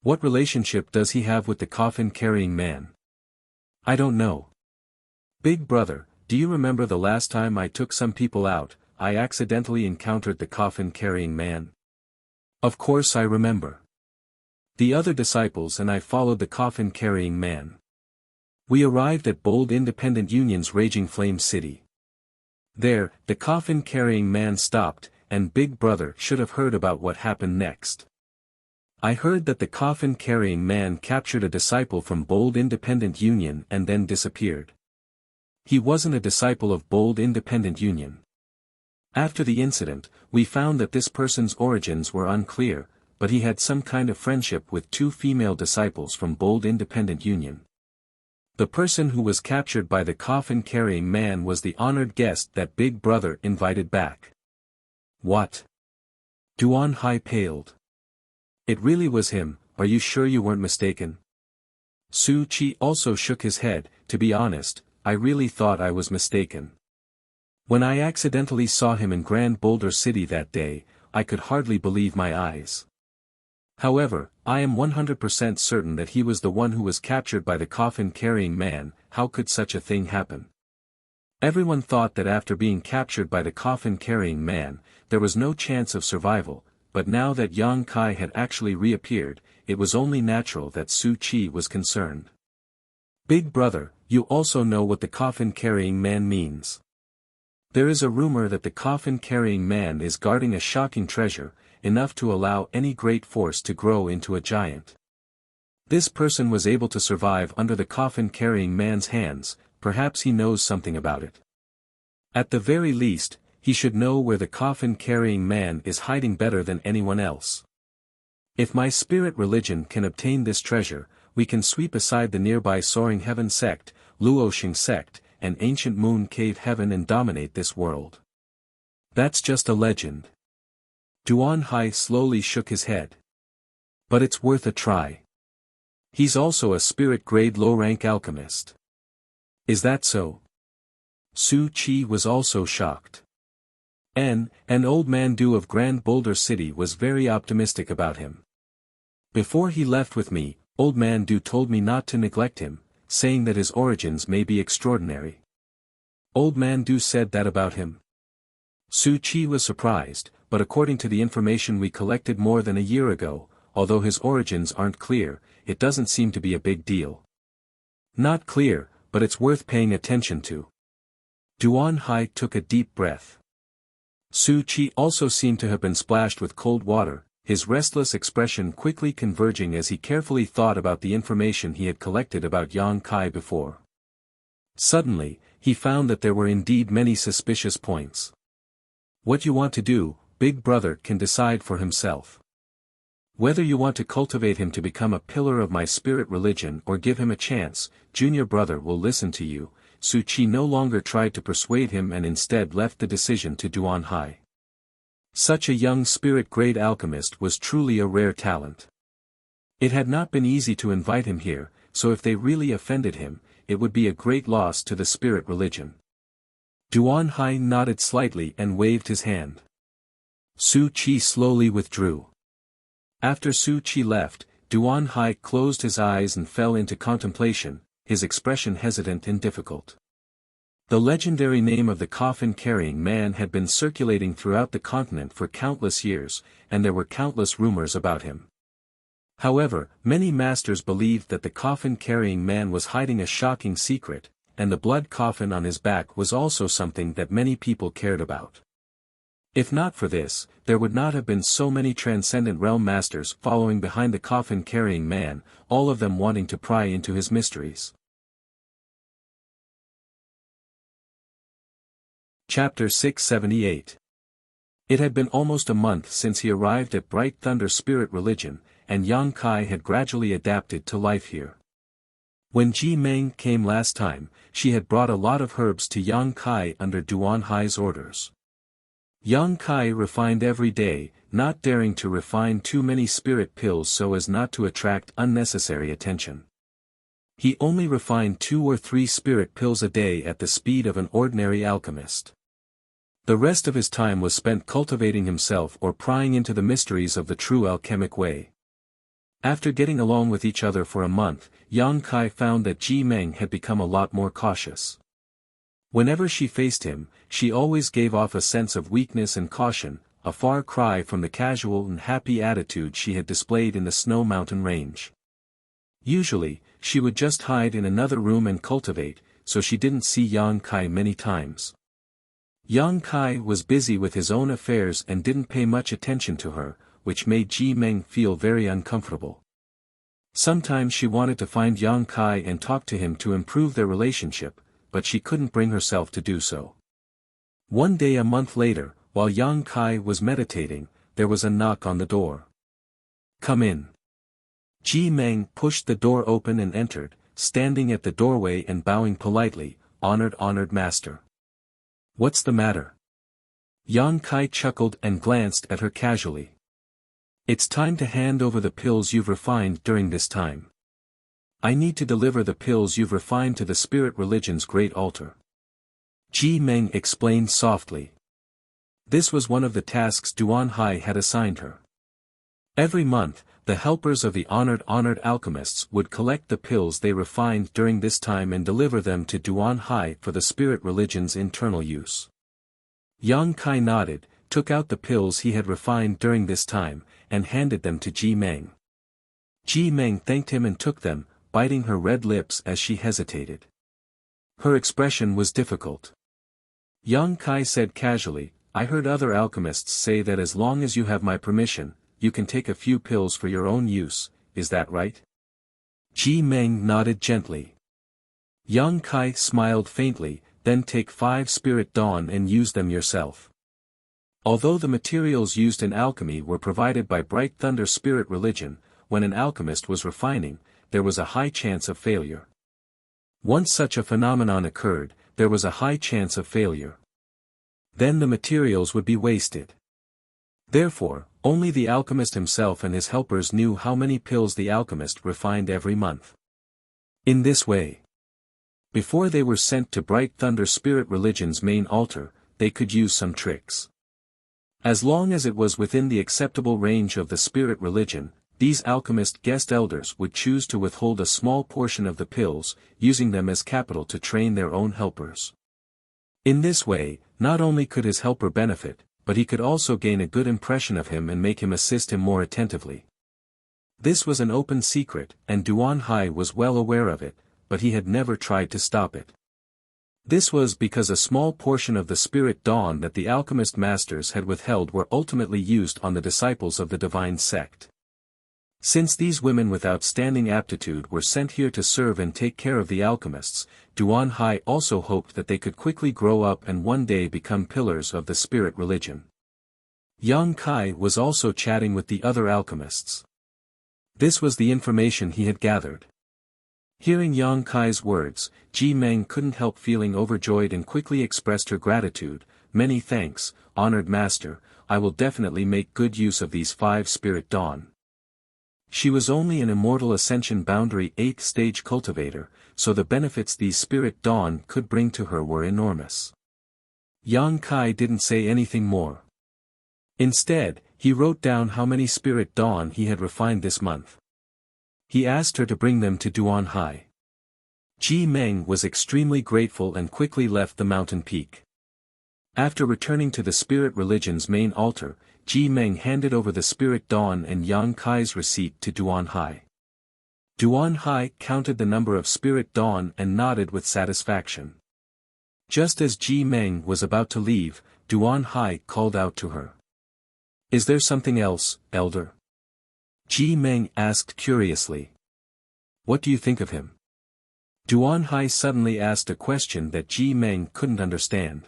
What relationship does he have with the coffin-carrying man?" "I don't know. Big brother, do you remember the last time I took some people out, I accidentally encountered the coffin-carrying man?" "Of course I remember. The other disciples and I followed the coffin-carrying man. We arrived at Bold Independent Union's raging flame city. There, the coffin-carrying man stopped, and Big Brother should have heard about what happened next. I heard that the coffin-carrying man captured a disciple from Bold Independent Union and then disappeared. He wasn't a disciple of Bold Independent Union. After the incident, we found that this person's origins were unclear, but he had some kind of friendship with 2 female disciples from Bold Independent Union. The person who was captured by the coffin-carrying man was the honored guest that Big Brother invited back." "What?" Duan Hai paled. "It really was him, are you sure you weren't mistaken?" Su Qi also shook his head, "To be honest, I really thought I was mistaken. When I accidentally saw him in Grand Boulder City that day, I could hardly believe my eyes. However, I am 100% certain that he was the one who was captured by the coffin-carrying man. How could such a thing happen? Everyone thought that after being captured by the coffin-carrying man, there was no chance of survival, but now that Yang Kai had actually reappeared, it was only natural that Su Qi was concerned." "Big brother, you also know what the coffin-carrying man means. There is a rumor that the coffin-carrying man is guarding a shocking treasure, enough to allow any great force to grow into a giant. This person was able to survive under the coffin-carrying man's hands, perhaps he knows something about it. At the very least, he should know where the coffin-carrying man is hiding better than anyone else. If my spirit religion can obtain this treasure, we can sweep aside the nearby Soaring Heaven sect, Luoxing sect, an ancient moon cave heaven and dominate this world. That's just a legend. Duan Hai slowly shook his head. But it's worth a try. He's also a spirit-grade low-rank alchemist. Is that so? Su Chi was also shocked. An old man-do of Grand Boulder City was very optimistic about him. Before he left with me, Old Man Do told me not to neglect him, saying that his origins may be extraordinary. Old Man Do said that about him. Su Chi was surprised, but according to the information we collected more than a year ago, although his origins aren't clear, it doesn't seem to be a big deal. Not clear, but it's worth paying attention to. Duan Hai took a deep breath. Su Chi also seemed to have been splashed with cold water, his restless expression quickly converging as he carefully thought about the information he had collected about Yang Kai before. Suddenly, he found that there were indeed many suspicious points. What you want to do, Big Brother can decide for himself. Whether you want to cultivate him to become a pillar of my spirit religion or give him a chance, Junior Brother will listen to you. Su Chi no longer tried to persuade him and instead left the decision to Duan Hai. Such a young spirit-grade alchemist was truly a rare talent. It had not been easy to invite him here, so if they really offended him, it would be a great loss to the spirit religion. Duan Hai nodded slightly and waved his hand. Su Chi slowly withdrew. After Su Chi left, Duan Hai closed his eyes and fell into contemplation, his expression hesitant and difficult. The legendary name of the coffin-carrying man had been circulating throughout the continent for countless years, and there were countless rumors about him. However, many masters believed that the coffin-carrying man was hiding a shocking secret, and the blood coffin on his back was also something that many people cared about. If not for this, there would not have been so many transcendent realm masters following behind the coffin-carrying man, all of them wanting to pry into his mysteries. Chapter 678. It had been almost a month since he arrived at Bright Thunder Spirit Religion, and Yang Kai had gradually adapted to life here. When Ji Meng came last time, she had brought a lot of herbs to Yang Kai under Duan Hai's orders. Yang Kai refined every day, not daring to refine too many spirit pills so as not to attract unnecessary attention. He only refined 2 or 3 spirit pills a day at the speed of an ordinary alchemist. The rest of his time was spent cultivating himself or prying into the mysteries of the true alchemic way. After getting along with each other for a month, Yang Kai found that Ji Meng had become a lot more cautious. Whenever she faced him, she always gave off a sense of weakness and caution, a far cry from the casual and happy attitude she had displayed in the Snow Mountain Range. Usually, she would just hide in another room and cultivate, so she didn't see Yang Kai many times. Yang Kai was busy with his own affairs and didn't pay much attention to her, which made Ji Meng feel very uncomfortable. Sometimes she wanted to find Yang Kai and talk to him to improve their relationship, but she couldn't bring herself to do so. One day a month later, while Yang Kai was meditating, there was a knock on the door. "Come in." Ji Meng pushed the door open and entered, standing at the doorway and bowing politely, honored master." "What's the matter?" Yang Kai chuckled and glanced at her casually. "It's time to hand over the pills you've refined during this time. I need to deliver the pills you've refined to the spirit religion's great altar." Ji Meng explained softly. This was one of the tasks Duan Hai had assigned her. Every month, the helpers of the honored alchemists would collect the pills they refined during this time and deliver them to Duan Hai for the spirit religion's internal use. Yang Kai nodded, took out the pills he had refined during this time, and handed them to Ji Meng. Ji Meng thanked him and took them, biting her red lips as she hesitated. Her expression was difficult. Yang Kai said casually, "I heard other alchemists say that as long as you have my permission, you can take a few pills for your own use, is that right?" Ji Meng nodded gently. Yang Kai smiled faintly, "Then take 5 Spirit Dawn and use them yourself." Although the materials used in alchemy were provided by Bright Thunder Spirit Religion, when an alchemist was refining, there was a high chance of failure. Once such a phenomenon occurred, there was a high chance of failure. Then the materials would be wasted. Therefore, only the alchemist himself and his helpers knew how many pills the alchemist refined every month. In this way, before they were sent to Bright Thunder Spirit Religion's main altar, they could use some tricks. As long as it was within the acceptable range of the Spirit Religion, these alchemist guest elders would choose to withhold a small portion of the pills, using them as capital to train their own helpers. In this way, not only could his helper benefit, but he could also gain a good impression of him and make him assist him more attentively. This was an open secret, and Duan Hai was well aware of it, but he had never tried to stop it. This was because a small portion of the spirit dawn that the alchemist masters had withheld were ultimately used on the disciples of the divine sect. Since these women with outstanding aptitude were sent here to serve and take care of the alchemists, Duan Hai also hoped that they could quickly grow up and one day become pillars of the spirit religion. Yang Kai was also chatting with the other alchemists. This was the information he had gathered. Hearing Yang Kai's words, Ji Meng couldn't help feeling overjoyed and quickly expressed her gratitude. "Many thanks, honored master, I will definitely make good use of these 5 spirit dawn." She was only an immortal ascension boundary 8th stage cultivator, so the benefits these spirit dawn could bring to her were enormous. Yang Kai didn't say anything more. Instead, he wrote down how many spirit dawn he had refined this month. He asked her to bring them to Duan Hai. Ji Meng was extremely grateful and quickly left the mountain peak. After returning to the spirit religion's main altar, Ji Meng handed over the spirit dawn and Yang Kai's receipt to Duan Hai. Duan Hai counted the number of spirit dawn and nodded with satisfaction. Just as Ji Meng was about to leave, Duan Hai called out to her. "Is there something else, elder?" Ji Meng asked curiously. "What do you think of him?" Duan Hai suddenly asked a question that Ji Meng couldn't understand.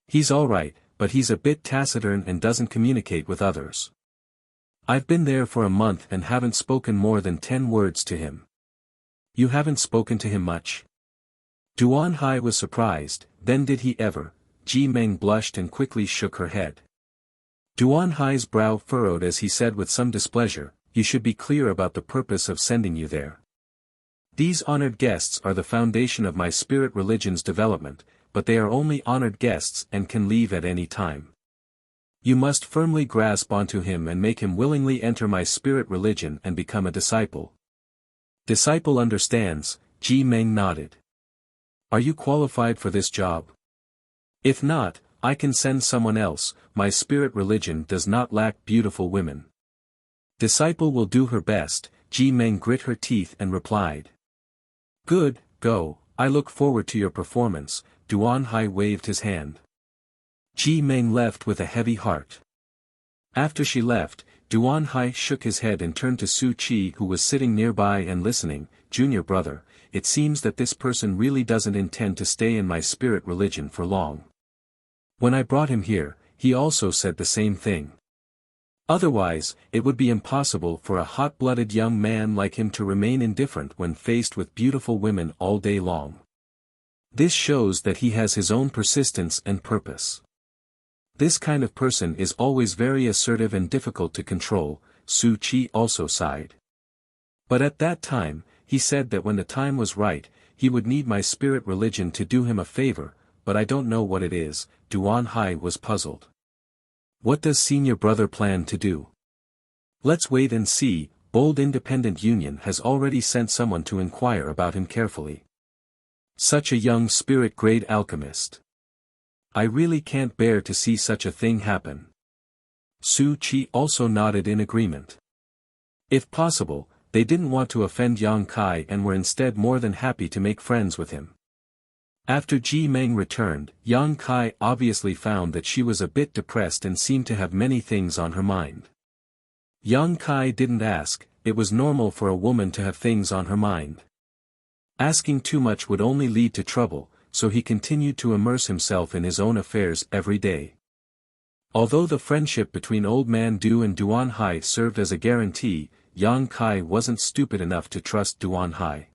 "He's alright, but he's a bit taciturn and doesn't communicate with others. I've been there for a month and haven't spoken more than 10 words to him." "You haven't spoken to him much?" Duan Hai was surprised. "Then did he ever?" Ji Meng blushed and quickly shook her head. Duan Hai's brow furrowed as he said with some displeasure, "You should be clear about the purpose of sending you there. These honored guests are the foundation of my spirit religion's development, but they are only honored guests and can leave at any time. You must firmly grasp onto him and make him willingly enter my spirit religion and become a disciple." "Disciple understands," Ji Meng nodded. "Are you qualified for this job?" "If not, I can send someone else, my spirit religion does not lack beautiful women." "Disciple will do her best," Ji Meng grit her teeth and replied. "Good, go, I look forward to your performance." Duan Hai waved his hand. Ji Meng left with a heavy heart. After she left, Duan Hai shook his head and turned to Su Qi who was sitting nearby and listening. "Junior brother, it seems that this person really doesn't intend to stay in my spirit religion for long. When I brought him here, he also said the same thing. Otherwise, it would be impossible for a hot-blooded young man like him to remain indifferent when faced with beautiful women all day long. This shows that he has his own persistence and purpose. This kind of person is always very assertive and difficult to control." Su Qi also sighed. "But at that time, he said that when the time was right, he would need my spirit religion to do him a favor, but I don't know what it is." Duan Hai was puzzled. "What does senior brother plan to do?" "Let's wait and see." Bold Independent Union has already sent someone to inquire about him carefully. Such a young spirit-grade alchemist. I really can't bear to see such a thing happen. Su Qi also nodded in agreement. If possible, they didn't want to offend Yang Kai and were instead more than happy to make friends with him. After Ji Meng returned, Yang Kai obviously found that she was a bit depressed and seemed to have many things on her mind. Yang Kai didn't ask, it was normal for a woman to have things on her mind. Asking too much would only lead to trouble, so he continued to immerse himself in his own affairs every day. Although the friendship between Old Man Du and Duan Hai served as a guarantee, Yang Kai wasn't stupid enough to trust Duan Hai.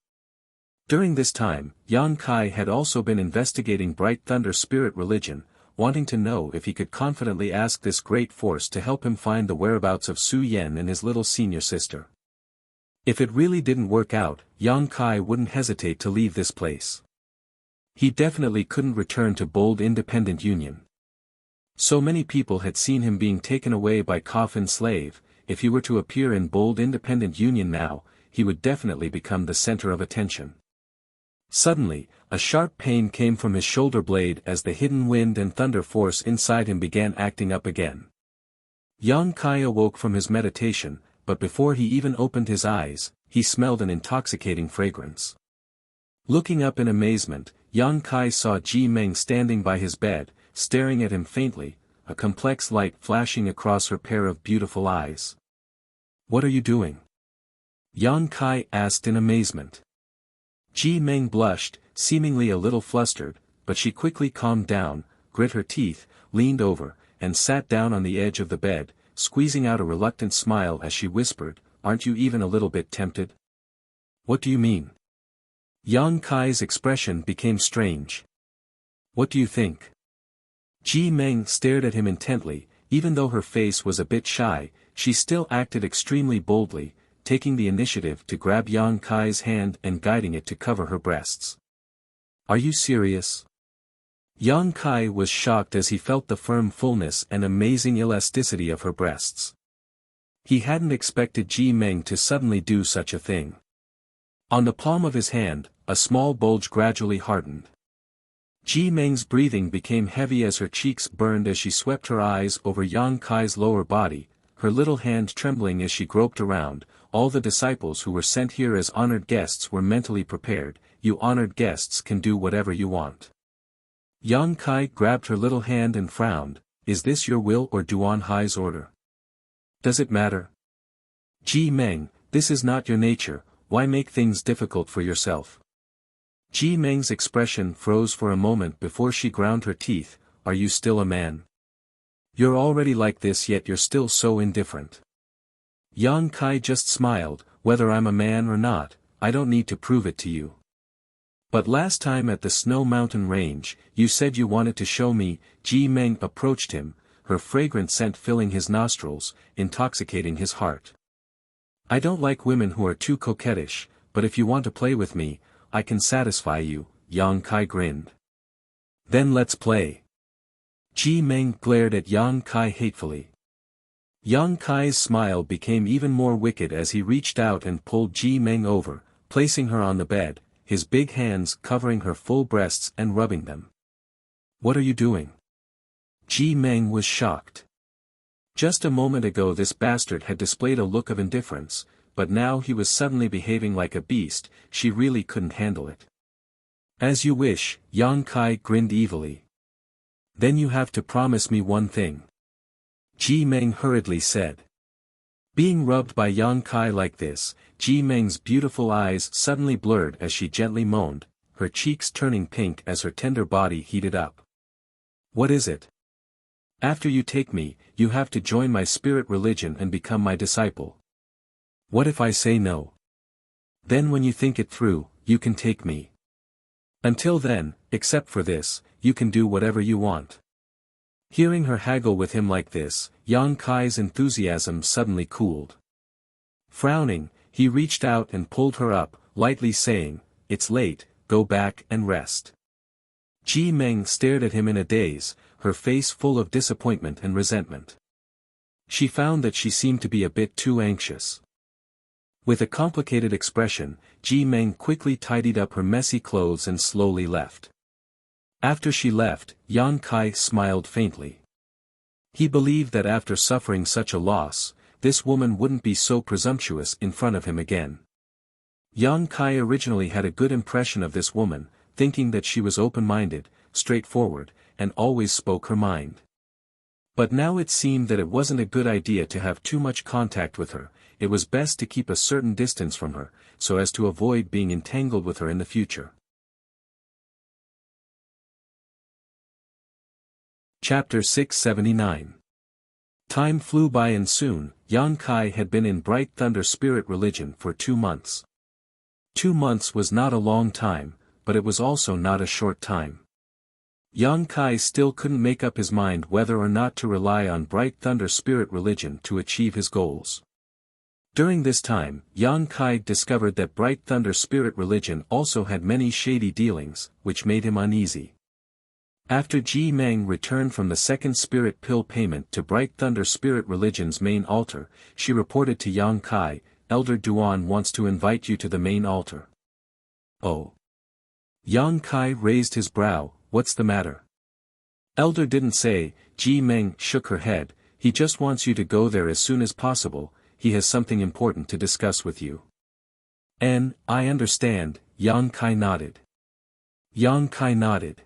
During this time, Yang Kai had also been investigating Bright Thunder spirit religion, wanting to know if he could confidently ask this great force to help him find the whereabouts of Su Yen and his little senior sister. If it really didn't work out, Yang Kai wouldn't hesitate to leave this place. He definitely couldn't return to Bold Independent Union. So many people had seen him being taken away by Coffin Slave. If he were to appear in Bold Independent Union now, he would definitely become the center of attention. Suddenly, a sharp pain came from his shoulder blade as the hidden wind and thunder force inside him began acting up again. Yang Kai awoke from his meditation, but before he even opened his eyes, he smelled an intoxicating fragrance. Looking up in amazement, Yang Kai saw Ji Meng standing by his bed, staring at him faintly, a complex light flashing across her pair of beautiful eyes. "What are you doing?" Yang Kai asked in amazement. Ji Meng blushed, seemingly a little flustered, but she quickly calmed down, grit her teeth, leaned over, and sat down on the edge of the bed, squeezing out a reluctant smile as she whispered, "Aren't you even a little bit tempted?" "What do you mean?" Yang Kai's expression became strange. "What do you think?" Ji Meng stared at him intently. Even though her face was a bit shy, she still acted extremely boldly, taking the initiative to grab Yang Kai's hand and guiding it to cover her breasts. "Are you serious?" Yang Kai was shocked as he felt the firm fullness and amazing elasticity of her breasts. He hadn't expected Ji Meng to suddenly do such a thing. On the palm of his hand, a small bulge gradually hardened. Ji Meng's breathing became heavy as her cheeks burned as she swept her eyes over Yang Kai's lower body, her little hand trembling as she groped around. All the disciples who were sent here as honored guests were mentally prepared. "You honored guests can do whatever you want." Yang Kai grabbed her little hand and frowned. "Is this your will or Duan Hai's order?" "Does it matter?" "Ji Meng, this is not your nature, why make things difficult for yourself?" Ji Meng's expression froze for a moment before she ground her teeth. "Are you still a man? You're already like this yet you're still so indifferent." Yang Kai just smiled. "Whether I'm a man or not, I don't need to prove it to you. But last time at the Snow Mountain Range, you said you wanted to show me." Ji Meng approached him, her fragrant scent filling his nostrils, intoxicating his heart. "I don't like women who are too coquettish, but if you want to play with me, I can satisfy you," Yang Kai grinned. "Then let's play." Ji Meng glared at Yang Kai hatefully. Yang Kai's smile became even more wicked as he reached out and pulled Ji Meng over, placing her on the bed, his big hands covering her full breasts and rubbing them. "What are you doing?" Ji Meng was shocked. Just a moment ago this bastard had displayed a look of indifference, but now he was suddenly behaving like a beast. She really couldn't handle it. "As you wish," Yang Kai grinned evilly. "Then you have to promise me one thing," Ji Meng hurriedly said. Being rubbed by Yang Kai like this, Ji Meng's beautiful eyes suddenly blurred as she gently moaned, her cheeks turning pink as her tender body heated up. "What is it?" "After you take me, you have to join my spirit religion and become my disciple." "What if I say no?" "Then when you think it through, you can take me. Until then, except for this, you can do whatever you want." Hearing her haggle with him like this, Yang Kai's enthusiasm suddenly cooled. Frowning, he reached out and pulled her up, lightly saying, "It's late, go back and rest." Ji Meng stared at him in a daze, her face full of disappointment and resentment. She found that she seemed to be a bit too anxious. With a complicated expression, Ji Meng quickly tidied up her messy clothes and slowly left. After she left, Yang Kai smiled faintly. He believed that after suffering such a loss, this woman wouldn't be so presumptuous in front of him again. Yang Kai originally had a good impression of this woman, thinking that she was open-minded, straightforward, and always spoke her mind. But now it seemed that it wasn't a good idea to have too much contact with her. It was best to keep a certain distance from her, so as to avoid being entangled with her in the future. Chapter 679. Time flew by and soon, Yang Kai had been in Bright Thunder Spirit Religion for 2 months. 2 months was not a long time, but it was also not a short time. Yang Kai still couldn't make up his mind whether or not to rely on Bright Thunder Spirit religion to achieve his goals. During this time, Yang Kai discovered that Bright Thunder Spirit religion also had many shady dealings, which made him uneasy. After Ji Meng returned from the second spirit pill payment to Bright Thunder Spirit religion's main altar, she reported to Yang Kai, Elder Duan wants to invite you to the main altar. Oh. Yang Kai raised his brow, what's the matter? Elder didn't say, Ji Meng shook her head, he just wants you to go there as soon as possible, he has something important to discuss with you. I understand, Yang Kai nodded. Yang Kai nodded.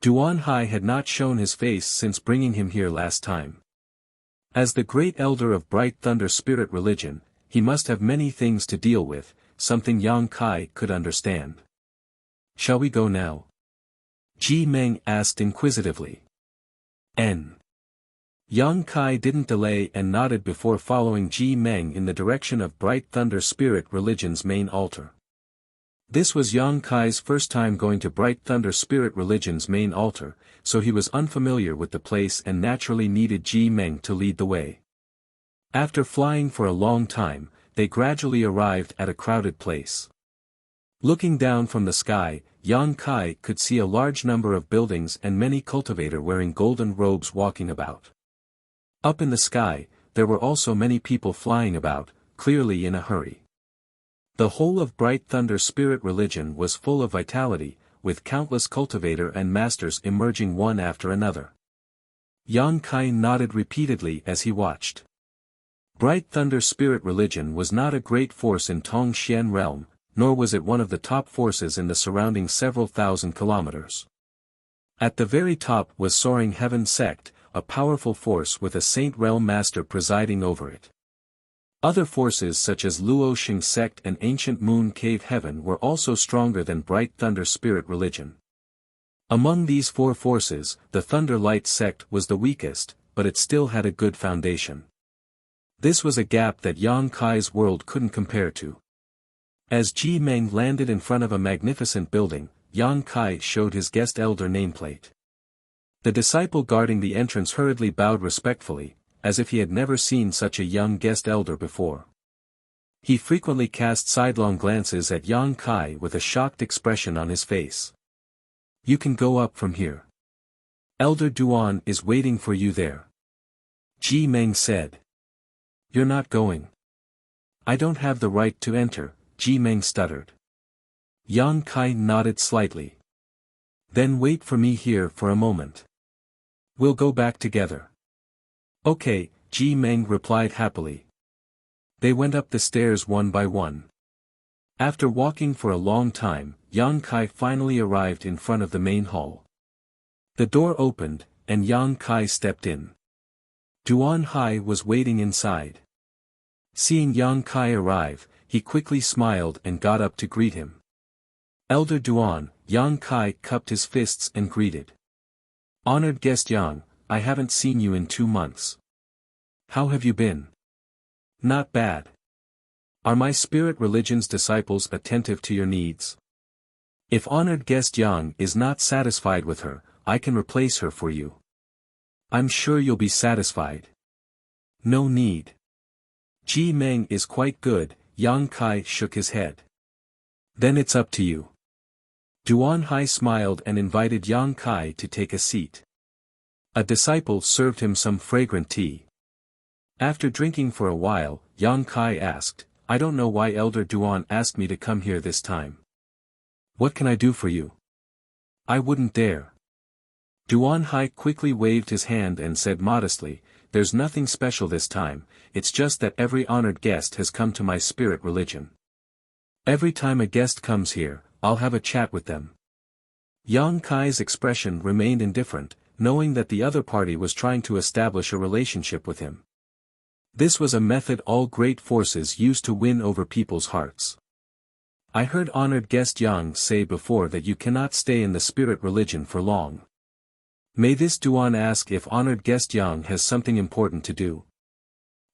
Duan Hai had not shown his face since bringing him here last time. As the great elder of Bright Thunder Spirit religion, he must have many things to deal with, something Yang Kai could understand. Shall we go now? Ji Meng asked inquisitively. Yang Kai didn't delay and nodded before following Ji Meng in the direction of Bright Thunder Spirit religion's main altar. This was Yang Kai's first time going to Bright Thunder Spirit religion's main altar, so he was unfamiliar with the place and naturally needed Ji Meng to lead the way. After flying for a long time, they gradually arrived at a crowded place. Looking down from the sky, Yang Kai could see a large number of buildings and many cultivators wearing golden robes walking about. Up in the sky, there were also many people flying about, clearly in a hurry. The whole of Bright Thunder Spirit religion was full of vitality, with countless cultivator and masters emerging one after another. Yang Kai nodded repeatedly as he watched. Bright Thunder Spirit religion was not a great force in Tongxian realm, nor was it one of the top forces in the surrounding several thousand kilometers. At the very top was Soaring Heaven Sect, a powerful force with a Saint Realm Master presiding over it. Other forces such as Luoxing Sect and Ancient Moon Cave Heaven were also stronger than Bright Thunder Spirit religion. Among these four forces, the Thunder Light Sect was the weakest, but it still had a good foundation. This was a gap that Yang Kai's world couldn't compare to. As Ji Meng landed in front of a magnificent building, Yang Kai showed his guest elder nameplate. The disciple guarding the entrance hurriedly bowed respectfully, as if he had never seen such a young guest elder before. He frequently cast sidelong glances at Yang Kai with a shocked expression on his face. You can go up from here. Elder Duan is waiting for you there. Ji Meng said. You're not going. I don't have the right to enter, Ji Meng stuttered. Yang Kai nodded slightly. Then wait for me here for a moment. We'll go back together. Okay, Ji Meng replied happily. They went up the stairs one by one. After walking for a long time, Yang Kai finally arrived in front of the main hall. The door opened, and Yang Kai stepped in. Duan Hai was waiting inside. Seeing Yang Kai arrive, he quickly smiled and got up to greet him. Elder Duan, Yang Kai cupped his fists and greeted. Honored guest Yang, I haven't seen you in 2 months. How have you been? Not bad. Are my spirit religion's disciples attentive to your needs? If honored guest Yang is not satisfied with her, I can replace her for you. I'm sure you'll be satisfied. No need. Ji Meng is quite good, Yang Kai shook his head. Then it's up to you. Duan Hai smiled and invited Yang Kai to take a seat. A disciple served him some fragrant tea. After drinking for a while, Yang Kai asked, I don't know why Elder Duan asked me to come here this time. What can I do for you? I wouldn't dare. Duan Hai quickly waved his hand and said modestly, there's nothing special this time, it's just that every honored guest has come to my spirit religion. Every time a guest comes here, I'll have a chat with them. Yang Kai's expression remained indifferent, knowing that the other party was trying to establish a relationship with him. This was a method all great forces used to win over people's hearts. I heard honored guest Yang say before that you cannot stay in the spirit religion for long. May this Duan ask if honored guest Yang has something important to do?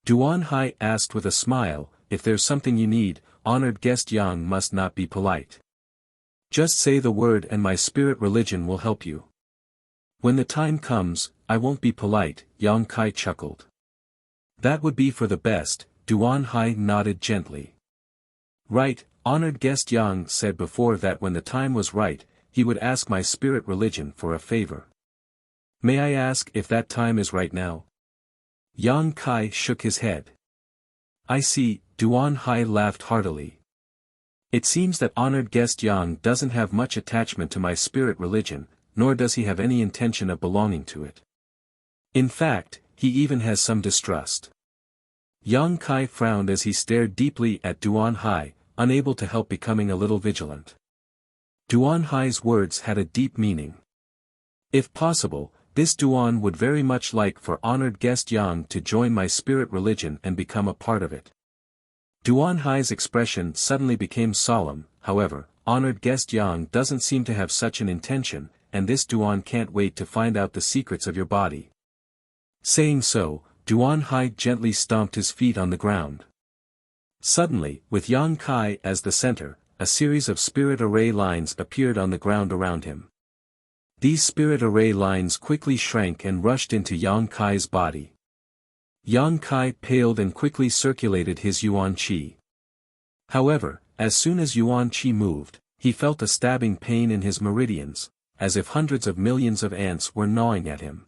Duan Hai asked with a smile, if there's something you need, honored guest Yang must not be polite. Just say the word and my spirit religion will help you. When the time comes, I won't be polite, Yang Kai chuckled. That would be for the best, Duan Hai nodded gently. Right, honored guest Yang said before that when the time was right, he would ask my spirit religion for a favor. May I ask if that time is right now? Yang Kai shook his head. I see, Duan Hai laughed heartily. It seems that honored guest Yang doesn't have much attachment to my spirit religion, nor does he have any intention of belonging to it. In fact, he even has some distrust. Yang Kai frowned as he stared deeply at Duan Hai, unable to help becoming a little vigilant. Duan Hai's words had a deep meaning. If possible, this Duan would very much like for honored guest Yang to join my spirit religion and become a part of it. Duan Hai's expression suddenly became solemn, however, honored guest Yang doesn't seem to have such an intention, and this Duan can't wait to find out the secrets of your body. Saying so, Duan Hai gently stomped his feet on the ground. Suddenly, with Yang Kai as the center, a series of spirit array lines appeared on the ground around him. These spirit array lines quickly shrank and rushed into Yang Kai's body. Yang Kai paled and quickly circulated his Yuan Qi. However, as soon as Yuan Qi moved, he felt a stabbing pain in his meridians, as if hundreds of millions of ants were gnawing at him.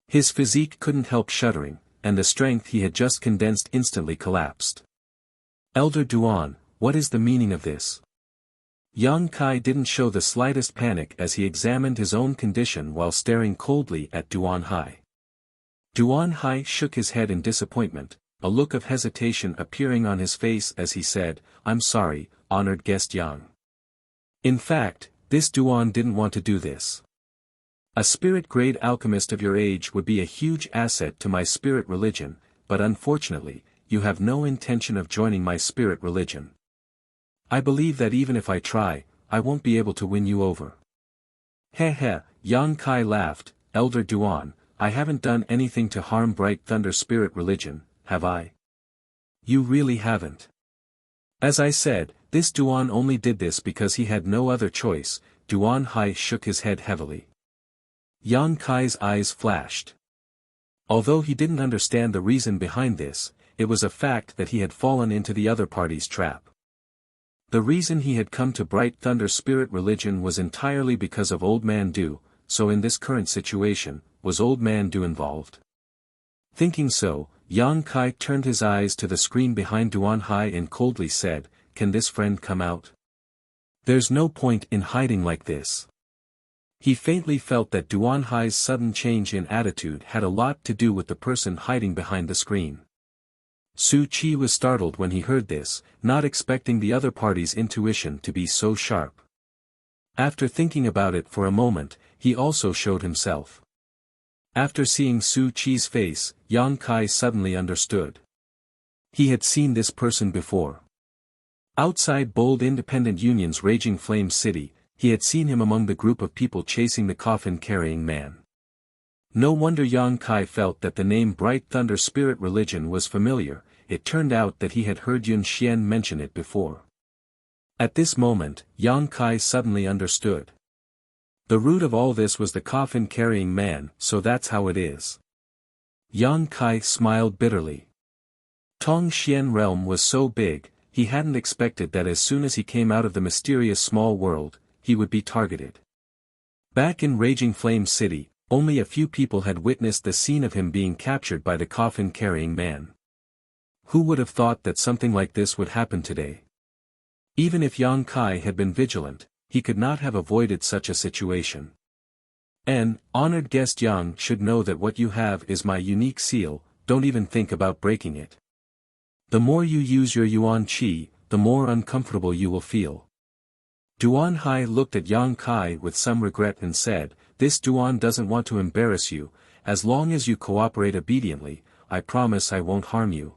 His physique couldn't help shuddering, and the strength he had just condensed instantly collapsed. Elder Duan, what is the meaning of this? Yang Kai didn't show the slightest panic as he examined his own condition while staring coldly at Duan Hai. Duan Hai shook his head in disappointment, a look of hesitation appearing on his face as he said, I'm sorry, honored guest Yang. In fact, this Duan didn't want to do this. A spirit-grade alchemist of your age would be a huge asset to my spirit religion, but unfortunately, you have no intention of joining my spirit religion. I believe that even if I try, I won't be able to win you over. Heh, Yang Kai laughed, Elder Duan, I haven't done anything to harm Bright Thunder spirit religion, have I? You really haven't. As I said, this Duan only did this because he had no other choice. Duan Hai shook his head heavily. Yang Kai's eyes flashed. Although he didn't understand the reason behind this, it was a fact that he had fallen into the other party's trap. The reason he had come to Bright Thunder spirit religion was entirely because of Old Man Du, so in this current situation, was Old Man Du involved? Thinking so, Yang Kai turned his eyes to the screen behind Duan Hai and coldly said, Can this friend come out? There's no point in hiding like this. He faintly felt that Duan Hai's sudden change in attitude had a lot to do with the person hiding behind the screen. Su Qi was startled when he heard this, not expecting the other party's intuition to be so sharp. After thinking about it for a moment, he also showed himself. After seeing Su Qi's face, Yang Kai suddenly understood. He had seen this person before. Outside Bold Independent Union's raging flame city, he had seen him among the group of people chasing the coffin-carrying man. No wonder Yang Kai felt that the name Bright Thunder Spirit Religion was familiar, it turned out that he had heard Yun Xian mention it before. At this moment, Yang Kai suddenly understood. The root of all this was the coffin-carrying man, so that's how it is. Yang Kai smiled bitterly. Tong Xian realm was so big, he hadn't expected that as soon as he came out of the mysterious small world, he would be targeted. Back in Raging Flame City, only a few people had witnessed the scene of him being captured by the coffin-carrying man. Who would have thought that something like this would happen today? Even if Yang Kai had been vigilant, he could not have avoided such a situation. Honored guest Yang should know that what you have is my unique seal, don't even think about breaking it. The more you use your Yuan Qi, the more uncomfortable you will feel. Duan Hai looked at Yang Kai with some regret and said, This Duan doesn't want to embarrass you, as long as you cooperate obediently, I promise I won't harm you.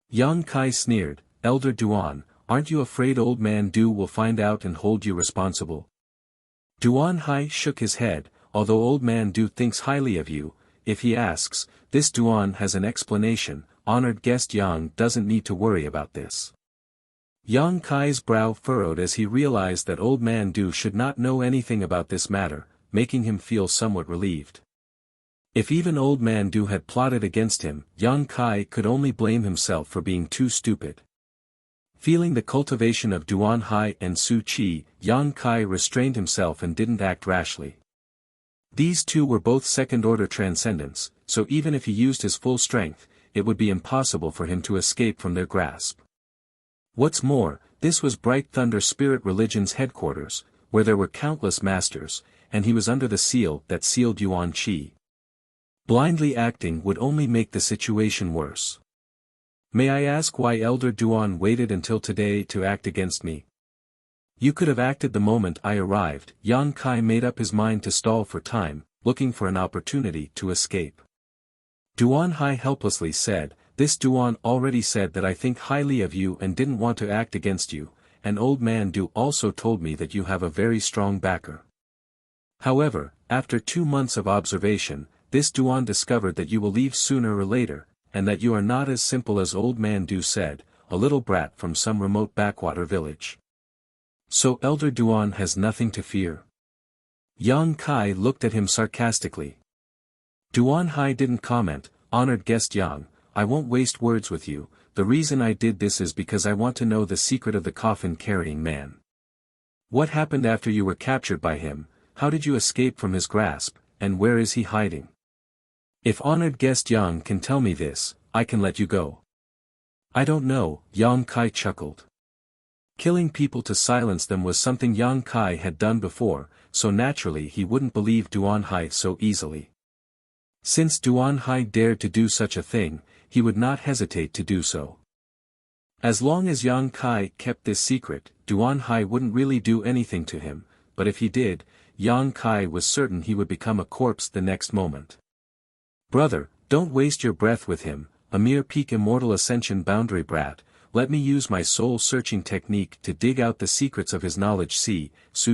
Yang Kai sneered, Elder Duan, aren't you afraid Old Man Du will find out and hold you responsible? Duan Hai shook his head, although Old Man Du thinks highly of you, if he asks, this Duan has an explanation, honored guest Yang doesn't need to worry about this. Yang Kai's brow furrowed as he realized that Old Man Du should not know anything about this matter, making him feel somewhat relieved. If even Old Man Du had plotted against him, Yang Kai could only blame himself for being too stupid. Feeling the cultivation of Duan Hai and Su Qi, Yang Kai restrained himself and didn't act rashly. These two were both second-order transcendents, so even if he used his full strength, it would be impossible for him to escape from their grasp. What's more, this was Bright Thunder Spirit Religion's headquarters, where there were countless masters, and he was under the seal that sealed Yuan Qi. Blindly acting would only make the situation worse. May I ask why Elder Duan waited until today to act against me? You could have acted the moment I arrived. Yang Kai made up his mind to stall for time, looking for an opportunity to escape. Duan Hai helplessly said, "This Duan already said that I think highly of you and didn't want to act against you, and Old Man Du also told me that you have a very strong backer. However, after 2 months of observation, this Duan discovered that you will leave sooner or later, and that you are not as simple as Old Man Du said, a little brat from some remote backwater village. So Elder Duan has nothing to fear." Yang Kai looked at him sarcastically. Duan Hai didn't comment. "Honored guest Yang, I won't waste words with you. The reason I did this is because I want to know the secret of the coffin-carrying man. What happened after you were captured by him? How did you escape from his grasp, and where is he hiding? If honored guest Yang can tell me this, I can let you go." "I don't know," Yang Kai chuckled. Killing people to silence them was something Yang Kai had done before, so naturally he wouldn't believe Duan Hai so easily. Since Duan Hai dared to do such a thing, he would not hesitate to do so. As long as Yang Kai kept this secret, Duan Hai wouldn't really do anything to him, but if he did, Yang Kai was certain he would become a corpse the next moment. "Brother, don't waste your breath with him, a mere peak immortal ascension boundary brat. Let me use my soul-searching technique to dig out the secrets of his knowledge." Su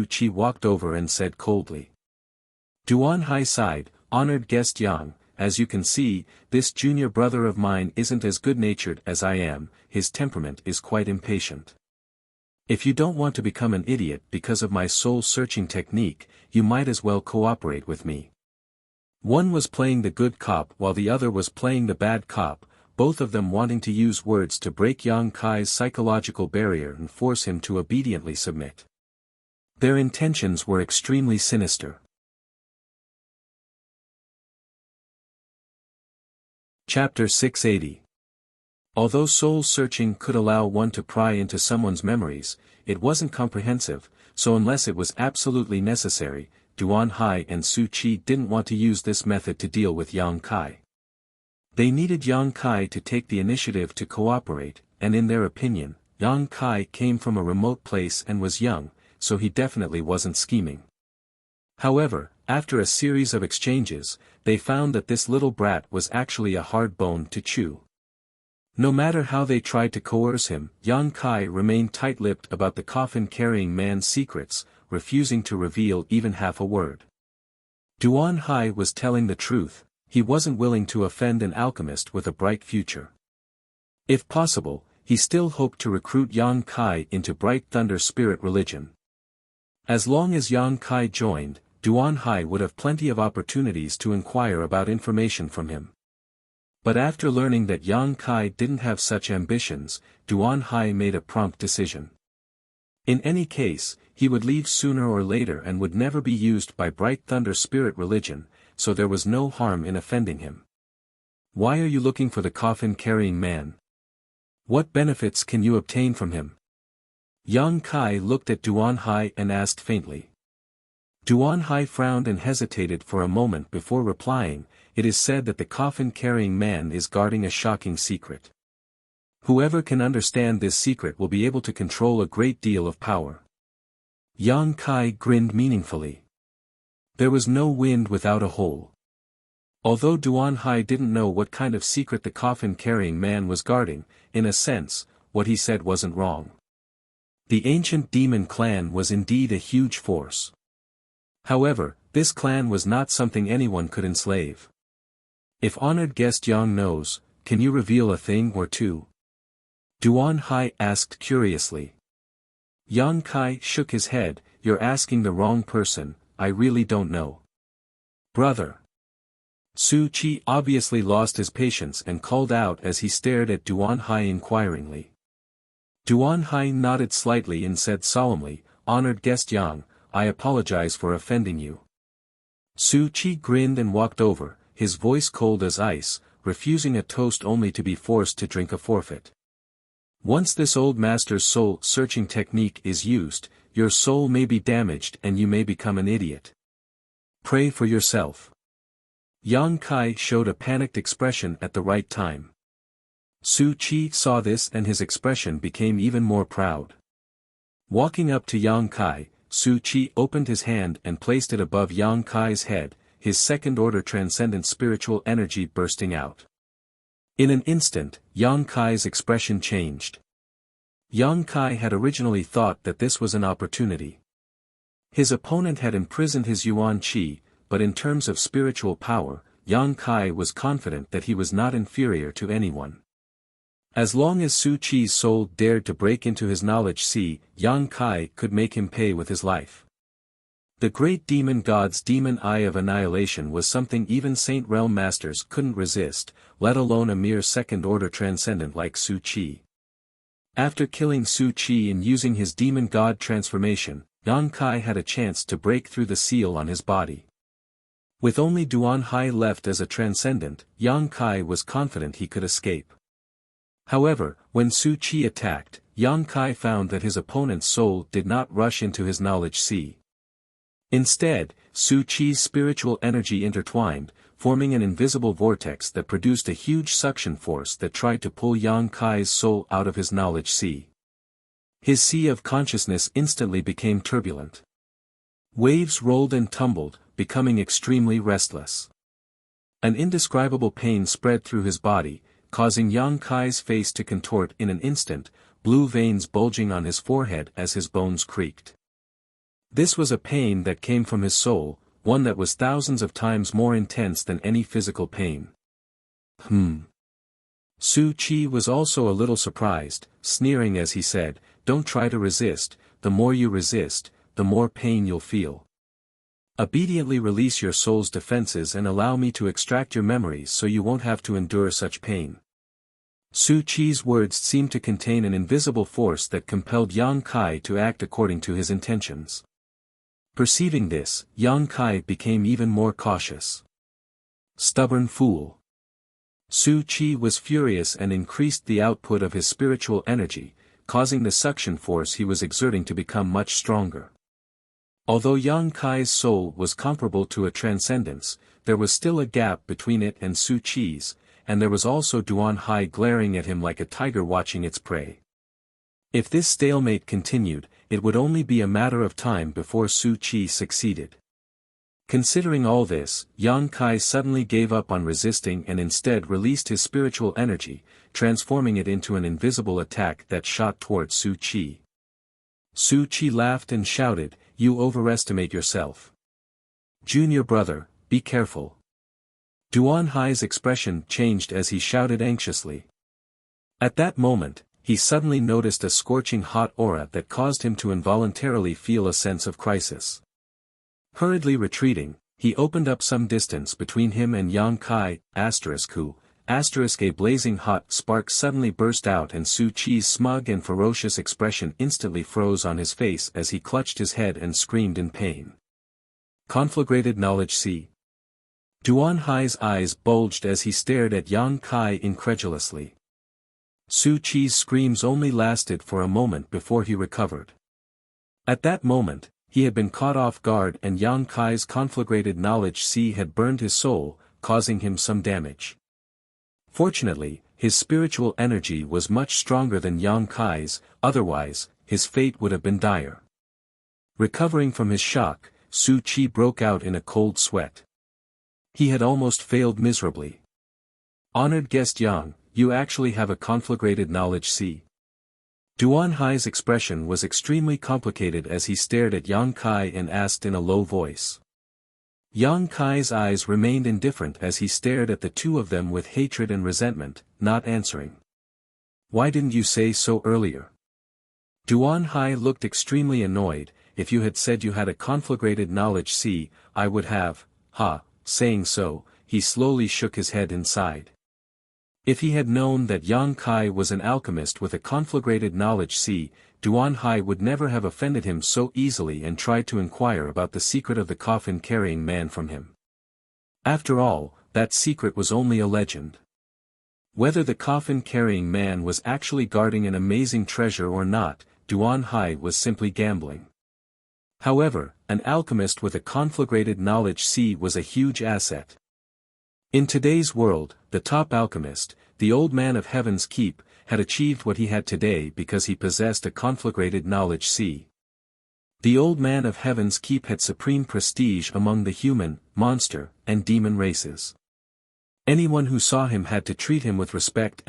Qi walked over and said coldly. Duan Hai sighed, "Honored guest Yang, as you can see, this junior brother of mine isn't as good-natured as I am, his temperament is quite impatient. If you don't want to become an idiot because of my soul-searching technique, you might as well cooperate with me." One was playing the good cop while the other was playing the bad cop, both of them wanting to use words to break Yang Kai's psychological barrier and force him to obediently submit. Their intentions were extremely sinister. Chapter 680. Although soul-searching could allow one to pry into someone's memories, it wasn't comprehensive, so unless it was absolutely necessary, Duan Hai and Su Qi didn't want to use this method to deal with Yang Kai. They needed Yang Kai to take the initiative to cooperate, and in their opinion, Yang Kai came from a remote place and was young, so he definitely wasn't scheming. However, after a series of exchanges, they found that this little brat was actually a hard bone to chew. No matter how they tried to coerce him, Yang Kai remained tight-lipped about the coffin-carrying man's secrets, refusing to reveal even half a word. Duan Hai was telling the truth. He wasn't willing to offend an alchemist with a bright future. If possible, he still hoped to recruit Yang Kai into Bright Thunder Spirit Religion. As long as Yang Kai joined, Duan Hai would have plenty of opportunities to inquire about information from him. But after learning that Yang Kai didn't have such ambitions, Duan Hai made a prompt decision. In any case, he would leave sooner or later and would never be used by Bright Thunder Spirit Religion, so there was no harm in offending him. "Why are you looking for the coffin-carrying man? What benefits can you obtain from him?" Yang Kai looked at Duan Hai and asked faintly. Duan Hai frowned and hesitated for a moment before replying. "It is said that the coffin-carrying man is guarding a shocking secret. Whoever can understand this secret will be able to control a great deal of power." Yang Kai grinned meaningfully. There was no wind without a hole. Although Duan Hai didn't know what kind of secret the coffin-carrying man was guarding, in a sense, what he said wasn't wrong. The ancient demon clan was indeed a huge force. However, this clan was not something anyone could enslave. "If honored guest Yang knows, can you reveal a thing or two?" Duan Hai asked curiously. Yang Kai shook his head, "You're asking the wrong person, I really don't know." "Brother." Su Chi obviously lost his patience and called out as he stared at Duan Hai inquiringly. Duan Hai nodded slightly and said solemnly, "Honored guest Yang, I apologize for offending you." Su Chi grinned and walked over, his voice cold as ice, refusing a toast only to be forced to drink a forfeit. "Once this old master's soul-searching technique is used, your soul may be damaged and you may become an idiot. Pray for yourself." Yang Kai showed a panicked expression at the right time. Su Chi saw this and his expression became even more proud. Walking up to Yang Kai, Su Chi opened his hand and placed it above Yang Kai's head, his second-order transcendent spiritual energy bursting out. In an instant, Yang Kai's expression changed. Yang Kai had originally thought that this was an opportunity. His opponent had imprisoned his Yuan Qi, but in terms of spiritual power, Yang Kai was confident that he was not inferior to anyone. As long as Su Chi's soul dared to break into his knowledge sea, Yang Kai could make him pay with his life. The great demon god's demon eye of annihilation was something even Saint Realm masters couldn't resist, let alone a mere second-order transcendent like Su Chi. After killing Su Chi and using his demon god transformation, Yang Kai had a chance to break through the seal on his body. With only Duan Hai left as a transcendent, Yang Kai was confident he could escape. However, when Su Chi attacked, Yang Kai found that his opponent's soul did not rush into his knowledge sea. Instead, Su Chi's spiritual energy intertwined, forming an invisible vortex that produced a huge suction force that tried to pull Yang Kai's soul out of his knowledge sea. His sea of consciousness instantly became turbulent. Waves rolled and tumbled, becoming extremely restless. An indescribable pain spread through his body, causing Yang Kai's face to contort in an instant, blue veins bulging on his forehead as his bones creaked. This was a pain that came from his soul, one that was thousands of times more intense than any physical pain. Su Chi was also a little surprised, sneering as he said, "Don't try to resist, the more you resist, the more pain you'll feel. Obediently release your soul's defenses and allow me to extract your memories so you won't have to endure such pain." Su Chi's words seemed to contain an invisible force that compelled Yang Kai to act according to his intentions. Perceiving this, Yang Kai became even more cautious. Stubborn fool. Su Chi was furious and increased the output of his spiritual energy, causing the suction force he was exerting to become much stronger. Although Yang Kai's soul was comparable to a transcendence, there was still a gap between it and Su Chi's, and there was also Duan Hai glaring at him like a tiger watching its prey. If this stalemate continued, it would only be a matter of time before Su Chi succeeded. Considering all this, Yang Kai suddenly gave up on resisting and instead released his spiritual energy, transforming it into an invisible attack that shot towards Su Chi. Su Chi laughed and shouted, "You overestimate yourself. Junior brother, be careful." Duan Hai's expression changed as he shouted anxiously. At that moment, he suddenly noticed a scorching hot aura that caused him to involuntarily feel a sense of crisis. Hurriedly retreating, he opened up some distance between him and Yang Kai, who, a blazing hot spark suddenly burst out and Su Chi's smug and ferocious expression instantly froze on his face as he clutched his head and screamed in pain. Conflagrated knowledge sea. Duan Hai's eyes bulged as he stared at Yang Kai incredulously. Su Chi's screams only lasted for a moment before he recovered. At that moment, he had been caught off guard and Yang Kai's conflagrated knowledge sea had burned his soul, causing him some damage. Fortunately, his spiritual energy was much stronger than Yang Kai's, otherwise, his fate would have been dire. Recovering from his shock, Su Chi broke out in a cold sweat. He had almost failed miserably. "Honored guest Yang, you actually have a conflagrated knowledge sea." Duan Hai's expression was extremely complicated as he stared at Yang Kai and asked in a low voice. Yang Kai's eyes remained indifferent as he stared at the two of them with hatred and resentment, not answering. Why didn't you say so earlier? Duan Hai looked extremely annoyed. If you had said you had a conflagrated knowledge see, I would have, saying so, he slowly shook his head inside. If he had known that Yang Kai was an alchemist with a conflagrated knowledge see, Duan Hai would never have offended him so easily and tried to inquire about the secret of the coffin-carrying man from him. After all, that secret was only a legend. Whether the coffin-carrying man was actually guarding an amazing treasure or not, Duan Hai was simply gambling. However, an alchemist with a conflagrated knowledge see was a huge asset. In today's world, the top alchemist, the Old Man of Heaven's Keep, had achieved what he had today because he possessed a conflagrated knowledge see. The Old Man of Heaven's Keep had supreme prestige among the human, monster, and demon races. Anyone who saw him had to treat him with respect.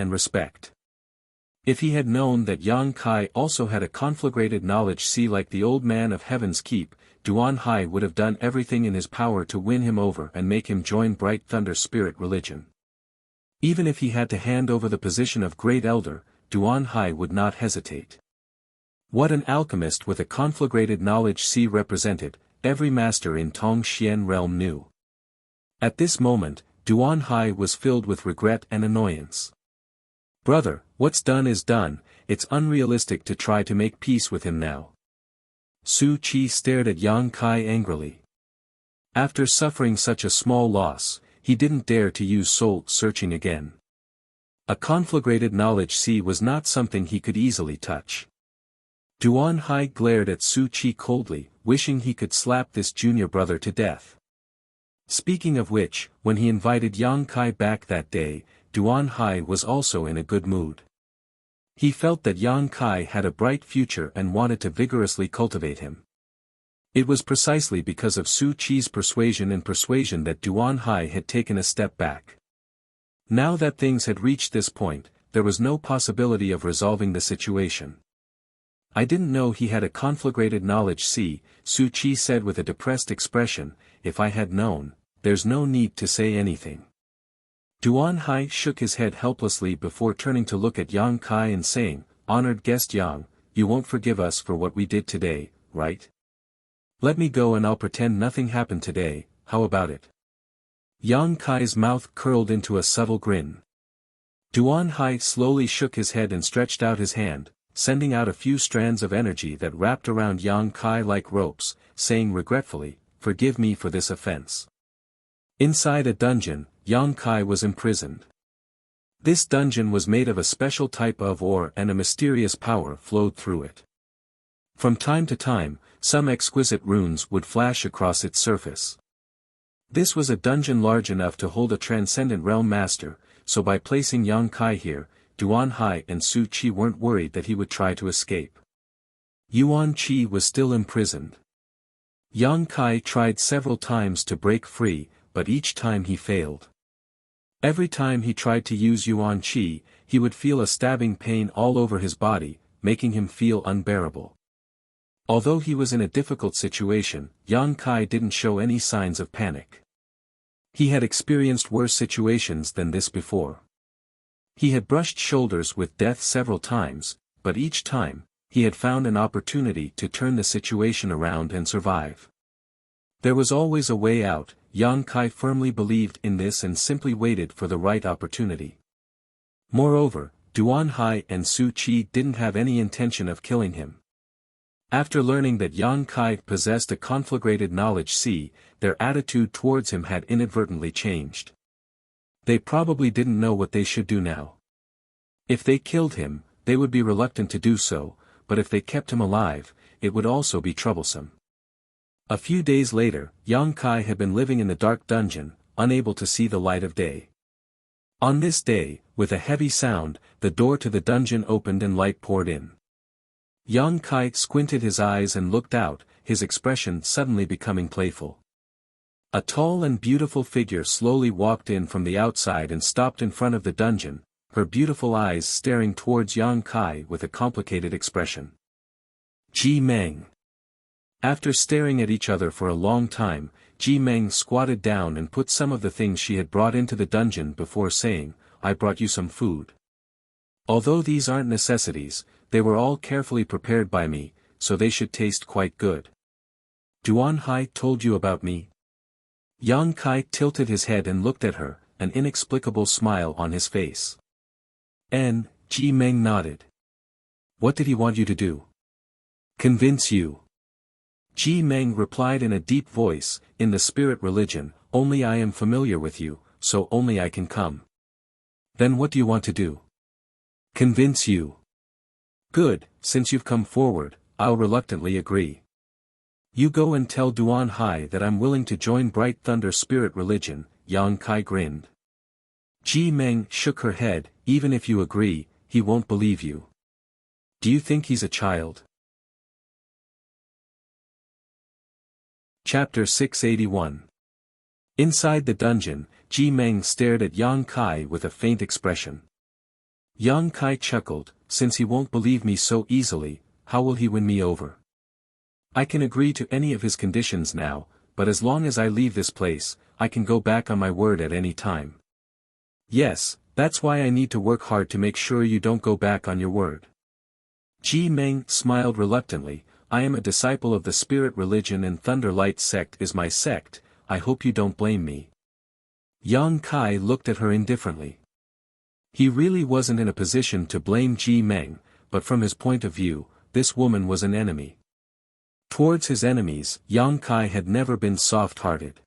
If he had known that Yang Kai also had a conflagrated knowledge see like the Old Man of Heaven's Keep, Duan Hai would have done everything in his power to win him over and make him join Bright Thunder Spirit religion. Even if he had to hand over the position of Great Elder, Duan Hai would not hesitate. What an alchemist with a conflagrated knowledge see represented, every master in Tong Xian realm knew. At this moment, Duan Hai was filled with regret and annoyance. Brother, what's done is done, it's unrealistic to try to make peace with him now. Su Qi stared at Yang Kai angrily. After suffering such a small loss, he didn't dare to use soul searching again. A conflagrated knowledge see was not something he could easily touch. Duan Hai glared at Su Qi coldly, wishing he could slap this junior brother to death. Speaking of which, when he invited Yang Kai back that day, Duan Hai was also in a good mood. He felt that Yang Kai had a bright future and wanted to vigorously cultivate him. It was precisely because of Su Qi's persuasion that Duan Hai had taken a step back. Now that things had reached this point, there was no possibility of resolving the situation. I didn't know he had a conflagrated knowledge see, Su Qi said with a depressed expression. If I had known, there's no need to say anything. Duan Hai shook his head helplessly before turning to look at Yang Kai and saying, Honored guest Yang, you won't forgive us for what we did today, right? Let me go and I'll pretend nothing happened today, how about it? Yang Kai's mouth curled into a subtle grin. Duan Hai slowly shook his head and stretched out his hand, sending out a few strands of energy that wrapped around Yang Kai like ropes, saying regretfully, Forgive me for this offense. Inside a dungeon, Yang Kai was imprisoned. This dungeon was made of a special type of ore and a mysterious power flowed through it. From time to time, some exquisite runes would flash across its surface. This was a dungeon large enough to hold a transcendent realm master, so by placing Yang Kai here, Duan Hai and Su Qi weren't worried that he would try to escape. Yuan Qi was still imprisoned. Yang Kai tried several times to break free, but each time he failed. Every time he tried to use Yuan Qi, he would feel a stabbing pain all over his body, making him feel unbearable. Although he was in a difficult situation, Yang Kai didn't show any signs of panic. He had experienced worse situations than this before. He had brushed shoulders with death several times, but each time, he had found an opportunity to turn the situation around and survive. There was always a way out. Yang Kai firmly believed in this and simply waited for the right opportunity. Moreover, Duan Hai and Su Qi didn't have any intention of killing him. After learning that Yang Kai possessed a conflagrated knowledge see, their attitude towards him had inadvertently changed. They probably didn't know what they should do now. If they killed him, they would be reluctant to do so, but if they kept him alive, it would also be troublesome. A few days later, Yang Kai had been living in the dark dungeon, unable to see the light of day. On this day, with a heavy sound, the door to the dungeon opened and light poured in. Yang Kai squinted his eyes and looked out, his expression suddenly becoming playful. A tall and beautiful figure slowly walked in from the outside and stopped in front of the dungeon, her beautiful eyes staring towards Yang Kai with a complicated expression. Ji Meng. After staring at each other for a long time, Ji Meng squatted down and put some of the things she had brought into the dungeon before saying, I brought you some food. Although these aren't necessities, they were all carefully prepared by me, so they should taste quite good. Duan Hai told you about me? Yang Kai tilted his head and looked at her, an inexplicable smile on his face. Ji Meng nodded. What did he want you to do? Convince you. Ji Meng replied in a deep voice, in the spirit religion, only I am familiar with you, so only I can come. Then what do you want to do? Convince you. Good, since you've come forward, I'll reluctantly agree. You go and tell Duan Hai that I'm willing to join Bright Thunder Spirit Religion, Yang Kai grinned. Ji Meng shook her head, even if you agree, he won't believe you. Do you think he's a child? Chapter 681. Inside the dungeon, Ji Meng stared at Yang Kai with a faint expression. Yang Kai chuckled, since he won't believe me so easily, how will he win me over? I can agree to any of his conditions now, but as long as I leave this place, I can go back on my word at any time. Yes, that's why I need to work hard to make sure you don't go back on your word. Ji Meng smiled reluctantly. I am a disciple of the spirit religion and Thunder Light sect is my sect, I hope you don't blame me. Yang Kai looked at her indifferently. He really wasn't in a position to blame Ji Meng, but from his point of view, this woman was an enemy. Towards his enemies, Yang Kai had never been soft-hearted.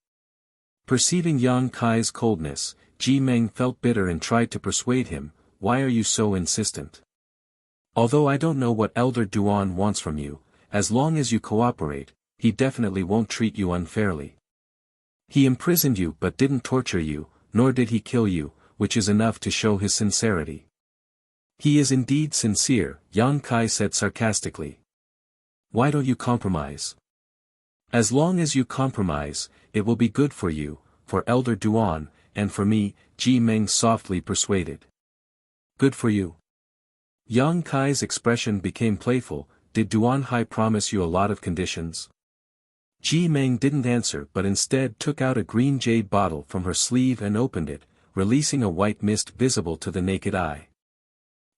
Perceiving Yang Kai's coldness, Ji Meng felt bitter and tried to persuade him, why are you so insistent? Although I don't know what Elder Duan wants from you, as long as you cooperate, he definitely won't treat you unfairly. He imprisoned you but didn't torture you, nor did he kill you, which is enough to show his sincerity. He is indeed sincere, Yang Kai said sarcastically. Why don't you compromise? As long as you compromise, it will be good for you, for Elder Duan, and for me, Ji Meng softly persuaded. Good for you. Yang Kai's expression became playful. Did Duan Hai promise you a lot of conditions? Ji Meng didn't answer but instead took out a green jade bottle from her sleeve and opened it, releasing a white mist visible to the naked eye.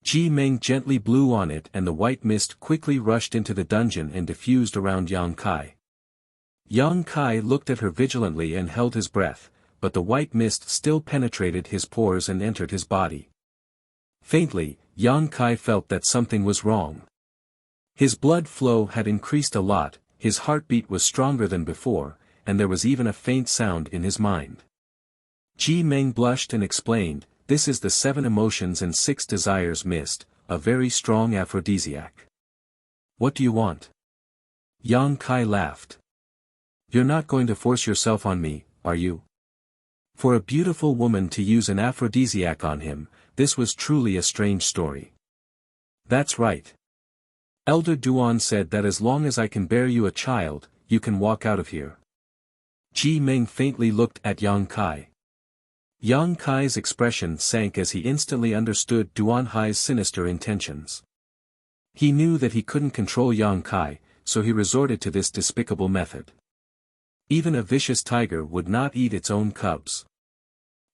Ji Meng gently blew on it and the white mist quickly rushed into the dungeon and diffused around Yang Kai. Yang Kai looked at her vigilantly and held his breath, but the white mist still penetrated his pores and entered his body. Faintly, Yang Kai felt that something was wrong. His blood flow had increased a lot, his heartbeat was stronger than before, and there was even a faint sound in his mind. Ji Meng blushed and explained, this is the 7 emotions and 6 desires mist, a very strong aphrodisiac. What do you want? Yang Kai laughed. You're not going to force yourself on me, are you? For a beautiful woman to use an aphrodisiac on him, this was truly a strange story. That's right. Elder Duan said that as long as I can bear you a child, you can walk out of here. Ji Meng faintly looked at Yang Kai. Yang Kai's expression sank as he instantly understood Duan Hai's sinister intentions. He knew that he couldn't control Yang Kai, so he resorted to this despicable method. Even a vicious tiger would not eat its own cubs.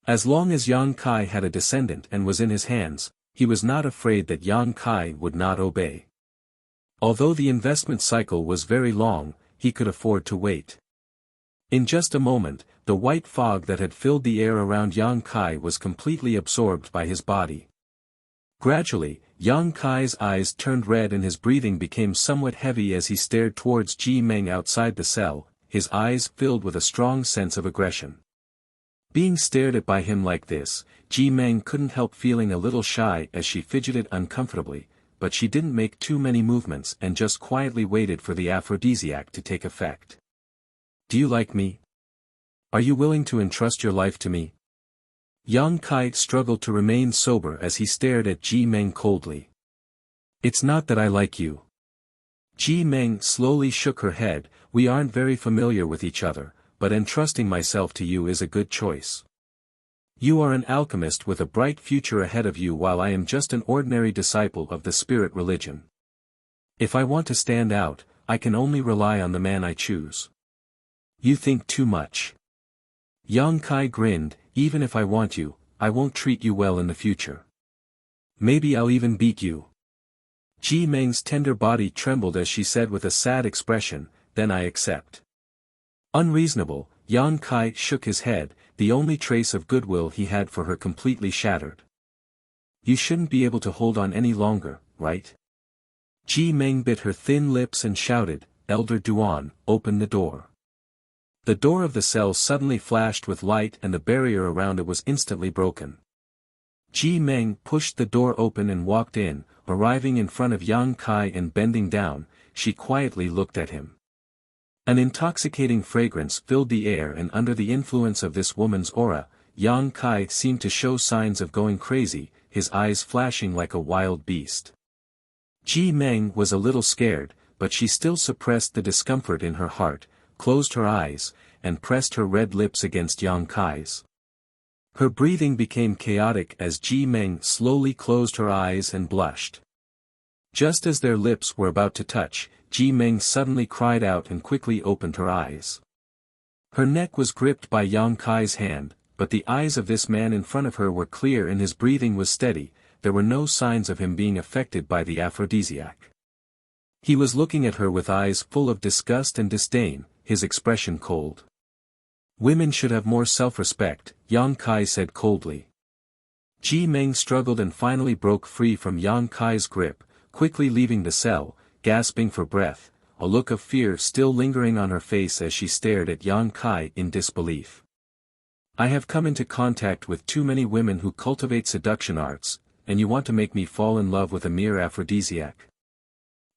As long as Yang Kai had a descendant and was in his hands, he was not afraid that Yang Kai would not obey. Although the investment cycle was very long, he could afford to wait. In just a moment, the white fog that had filled the air around Yang Kai was completely absorbed by his body. Gradually, Yang Kai's eyes turned red and his breathing became somewhat heavy as he stared towards Ji Meng outside the cell, his eyes filled with a strong sense of aggression. Being stared at by him like this, Ji Meng couldn't help feeling a little shy as she fidgeted uncomfortably, but she didn't make too many movements and just quietly waited for the aphrodisiac to take effect. Do you like me? Are you willing to entrust your life to me? Yang Kai struggled to remain sober as he stared at Ji Meng coldly. It's not that I like you. Ji Meng slowly shook her head, we aren't very familiar with each other, but entrusting myself to you is a good choice. You are an alchemist with a bright future ahead of you while I am just an ordinary disciple of the spirit religion. If I want to stand out, I can only rely on the man I choose. You think too much. Yang Kai grinned, even if I want you, I won't treat you well in the future. Maybe I'll even beat you. Ji Meng's tender body trembled as she said with a sad expression, then I accept. Unreasonable, Yang Kai shook his head, the only trace of goodwill he had for her completely shattered. You shouldn't be able to hold on any longer, right? Ji Meng bit her thin lips and shouted, Elder Duan, open the door. The door of the cell suddenly flashed with light and the barrier around it was instantly broken. Ji Meng pushed the door open and walked in, arriving in front of Yang Kai and bending down, she quietly looked at him. An intoxicating fragrance filled the air and under the influence of this woman's aura, Yang Kai seemed to show signs of going crazy, his eyes flashing like a wild beast. Ji Meng was a little scared, but she still suppressed the discomfort in her heart, closed her eyes, and pressed her red lips against Yang Kai's. Her breathing became chaotic as Ji Meng slowly closed her eyes and blushed. Just as their lips were about to touch, Ji Meng suddenly cried out and quickly opened her eyes. Her neck was gripped by Yang Kai's hand, but the eyes of this man in front of her were clear and his breathing was steady, there were no signs of him being affected by the aphrodisiac. He was looking at her with eyes full of disgust and disdain, his expression cold. Women should have more self-respect, Yang Kai said coldly. Ji Meng struggled and finally broke free from Yang Kai's grip, quickly leaving the cell, gasping for breath, a look of fear still lingering on her face as she stared at Yang Kai in disbelief. I have come into contact with too many women who cultivate seduction arts, and you want to make me fall in love with a mere aphrodisiac.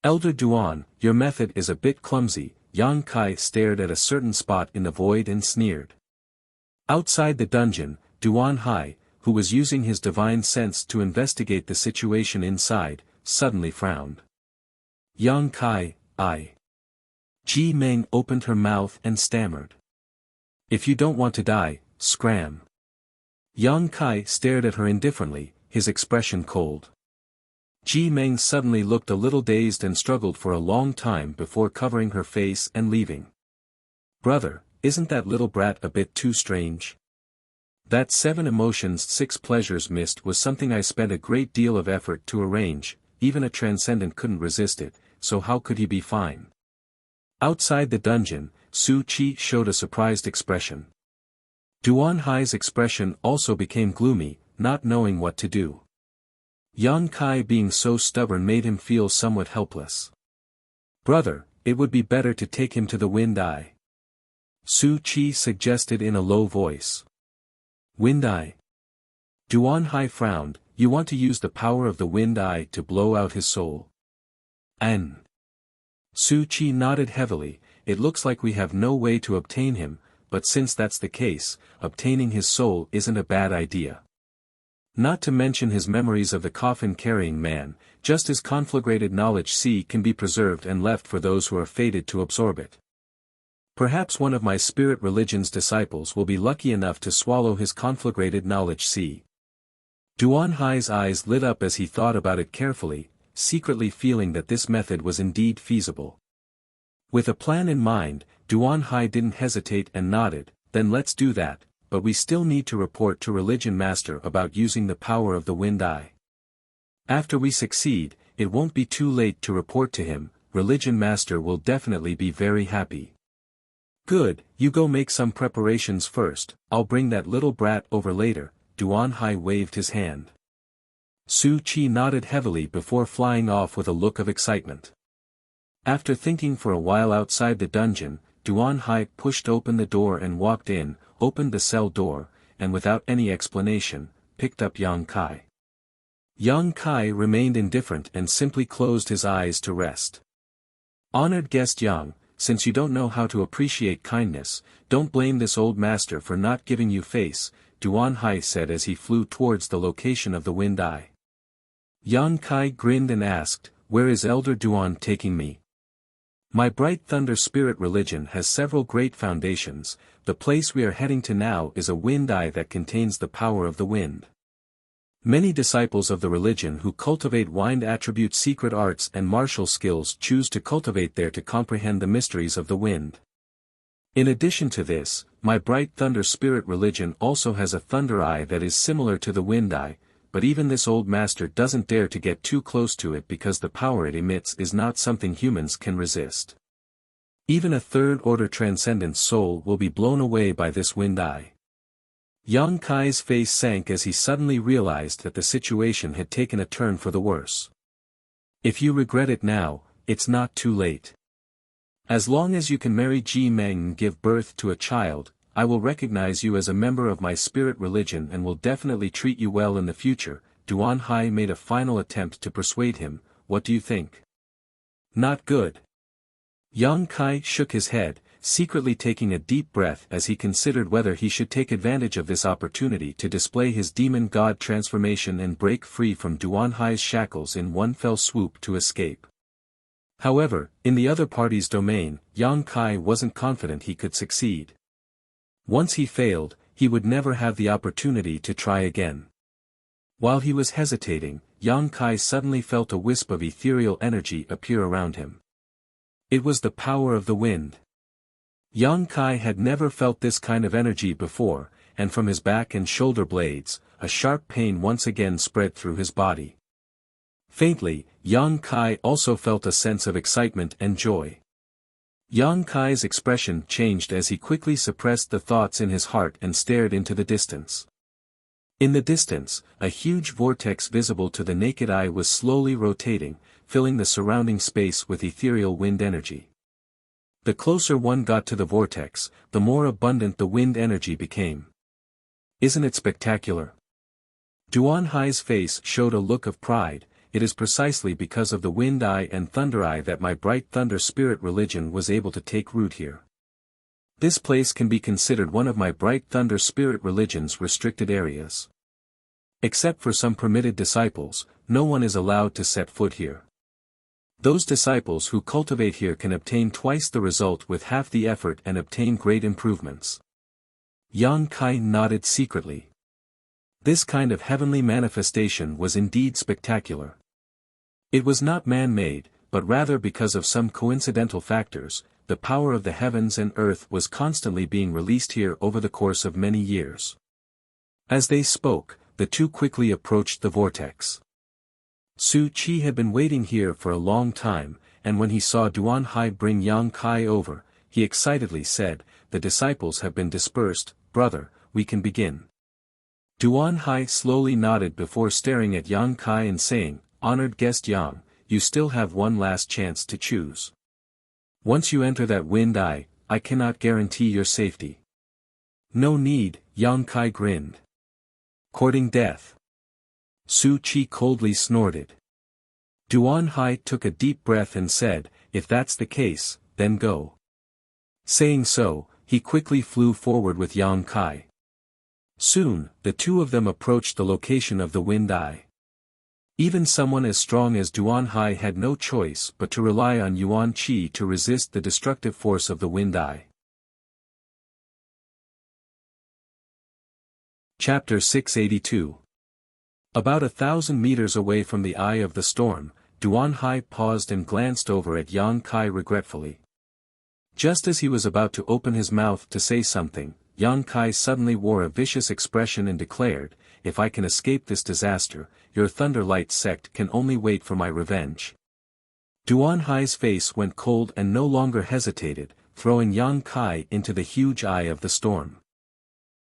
Elder Duan, your method is a bit clumsy, Yang Kai stared at a certain spot in the void and sneered. Outside the dungeon, Duan Hai, who was using his divine sense to investigate the situation inside, suddenly frowned. Yang Kai, Ji Meng opened her mouth and stammered. If you don't want to die, scram. Yang Kai stared at her indifferently, his expression cold. Ji Meng suddenly looked a little dazed and struggled for a long time before covering her face and leaving. Brother, isn't that little brat a bit too strange? That 7 emotions 6 pleasures mist was something I spent a great deal of effort to arrange, even a transcendent couldn't resist it, so how could he be fine? Outside the dungeon, Su Qi showed a surprised expression. Duan Hai's expression also became gloomy, not knowing what to do. Yang Kai being so stubborn made him feel somewhat helpless. Brother, it would be better to take him to the Wind Eye. Su Qi suggested in a low voice. Wind Eye? Duan Hai frowned, you want to use the power of the Wind Eye to blow out his soul? Su Qi nodded heavily, it looks like we have no way to obtain him, but since that's the case, obtaining his soul isn't a bad idea. Not to mention his memories of the coffin-carrying man, just as conflagrated knowledge C can be preserved and left for those who are fated to absorb it. Perhaps one of my spirit religion's disciples will be lucky enough to swallow his conflagrated knowledge C. Duan Hai's eyes lit up as he thought about it carefully, secretly feeling that this method was indeed feasible. With a plan in mind, Duan Hai didn't hesitate and nodded, then let's do that, but we still need to report to Religion Master about using the power of the Wind Eye. After we succeed, it won't be too late to report to him, Religion Master will definitely be very happy. Good, you go make some preparations first, I'll bring that little brat over later, Duan Hai waved his hand. Su Qi nodded heavily before flying off with a look of excitement. After thinking for a while outside the dungeon, Duan Hai pushed open the door and walked in, opened the cell door, and without any explanation, picked up Yang Kai. Yang Kai remained indifferent and simply closed his eyes to rest. Honored guest Yang, since you don't know how to appreciate kindness, don't blame this old master for not giving you face, Duan Hai said as he flew towards the location of the Wind Eye. Yang Kai grinned and asked, where is Elder Duan taking me? My bright thunder spirit religion has several great foundations, the place we are heading to now is a wind eye that contains the power of the wind. Many disciples of the religion who cultivate wind attribute secret arts and martial skills choose to cultivate there to comprehend the mysteries of the wind. In addition to this, my bright thunder spirit religion also has a thunder eye that is similar to the wind eye, but even this old master doesn't dare to get too close to it because the power it emits is not something humans can resist. Even a third-order transcendent soul will be blown away by this wind eye. Yang Kai's face sank as he suddenly realized that the situation had taken a turn for the worse. If you regret it now, it's not too late. As long as you can marry Ji Meng and give birth to a child, I will recognize you as a member of my spirit religion and will definitely treat you well in the future. Duan Hai made a final attempt to persuade him. What do you think? Not good. Yang Kai shook his head, secretly taking a deep breath as he considered whether he should take advantage of this opportunity to display his demon god transformation and break free from Duan Hai's shackles in one fell swoop to escape. However, in the other party's domain, Yang Kai wasn't confident he could succeed. Once he failed, he would never have the opportunity to try again. While he was hesitating, Yang Kai suddenly felt a wisp of ethereal energy appear around him. It was the power of the wind. Yang Kai had never felt this kind of energy before, and from his back and shoulder blades, a sharp pain once again spread through his body. Faintly, Yang Kai also felt a sense of excitement and joy. Yang Kai's expression changed as he quickly suppressed the thoughts in his heart and stared into the distance. In the distance, a huge vortex visible to the naked eye was slowly rotating, filling the surrounding space with ethereal wind energy. The closer one got to the vortex, the more abundant the wind energy became. Isn't it spectacular? Duan Hai's face showed a look of pride. It is precisely because of the wind eye and thunder eye that my bright thunder spirit religion was able to take root here. This place can be considered one of my bright thunder spirit religion's restricted areas. Except for some permitted disciples, no one is allowed to set foot here. Those disciples who cultivate here can obtain twice the result with half the effort and obtain great improvements. Yang Kai nodded secretly. This kind of heavenly manifestation was indeed spectacular. It was not man-made, but rather because of some coincidental factors, the power of the heavens and earth was constantly being released here over the course of many years. As they spoke, the two quickly approached the vortex. Su Chi had been waiting here for a long time, and when he saw Duan Hai bring Yang Kai over, he excitedly said, "The disciples have been dispersed, brother, we can begin." Duan Hai slowly nodded before staring at Yang Kai and saying, "Honored guest Yang, you still have one last chance to choose. Once you enter that wind eye, I cannot guarantee your safety." "No need," Yang Kai grinned. "Courting death." Su Chi coldly snorted. Duan Hai took a deep breath and said, "If that's the case, then go." Saying so, he quickly flew forward with Yang Kai. Soon, the two of them approached the location of the wind eye. Even someone as strong as Duan Hai had no choice but to rely on Yuan Qi to resist the destructive force of the wind eye. Chapter 682. About 1,000 meters away from the eye of the storm, Duan Hai paused and glanced over at Yang Kai regretfully. Just as he was about to open his mouth to say something, Yang Kai suddenly wore a vicious expression and declared, "If I can escape this disaster, your Thunderlight sect can only wait for my revenge." Duan Hai's face went cold and no longer hesitated, throwing Yang Kai into the huge eye of the storm.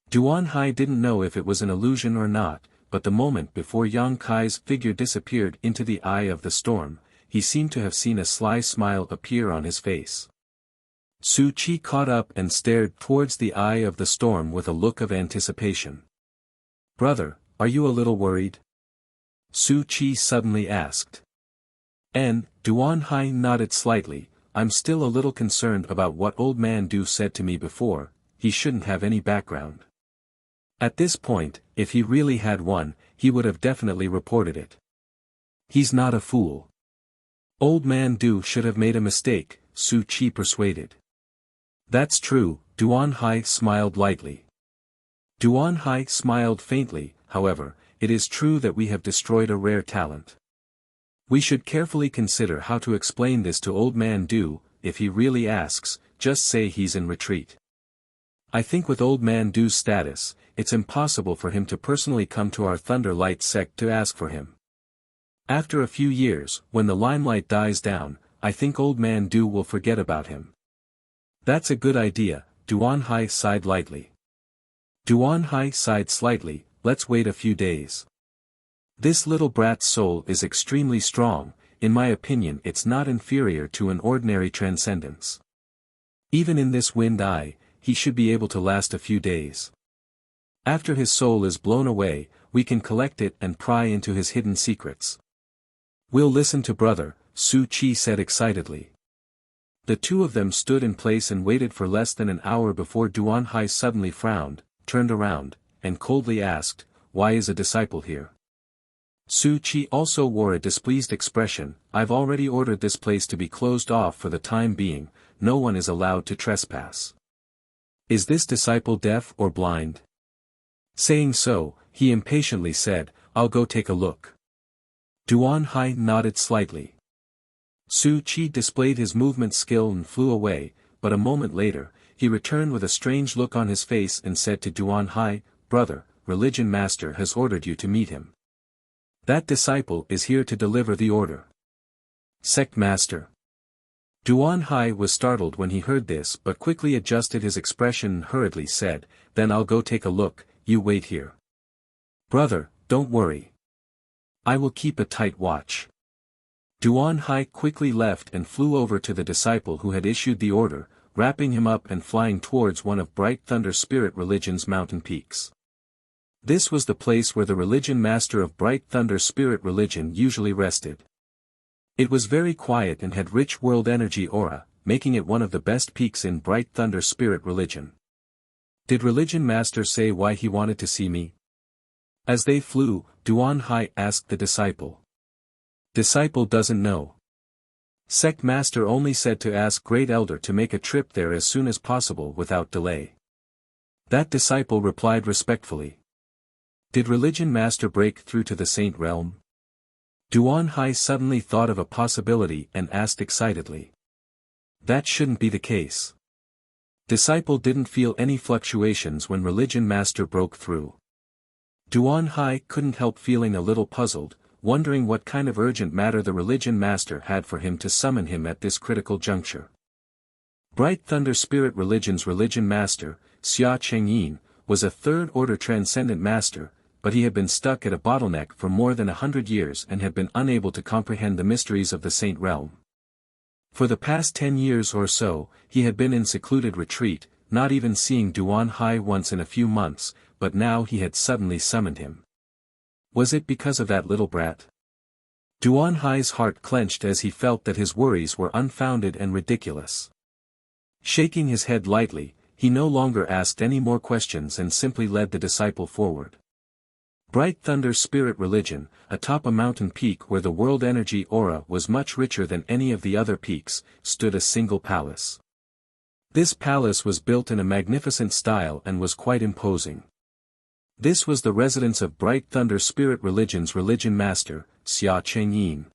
Duan Hai didn't know if it was an illusion or not, but the moment before Yang Kai's figure disappeared into the eye of the storm, he seemed to have seen a sly smile appear on his face. Su Chi caught up and stared towards the eye of the storm with a look of anticipation. "Brother, are you a little worried?" Su Chi suddenly asked. Duan Hai nodded slightly. "I'm still a little concerned about what old man Du said to me before. He shouldn't have any background." At this point, if he really had one, he would have definitely reported it. "He's not a fool. Old man Du should have made a mistake," Su Chi persuaded. "That's true," Duan Hai smiled lightly. Duan Hai smiled faintly. "However, it is true that we have destroyed a rare talent. We should carefully consider how to explain this to old man Du. If he really asks, just say he's in retreat. I think with old man Du's status, it's impossible for him to personally come to our Thunder Light sect to ask for him. After a few years, when the limelight dies down, I think Old Man Du will forget about him. That's a good idea, Duan Hai sighed lightly. Duan Hai sighed slightly, let's wait a few days. This little brat's soul is extremely strong, in my opinion it's not inferior to an ordinary transcendence. Even in this wind eye, he should be able to last a few days. After his soul is blown away, we can collect it and pry into his hidden secrets. We'll listen to brother, Su Chi said excitedly. The two of them stood in place and waited for less than an hour before Duan Hai suddenly frowned, turned around, and coldly asked, why is a disciple here? Su Chi also wore a displeased expression, I've already ordered this place to be closed off for the time being, no one is allowed to trespass. Is this disciple deaf or blind? Saying so, he impatiently said, I'll go take a look. Duan Hai nodded slightly. Su Chi displayed his movement skill and flew away, but a moment later, he returned with a strange look on his face and said to Duan Hai, brother, Religion Master has ordered you to meet him. That disciple is here to deliver the order. Sect Master. Duan Hai was startled when he heard this but quickly adjusted his expression and hurriedly said, then I'll go take a look, you wait here. Brother, don't worry. I will keep a tight watch. Duan Hai quickly left and flew over to the disciple who had issued the order, wrapping him up and flying towards one of Bright Thunder Spirit Religion's mountain peaks. This was the place where the Religion Master of Bright Thunder Spirit Religion usually rested. It was very quiet and had rich world energy aura, making it one of the best peaks in Bright Thunder Spirit Religion. Did Religion Master say why he wanted to see me? As they flew, Duan Hai asked the disciple. Disciple doesn't know. Sect Master only said to ask Great Elder to make a trip there as soon as possible without delay. That disciple replied respectfully. Did Religion Master break through to the Saint Realm? Duan Hai suddenly thought of a possibility and asked excitedly. That shouldn't be the case. Disciple didn't feel any fluctuations when Religion Master broke through. Duan Hai couldn't help feeling a little puzzled, wondering what kind of urgent matter the Religion Master had for him to summon him at this critical juncture. Bright Thunder Spirit Religion's Religion Master, Xia Chengyin, was a third-order transcendent master, but he had been stuck at a bottleneck for more than 100 years and had been unable to comprehend the mysteries of the Saint Realm. For the past 10 years or so, he had been in secluded retreat, not even seeing Duan Hai once in a few months, but now he had suddenly summoned him. Was it because of that little brat? Duan Hai's heart clenched as he felt that his worries were unfounded and ridiculous. Shaking his head lightly, he no longer asked any more questions and simply led the disciple forward. Bright Thunder Spirit Religion, atop a mountain peak where the world energy aura was much richer than any of the other peaks, stood a single palace. This palace was built in a magnificent style and was quite imposing. This was the residence of Bright Thunder Spirit Religion's Religion Master, Xia Chengyin.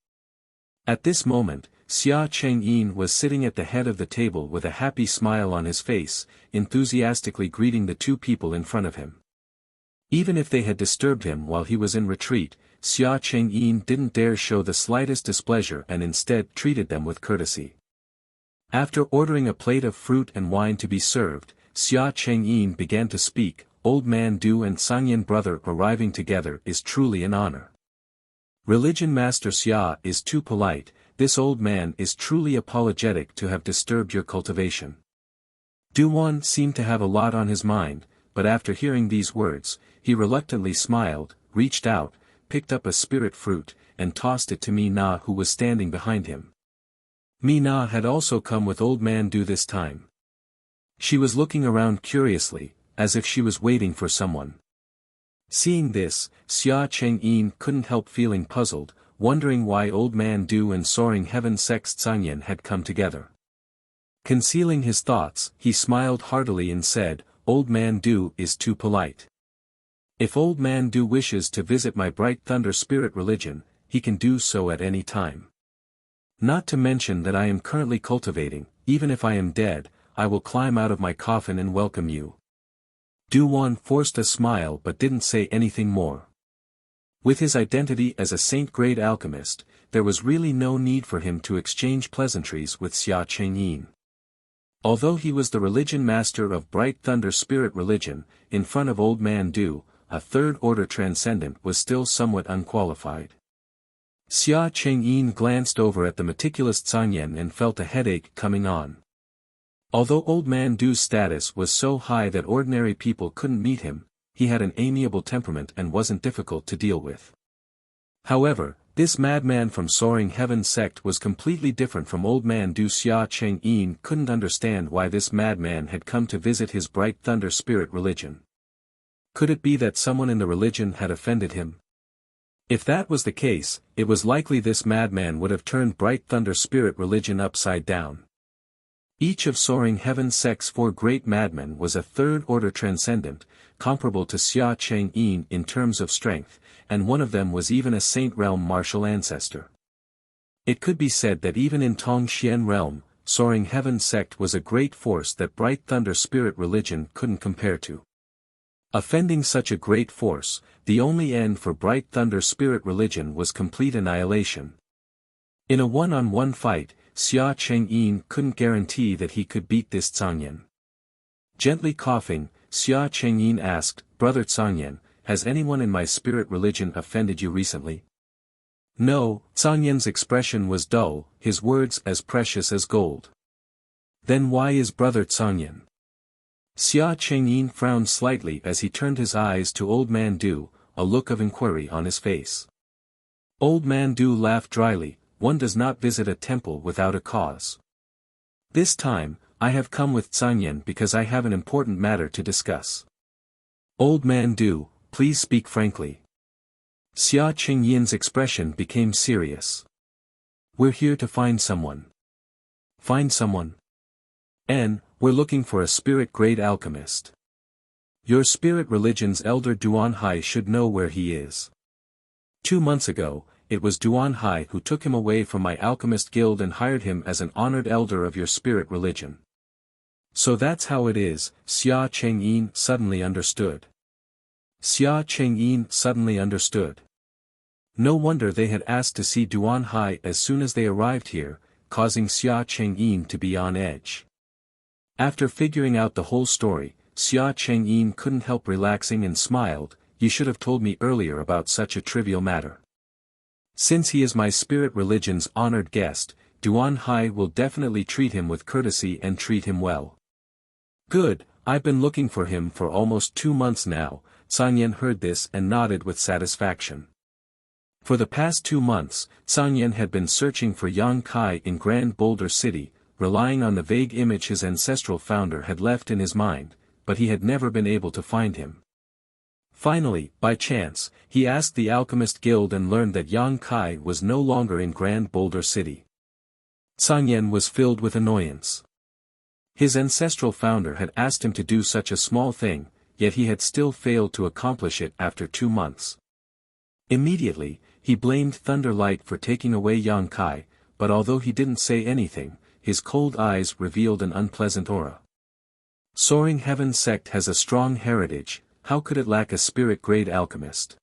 At this moment, Xia Chengyin was sitting at the head of the table with a happy smile on his face, enthusiastically greeting the two people in front of him. Even if they had disturbed him while he was in retreat, Xia Chengyin didn't dare show the slightest displeasure and instead treated them with courtesy. After ordering a plate of fruit and wine to be served, Xia Chengyin began to speak. Old Man Du and Sangyin brother arriving together is truly an honor. Religion Master Xia is too polite, this old man is truly apologetic to have disturbed your cultivation. Duan seemed to have a lot on his mind, but after hearing these words, he reluctantly smiled, reached out, picked up a spirit fruit, and tossed it to Mi Na who was standing behind him. Mi Na had also come with Old Man Du this time. She was looking around curiously, as if she was waiting for someone. Seeing this, Xia Chengyin couldn't help feeling puzzled, wondering why Old Man Du and Soaring Heaven Sect's Sangyin had come together. Concealing his thoughts, he smiled heartily and said, Old Man Du is too polite. If Old Man Du wishes to visit my Bright Thunder Spirit Religion, he can do so at any time. Not to mention that I am currently cultivating, even if I am dead, I will climb out of my coffin and welcome you. Du-Wan forced a smile but didn't say anything more. With his identity as a saint-grade alchemist, there was really no need for him to exchange pleasantries with Xia Chengyin. Although he was the religion master of Bright Thunder Spirit religion, in front of Old Man Du, a third-order transcendent was still somewhat unqualified. Xia Chengyin glanced over at the meticulous Zhangyan and felt a headache coming on. Although Old Man Du's status was so high that ordinary people couldn't meet him, he had an amiable temperament and wasn't difficult to deal with. However, this madman from Soaring Heaven sect was completely different from Old Man Du. Xia Chengyin couldn't understand why this madman had come to visit his Bright Thunder Spirit religion. Could it be that someone in the religion had offended him? If that was the case, it was likely this madman would have turned Bright Thunder Spirit religion upside down. Each of Soaring Heaven sect's 4 great madmen was a third-order transcendent, comparable to Xia Chengyin in terms of strength, and one of them was even a Saint Realm martial ancestor. It could be said that even in Tongxian Realm, Soaring Heaven sect was a great force that Bright Thunder Spirit religion couldn't compare to. Offending such a great force, the only end for Bright Thunder Spirit religion was complete annihilation. In a one-on-one fight, Xia Chengyin couldn't guarantee that he could beat this Zhangyan. Gently coughing, Xia Chengyin asked, "Brother Zhangyan, has anyone in my spirit religion offended you recently?" "No." Zhangyan's expression was dull, his words as precious as gold. "Then why is Brother Zhangyan?" Xia Chengyin frowned slightly as he turned his eyes to Old Man Du, a look of inquiry on his face. Old Man Du laughed dryly, "One does not visit a temple without a cause. This time, I have come with Zhangyan because I have an important matter to discuss." "Old Man Du, please speak frankly." Xia Chengyin's expression became serious. "We're here to find someone." "Find someone?" "We're looking for a spirit-grade alchemist. Your spirit religion's elder Duan Hai should know where he is. 2 months ago, it was Duan Hai who took him away from my alchemist guild and hired him as an honored elder of your spirit religion." "So that's how it is," Xia Chengyin suddenly understood. Xia Chengyin suddenly understood. No wonder they had asked to see Duan Hai as soon as they arrived here, causing Xia Chengyin to be on edge. After figuring out the whole story, Xia Chengyin couldn't help relaxing and smiled. "You should have told me earlier about such a trivial matter. Since he is my spirit religion's honored guest, Duan Hai will definitely treat him with courtesy and treat him well." "Good, I've been looking for him for almost 2 months now." Zhangyan heard this and nodded with satisfaction. For the past 2 months, Zhangyan had been searching for Yang Kai in Grand Boulder City, relying on the vague image his ancestral founder had left in his mind, but he had never been able to find him. Finally, by chance, he asked the Alchemist Guild and learned that Yang Kai was no longer in Grand Boulder City. Zhangyan was filled with annoyance. His ancestral founder had asked him to do such a small thing, yet he had still failed to accomplish it after 2 months. Immediately, he blamed Thunder Light for taking away Yang Kai, but although he didn't say anything, his cold eyes revealed an unpleasant aura. Soaring Heaven sect has a strong heritage, how could it lack a spirit-grade alchemist?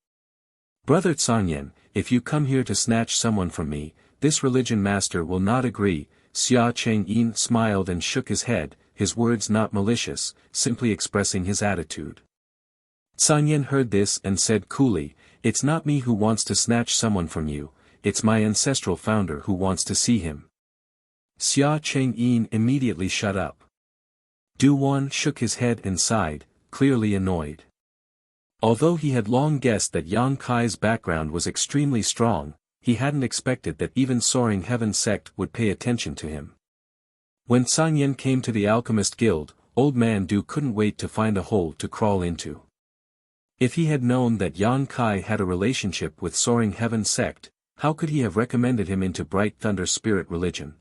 "Brother Zhangyan, if you come here to snatch someone from me, this religion master will not agree." Xia Chengyin smiled and shook his head, his words not malicious, simply expressing his attitude. Zhangyan heard this and said coolly, "It's not me who wants to snatch someone from you, it's my ancestral founder who wants to see him." Xia Chengyin immediately shut up. Du-Wan shook his head and sighed, clearly annoyed. Although he had long guessed that Yang Kai's background was extremely strong, he hadn't expected that even Soaring Heaven sect would pay attention to him. When Zhangyan came to the Alchemist Guild, Old Man Du couldn't wait to find a hole to crawl into. If he had known that Yang Kai had a relationship with Soaring Heaven sect, how could he have recommended him into Bright Thunder Spirit religion?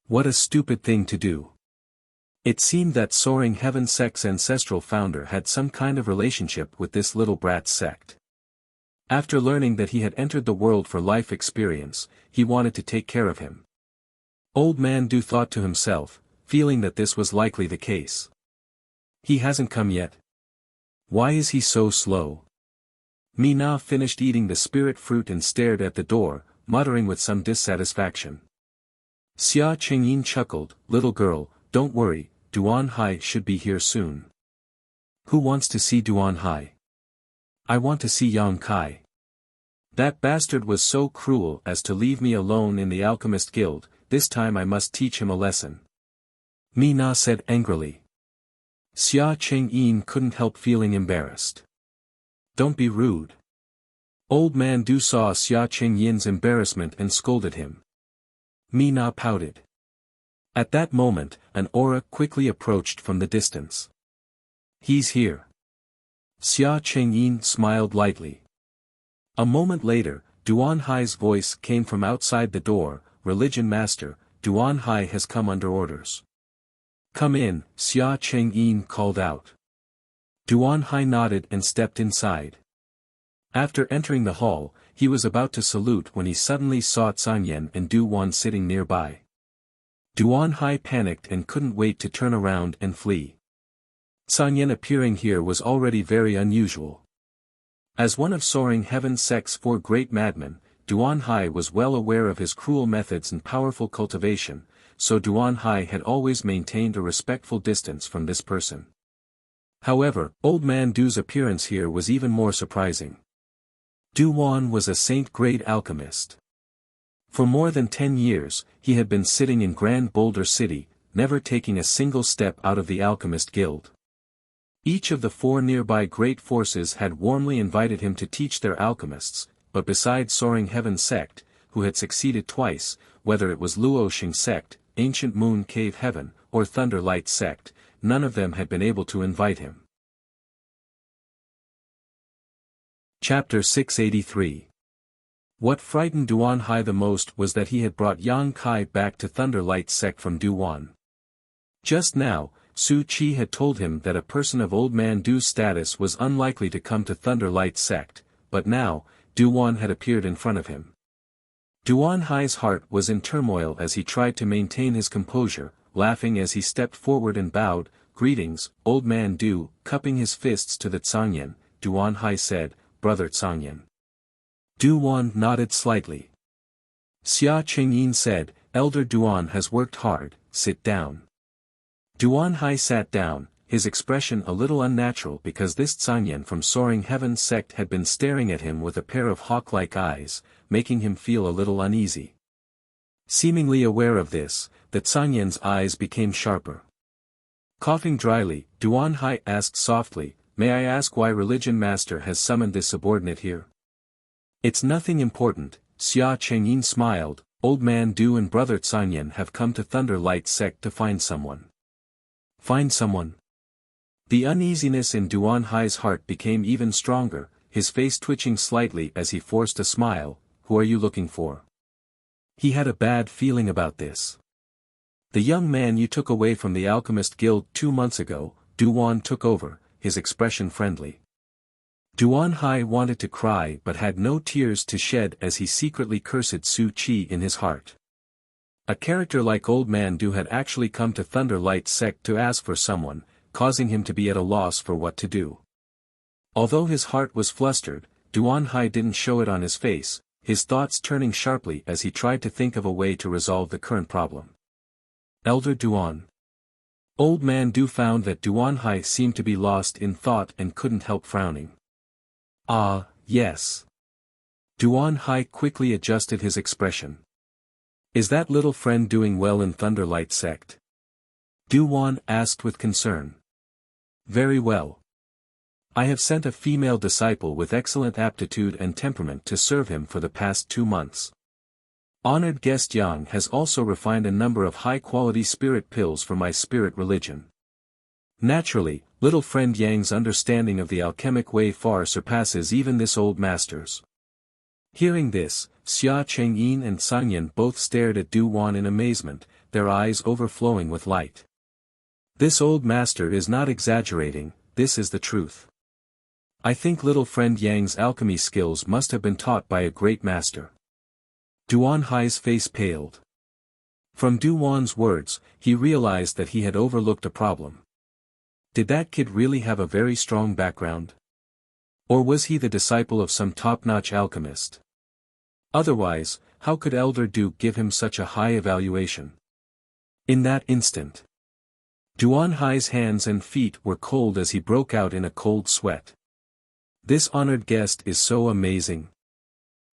What a stupid thing to do. It seemed that Soaring Heaven sect's ancestral founder had some kind of relationship with this little brat's sect. After learning that he had entered the world for life experience, he wanted to take care of him. Old Man Du thought to himself, feeling that this was likely the case. "He hasn't come yet." Why is he so slow? Mina finished eating the spirit fruit and stared at the door, muttering with some dissatisfaction. Xia Qingyin chuckled, little girl, don't worry, Duan Hai should be here soon. Who wants to see Duan Hai? I want to see Yang Kai. That bastard was so cruel as to leave me alone in the Alchemist Guild, this time I must teach him a lesson. Mina said angrily. Xia Qingyin couldn't help feeling embarrassed. Don't be rude. Old Man Du saw Xia Qingyin's embarrassment and scolded him. Mina pouted. At that moment, an aura quickly approached from the distance. He's here. Xia Qingyin smiled lightly. A moment later, Duan Hai's voice came from outside the door, Religion Master, Duan Hai has come under orders. Come in, Xia Qingyin called out. Duan Hai nodded and stepped inside. After entering the hall, he was about to salute when he suddenly saw Zhang and Du Wan sitting nearby. Duan Hai panicked and couldn't wait to turn around and flee. Zhang appearing here was already very unusual. As one of Soaring Heaven's sect's 4 great madmen, Duan Hai was well aware of his cruel methods and powerful cultivation, so Duan Hai had always maintained a respectful distance from this person. However, Old Man Du's appearance here was even more surprising. Du Wan was a saint-grade alchemist. For more than 10 years, he had been sitting in Grand Boulder City, never taking a single step out of the Alchemist Guild. Each of the 4 nearby great forces had warmly invited him to teach their alchemists, but besides Soaring Heaven sect, who had succeeded twice, whether it was Luoxing sect, Ancient Moon Cave Heaven, or Thunder Light sect, none of them had been able to invite him. Chapter 683. What frightened Duan Hai the most was that he had brought Yang Kai back to Thunder Light sect from Du Wan. Just now, Su Qi had told him that a person of Old Man Du's status was unlikely to come to Thunder Light sect, but now, Du Wan had appeared in front of him. Duan Hai's heart was in turmoil as he tried to maintain his composure, laughing as he stepped forward and bowed, "Greetings, Old Man Du," cupping his fists to the Zhangyan. Duan Hai said, "Brother Zhangyan." Du Wan nodded slightly. Xia Qingyin said, "Elder Duan has worked hard, sit down." Duan Hai sat down, his expression a little unnatural because this Zhangyan from Soaring Heaven sect had been staring at him with a pair of hawk-like eyes, making him feel a little uneasy. Seemingly aware of this, the Zhangyan's eyes became sharper. Coughing dryly, Duan Hai asked softly, "May I ask why Religion Master has summoned this subordinate here?" "It's nothing important," Xia Qingyin smiled, "Old Man Du and Brother Zhangyan have come to Thunder Light sect to find someone." Find someone? The uneasiness in Duan Hai's heart became even stronger, his face twitching slightly as he forced a smile. "Who are you looking for?" He had a bad feeling about this. "The young man you took away from the Alchemist Guild 2 months ago," Du Wan took over, his expression friendly. Duan Hai wanted to cry but had no tears to shed as he secretly cursed Su Qi in his heart. A character like Old Man Du had actually come to Thunder Light sect to ask for someone, causing him to be at a loss for what to do. Although his heart was flustered, Duan Hai didn't show it on his face, his thoughts turning sharply as he tried to think of a way to resolve the current problem. "Elder Duan." Old Man Du found that Duan Hai seemed to be lost in thought and couldn't help frowning. "Ah, yes." Duan Hai quickly adjusted his expression. "Is that little friend doing well in Thunder Light sect?" Du Wan asked with concern. "Very well. I have sent a female disciple with excellent aptitude and temperament to serve him for the past 2 months. Honored guest Yang has also refined a number of high-quality spirit pills for my spirit religion. Naturally, little friend Yang's understanding of the alchemic way far surpasses even this old master's." Hearing this, Xia Qingyin and Zhangyan both stared at Du Wan in amazement, their eyes overflowing with light. This old master is not exaggerating, this is the truth. I think little friend Yang's alchemy skills must have been taught by a great master. Duan Hai's face paled. From Du Wan's words, he realized that he had overlooked a problem. Did that kid really have a very strong background? Or was he the disciple of some top-notch alchemist? Otherwise, how could Elder Du give him such a high evaluation? In that instant, Duan Hai's hands and feet were cold as he broke out in a cold sweat. This honored guest is so amazing.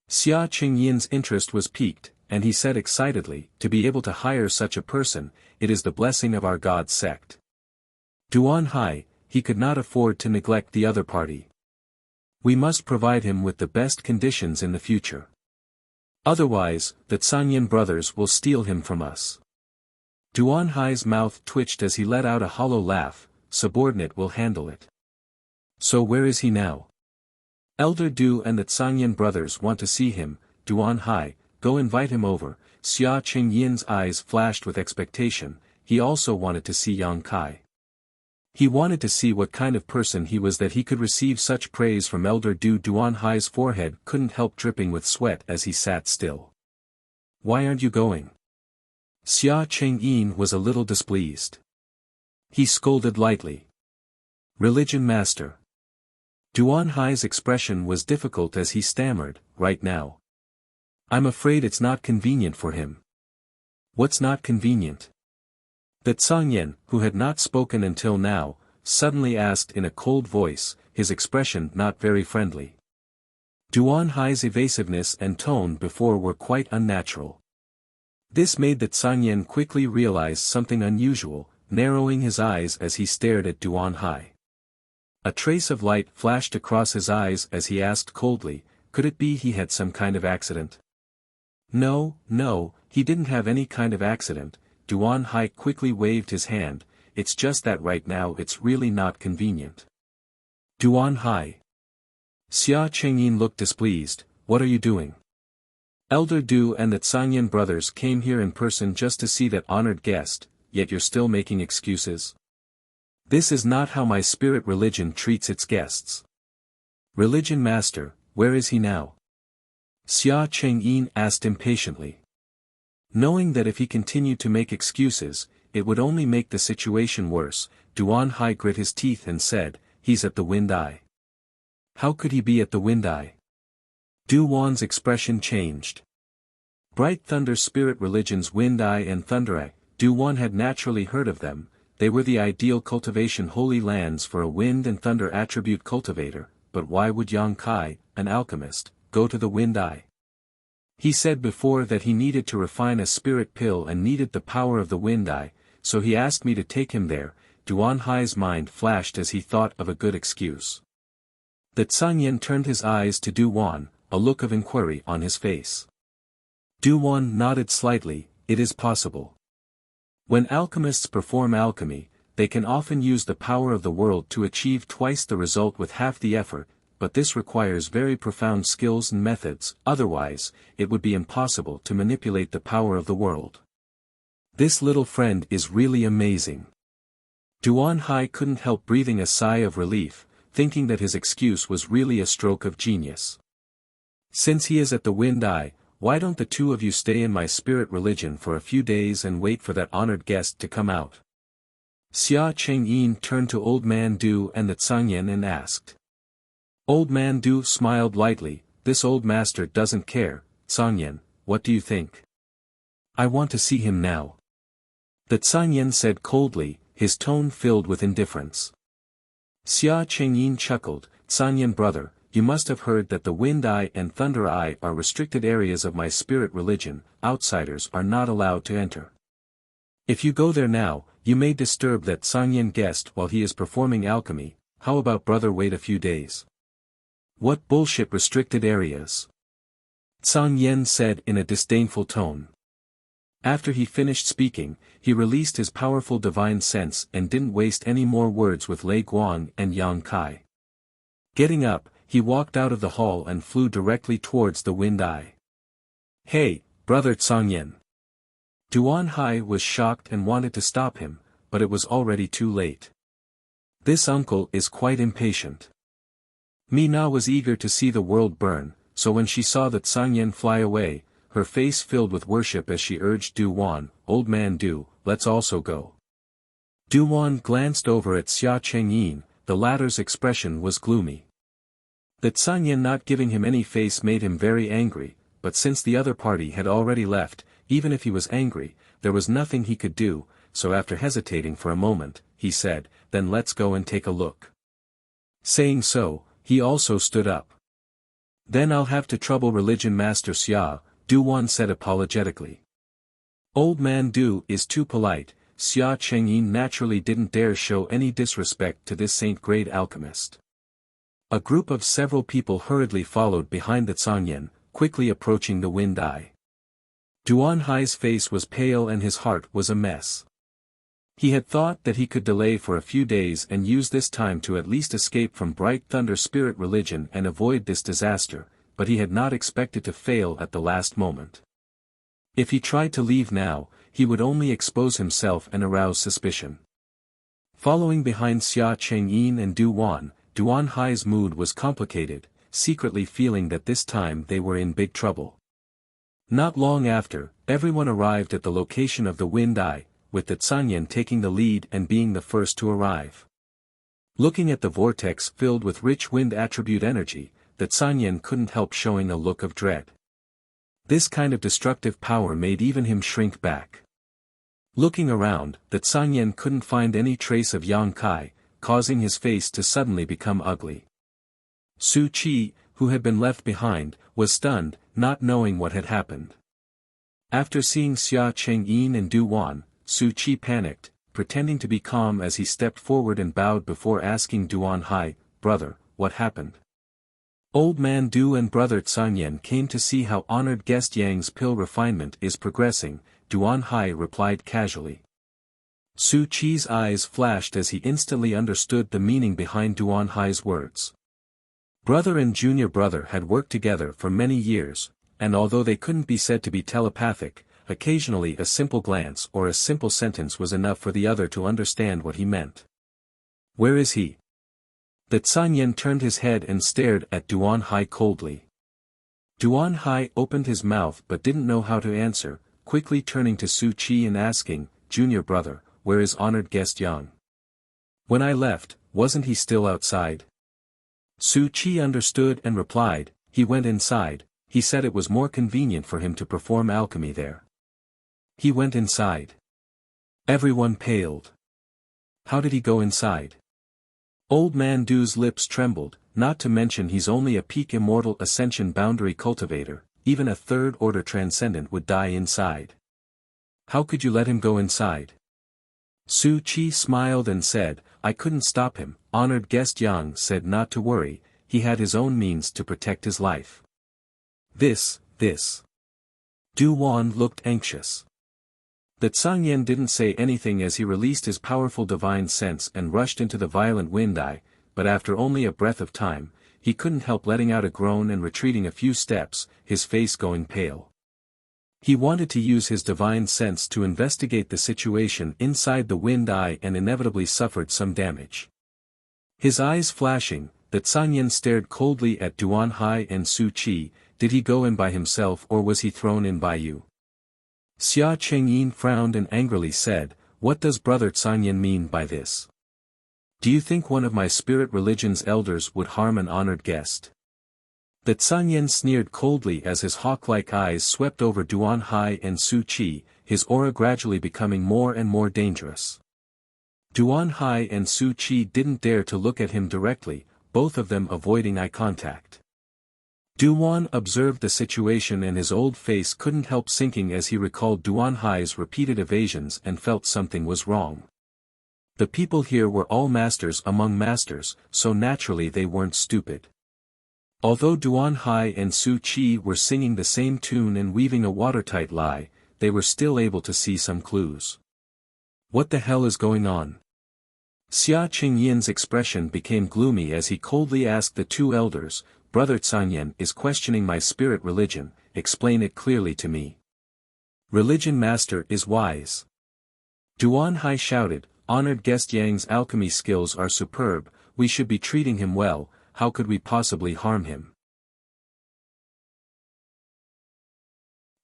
Xia Qingyin's interest was piqued, and he said excitedly, to be able to hire such a person, it is the blessing of our God's sect. Duan Hai, he could not afford to neglect the other party. We must provide him with the best conditions in the future. Otherwise, the Canyin brothers will steal him from us. Duan Hai's mouth twitched as he let out a hollow laugh, subordinate will handle it. So where is he now? Elder Du and the Canyin brothers want to see him, Duan Hai, go invite him over. Xia Qingyin's eyes flashed with expectation, he also wanted to see Yang Kai. He wanted to see what kind of person he was that he could receive such praise from Elder Du. Duan Hai's forehead couldn't help dripping with sweat as he sat still. Why aren't you going? Xia Qingyin was a little displeased. He scolded lightly. Religion master. Duan Hai's expression was difficult as he stammered, right now. I'm afraid it's not convenient for him. What's not convenient? The Canyin, who had not spoken until now, suddenly asked in a cold voice, his expression not very friendly. Duan Hai's evasiveness and tone before were quite unnatural. This made the Canyin quickly realize something unusual, narrowing his eyes as he stared at Duan Hai. A trace of light flashed across his eyes as he asked coldly, could it be he had some kind of accident? No, he didn't have any kind of accident. Duan Hai quickly waved his hand, it's just that right now it's really not convenient. Duan Hai. Xia Qingyin looked displeased, what are you doing? Elder Du and the Canyin brothers came here in person just to see that honored guest, yet you're still making excuses? This is not how my spirit religion treats its guests. Religion master, where is he now? Xia Qingyin asked impatiently. Knowing that if he continued to make excuses, it would only make the situation worse, Duan Hai grit his teeth and said, he's at the Wind Eye. How could he be at the Wind Eye? Duan's expression changed. Bright Thunder Spirit Religion's Wind Eye and Thunder Eye, Duan had naturally heard of them, they were the ideal cultivation holy lands for a wind and thunder attribute cultivator, but why would Yang Kai, an alchemist, go to the Wind Eye? He said before that he needed to refine a spirit pill and needed the power of the Wind Eye, so he asked me to take him there. Duan Hai's mind flashed as he thought of a good excuse. The Canyin turned his eyes to Duan, a look of inquiry on his face. Duan nodded slightly, it is possible. When alchemists perform alchemy, they can often use the power of the world to achieve twice the result with half the effort, but this requires very profound skills and methods, otherwise, it would be impossible to manipulate the power of the world. This little friend is really amazing. Duan Hai couldn't help breathing a sigh of relief, thinking that his excuse was really a stroke of genius. Since he is at the Wind Eye, why don't the two of you stay in my spirit religion for a few days and wait for that honored guest to come out? Xia Qingyin turned to Old Man Du and the Canyin and asked. Old Man Du smiled lightly, this old master doesn't care, Canyin, what do you think? I want to see him now. The Canyin said coldly, his tone filled with indifference. Xia Qingyin chuckled, Canyin brother, you must have heard that the Wind Eye and Thunder Eye are restricted areas of my spirit religion, outsiders are not allowed to enter. If you go there now, you may disturb that Canyin guest while he is performing alchemy, how about brother wait a few days? What bullshit restricted areas? Canyin said in a disdainful tone. After he finished speaking, he released his powerful divine sense and didn't waste any more words with Lei Guang and Yang Kai. Getting up, he walked out of the hall and flew directly towards the Wind Eye. Hey, brother Canyin! Duan Hai was shocked and wanted to stop him, but it was already too late. This uncle is quite impatient. Mina was eager to see the world burn, so when she saw the Canyin fly away, her face filled with worship as she urged Duan, Old Man Du, let's also go. Duan glanced over at Xia Chengyin, the latter's expression was gloomy. That Sanyan not giving him any face made him very angry, but since the other party had already left, even if he was angry, there was nothing he could do, so after hesitating for a moment, he said, "Then let's go and take a look." Saying so, he also stood up. "Then I'll have to trouble Religion Master Xia," Duan said apologetically. Old man Du is too polite. Xia Chengyin naturally didn't dare show any disrespect to this saint-grade alchemist. A group of several people hurriedly followed behind the Sanyan, quickly approaching the Wind Eye. Duan Hai's face was pale and his heart was a mess. He had thought that he could delay for a few days and use this time to at least escape from Bright Thunder Spirit Religion and avoid this disaster, but he had not expected to fail at the last moment. If he tried to leave now, he would only expose himself and arouse suspicion. Following behind Xia Chengyin and Duan Hai's mood was complicated, secretly feeling that this time they were in big trouble. Not long after, everyone arrived at the location of the Wind Eye, with the Sanyan taking the lead and being the first to arrive. Looking at the vortex filled with rich wind attribute energy, the Sanyan couldn't help showing a look of dread. This kind of destructive power made even him shrink back. Looking around, the Sanyan couldn't find any trace of Yang Kai, causing his face to suddenly become ugly. Su Qi, who had been left behind, was stunned, not knowing what had happened. After seeing Xia Chengyin and Duan, Su Qi panicked, pretending to be calm as he stepped forward and bowed before asking Duan Hai, "Brother, what happened?" Old man Du and brother Sanyan came to see how honored guest Yang's pill refinement is progressing, Duan Hai replied casually. Su Qi's eyes flashed as he instantly understood the meaning behind Duan Hai's words. Brother and junior brother had worked together for many years, and although they couldn't be said to be telepathic, occasionally a simple glance or a simple sentence was enough for the other to understand what he meant. "Where is he?" The Sanyan turned his head and stared at Duan Hai coldly. Duan Hai opened his mouth but didn't know how to answer, quickly turning to Su Qi and asking, "Junior brother, where is honored guest Yang? When I left, wasn't he still outside?" Su Qi understood and replied, "He went inside, he said it was more convenient for him to perform alchemy there." "He went inside." Everyone paled. "How did he go inside?" Old man Du's lips trembled, not to mention he's only a peak immortal ascension boundary cultivator, even a third-order transcendent would die inside. "How could you let him go inside?" Su Qi smiled and said, "I couldn't stop him." Honored guest Yang said not to worry, he had his own means to protect his life. This. Duan looked anxious. The Sanyan didn't say anything as he released his powerful divine sense and rushed into the violent Wind Eye, but after only a breath of time, he couldn't help letting out a groan and retreating a few steps, his face going pale. He wanted to use his divine sense to investigate the situation inside the Wind Eye and inevitably suffered some damage. His eyes flashing, the Sanyan stared coldly at Duan Hai and Su Qi. "Did he go in by himself or was he thrown in by you?" Xia Chengyin frowned and angrily said, "What does brother Sanyan mean by this? Do you think one of my spirit religion's elders would harm an honored guest?" The Sanyan sneered coldly as his hawk-like eyes swept over Duan Hai and Su Qi, his aura gradually becoming more and more dangerous. Duan Hai and Su Qi didn't dare to look at him directly, both of them avoiding eye contact. Duan observed the situation and his old face couldn't help sinking as he recalled Duan Hai's repeated evasions and felt something was wrong. The people here were all masters among masters, so naturally they weren't stupid. Although Duan Hai and Su Qi were singing the same tune and weaving a watertight lie, they were still able to see some clues. What the hell is going on? Xia Qingyin's expression became gloomy as he coldly asked the two elders, "Brother Sanyan is questioning my spirit religion, explain it clearly to me." "Religion master is wise." Duan Hai shouted, "Honored guest Yang's alchemy skills are superb, we should be treating him well, how could we possibly harm him?"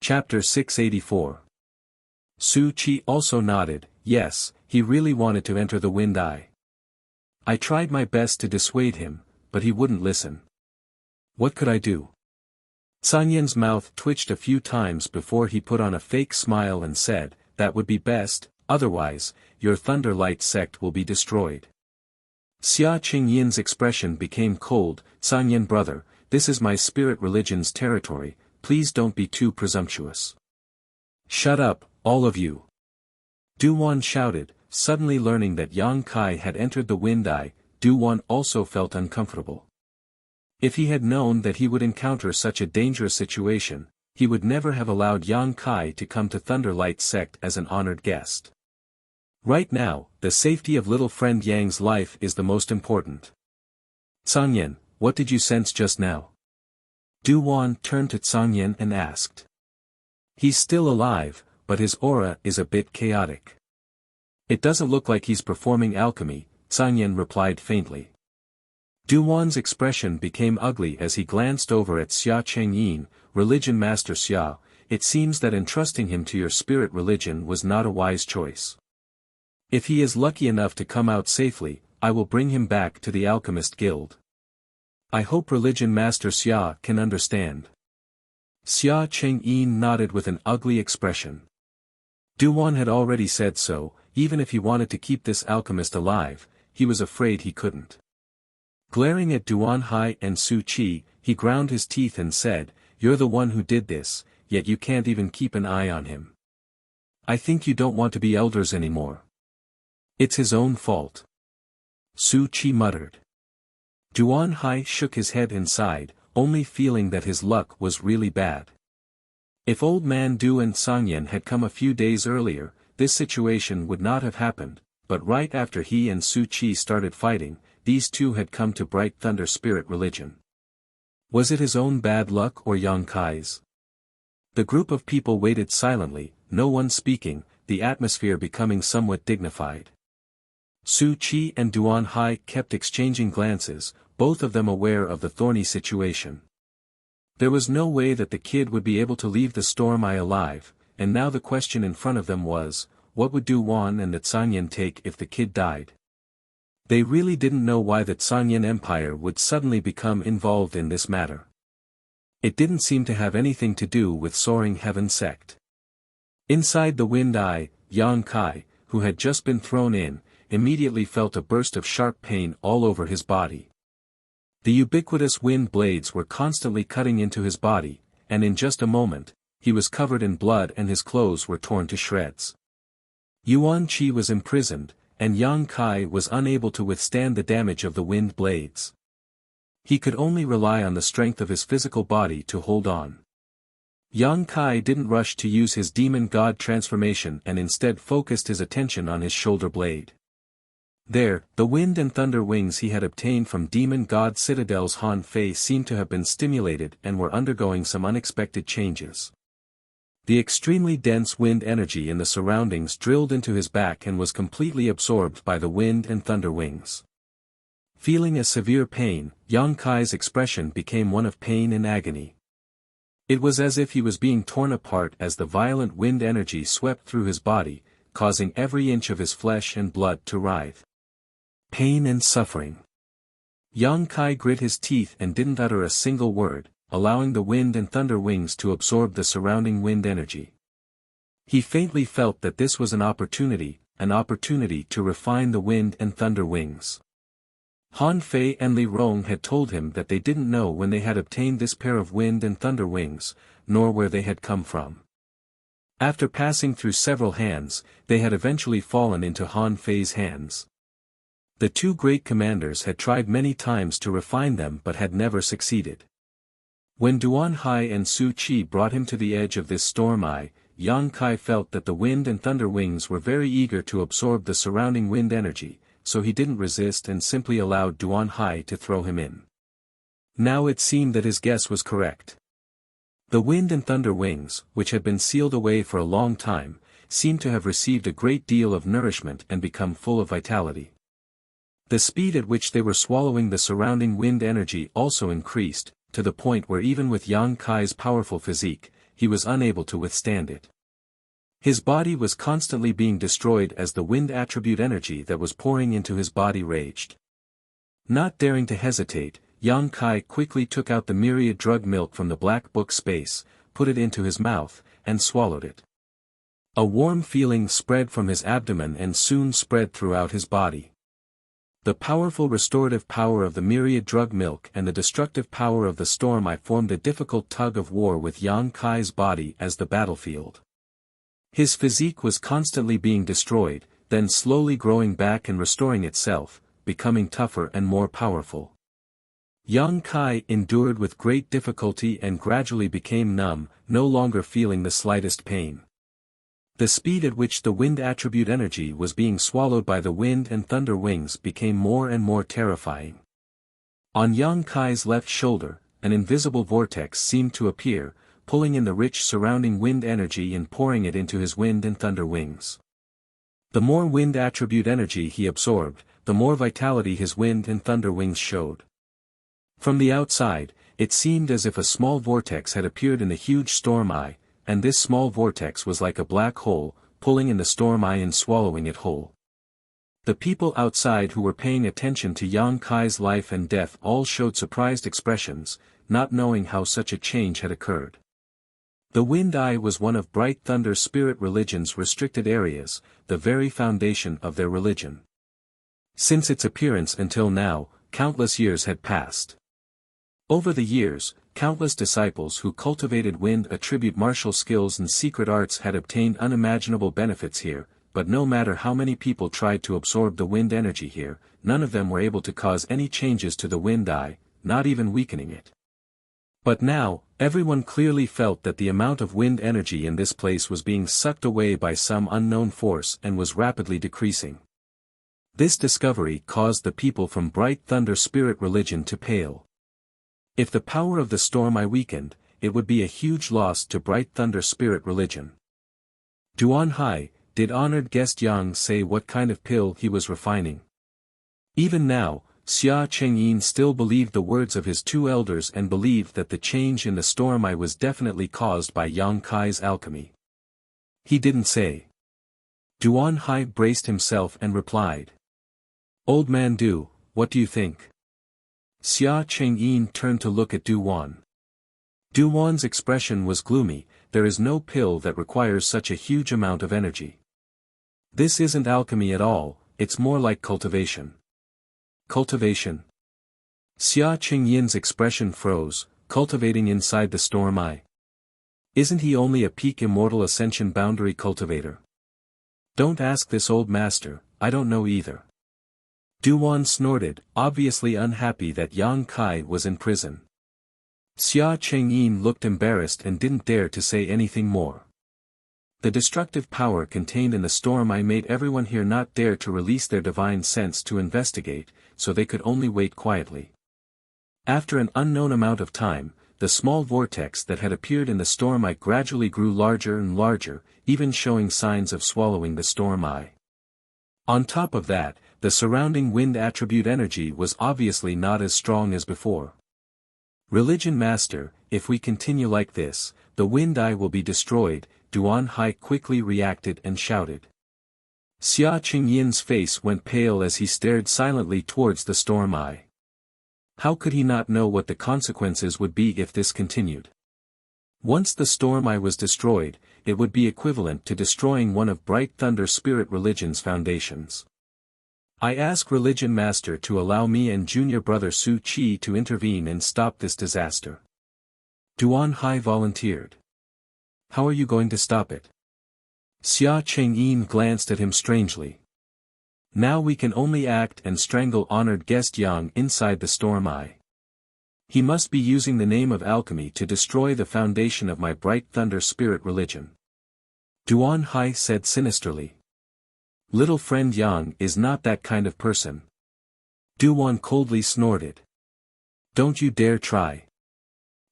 Chapter 684. Su Qi also nodded, "Yes, he really wanted to enter the Wind Eye. I tried my best to dissuade him, but he wouldn't listen. What could I do? Sanyan's mouth twitched a few times before he put on a fake smile and said, "That would be best, otherwise, your Thunder Light sect will be destroyed." Xia Qingyin's expression became cold. "Sanyan brother, this is my spirit religion's territory, please don't be too presumptuous." "Shut up, all of you!" Duwan shouted, suddenly learning that Yang Kai had entered the Wind Eye. Duwan also felt uncomfortable. If he had known that he would encounter such a dangerous situation, he would never have allowed Yang Kai to come to Thunder Light sect as an honored guest. Right now, the safety of little friend Yang's life is the most important. "Sanyan, what did you sense just now?" Duwan turned to Sanyan and asked. "He's still alive, but his aura is a bit chaotic. It doesn't look like he's performing alchemy," Sanyan replied faintly. Duwan's expression became ugly as he glanced over at Xia Chengyin. "Religion Master Xia, it seems that entrusting him to your spirit religion was not a wise choice. If he is lucky enough to come out safely, I will bring him back to the Alchemist Guild. I hope Religion Master Xia can understand." Xia Chengyin nodded with an ugly expression. Duwan had already said so. Even if he wanted to keep this alchemist alive, he was afraid he couldn't. Glaring at Duan Hai and Su Qi, he ground his teeth and said, "You're the one who did this, yet you can't even keep an eye on him. I think you don't want to be elders anymore. It's his own fault." Su Qi muttered. Duan Hai shook his head and sighed, only feeling that his luck was really bad. If Old Man Du and Sangyan had come a few days earlier, this situation would not have happened, but right after he and Su Qi started fighting, these two had come to Bright Thunder Spirit Religion. Was it his own bad luck or Yang Kai's? The group of people waited silently, no one speaking, the atmosphere becoming somewhat dignified. Su Qi and Duan Hai kept exchanging glances, both of them aware of the thorny situation. There was no way that the kid would be able to leave the Storm Eye alive, and now the question in front of them was, what would Duwan and the Tsanyan take if the kid died? They really didn't know why the Tsanyan Empire would suddenly become involved in this matter. It didn't seem to have anything to do with Soaring Heaven sect. Inside the Wind Eye, Yang Kai, who had just been thrown in, immediately felt a burst of sharp pain all over his body. The ubiquitous wind blades were constantly cutting into his body, and in just a moment, he was covered in blood and his clothes were torn to shreds. Yuan Qi was imprisoned, and Yang Kai was unable to withstand the damage of the wind blades. He could only rely on the strength of his physical body to hold on. Yang Kai didn't rush to use his demon god transformation and instead focused his attention on his shoulder blade. There, the wind and thunder wings he had obtained from Demon God Citadel's Han Fei seemed to have been stimulated and were undergoing some unexpected changes. The extremely dense wind energy in the surroundings drilled into his back and was completely absorbed by the wind and thunder wings. Feeling a severe pain, Yang Kai's expression became one of pain and agony. It was as if he was being torn apart as the violent wind energy swept through his body, causing every inch of his flesh and blood to writhe. Pain and suffering. Yang Kai grit his teeth and didn't utter a single word, allowing the wind and thunder wings to absorb the surrounding wind energy. He faintly felt that this was an opportunity to refine the wind and thunder wings. Han Fei and Li Rong had told him that they didn't know when they had obtained this pair of wind and thunder wings, nor where they had come from. After passing through several hands, they had eventually fallen into Han Fei's hands. The two great commanders had tried many times to refine them but had never succeeded. When Duan Hai and Su Qi brought him to the edge of this storm eye, Yang Kai felt that the wind and thunder wings were very eager to absorb the surrounding wind energy, so he didn't resist and simply allowed Duan Hai to throw him in. Now it seemed that his guess was correct. The wind and thunder wings, which had been sealed away for a long time, seemed to have received a great deal of nourishment and become full of vitality. The speed at which they were swallowing the surrounding wind energy also increased, to the point where even with Yang Kai's powerful physique, he was unable to withstand it. His body was constantly being destroyed as the wind attribute energy that was pouring into his body raged. Not daring to hesitate, Yang Kai quickly took out the myriad drug milk from the black book space, put it into his mouth, and swallowed it. A warm feeling spread from his abdomen and soon spread throughout his body. The powerful restorative power of the myriad drug milk and the destructive power of the storm eye formed a difficult tug of war with Yang Kai's body as the battlefield. His physique was constantly being destroyed, then slowly growing back and restoring itself, becoming tougher and more powerful. Yang Kai endured with great difficulty and gradually became numb, no longer feeling the slightest pain. The speed at which the wind attribute energy was being swallowed by the wind and thunder wings became more and more terrifying. On Yang Kai's left shoulder, an invisible vortex seemed to appear, pulling in the rich surrounding wind energy and pouring it into his wind and thunder wings. The more wind attribute energy he absorbed, the more vitality his wind and thunder wings showed. From the outside, it seemed as if a small vortex had appeared in the huge storm eye, and this small vortex was like a black hole, pulling in the storm eye and swallowing it whole. The people outside who were paying attention to Yang Kai's life and death all showed surprised expressions, not knowing how such a change had occurred. The wind eye was one of Bright Thunder Spirit religion's restricted areas, the very foundation of their religion. Since its appearance until now, countless years had passed. Over the years, countless disciples who cultivated wind attribute martial skills and secret arts had obtained unimaginable benefits here, but no matter how many people tried to absorb the wind energy here, none of them were able to cause any changes to the wind eye, not even weakening it. But now, everyone clearly felt that the amount of wind energy in this place was being sucked away by some unknown force and was rapidly decreasing. This discovery caused the people from Bright Thunder Spirit religion to pale. If the power of the storm eye weakened, it would be a huge loss to Bright Thunder Spirit religion. Duan Hai, did honored guest Yang say what kind of pill he was refining? Even now, Xia Chengyin still believed the words of his two elders and believed that the change in the storm eye was definitely caused by Yang Kai's alchemy. He didn't say. Duan Hai braced himself and replied. Old man Du, what do you think? Xia Chengyin turned to look at Duan. Duan's expression was gloomy. There is no pill that requires such a huge amount of energy. This isn't alchemy at all, it's more like cultivation. Cultivation? Xia Chengyin's expression froze, cultivating inside the storm eye. Isn't he only a peak immortal ascension boundary cultivator? Don't ask this old master, I don't know either. Duan snorted, obviously unhappy that Yang Kai was in prison. Xia Chengyin looked embarrassed and didn't dare to say anything more. The destructive power contained in the storm eye made everyone here not dare to release their divine sense to investigate, so they could only wait quietly. After an unknown amount of time, the small vortex that had appeared in the storm eye gradually grew larger and larger, even showing signs of swallowing the storm eye. On top of that, the surrounding wind attribute energy was obviously not as strong as before. Religion Master, if we continue like this, the wind eye will be destroyed, Duan Hai quickly reacted and shouted. Xia Chengyin's face went pale as he stared silently towards the storm eye. How could he not know what the consequences would be if this continued? Once the storm eye was destroyed, it would be equivalent to destroying one of Bright Thunder Spirit religion's foundations. I ask Religion Master to allow me and junior brother Su Chi to intervene and stop this disaster. Duan Hai volunteered. How are you going to stop it? Xia Chengyin glanced at him strangely. Now we can only act and strangle honored guest Yang inside the storm eye. He must be using the name of alchemy to destroy the foundation of my Bright Thunder Spirit religion. Duan Hai said sinisterly. Little friend Yang is not that kind of person. Duan coldly snorted. Don't you dare try.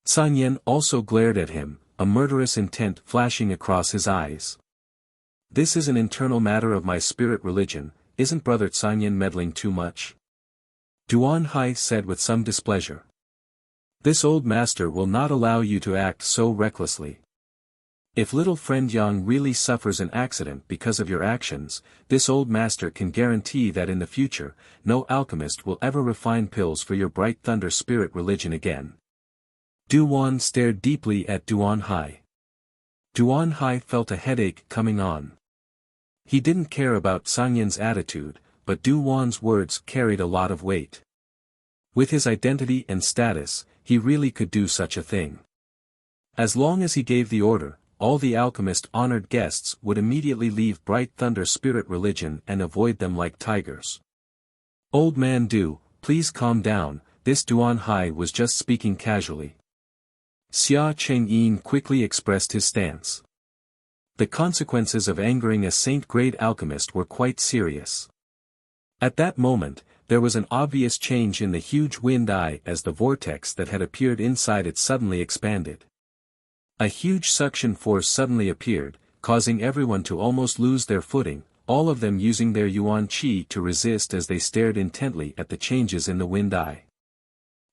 Sanyan also glared at him, a murderous intent flashing across his eyes. This is an internal matter of my spirit religion, isn't Brother Sanyan meddling too much? Duan Hai said with some displeasure. This old master will not allow you to act so recklessly. If little friend Yang really suffers an accident because of your actions, this old master can guarantee that in the future, no alchemist will ever refine pills for your bright thunder spirit religion again. Duan stared deeply at Duan Hai. Duan Hai felt a headache coming on. He didn't care about Sangyan's attitude, but Duan's words carried a lot of weight. With his identity and status, he really could do such a thing. As long as he gave the order, all the alchemist-honored guests would immediately leave Bright Thunder Spirit religion and avoid them like tigers. Old man Du, please calm down, this Duan Hai was just speaking casually. Xia Chengyin quickly expressed his stance. The consequences of angering a saint-grade alchemist were quite serious. At that moment, there was an obvious change in the huge wind eye as the vortex that had appeared inside it suddenly expanded. A huge suction force suddenly appeared, causing everyone to almost lose their footing, all of them using their yuan qi to resist as they stared intently at the changes in the wind eye.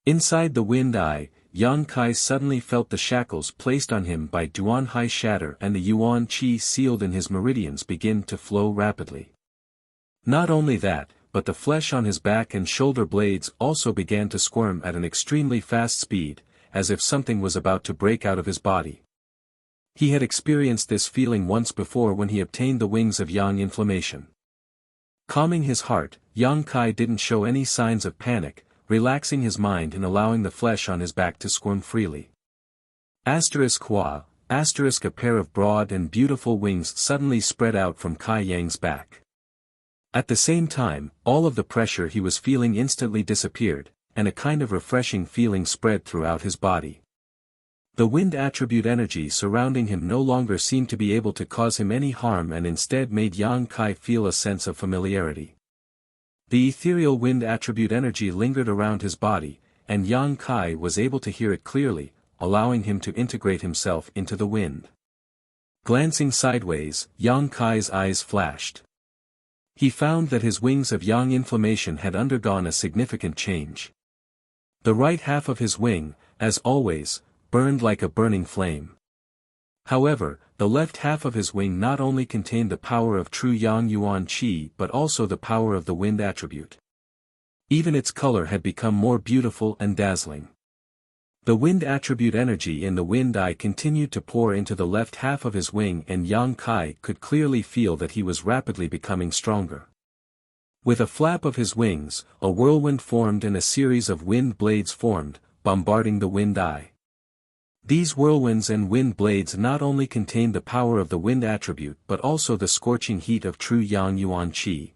Inside the wind eye, Yang Kai suddenly felt the shackles placed on him by Duan Hai shatter and the yuan qi sealed in his meridians begin to flow rapidly. Not only that, but the flesh on his back and shoulder blades also began to squirm at an extremely fast speed, as if something was about to break out of his body. He had experienced this feeling once before when he obtained the wings of Yang inflammation. Calming his heart, Yang Kai didn't show any signs of panic, relaxing his mind and allowing the flesh on his back to squirm freely. Hua, a pair of broad and beautiful wings suddenly spread out from Kai Yang's back. At the same time, all of the pressure he was feeling instantly disappeared, and a kind of refreshing feeling spread throughout his body. The wind attribute energy surrounding him no longer seemed to be able to cause him any harm and instead made Yang Kai feel a sense of familiarity. The ethereal wind attribute energy lingered around his body, and Yang Kai was able to hear it clearly, allowing him to integrate himself into the wind. Glancing sideways, Yang Kai's eyes flashed. He found that his wings of Yang inflammation had undergone a significant change. The right half of his wing, as always, burned like a burning flame. However, the left half of his wing not only contained the power of true Yang Yuan Qi but also the power of the wind attribute. Even its color had become more beautiful and dazzling. The wind attribute energy in the wind eye continued to pour into the left half of his wing and Yang Kai could clearly feel that he was rapidly becoming stronger. With a flap of his wings, a whirlwind formed and a series of wind blades formed, bombarding the wind eye. These whirlwinds and wind blades not only contained the power of the wind attribute but also the scorching heat of true Yang Yuan Qi.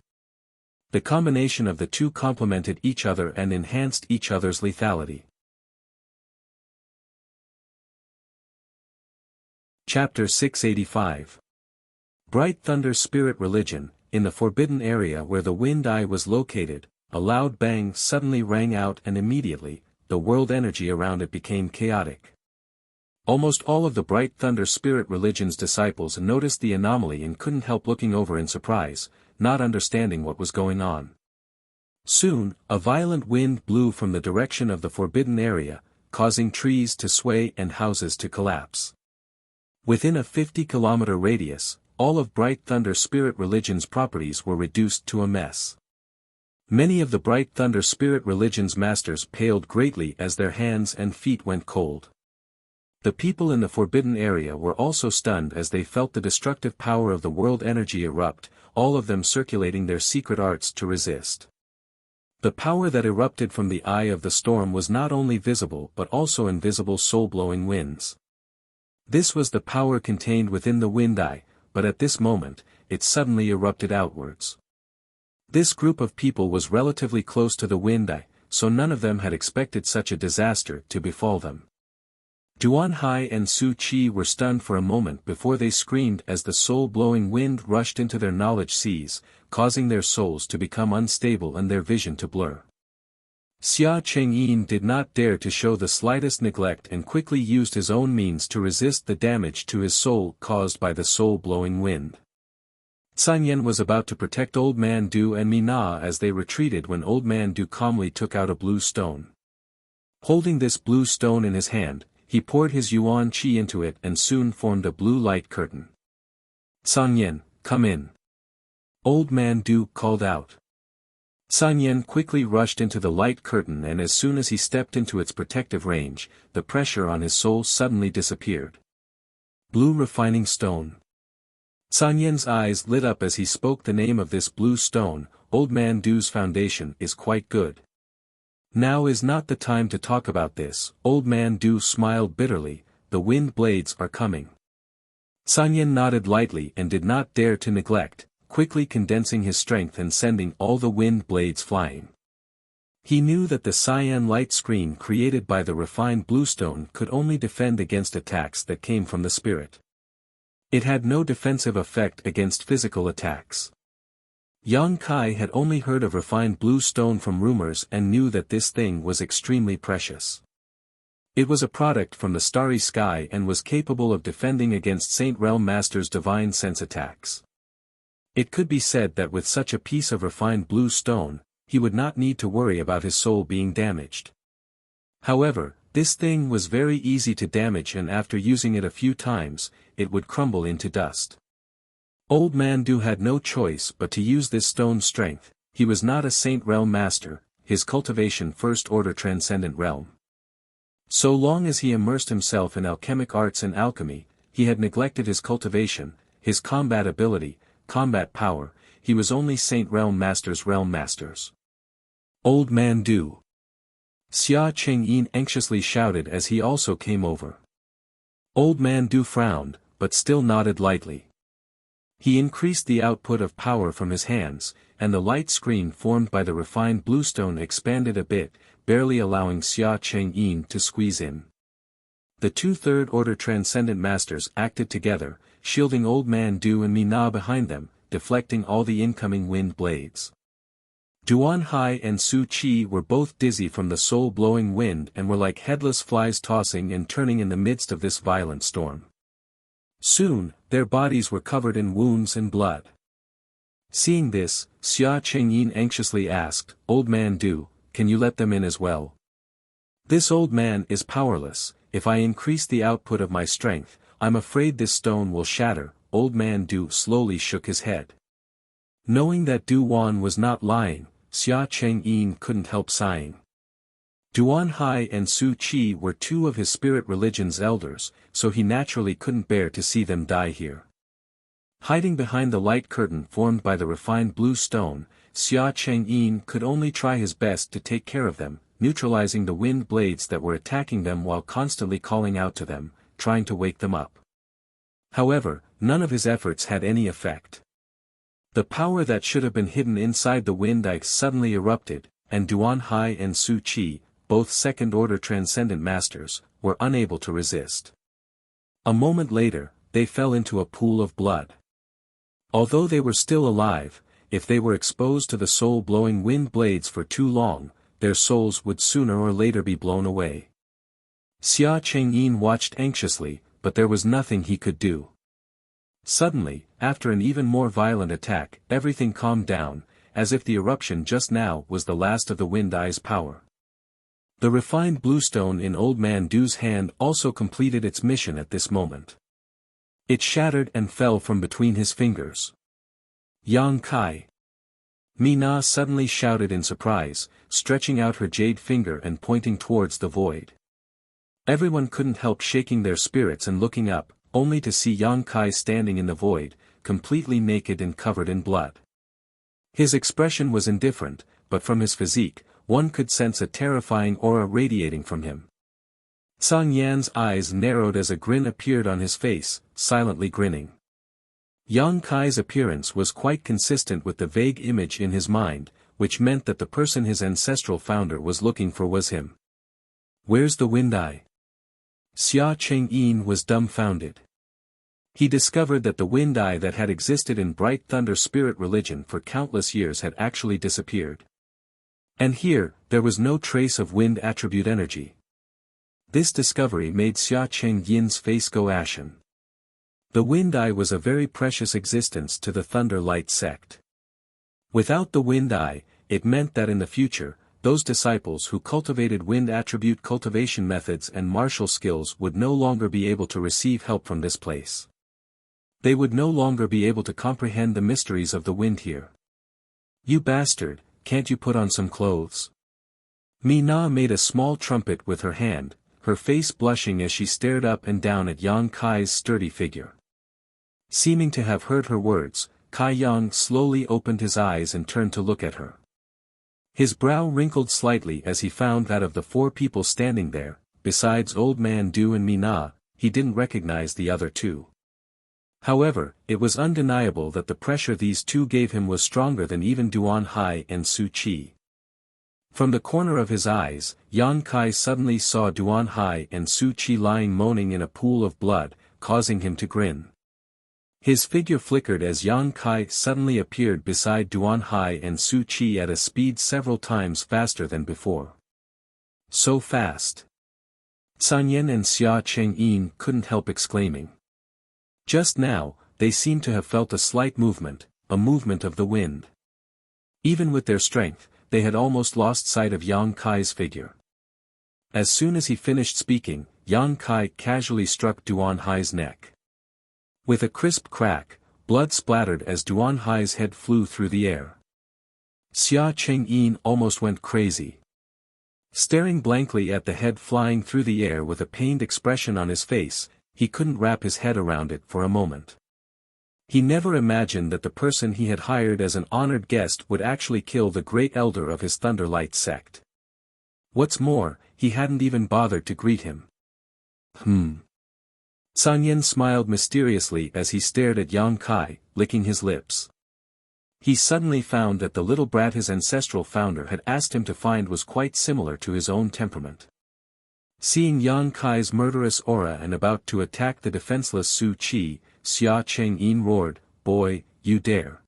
The combination of the two complemented each other and enhanced each other's lethality. Chapter 685. Bright Thunder Spirit Religion. In the forbidden area where the wind eye was located, a loud bang suddenly rang out and immediately, the world energy around it became chaotic. Almost all of the Bright Thunder Spirit Religion's disciples noticed the anomaly and couldn't help looking over in surprise, not understanding what was going on. Soon, a violent wind blew from the direction of the forbidden area, causing trees to sway and houses to collapse. Within a 50-kilometer radius, all of Bright Thunder Spirit Religion's properties were reduced to a mess. Many of the Bright Thunder Spirit Religion's masters paled greatly as their hands and feet went cold. The people in the forbidden area were also stunned as they felt the destructive power of the world energy erupt, all of them circulating their secret arts to resist. The power that erupted from the eye of the storm was not only visible but also invisible soul-blowing winds. This was the power contained within the wind eye, but at this moment, it suddenly erupted outwards. This group of people was relatively close to the wind eye, so none of them had expected such a disaster to befall them. Duan Hai and Su Qi were stunned for a moment before they screamed as the soul-blowing wind rushed into their knowledge seas, causing their souls to become unstable and their vision to blur. Xia Chengyin did not dare to show the slightest neglect and quickly used his own means to resist the damage to his soul caused by the soul-blowing wind. Sanyan was about to protect Old Man Du and Mina as they retreated when Old Man Du calmly took out a blue stone. Holding this blue stone in his hand, he poured his yuan qi into it and soon formed a blue light curtain. San Yin, come in. Old Man Du called out. San Yin quickly rushed into the light curtain, and as soon as he stepped into its protective range, the pressure on his soul suddenly disappeared. Blue refining stone. San Yin's eyes lit up as he spoke the name of this blue stone. Old Man Du's foundation is quite good. Now is not the time to talk about this. Old Man Du smiled bitterly. The wind blades are coming. San Yin nodded lightly and did not dare to neglect, quickly condensing his strength and sending all the wind blades flying. He knew that the cyan light screen created by the refined bluestone could only defend against attacks that came from the spirit. It had no defensive effect against physical attacks. Yang Kai had only heard of refined bluestone from rumors and knew that this thing was extremely precious. It was a product from the starry sky and was capable of defending against Saint Realm Master's divine sense attacks. It could be said that with such a piece of refined blue stone, he would not need to worry about his soul being damaged. However, this thing was very easy to damage, and after using it a few times, it would crumble into dust. Old Man Du had no choice but to use this stone's strength. He was not a Saint Realm Master, his cultivation First Order Transcendent Realm. So long as he immersed himself in alchemic arts and alchemy, he had neglected his cultivation, his combat ability, combat power. He was only Saint Realm Master's Realm Masters. Old Man Du. Xia Chengyin anxiously shouted as he also came over. Old Man Du frowned, but still nodded lightly. He increased the output of power from his hands, and the light screen formed by the refined bluestone expanded a bit, barely allowing Xia Chengyin to squeeze in. The two Third Order Transcendent Masters acted together, shielding Old Man Du and Mina behind them, deflecting all the incoming wind blades. Duan Hai and Su Qi were both dizzy from the soul-blowing wind and were like headless flies tossing and turning in the midst of this violent storm. Soon, their bodies were covered in wounds and blood. Seeing this, Xia Chengyin anxiously asked, Old Man Du, can you let them in as well? This old man is powerless. If I increase the output of my strength, I'm afraid this stone will shatter. Old Man Du slowly shook his head. Knowing that Du Wan was not lying, Xia Chengyin couldn't help sighing. Duan Hai and Su Qi were two of his spirit religion's elders, so he naturally couldn't bear to see them die here. Hiding behind the light curtain formed by the refined blue stone, Xia Chengyin could only try his best to take care of them, neutralizing the wind blades that were attacking them while constantly calling out to them, trying to wake them up. However, none of his efforts had any effect. The power that should have been hidden inside the wind ice suddenly erupted, and Duan Hai and Su Qi, both Second-Order Transcendent Masters, were unable to resist. A moment later, they fell into a pool of blood. Although they were still alive, if they were exposed to the soul-blowing wind blades for too long, their souls would sooner or later be blown away. Xia Chengyin watched anxiously, but there was nothing he could do. Suddenly, after an even more violent attack, everything calmed down, as if the eruption just now was the last of the wind eye's power. The refined bluestone in Old Man Du's hand also completed its mission at this moment. It shattered and fell from between his fingers. Yang Kai. Mina suddenly shouted in surprise, stretching out her jade finger and pointing towards the void. Everyone couldn't help shaking their spirits and looking up, only to see Yang Kai standing in the void, completely naked and covered in blood. His expression was indifferent, but from his physique, one could sense a terrifying aura radiating from him. San Yan's eyes narrowed as a grin appeared on his face, silently grinning. Yang Kai's appearance was quite consistent with the vague image in his mind, which meant that the person his ancestral founder was looking for was him. Where's the wind eye? Xia Chengyin was dumbfounded. He discovered that the wind eye that had existed in Bright Thunder spirit religion for countless years had actually disappeared. And here, there was no trace of wind attribute energy. This discovery made Xia Chengyin's face go ashen. The wind eye was a very precious existence to the Thunder Light sect. Without the wind eye, it meant that in the future, those disciples who cultivated wind attribute cultivation methods and martial skills would no longer be able to receive help from this place. They would no longer be able to comprehend the mysteries of the wind here. You bastard, can't you put on some clothes? Mina made a small trumpet with her hand, her face blushing as she stared up and down at Yang Kai's sturdy figure. Seeming to have heard her words, Kai Yang slowly opened his eyes and turned to look at her. His brow wrinkled slightly as he found that of the 4 people standing there, besides Old Man Du and Mina, he didn't recognize the other 2. However, it was undeniable that the pressure these 2 gave him was stronger than even Duan Hai and Su Qi. From the corner of his eyes, Yang Kai suddenly saw Duan Hai and Su Qi lying moaning in a pool of blood, causing him to grin. His figure flickered as Yang Kai suddenly appeared beside Duan Hai and Su Qi at a speed several times faster than before. So fast. Sanyan and Xia Chengyin couldn't help exclaiming. Just now, they seemed to have felt a slight movement, a movement of the wind. Even with their strength, they had almost lost sight of Yang Kai's figure. As soon as he finished speaking, Yang Kai casually struck Duan Hai's neck. With a crisp crack, blood splattered as Duan Hai's head flew through the air. Xia Chengyin almost went crazy. Staring blankly at the head flying through the air with a pained expression on his face, he couldn't wrap his head around it for a moment. He never imagined that the person he had hired as an honored guest would actually kill the great elder of his Thunderlight sect. What's more, he hadn't even bothered to greet him. Sanyan smiled mysteriously as he stared at Yang Kai, licking his lips. He suddenly found that the little brat his ancestral founder had asked him to find was quite similar to his own temperament. Seeing Yang Kai's murderous aura and about to attack the defenseless Su Qi, Xia Chengyin roared, "Boy, you dare."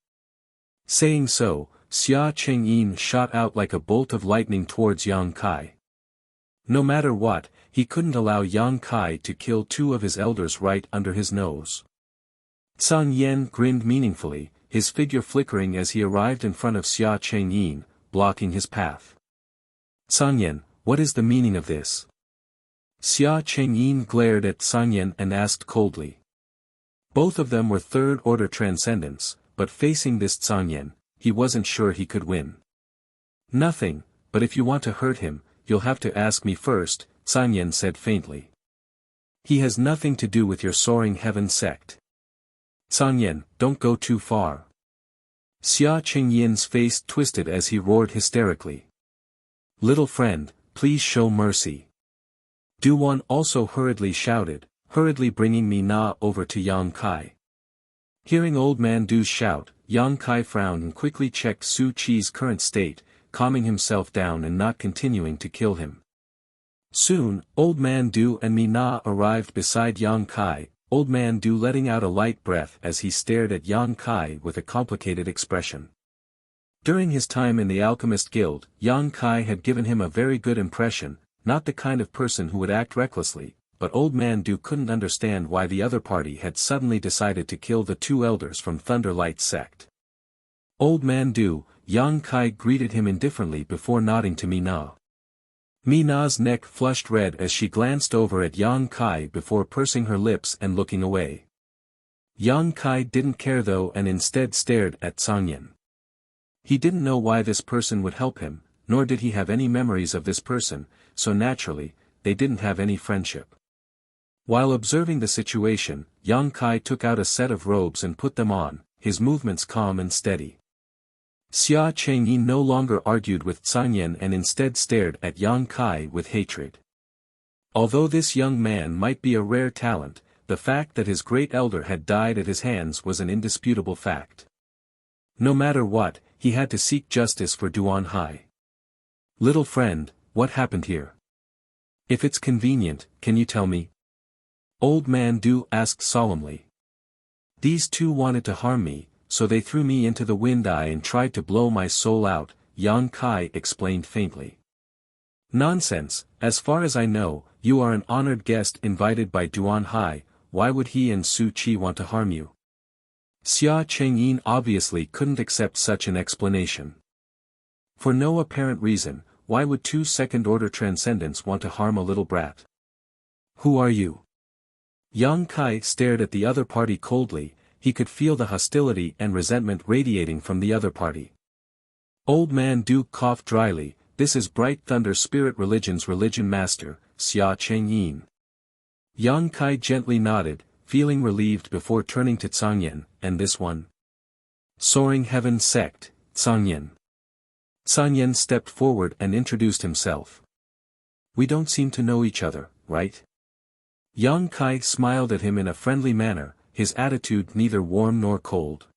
Saying so, Xia Chengyin shot out like a bolt of lightning towards Yang Kai. No matter what, he couldn't allow Yang Kai to kill 2 of his elders right under his nose. Sun Yen grinned meaningfully, his figure flickering as he arrived in front of Xia Chengyin, blocking his path. Sun Yen, what is the meaning of this? Xia Chengyin glared at Sun Yen and asked coldly. Both of them were third-order transcendents, but facing this Sun Yen, he wasn't sure he could win. Nothing, but if you want to hurt him, you'll have to ask me first, Sun Yen said faintly. He has nothing to do with your soaring heaven sect. Sun Yen, don't go too far. Xia Chengyin's face twisted as he roared hysterically. Little friend, please show mercy. Duwan also hurriedly shouted, hurriedly bringing Mina over to Yang Kai. Hearing Old Man Du's shout, Yang Kai frowned and quickly checked Su Qi's current state, calming himself down and not continuing to kill him. Soon, Old Man Du and Mina arrived beside Yang Kai, Old Man Du letting out a light breath as he stared at Yang Kai with a complicated expression. During his time in the Alchemist Guild, Yang Kai had given him a very good impression, not the kind of person who would act recklessly, but Old Man Du couldn't understand why the other party had suddenly decided to kill the 2 elders from Thunderlight sect. Old Man Du, Yang Kai greeted him indifferently before nodding to Mina. Mina's neck flushed red as she glanced over at Yang Kai before pursing her lips and looking away. Yang Kai didn't care though and instead stared at Sanyan. He didn't know why this person would help him, nor did he have any memories of this person, so naturally, they didn't have any friendship. While observing the situation, Yang Kai took out a set of robes and put them on, his movements calm and steady. Xia Chengyin no longer argued with Sanyan and instead stared at Yang Kai with hatred. Although this young man might be a rare talent, the fact that his great elder had died at his hands was an indisputable fact. No matter what, he had to seek justice for Duan Hai. Little friend, what happened here? If it's convenient, can you tell me? Old Man Du asked solemnly. These 2 wanted to harm me, so they threw me into the wind eye and tried to blow my soul out, Yang Kai explained faintly. Nonsense, as far as I know, you are an honored guest invited by Duan Hai, why would he and Su Qi want to harm you? Xia Chengyin obviously couldn't accept such an explanation. For no apparent reason, why would two second-order transcendents want to harm a little brat? Who are you? Yang Kai stared at the other party coldly. He could feel the hostility and resentment radiating from the other party. Old Man Duke coughed dryly. This is Bright Thunder Spirit Religion's religion master, Xia Chengyin. Yang Kai gently nodded, feeling relieved before turning to Zhangyan, and this one? Soaring Heaven Sect, Zhangyan. Zhangyan stepped forward and introduced himself. We don't seem to know each other, right? Yang Kai smiled at him in a friendly manner, his attitude neither warm nor cold.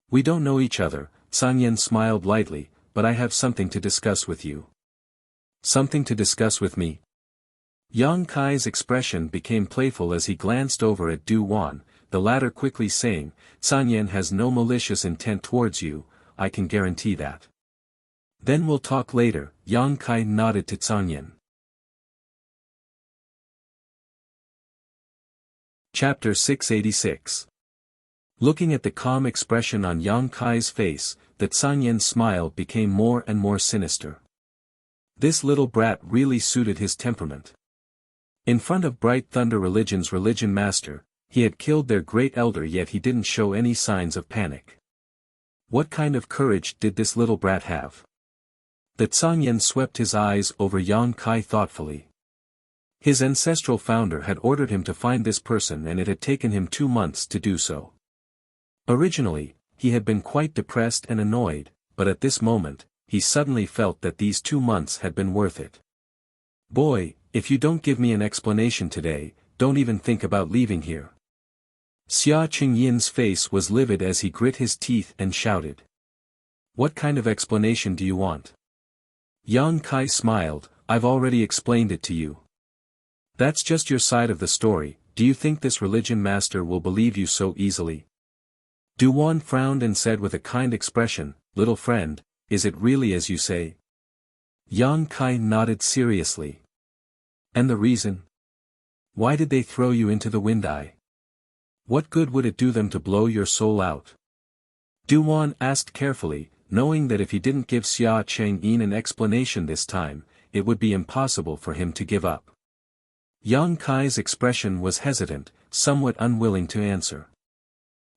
We don't know each other, Zhangyan smiled lightly, but I have something to discuss with you. Something to discuss with me? Yang Kai's expression became playful as he glanced over at Du Wan, the latter quickly saying, Zhangyan has no malicious intent towards you, I can guarantee that. Then we'll talk later, Yang Kai nodded to Zhangyan. Chapter 686. Looking at the calm expression on Yang Kai's face, the Zhangyan's smile became more and more sinister. This little brat really suited his temperament. In front of Bright Thunder Religion's religion master, he had killed their great elder, yet he didn't show any signs of panic. What kind of courage did this little brat have? The Zhangyan swept his eyes over Yang Kai thoughtfully. His ancestral founder had ordered him to find this person, and it had taken him 2 months to do so. Originally, he had been quite depressed and annoyed, but at this moment, he suddenly felt that these 2 months had been worth it. Boy, if you don't give me an explanation today, don't even think about leaving here. Xia Chengyin's face was livid as he grit his teeth and shouted. What kind of explanation do you want? Yang Kai smiled, I've already explained it to you. That's just your side of the story. Do you think this religion master will believe you so easily? Du Wan frowned and said with a kind expression, little friend, is it really as you say? Yang Kai nodded seriously. And the reason? Why did they throw you into the wind-eye? What good would it do them to blow your soul out? Du Wan asked carefully, knowing that if he didn't give Xia Chengyin an explanation this time, it would be impossible for him to give up. Yang Kai's expression was hesitant, somewhat unwilling to answer.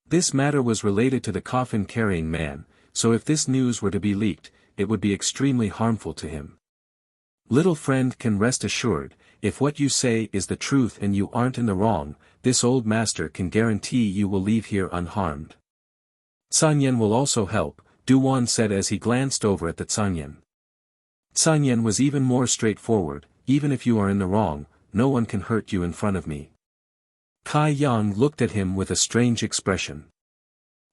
This matter was related to the coffin-carrying man, so if this news were to be leaked, it would be extremely harmful to him. Little friend can rest assured, if what you say is the truth and you aren't in the wrong, this old master can guarantee you will leave here unharmed. Zhangyan will also help, Du Wan said as he glanced over at the Zhangyan. Zhangyan was even more straightforward, even if you are in the wrong, no one can hurt you in front of me. Kai Yang looked at him with a strange expression.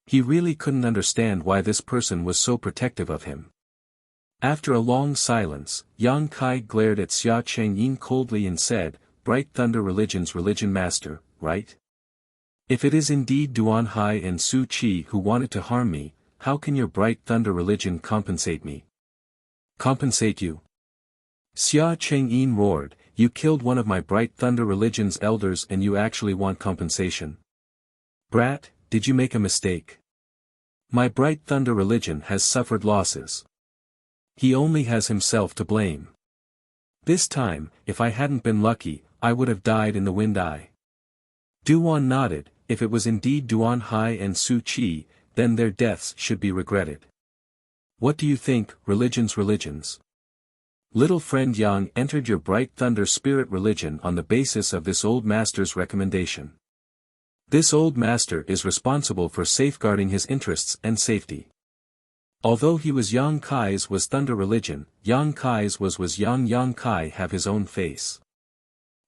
He really couldn't understand why this person was so protective of him. After a long silence, Yang Kai glared at Xia Chengyin coldly and said, Bright Thunder Religion's religion master, right? If it is indeed Duan Hai and Su Qi who wanted to harm me, how can your Bright Thunder Religion compensate me? Compensate you? Xia Chengyin roared, you killed one of my Bright Thunder Religion's elders and you actually want compensation? Brat, did you make a mistake? My Bright Thunder Religion has suffered losses. He only has himself to blame. This time, if I hadn't been lucky, I would have died in the wind-eye. Du Wan nodded, if it was indeed Duan Hai and Su Qi, then their deaths should be regretted. What do you think, religions? Little friend Yang entered your Bright Thunder Spirit Religion on the basis of this old master's recommendation. This old master is responsible for safeguarding his interests and safety. Although he was Yang Kai's was Thunder Religion, Yang Kai's was Yang Kai have his own face.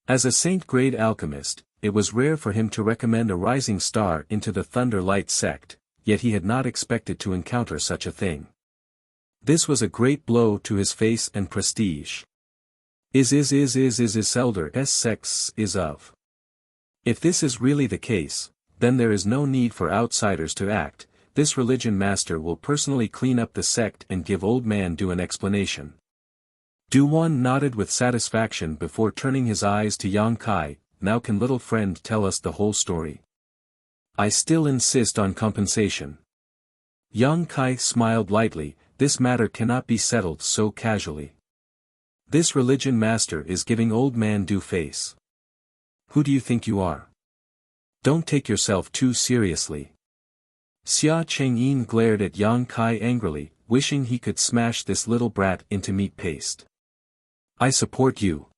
As a saint-grade alchemist, it was rare for him to recommend a rising star into the Thunder Light sect, yet he had not expected to encounter such a thing. This was a great blow to his face and prestige. Is elder s sects is of. If this is really the case, then there is no need for outsiders to act. This religion master will personally clean up the sect and give old man Du an explanation. Du Wan nodded with satisfaction before turning his eyes to Yang Kai, now can little friend tell us the whole story? I still insist on compensation. Yang Kai smiled lightly, this matter cannot be settled so casually. This religion master is giving old man Du face. Who do you think you are? Don't take yourself too seriously. Xia Chengyin glared at Yang Kai angrily, wishing he could smash this little brat into meat paste. I support you.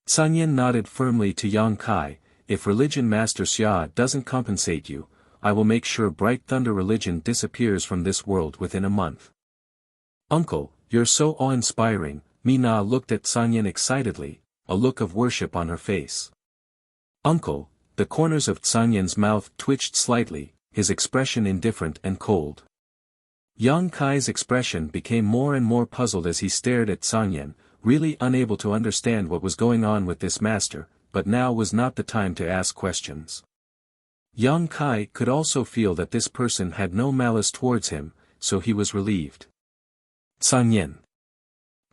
Sanyan nodded firmly to Yang Kai. If religion master Xia doesn't compensate you, I will make sure Bright Thunder religion disappears from this world within a month. Uncle, you're so awe-inspiring. Mina looked at Sanyan excitedly, a look of worship on her face. Uncle, the corners of Sanyan's mouth twitched slightly, his expression indifferent and cold. Yang Kai's expression became more and more puzzled as he stared at Sanyan, really unable to understand what was going on with this master, but now was not the time to ask questions. Yang Kai could also feel that this person had no malice towards him, so he was relieved. Sanyan.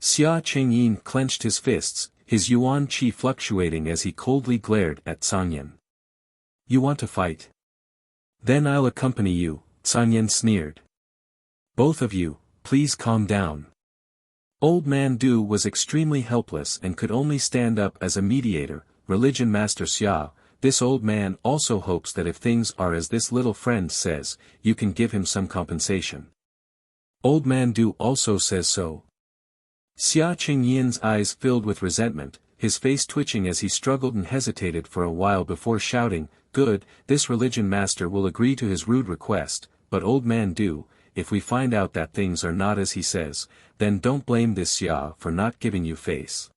Xia Chengyin clenched his fists, his yuan qi fluctuating as he coldly glared at Sanyan. You want to fight? Then I'll accompany you, Sanyan sneered. Both of you, please calm down. Old man Du was extremely helpless and could only stand up as a mediator. Religion master Xia, this old man also hopes that if things are as this little friend says, you can give him some compensation. Old man Du also says so. Xia Chengyin's eyes filled with resentment, his face twitching as he struggled and hesitated for a while before shouting, Good, this religion master will agree to his rude request, but old man Du, if we find out that things are not as he says, then don't blame this Xia for not giving you face.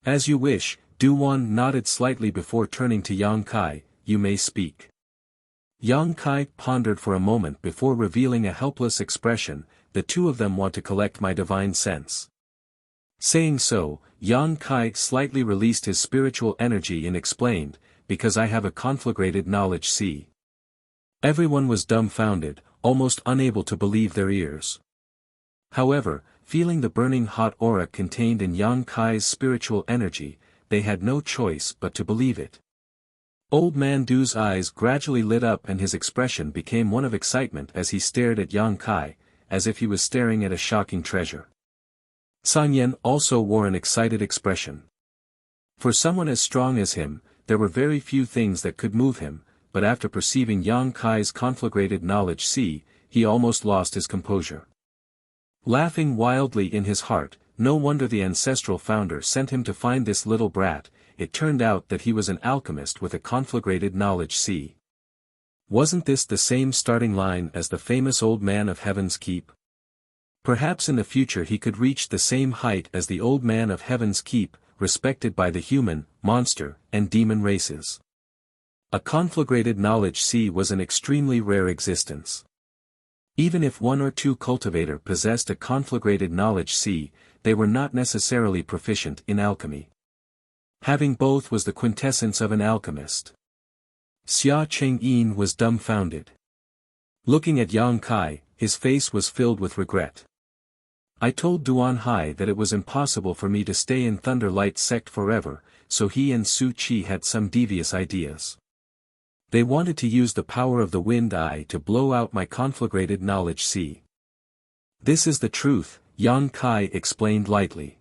As you wish, Du-Wan nodded slightly before turning to Yang Kai, you may speak. Yang Kai pondered for a moment before revealing a helpless expression, the two of them want to collect my divine sense. Saying so, Yang Kai slightly released his spiritual energy and explained, because I have a conflagrated knowledge see. Everyone was dumbfounded, almost unable to believe their ears. However, feeling the burning hot aura contained in Yang Kai's spiritual energy, they had no choice but to believe it. Old man Du's eyes gradually lit up and his expression became one of excitement as he stared at Yang Kai, as if he was staring at a shocking treasure. Sanyan also wore an excited expression. For someone as strong as him, there were very few things that could move him, but after perceiving Yang Kai's conflagrated knowledge see, he almost lost his composure. Laughing wildly in his heart, no wonder the ancestral founder sent him to find this little brat, it turned out that he was an alchemist with a conflagrated knowledge see. Wasn't this the same starting line as the famous old man of Heaven's Keep? Perhaps in the future he could reach the same height as the old man of Heaven's Keep, respected by the human, monster, and demon races. A conflagrated knowledge see was an extremely rare existence. Even if one or two cultivator possessed a conflagrated knowledge see, they were not necessarily proficient in alchemy. Having both was the quintessence of an alchemist. Xia Chengyin was dumbfounded. Looking at Yang Kai, his face was filled with regret. I told Duan Hai that it was impossible for me to stay in Thunder Light sect forever, so he and Su Chi had some devious ideas. They wanted to use the power of the wind eye to blow out my conflagrated knowledge see. This is the truth, Yang Kai explained lightly.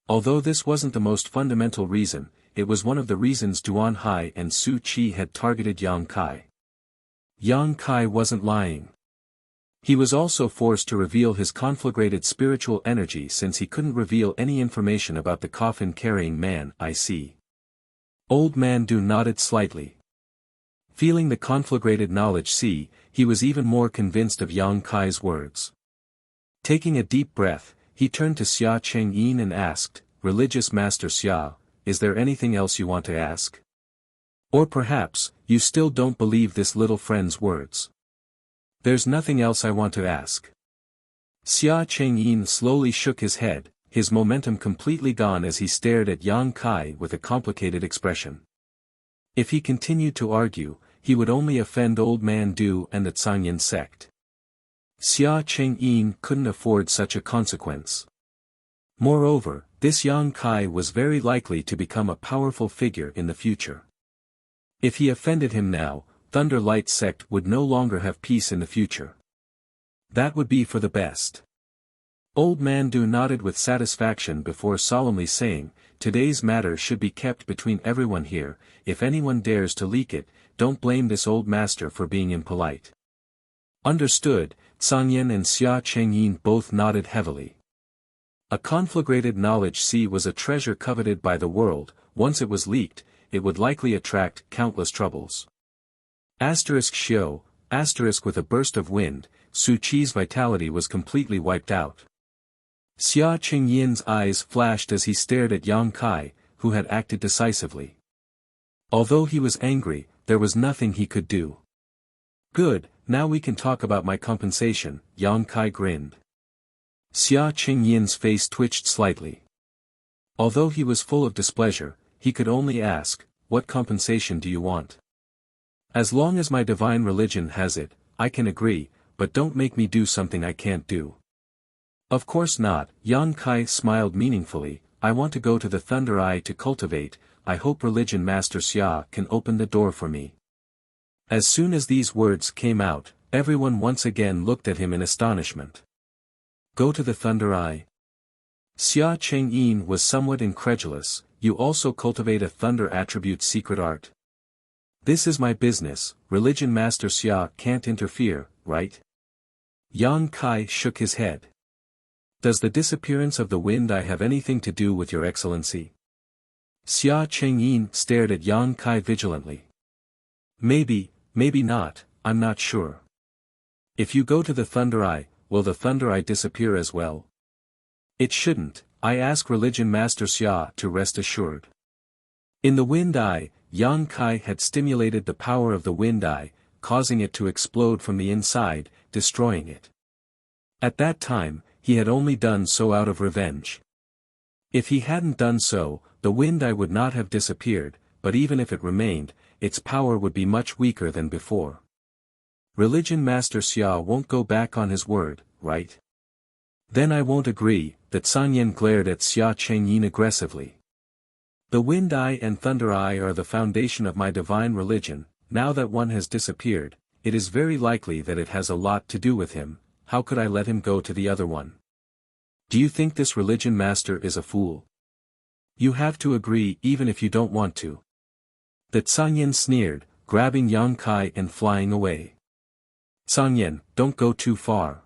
Although this wasn't the most fundamental reason, it was one of the reasons Duan Hai and Su Chi had targeted Yang Kai. Yang Kai wasn't lying. He was also forced to reveal his conflagrated spiritual energy since he couldn't reveal any information about the coffin-carrying man. I see. Old man Du nodded slightly. Feeling the conflagrated knowledge see, he was even more convinced of Yang Kai's words. Taking a deep breath, he turned to Xia Chengyin and asked, Religious Master Xia, is there anything else you want to ask? Or perhaps, you still don't believe this little friend's words? There's nothing else I want to ask. Xia Chengyin slowly shook his head, his momentum completely gone as he stared at Yang Kai with a complicated expression. If he continued to argue, he would only offend old man Du and the Zhangyan sect. Xia Chengyin couldn't afford such a consequence. Moreover, this Yang Kai was very likely to become a powerful figure in the future. If he offended him now, Thunder Light sect would no longer have peace in the future. That would be for the best. Old man Du nodded with satisfaction before solemnly saying, "Today's matter should be kept between everyone here. If anyone dares to leak it, don't blame this old master for being impolite." Understood. Tsangyan and Xia Chengyin both nodded heavily. A conflagrated knowledge sea was a treasure coveted by the world. Once it was leaked, it would likely attract countless troubles. Xiao, with a burst of wind, Su Qi's vitality was completely wiped out. Xia Chengyin's eyes flashed as he stared at Yang Kai, who had acted decisively. Although he was angry, there was nothing he could do. "Good, now we can talk about my compensation," Yang Kai grinned. Xia Chengyin's face twitched slightly. Although he was full of displeasure, he could only ask, "What compensation do you want?" "As long as my divine religion has it, I can agree, but don't make me do something I can't do." "Of course not," Yang Kai smiled meaningfully. "I want to go to the Thunder Eye to cultivate. I hope Religion Master Xia can open the door for me." As soon as these words came out, everyone once again looked at him in astonishment. "Go to the Thunder Eye?" Xia Chengyin was somewhat incredulous. "You also cultivate a thunder attribute secret art?" "This is my business, Religion Master Xia can't interfere, right?" Yang Kai shook his head. "Does the disappearance of the wind eye have anything to do with your excellency?" Xia Chengyin stared at Yang Kai vigilantly. "Maybe, maybe not, I'm not sure. If you go to the Thunder Eye, will the Thunder Eye disappear as well?" "It shouldn't, I ask Religion Master Xia to rest assured." In the Wind Eye, Yang Kai had stimulated the power of the Wind Eye, causing it to explode from the inside, destroying it. At that time, he had only done so out of revenge. If he hadn't done so, the Wind Eye would not have disappeared, but even if it remained, its power would be much weaker than before. Religion Master Xia won't go back on his word, right? Then I won't agree. That Sanyan glared at Xia Chengyin aggressively. "The Wind Eye and Thunder Eye are the foundation of my divine religion. Now that one has disappeared, it is very likely that it has a lot to do with him. How could I let him go to the other one? Do you think this religion master is a fool? You have to agree even if you don't want to." That Sanyan sneered, grabbing Yang Kai and flying away. "Sanyan, don't go too far."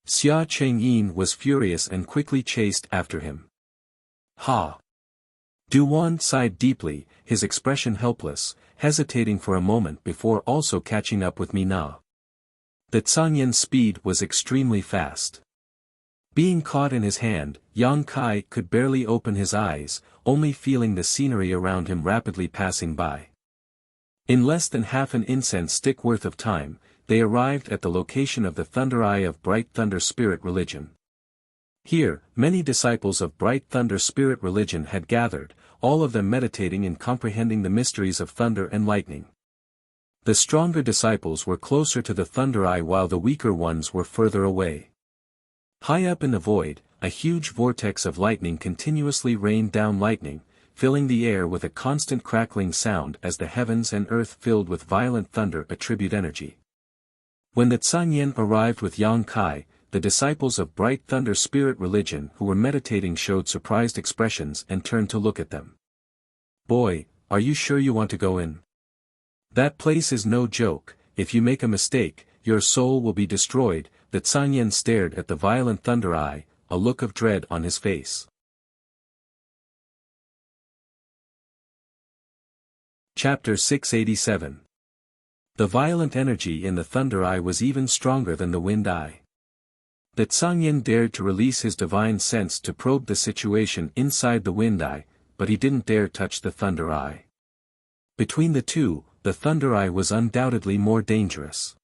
Xia Chengyin was furious and quickly chased after him. "Ha!" Duan sighed deeply, his expression helpless, hesitating for a moment before also catching up with Mina. That Sanyan's speed was extremely fast. Being caught in his hand, Yang Kai could barely open his eyes, only feeling the scenery around him rapidly passing by. In less than half an incense stick worth of time, they arrived at the location of the Thunder Eye of Bright Thunder Spirit Religion. Here, many disciples of Bright Thunder Spirit Religion had gathered, all of them meditating and comprehending the mysteries of thunder and lightning. The stronger disciples were closer to the Thunder Eye while the weaker ones were further away. High up in the void, a huge vortex of lightning continuously rained down lightning, filling the air with a constant crackling sound as the heavens and earth filled with violent thunder attribute energy. When the Sanyan arrived with Yang Kai, the disciples of Bright Thunder Spirit Religion who were meditating showed surprised expressions and turned to look at them. "Boy, are you sure you want to go in? That place is no joke. If you make a mistake, your soul will be destroyed." The Sanyan stared at the violent Thunder Eye, a look of dread on his face. Chapter 687. The violent energy in the Thunder Eye was even stronger than the Wind Eye. That Sanyan dared to release his divine sense to probe the situation inside the Wind Eye, but he didn't dare touch the Thunder Eye. Between the two, the Thunder Eye was undoubtedly more dangerous.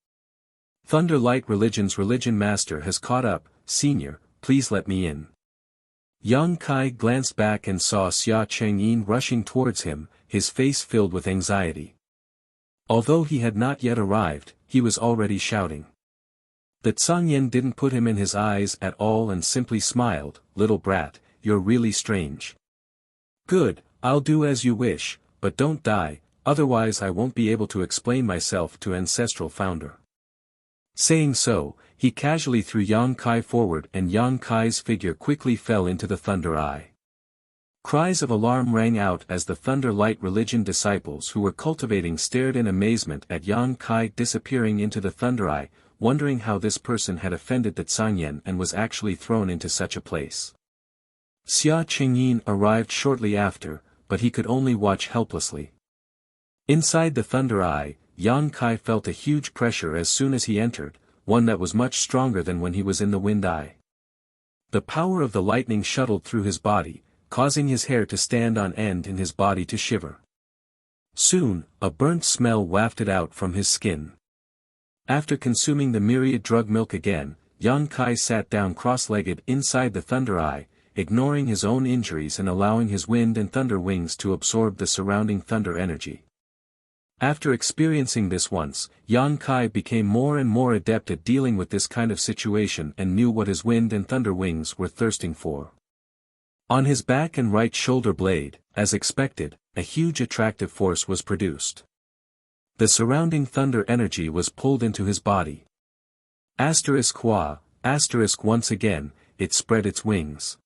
"Thunder Light Religion's Religion Master has caught up, Senior, please let me in." Yang Kai glanced back and saw Xia Chengyin rushing towards him, his face filled with anxiety. Although he had not yet arrived, he was already shouting. That Sanyan didn't put him in his eyes at all and simply smiled, "Little brat, you're really strange." "Good, I'll do as you wish, but don't die, otherwise I won't be able to explain myself to Ancestral Founder." Saying so, He casually threw Yang Kai forward and Yang Kai's figure quickly fell into the Thunder Eye. Cries of alarm rang out as the Thunder Light religion disciples who were cultivating stared in amazement at Yang Kai disappearing into the Thunder Eye, wondering how this person had offended the Zhangyan and was actually thrown into such a place. Xia Qingyin arrived shortly after, but he could only watch helplessly. Inside the Thunder Eye, Yang Kai felt a huge pressure as soon as he entered, one that was much stronger than when he was in the Wind Eye. The power of the lightning shuttled through his body, causing his hair to stand on end and his body to shiver. Soon, a burnt smell wafted out from his skin. After consuming the myriad drug milk again, Yang Kai sat down cross-legged inside the Thunder Eye, ignoring his own injuries and allowing his wind and thunder wings to absorb the surrounding thunder energy. After experiencing this once, Yang Kai became more and more adept at dealing with this kind of situation and knew what his wind and thunder wings were thirsting for. On his back and right shoulder blade, as expected, a huge attractive force was produced. The surrounding thunder energy was pulled into his body. Once again, it spread its wings.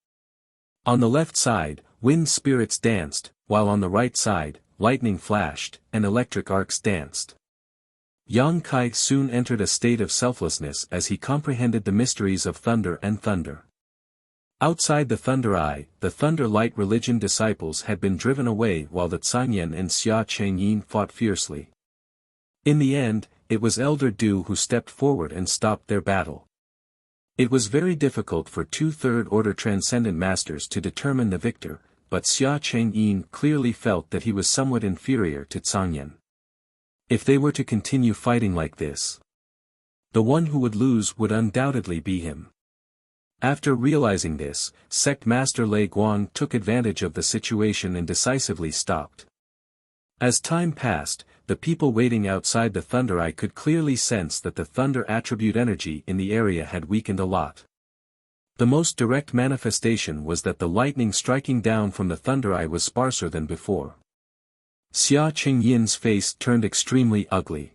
On the left side, wind spirits danced, while on the right side, lightning flashed, and electric arcs danced. Yang Kai soon entered a state of selflessness as he comprehended the mysteries of thunder and thunder. Outside the Thunder Eye, the Thunder Light religion disciples had been driven away while the Zhangyan and Xia Chengyin fought fiercely. In the end, it was Elder Du who stepped forward and stopped their battle. It was very difficult for two third-order transcendent masters to determine the victor, but Xia Chengyin clearly felt that he was somewhat inferior to Zhangyan. If they were to continue fighting like this, the one who would lose would undoubtedly be him. After realizing this, Sect Master Lei Guang took advantage of the situation and decisively stopped. As time passed, the people waiting outside the Thunder Eye could clearly sense that the thunder attribute energy in the area had weakened a lot. The most direct manifestation was that the lightning striking down from the Thunder Eye was sparser than before. Xia Qingyin's face turned extremely ugly.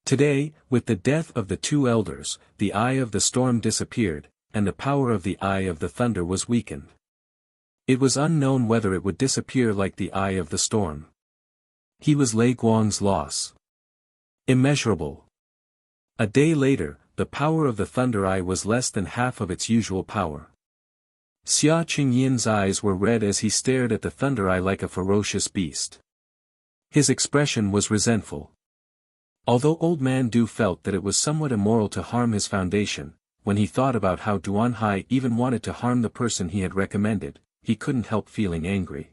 Today, with the death of the two elders, the Eye of the Storm disappeared, and the power of the Eye of the Thunder was weakened. It was unknown whether it would disappear like the Eye of the Storm. He was Lei Guang's loss. Immeasurable. A day later, the power of the Thunder Eye was less than half of its usual power. Xia Qingyin's eyes were red as he stared at the Thunder Eye like a ferocious beast. His expression was resentful. Although Old Man Du felt that it was somewhat immoral to harm his foundation, when he thought about how Duan Hai even wanted to harm the person he had recommended, he couldn't help feeling angry.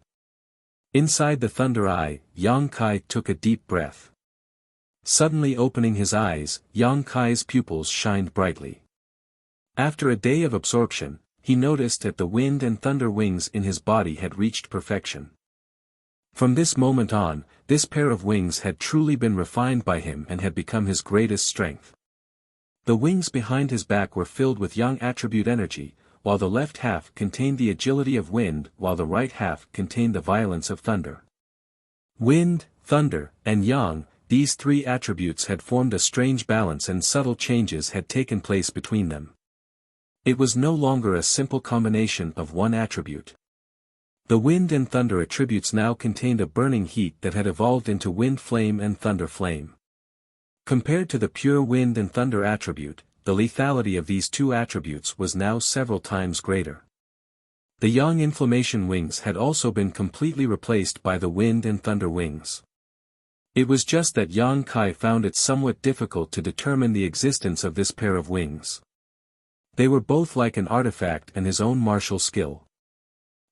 Inside the Thunder Eye, Yang Kai took a deep breath. Suddenly opening his eyes, Yang Kai's pupils shined brightly. After a day of absorption, he noticed that the wind and thunder wings in his body had reached perfection. From this moment on, this pair of wings had truly been refined by him and had become his greatest strength. The wings behind his back were filled with yang attribute energy, while the left half contained the agility of wind while the right half contained the violence of thunder. Wind, thunder, and yang, these three attributes had formed a strange balance and subtle changes had taken place between them. It was no longer a simple combination of one attribute. The wind and thunder attributes now contained a burning heat that had evolved into wind flame and thunder flame. Compared to the pure wind and thunder attribute, the lethality of these two attributes was now several times greater. The yang inflammation wings had also been completely replaced by the wind and thunder wings. It was just that Yang Kai found it somewhat difficult to determine the existence of this pair of wings. They were both like an artifact and his own martial skill.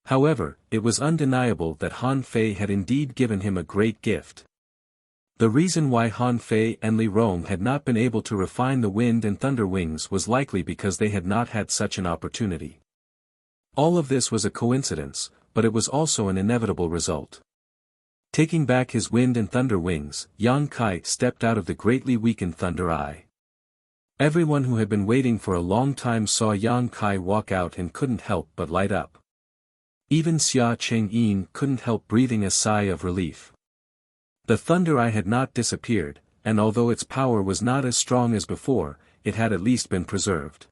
However, it was undeniable that Han Fei had indeed given him a great gift. The reason why Han Fei and Li Rong had not been able to refine the wind and thunder wings was likely because they had not had such an opportunity. All of this was a coincidence, but it was also an inevitable result. Taking back his wind and thunder wings, Yang Kai stepped out of the greatly weakened Thunder Eye. Everyone who had been waiting for a long time saw Yang Kai walk out and couldn't help but light up. Even Xia Chengyin couldn't help breathing a sigh of relief. The Thunder Eye had not disappeared, and although its power was not as strong as before, it had at least been preserved.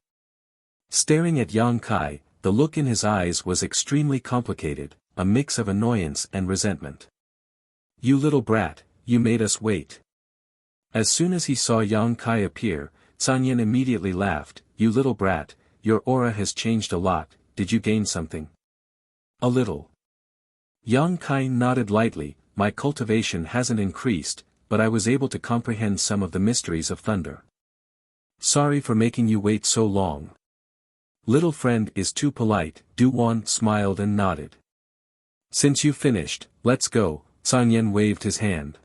Staring at Yang Kai, the look in his eyes was extremely complicated, a mix of annoyance and resentment. "You little brat, you made us wait." As soon as he saw Yang Kai appear, Sanyan immediately laughed. "You little brat, your aura has changed a lot, did you gain something?" "A little." Yang Kai nodded lightly. "My cultivation hasn't increased, but I was able to comprehend some of the mysteries of thunder." "Sorry for making you wait so long." "Little friend is too polite." Du-Wan smiled and nodded. "Since you finished, let's go." Sanyan waved his hand.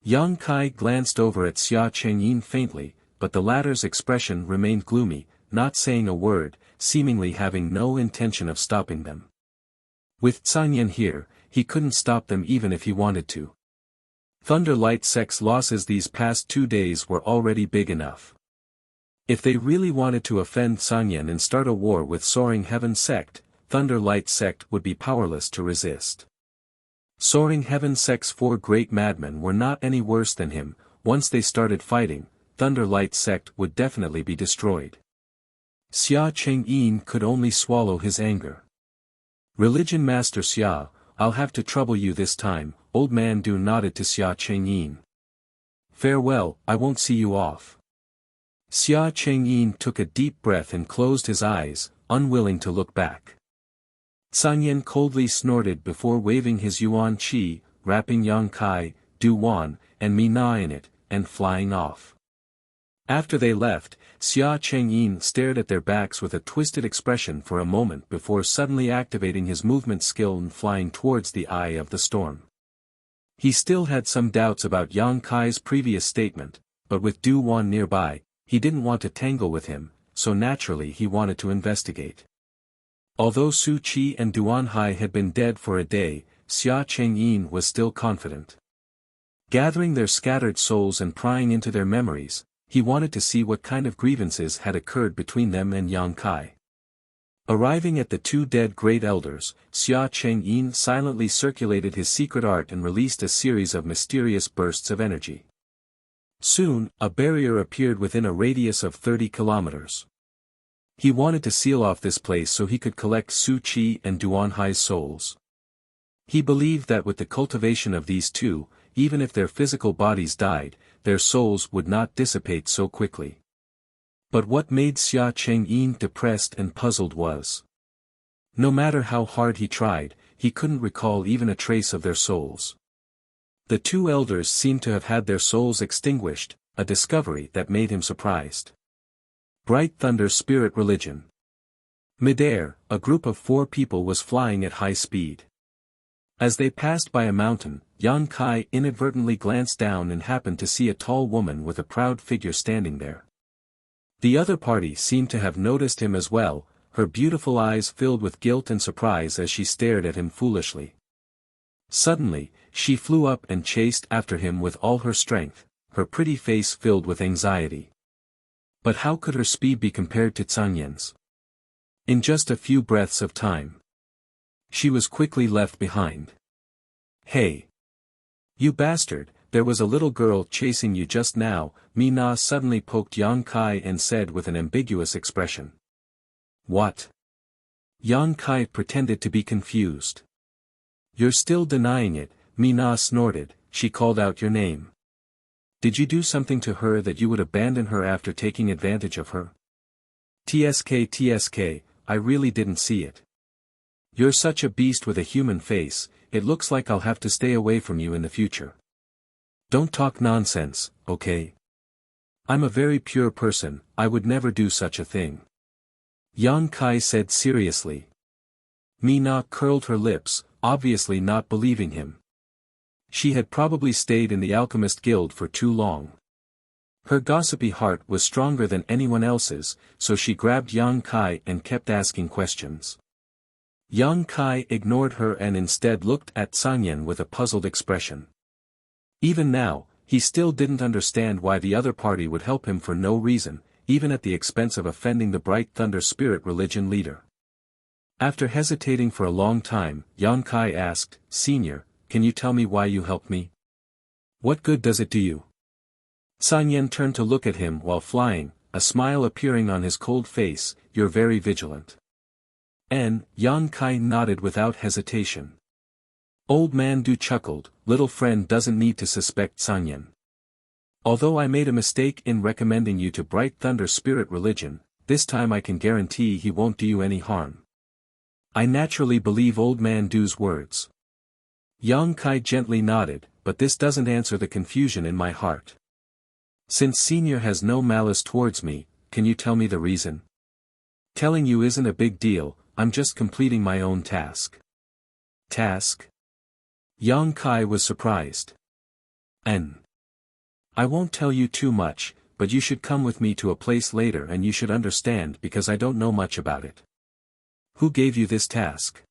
Yang Kai glanced over at Xia Chengyin faintly, but the latter's expression remained gloomy, not saying a word, seemingly having no intention of stopping them. With Sanyan here, he couldn't stop them even if he wanted to. Thunder Light Sect's losses these past 2 days were already big enough. If they really wanted to offend Sanyan and start a war with Soaring Heaven Sect, Thunder Light Sect would be powerless to resist. Soaring Heaven Sect's 4 great madmen were not any worse than him. Once they started fighting, Thunder Light Sect would definitely be destroyed. Xia Chengyin could only swallow his anger. "Religion Master Xia, I'll have to trouble you this time." Old Man Du nodded to Xia Chengyin. "Farewell, I won't see you off." Xia Chengyin took a deep breath and closed his eyes, unwilling to look back. Sanyan coldly snorted before waving his Yuan Qi, wrapping Yang Kai, Du-Wan, and Mina in it, and flying off. After they left, Xia Chengyin stared at their backs with a twisted expression for a moment before suddenly activating his movement skill and flying towards the eye of the storm. He still had some doubts about Yang Kai's previous statement, but with Du-Wan nearby, he didn't want to tangle with him, so naturally he wanted to investigate. Although Su Qi and Duan Hai had been dead for a day, Xia Chengyin was still confident. Gathering their scattered souls and prying into their memories, he wanted to see what kind of grievances had occurred between them and Yang Kai. Arriving at the 2 dead great elders, Xia Chengyin silently circulated his secret art and released a series of mysterious bursts of energy. Soon, a barrier appeared within a radius of 30 kilometers. He wanted to seal off this place so he could collect Su Qi and Duan Hai's souls. He believed that with the cultivation of these two, even if their physical bodies died, their souls would not dissipate so quickly. But what made Xia Chengyin depressed and puzzled was, no matter how hard he tried, he couldn't recall even a trace of their souls. The 2 elders seemed to have had their souls extinguished, a discovery that made him surprised. Bright Thunder Spirit Religion. Midair, a group of 4 people was flying at high speed. As they passed by a mountain, Yang Kai inadvertently glanced down and happened to see a tall woman with a proud figure standing there. The other party seemed to have noticed him as well, her beautiful eyes filled with guilt and surprise as she stared at him foolishly. Suddenly, she flew up and chased after him with all her strength, her pretty face filled with anxiety. But how could her speed be compared to Sanyan's? In just a few breaths of time, she was quickly left behind. "Hey! You bastard, there was a little girl chasing you just now," Mina suddenly poked Yang Kai and said with an ambiguous expression. "What?" Yang Kai pretended to be confused. "You're still denying it," Mina snorted. "She called out your name. Did you do something to her that you would abandon her after taking advantage of her?" TSK, I really didn't see it. You're such a beast with a human face, it looks like I'll have to stay away from you in the future. Don't talk nonsense, okay? I'm a very pure person, I would never do such a thing. Yang Kai said seriously. Mina curled her lips, obviously not believing him. She had probably stayed in the Alchemist Guild for too long. Her gossipy heart was stronger than anyone else's, so she grabbed Yang Kai and kept asking questions. Yang Kai ignored her and instead looked at Sanyan with a puzzled expression. Even now, he still didn't understand why the other party would help him for no reason, even at the expense of offending the Bright Thunder Spirit Religion leader. After hesitating for a long time, Yang Kai asked, "Senior, can you tell me why you helped me? What good does it do you?" San Yen turned to look at him while flying, a smile appearing on his cold face. You're very vigilant. Yang Kai nodded without hesitation. Old Man Du chuckled, little friend doesn't need to suspect San Yen. Although I made a mistake in recommending you to Bright Thunder Spirit Religion, this time I can guarantee he won't do you any harm. I naturally believe Old Man Du's words. Yang Kai gently nodded, but this doesn't answer the confusion in my heart. Since Senior has no malice towards me, can you tell me the reason? Telling you isn't a big deal, I'm just completing my own task. Task? Yang Kai was surprised. I won't tell you too much, but you should come with me to a place later and you should understand because I don't know much about it. Who gave you this task?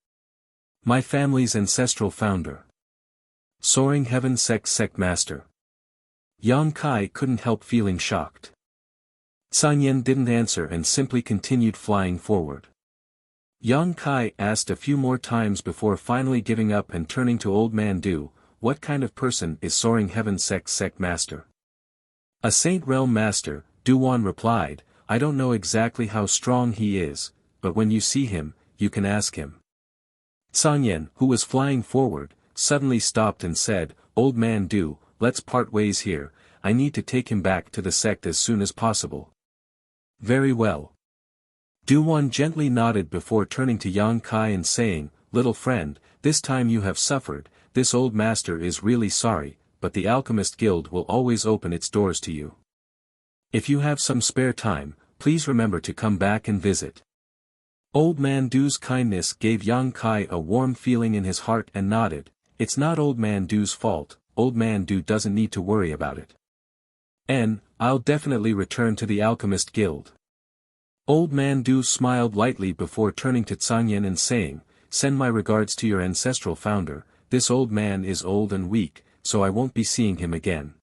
My family's ancestral founder. Soaring Heaven Sect Master. Yang Kai couldn't help feeling shocked. San Yen didn't answer and simply continued flying forward. Yang Kai asked a few more times before finally giving up and turning to Old Man Du, what kind of person is Soaring Heaven Sect Master? A Saint Realm Master, Du-Wan replied, I don't know exactly how strong he is, but when you see him, you can ask him. San Yen, who was flying forward, suddenly stopped and said, Old Man Du, let's part ways here, I need to take him back to the sect as soon as possible. Very well. Du-Wan gently nodded before turning to Yang Kai and saying, little friend, this time you have suffered, this old master is really sorry, but the Alchemist Guild will always open its doors to you. If you have some spare time, please remember to come back and visit. Old Man Du's kindness gave Yang Kai a warm feeling in his heart and nodded, it's not Old Man Du's fault, Old Man Du doesn't need to worry about it. I'll definitely return to the Alchemist Guild. Old Man Du smiled lightly before turning to San Yen and saying, send my regards to your ancestral founder, this old man is old and weak, so I won't be seeing him again.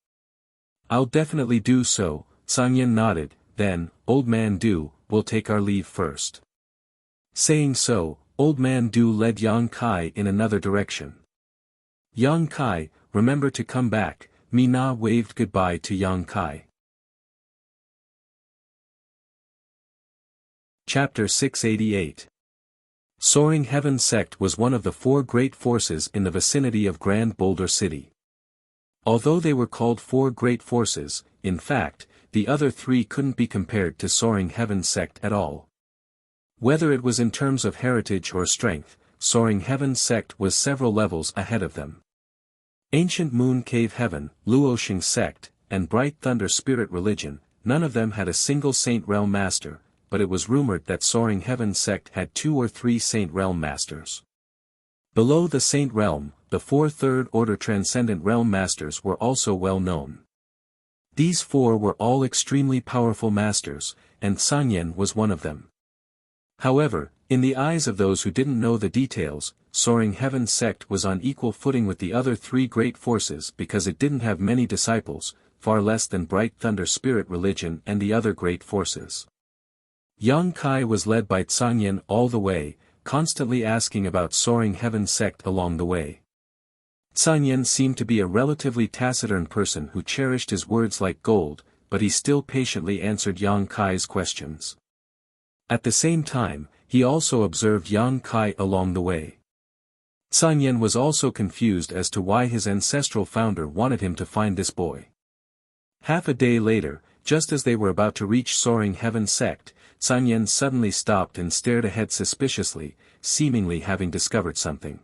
I'll definitely do so, San Yen nodded, then, Old Man Du, we'll take our leave first. Saying so, Old Man Du led Yang Kai in another direction. Yang Kai, remember to come back, Mina waved goodbye to Yang Kai. Chapter 688. Soaring Heaven Sect was one of the 4 great forces in the vicinity of Grand Boulder City. Although they were called 4 great forces, in fact, the other 3 couldn't be compared to Soaring Heaven Sect at all. Whether it was in terms of heritage or strength, Soaring Heaven Sect was several levels ahead of them. Ancient Moon Cave Heaven, Luoxing Sect, and Bright Thunder Spirit Religion, none of them had a single Saint Realm Master, but it was rumored that Soaring Heaven Sect had 2 or 3 Saint Realm Masters. Below the Saint Realm, the 4 Third Order Transcendent Realm Masters were also well known. These 4 were all extremely powerful masters, and San Yen was one of them. However, in the eyes of those who didn't know the details, Soaring Heaven Sect was on equal footing with the other 3 great forces because it didn't have many disciples, far less than Bright Thunder Spirit Religion and the other great forces. Yang Kai was led by San Yen all the way, constantly asking about Soaring Heaven Sect along the way. San Yen seemed to be a relatively taciturn person who cherished his words like gold, but he still patiently answered Yang Kai's questions. At the same time, he also observed Yang Kai along the way. San Yen was also confused as to why his ancestral founder wanted him to find this boy. Half a day later, just as they were about to reach Soaring Heaven Sect, San Yen suddenly stopped and stared ahead suspiciously, seemingly having discovered something.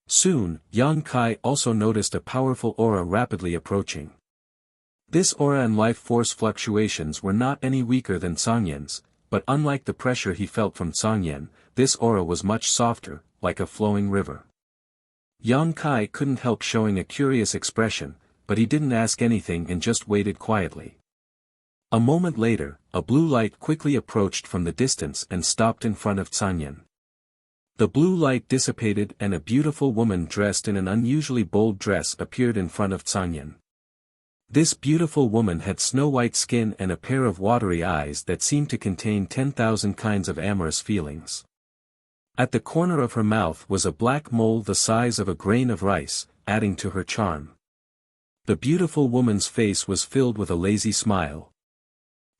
Soon, Yang Kai also noticed a powerful aura rapidly approaching. This aura and life force fluctuations were not any weaker than San Yen's, but unlike the pressure he felt from San Yen, this aura was much softer, like a flowing river. Yang Kai couldn't help showing a curious expression, but he didn't ask anything and just waited quietly. A moment later, a blue light quickly approached from the distance and stopped in front of San Yen. The blue light dissipated and a beautiful woman dressed in an unusually bold dress appeared in front of San Yen. This beautiful woman had snow-white skin and a pair of watery eyes that seemed to contain 10,000 kinds of amorous feelings. At the corner of her mouth was a black mole the size of a grain of rice, adding to her charm. The beautiful woman's face was filled with a lazy smile.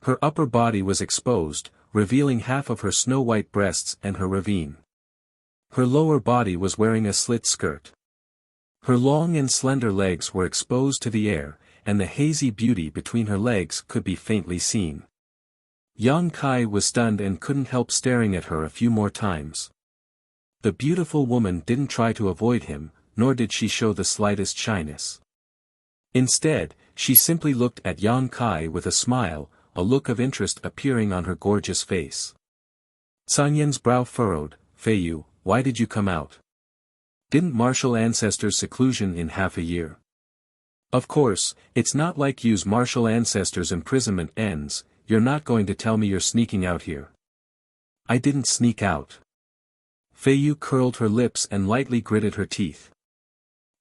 Her upper body was exposed, revealing half of her snow-white breasts and her ravine. Her lower body was wearing a slit skirt. Her long and slender legs were exposed to the air, and the hazy beauty between her legs could be faintly seen. Yang Kai was stunned and couldn't help staring at her a few more times. The beautiful woman didn't try to avoid him, nor did she show the slightest shyness. Instead, she simply looked at Yang Kai with a smile, a look of interest appearing on her gorgeous face. Sun Yan's brow furrowed. "Fei Yu, why did you come out? Didn't martial ancestors seclusion in half a year? Of course, it's not like Yu's martial ancestors' imprisonment ends. You're not going to tell me you're sneaking out here." "I didn't sneak out." Fei Yu curled her lips and lightly gritted her teeth.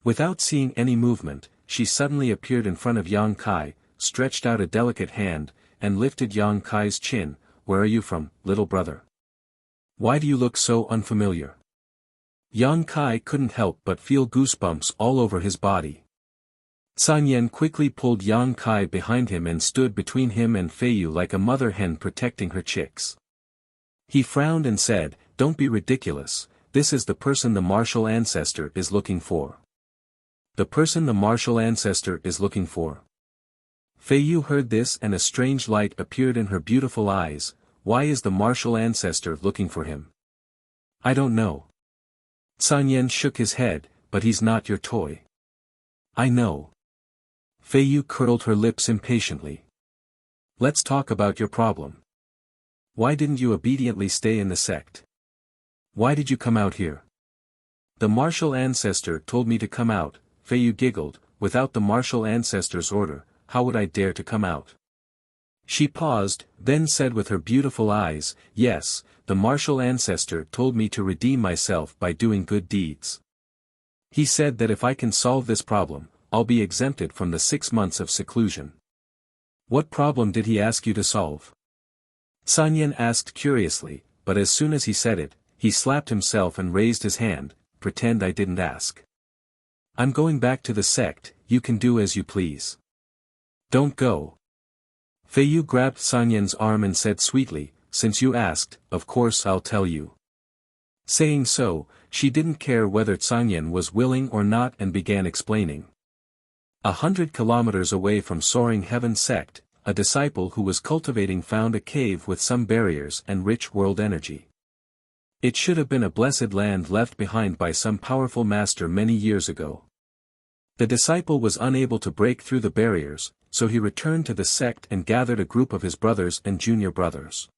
Without seeing any movement, she suddenly appeared in front of Yang Kai, stretched out a delicate hand, and lifted Yang Kai's chin. "Where are you from, little brother? Why do you look so unfamiliar?" Yang Kai couldn't help but feel goosebumps all over his body. Sun Yan quickly pulled Yang Kai behind him and stood between him and Fei Yu like a mother hen protecting her chicks. He frowned and said, "Don't be ridiculous, this is the person the martial ancestor is looking for." "The person the martial ancestor is looking for?" Fei Yu heard this and a strange light appeared in her beautiful eyes. "Why is the martial ancestor looking for him?" "I don't know." Sun Yan shook his head, "But he's not your toy." "I know." Fei Yu curled her lips impatiently. "Let's talk about your problem. Why didn't you obediently stay in the sect? Why did you come out here?" "The martial ancestor told me to come out," Fei Yu giggled. "Without the martial ancestor's order, how would I dare to come out?" She paused, then said with her beautiful eyes, "Yes, the martial ancestor told me to redeem myself by doing good deeds. He said that if I can solve this problem, I'll be exempted from the 6 months of seclusion." "What problem did he ask you to solve?" Sun Yan asked curiously, but as soon as he said it, he slapped himself and raised his hand. "Pretend I didn't ask. I'm going back to the sect, you can do as you please." "Don't go." Fei Yu grabbed Sun Yan's arm and said sweetly, "Since you asked, of course I'll tell you." Saying so, she didn't care whether Sun Yan was willing or not and began explaining. 100 kilometers away from Soaring Heaven sect, a disciple who was cultivating found a cave with some barriers and rich world energy. It should have been a blessed land left behind by some powerful master many years ago. The disciple was unable to break through the barriers, so he returned to the sect and gathered a group of his brothers and junior brothers.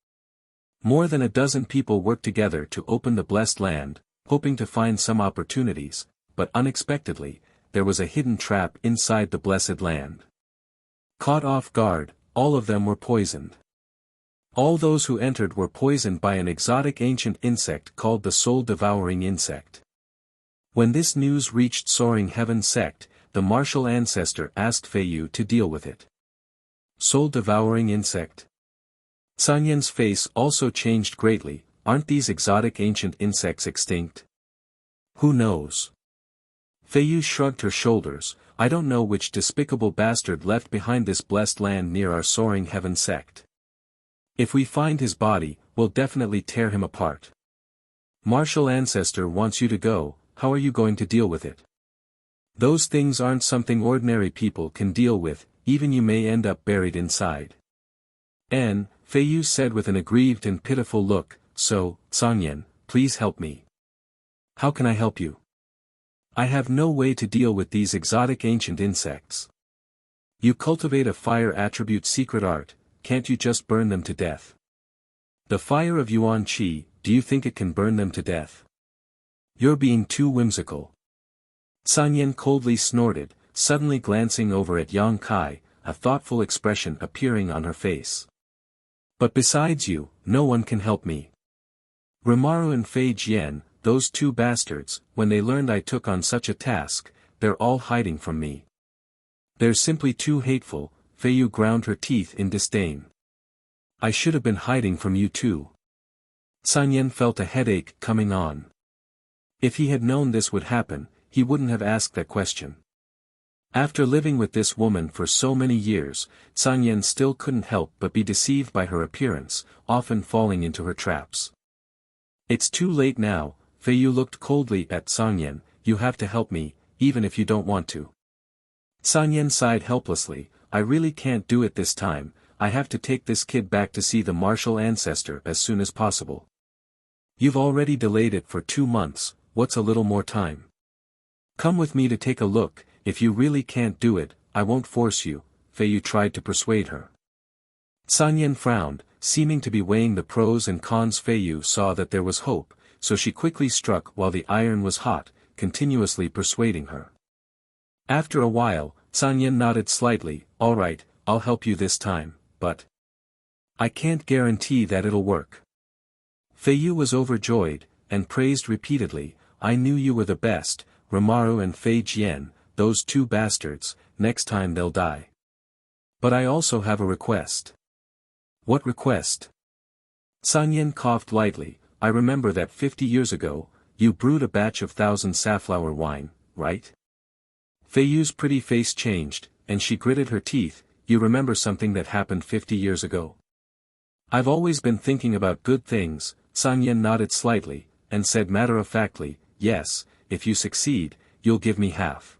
More than a dozen people worked together to open the blessed land, hoping to find some opportunities, but unexpectedly, there was a hidden trap inside the blessed land. Caught off guard, all of them were poisoned. All those who entered were poisoned by an exotic ancient insect called the soul-devouring insect. When this news reached Soaring Heaven sect, the martial ancestor asked Fei Yu to deal with it. Soul-devouring insect? Sun Yan's face also changed greatly. Aren't these exotic ancient insects extinct? Who knows? Fei Yu shrugged her shoulders. I don't know which despicable bastard left behind this blessed land near our Soaring Heaven sect. If we find his body, we'll definitely tear him apart. Martial ancestor wants you to go, how are you going to deal with it? Those things aren't something ordinary people can deal with, even you may end up buried inside. Fei Yu said with an aggrieved and pitiful look, so, Sun Yan, please help me. How can I help you? I have no way to deal with these exotic ancient insects. You cultivate a fire attribute secret art, can't you just burn them to death? The fire of Yuan Qi, do you think it can burn them to death? You're being too whimsical. Sun Yan coldly snorted, suddenly glancing over at Yang Kai, a thoughtful expression appearing on her face. But besides you, no one can help me. Rimaru and Fei Jian, those two bastards, when they learned I took on such a task, they're all hiding from me. They're simply too hateful. Fei Yu ground her teeth in disdain. I should have been hiding from you too. Sun Yan felt a headache coming on. If he had known this would happen, he wouldn't have asked that question. After living with this woman for so many years, Sanyan still couldn't help but be deceived by her appearance, often falling into her traps. It's too late now, Feiyu looked coldly at Sanyan, you have to help me, even if you don't want to. Sanyan sighed helplessly, I really can't do it this time, I have to take this kid back to see the martial ancestor as soon as possible. You've already delayed it for 2 months, what's a little more time? Come with me to take a look, if you really can't do it, I won't force you, Feiyu tried to persuade her. Sanyan frowned, seeming to be weighing the pros and cons. Feiyu saw that there was hope, so she quickly struck while the iron was hot, continuously persuading her. After a while, Sanyan nodded slightly, all right, I'll help you this time, but I can't guarantee that it'll work. Feiyu was overjoyed, and praised repeatedly, I knew you were the best, Rimaru and Fei Jian, those 2 bastards, next time they'll die. But I also have a request. What request? Sanyan coughed lightly, I remember that 50 years ago, you brewed a batch of 1,000 safflower wine, right? Feiyu's pretty face changed, and she gritted her teeth, you remember something that happened 50 years ago? I've always been thinking about good things, Sanyan nodded slightly, and said matter-of-factly, yes, if you succeed, you'll give me half.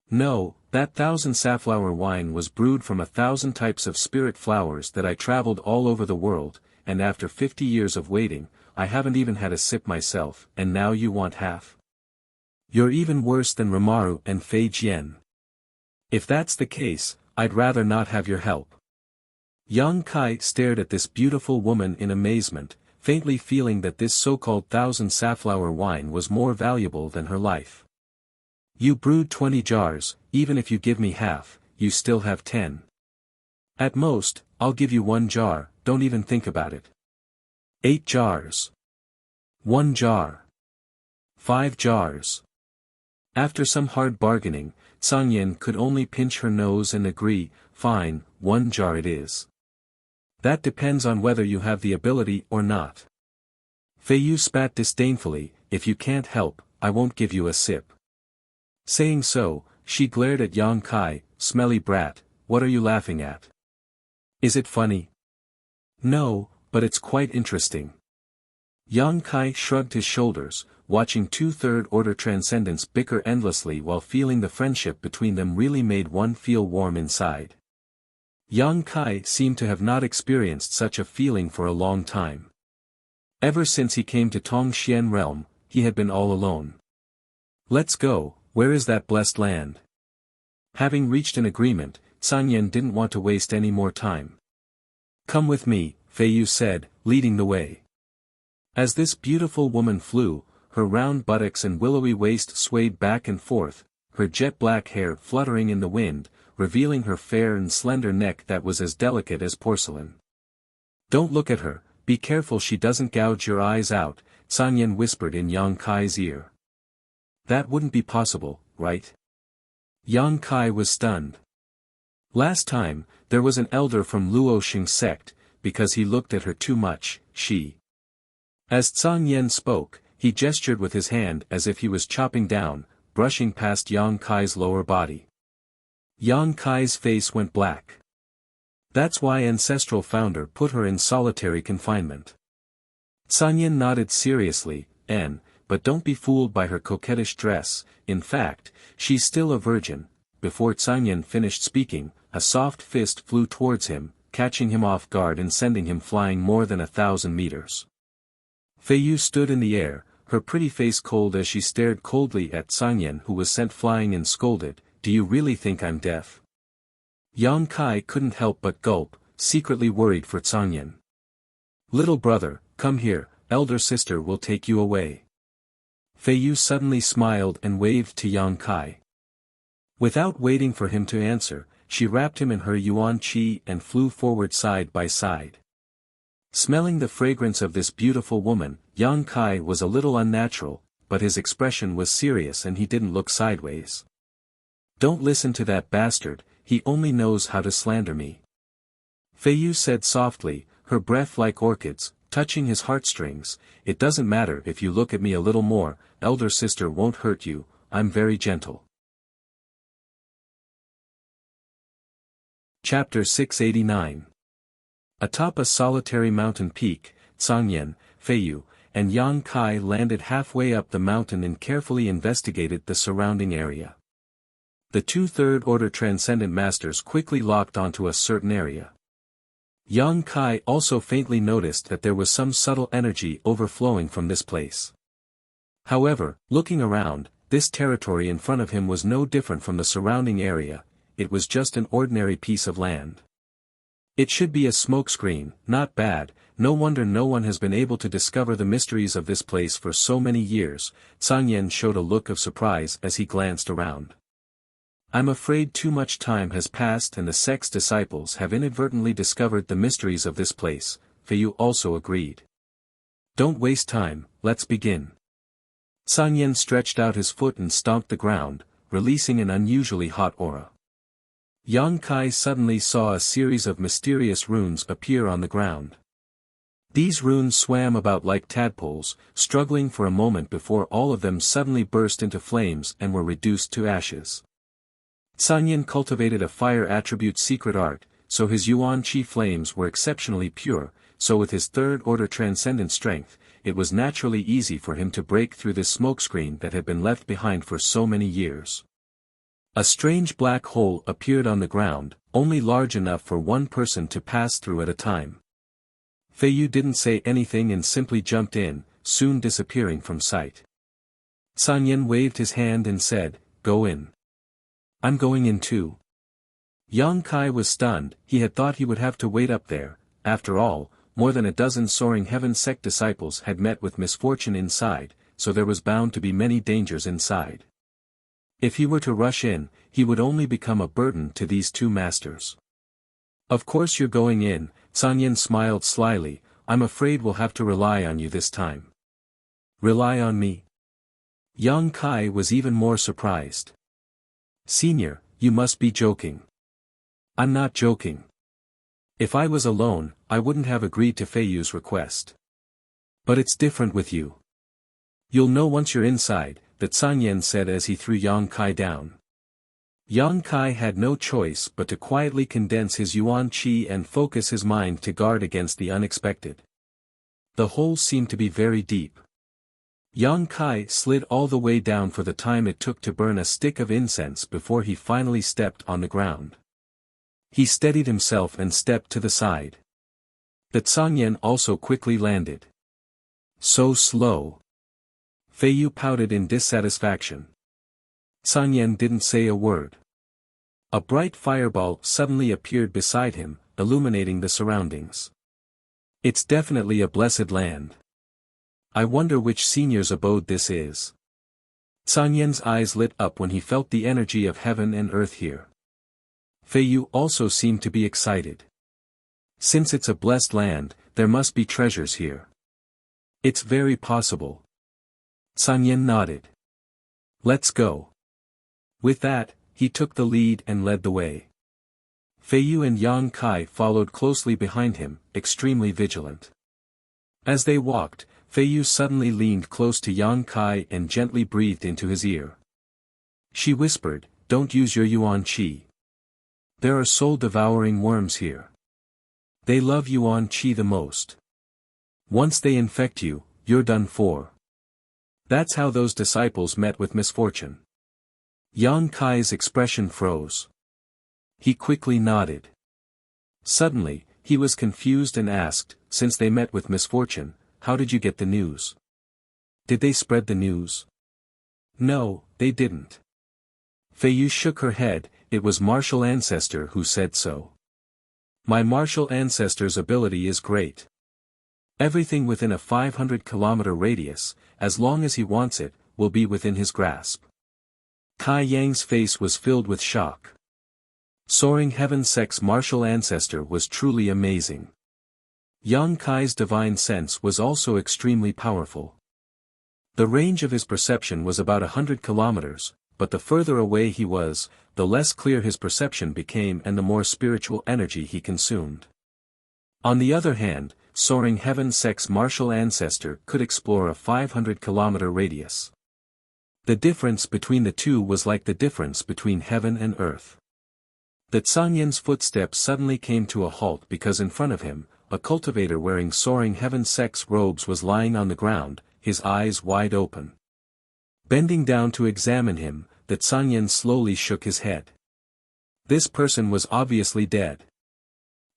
No, that 1,000 safflower wine was brewed from 1,000 types of spirit flowers that I traveled all over the world, and after 50 years of waiting, I haven't even had a sip myself, and now you want half? You're even worse than Rimaru and Fei Jian. If that's the case, I'd rather not have your help. Yang Kai stared at this beautiful woman in amazement, faintly feeling that this so-called 1,000 safflower wine was more valuable than her life. You brewed 20 jars, even if you give me half, you still have 10. At most, I'll give you 1 jar, don't even think about it. 8 jars. 1 jar. 5 jars. After some hard bargaining, Sanyan could only pinch her nose and agree, fine, 1 jar it is. That depends on whether you have the ability or not. Feiyu spat disdainfully, if you can't help, I won't give you a sip. Saying so, she glared at Yang Kai, smelly brat, what are you laughing at? Is it funny? No, but it's quite interesting. Yang Kai shrugged his shoulders, watching 2 third-order transcendents bicker endlessly while feeling the friendship between them really made one feel warm inside. Yang Kai seemed to have not experienced such a feeling for a long time. Ever since he came to Tongxian realm, he had been all alone. Let's go, where is that blessed land? Having reached an agreement, Sanyan didn't want to waste any more time. Come with me, Feiyu said, leading the way. As this beautiful woman flew, her round buttocks and willowy waist swayed back and forth, her jet-black hair fluttering in the wind, revealing her fair and slender neck that was as delicate as porcelain. Don't look at her, be careful she doesn't gouge your eyes out, Sanyan whispered in Yang Kai's ear. That wouldn't be possible, right? Yang Kai was stunned. Last time, there was an elder from Luoxing sect, because he looked at her too much, she. As Tsang Yen spoke, he gestured with his hand as if he was chopping down, brushing past Yang Kai's lower body. Yang Kai's face went black. That's why Ancestral Founder put her in solitary confinement. Tsang Yen nodded seriously, but don't be fooled by her coquettish dress, in fact, she's still a virgin. Before Tsang Yen finished speaking, a soft fist flew towards him, catching him off guard and sending him flying more than 1,000 meters. Feiyu stood in the air, her pretty face cold as she stared coldly at Tsang Yen, who was sent flying, and scolded, do you really think I'm deaf? Yang Kai couldn't help but gulp, secretly worried for Tsang Yen. Little brother, come here, elder sister will take you away. Feiyu suddenly smiled and waved to Yang Kai. Without waiting for him to answer, she wrapped him in her yuan qi and flew forward side by side. Smelling the fragrance of this beautiful woman, Yang Kai was a little unnatural, but his expression was serious and he didn't look sideways. Don't listen to that bastard, he only knows how to slander me. Feiyu said softly, her breath like orchids, touching his heartstrings, it doesn't matter if you look at me a little more, elder sister won't hurt you, I'm very gentle. Chapter 689. Atop a solitary mountain peak, Tsangyan, Feiyu, and Yang Kai landed halfway up the mountain and carefully investigated the surrounding area. The two third-order transcendent masters quickly locked onto a certain area. Yang Kai also faintly noticed that there was some subtle energy overflowing from this place. However, looking around, this territory in front of him was no different from the surrounding area. It was just an ordinary piece of land. It should be a smokescreen, not bad. No wonder no one has been able to discover the mysteries of this place for so many years. Tsangyan showed a look of surprise as he glanced around. I'm afraid too much time has passed and the sect's disciples have inadvertently discovered the mysteries of this place, Feiyu also agreed. Don't waste time, let's begin. Tsangyan stretched out his foot and stomped the ground, releasing an unusually hot aura. Yang Kai suddenly saw a series of mysterious runes appear on the ground. These runes swam about like tadpoles, struggling for a moment before all of them suddenly burst into flames and were reduced to ashes. Tsangyan cultivated a fire attribute secret art, so his yuan qi flames were exceptionally pure, so with his third-order transcendent strength, it was naturally easy for him to break through this smokescreen that had been left behind for so many years. A strange black hole appeared on the ground, only large enough for one person to pass through at a time. Feiyu didn't say anything and simply jumped in, soon disappearing from sight. Tsangyan waved his hand and said, "Go in." "I'm going in too." Yang Kai was stunned. He had thought he would have to wait up there. After all, more than a dozen soaring heaven sect disciples had met with misfortune inside, so there was bound to be many dangers inside. If he were to rush in, he would only become a burden to these two masters. "Of course you're going in," Tsangyan smiled slyly. "I'm afraid we'll have to rely on you this time." "Rely on me?" Yang Kai was even more surprised. "Senior, you must be joking." "I'm not joking. If I was alone, I wouldn't have agreed to Feiyu's request. But it's different with you. You'll know once you're inside," that Tsangyan said as he threw Yang Kai down. Yang Kai had no choice but to quietly condense his yuan qi and focus his mind to guard against the unexpected. The hole seemed to be very deep. Yang Kai slid all the way down for the time it took to burn a stick of incense before he finally stepped on the ground. He steadied himself and stepped to the side. The Tsangyan also quickly landed. "So slow." Feiyu pouted in dissatisfaction. Tsangyan didn't say a word. A bright fireball suddenly appeared beside him, illuminating the surroundings. "It's definitely a blessed land. I wonder which senior's abode this is." Tsangyan's eyes lit up when he felt the energy of heaven and earth here. Feiyu also seemed to be excited. "Since it's a blessed land, there must be treasures here." "It's very possible." Tsangyan nodded. "Let's go." With that, he took the lead and led the way. Feiyu and Yang Kai followed closely behind him, extremely vigilant. As they walked, Feiyu suddenly leaned close to Yang Kai and gently breathed into his ear. She whispered, "Don't use your yuan qi. There are soul-devouring worms here. They love yuan qi the most. Once they infect you, you're done for." That's how those disciples met with misfortune. Yang Kai's expression froze. He quickly nodded. Suddenly, he was confused and asked, "Since they met with misfortune, how did you get the news? Did they spread the news?" "No, they didn't." Feiyu shook her head. "It was martial ancestor who said so. My martial ancestor's ability is great. Everything within a 500-kilometer radius, as long as he wants it, will be within his grasp." Kai Yang's face was filled with shock. Soaring Heaven Sect's martial ancestor was truly amazing. Yang Kai's divine sense was also extremely powerful. The range of his perception was about 100 kilometers, but the further away he was, the less clear his perception became and the more spiritual energy he consumed. On the other hand, Soaring Heaven Sect's martial ancestor could explore a 500-kilometer radius. The difference between the two was like the difference between heaven and earth. The Tsangyen's footsteps suddenly came to a halt because in front of him, a cultivator wearing soaring heaven-sex robes was lying on the ground, his eyes wide open. Bending down to examine him, the Tsangyen slowly shook his head. This person was obviously dead.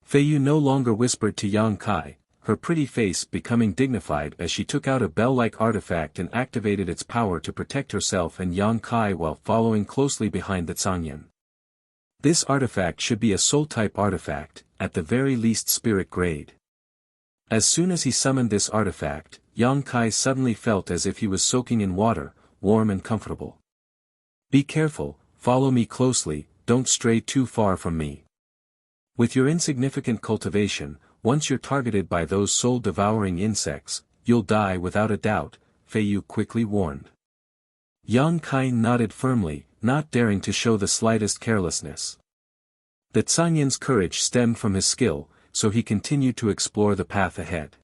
Feiyu no longer whispered to Yang Kai, her pretty face becoming dignified as she took out a bell-like artifact and activated its power to protect herself and Yang Kai while following closely behind the Tsangyen. This artifact should be a soul-type artifact, at the very least spirit grade. As soon as he summoned this artifact, Yang Kai suddenly felt as if he was soaking in water, warm and comfortable. Be careful, follow me closely, don't stray too far from me. With your insignificant cultivation, once you're targeted by those soul-devouring insects, you'll die without a doubt, Feiyu quickly warned. Yang Kai nodded firmly, not daring to show the slightest carelessness. The Tsangyen's courage stemmed from his skill, so he continued to explore the path ahead.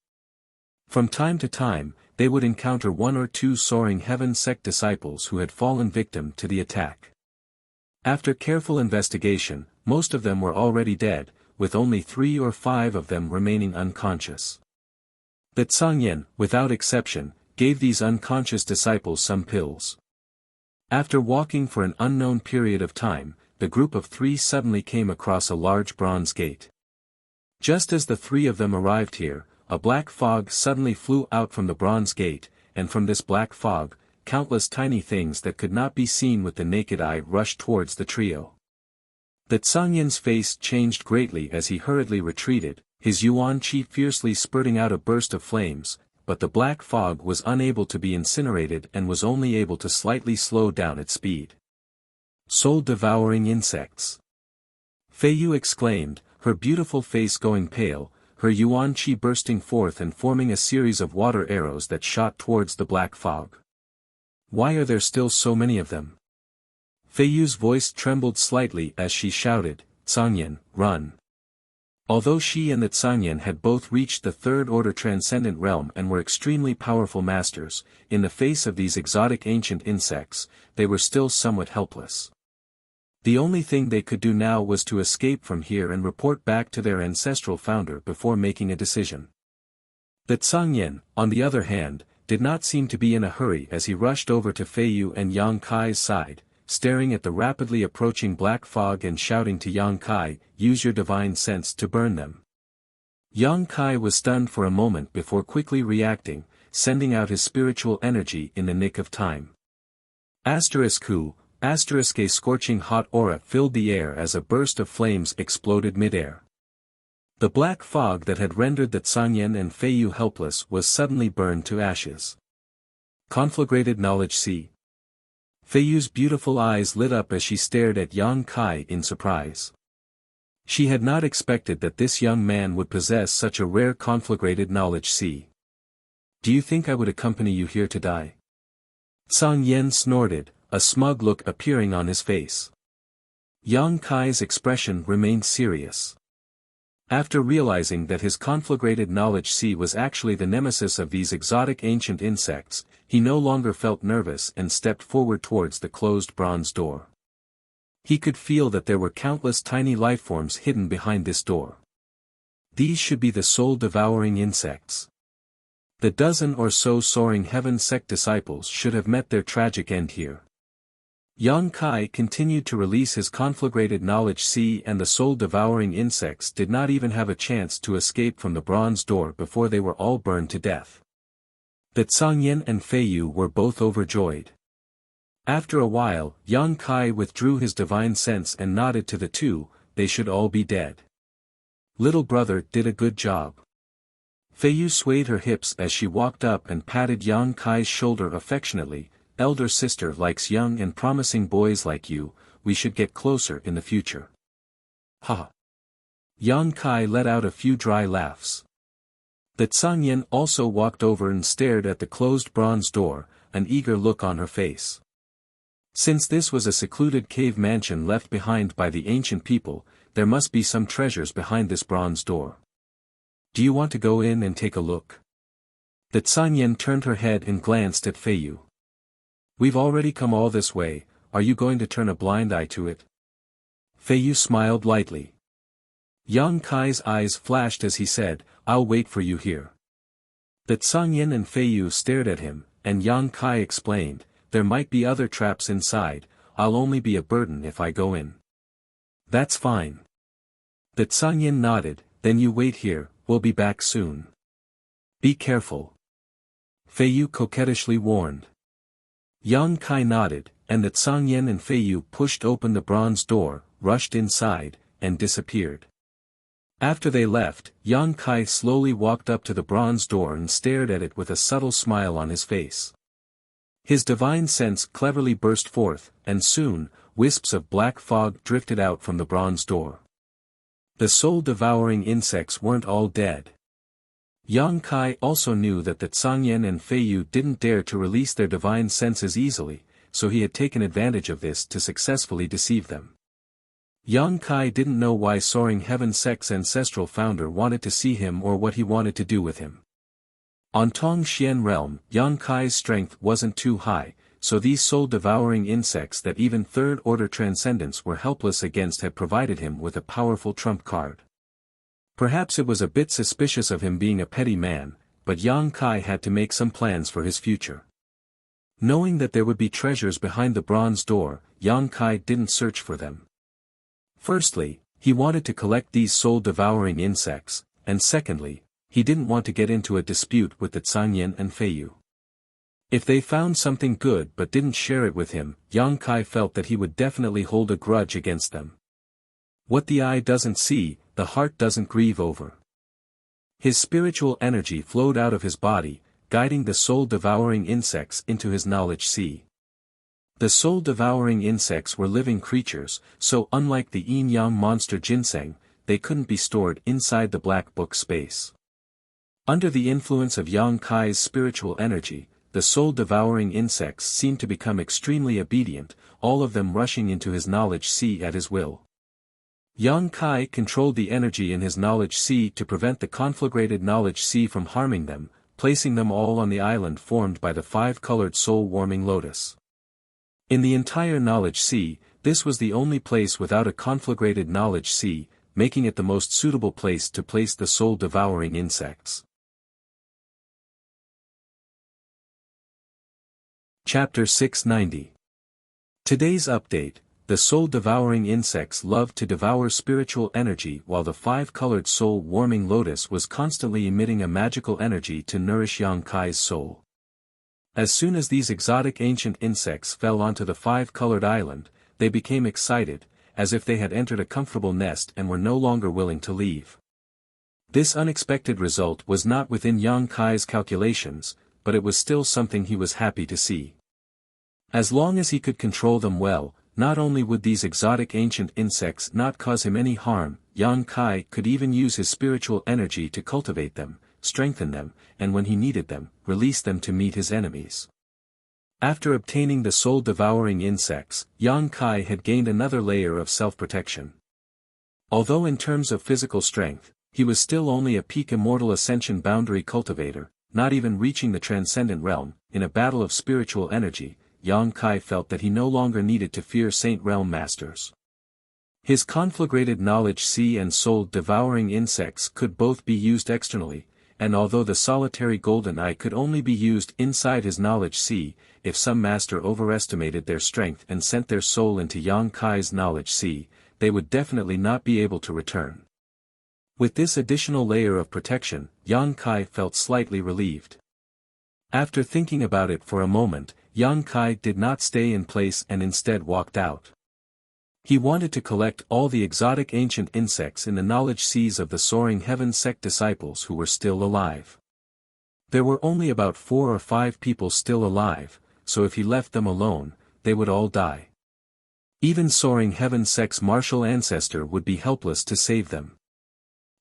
From time to time, they would encounter one or two soaring heaven-sect disciples who had fallen victim to the attack. After careful investigation, most of them were already dead, with only 3 or 5 of them remaining unconscious. The Tsangyen, without exception, gave these unconscious disciples some pills. After walking for an unknown period of time, the group of 3 suddenly came across a large bronze gate. Just as the 3 of them arrived here, a black fog suddenly flew out from the bronze gate, and from this black fog, countless tiny things that could not be seen with the naked eye rushed towards the trio. The Tsangyen's face changed greatly as he hurriedly retreated, his yuan qi fiercely spurting out a burst of flames, but the black fog was unable to be incinerated and was only able to slightly slow down its speed. Soul-devouring insects. Feiyu exclaimed, her beautiful face going pale, her yuan qi bursting forth and forming a series of water arrows that shot towards the black fog. Why are there still so many of them? Feiyu's voice trembled slightly as she shouted, Tsangyen, run. Although she and the Tsangyen had both reached the third-order transcendent realm and were extremely powerful masters, in the face of these exotic ancient insects, they were still somewhat helpless. The only thing they could do now was to escape from here and report back to their ancestral founder before making a decision. The Tsangyen, on the other hand, did not seem to be in a hurry as he rushed over to Feiyu and Yang Kai's side, staring at the rapidly approaching black fog and shouting to Yang Kai, use your divine sense to burn them. Yang Kai was stunned for a moment before quickly reacting, sending out his spiritual energy in the nick of time. A scorching hot aura filled the air as a burst of flames exploded mid-air. The black fog that had rendered the Tsangyen and Feiyu helpless was suddenly burned to ashes. Conflagrated knowledge C. Feiyu's beautiful eyes lit up as she stared at Yang Kai in surprise. She had not expected that this young man would possess such a rare conflagrated knowledge C. Do you think I would accompany you here to die? Tsangyen snorted, a smug look appearing on his face. Yang Kai's expression remained serious. After realizing that his conflagrated knowledge C was actually the nemesis of these exotic ancient insects, he no longer felt nervous and stepped forward towards the closed bronze door. He could feel that there were countless tiny lifeforms hidden behind this door. These should be the soul-devouring insects. The dozen or so soaring heaven-sect disciples should have met their tragic end here. Yang Kai continued to release his conflagrated knowledge C, and the soul-devouring insects did not even have a chance to escape from the bronze door before they were all burned to death. The Tsangyen and Feiyu were both overjoyed. After a while, Yang Kai withdrew his divine sense and nodded to the 2, they should all be dead. Little brother did a good job. Feiyu swayed her hips as she walked up and patted Yang Kai's shoulder affectionately. Elder sister likes young and promising boys like you, we should get closer in the future. Ha! Yang Kai let out a few dry laughs. The Tsangyen also walked over and stared at the closed bronze door, an eager look on her face. Since this was a secluded cave mansion left behind by the ancient people, there must be some treasures behind this bronze door. Do you want to go in and take a look? The Tsangyen turned her head and glanced at Feiyu. We've already come all this way, are you going to turn a blind eye to it? Fei Yu smiled lightly. Yang Kai's eyes flashed as he said, "I'll wait for you here." That Sangyin and Fei Yu stared at him, and Yang Kai explained, "There might be other traps inside, I'll only be a burden if I go in." "That's fine." That Sangyin nodded, "Then you wait here, we'll be back soon. Be careful." Fei Yu coquettishly warned. Yang Kai nodded, and that Sangyin and Fei Yu pushed open the bronze door, rushed inside, and disappeared. After they left, Yang Kai slowly walked up to the bronze door and stared at it with a subtle smile on his face. His divine sense cleverly burst forth, and soon, wisps of black fog drifted out from the bronze door. The soul-devouring insects weren't all dead. Yang Kai also knew that Sangyin and Fei Yu didn't dare to release their divine senses easily, so he had taken advantage of this to successfully deceive them. Yang Kai didn't know why Soaring Heaven Sect's ancestral founder wanted to see him or what he wanted to do with him. On Tong Xian realm, Yang Kai's strength wasn't too high, so these soul-devouring insects that even third-order transcendents were helpless against had provided him with a powerful trump card. Perhaps it was a bit suspicious of him being a petty man, but Yang Kai had to make some plans for his future. Knowing that there would be treasures behind the bronze door, Yang Kai didn't search for them. Firstly, he wanted to collect these soul-devouring insects, and secondly, he didn't want to get into a dispute with the Sangyin and Fei Yu. If they found something good but didn't share it with him, Yang Kai felt that he would definitely hold a grudge against them. What the eye doesn't see, the heart doesn't grieve over. His spiritual energy flowed out of his body, guiding the soul-devouring insects into his knowledge sea. The soul-devouring insects were living creatures, so unlike the yin-yang monster ginseng, they couldn't be stored inside the black book space. Under the influence of Yang Kai's spiritual energy, the soul-devouring insects seemed to become extremely obedient, all of them rushing into his knowledge sea at his will. Yang Kai controlled the energy in his knowledge sea to prevent the conflagrated knowledge sea from harming them, placing them all on the island formed by the five-colored soul-warming lotus. In the entire knowledge sea, this was the only place without a conflagrated knowledge sea, making it the most suitable place to place the soul-devouring insects. Chapter 690. Today's update: the soul-devouring insects loved to devour spiritual energy while the five-colored soul-warming lotus was constantly emitting a magical energy to nourish Yang Kai's soul. As soon as these exotic ancient insects fell onto the five-colored island, they became excited, as if they had entered a comfortable nest and were no longer willing to leave. This unexpected result was not within Yang Kai's calculations, but it was still something he was happy to see. As long as he could control them well, not only would these exotic ancient insects not cause him any harm, Yang Kai could even use his spiritual energy to cultivate them, strengthen them, and when he needed them, release them to meet his enemies. After obtaining the soul-devouring insects, Yang Kai had gained another layer of self-protection. Although in terms of physical strength, he was still only a peak immortal ascension boundary cultivator, not even reaching the transcendent realm. In a battle of spiritual energy, Yang Kai felt that he no longer needed to fear Saint Realm Masters. His conflagrated knowledge sea and soul-devouring insects could both be used externally, and although the solitary golden eye could only be used inside his knowledge sea, if some master overestimated their strength and sent their soul into Yang Kai's knowledge sea, they would definitely not be able to return. With this additional layer of protection, Yang Kai felt slightly relieved. After thinking about it for a moment, Yang Kai did not stay in place and instead walked out. He wanted to collect all the exotic ancient insects in the knowledge seas of the Soaring Heaven Sect disciples who were still alive. There were only about 4 or 5 people still alive, so if he left them alone, they would all die. Even Soaring Heaven Sect's martial ancestor would be helpless to save them.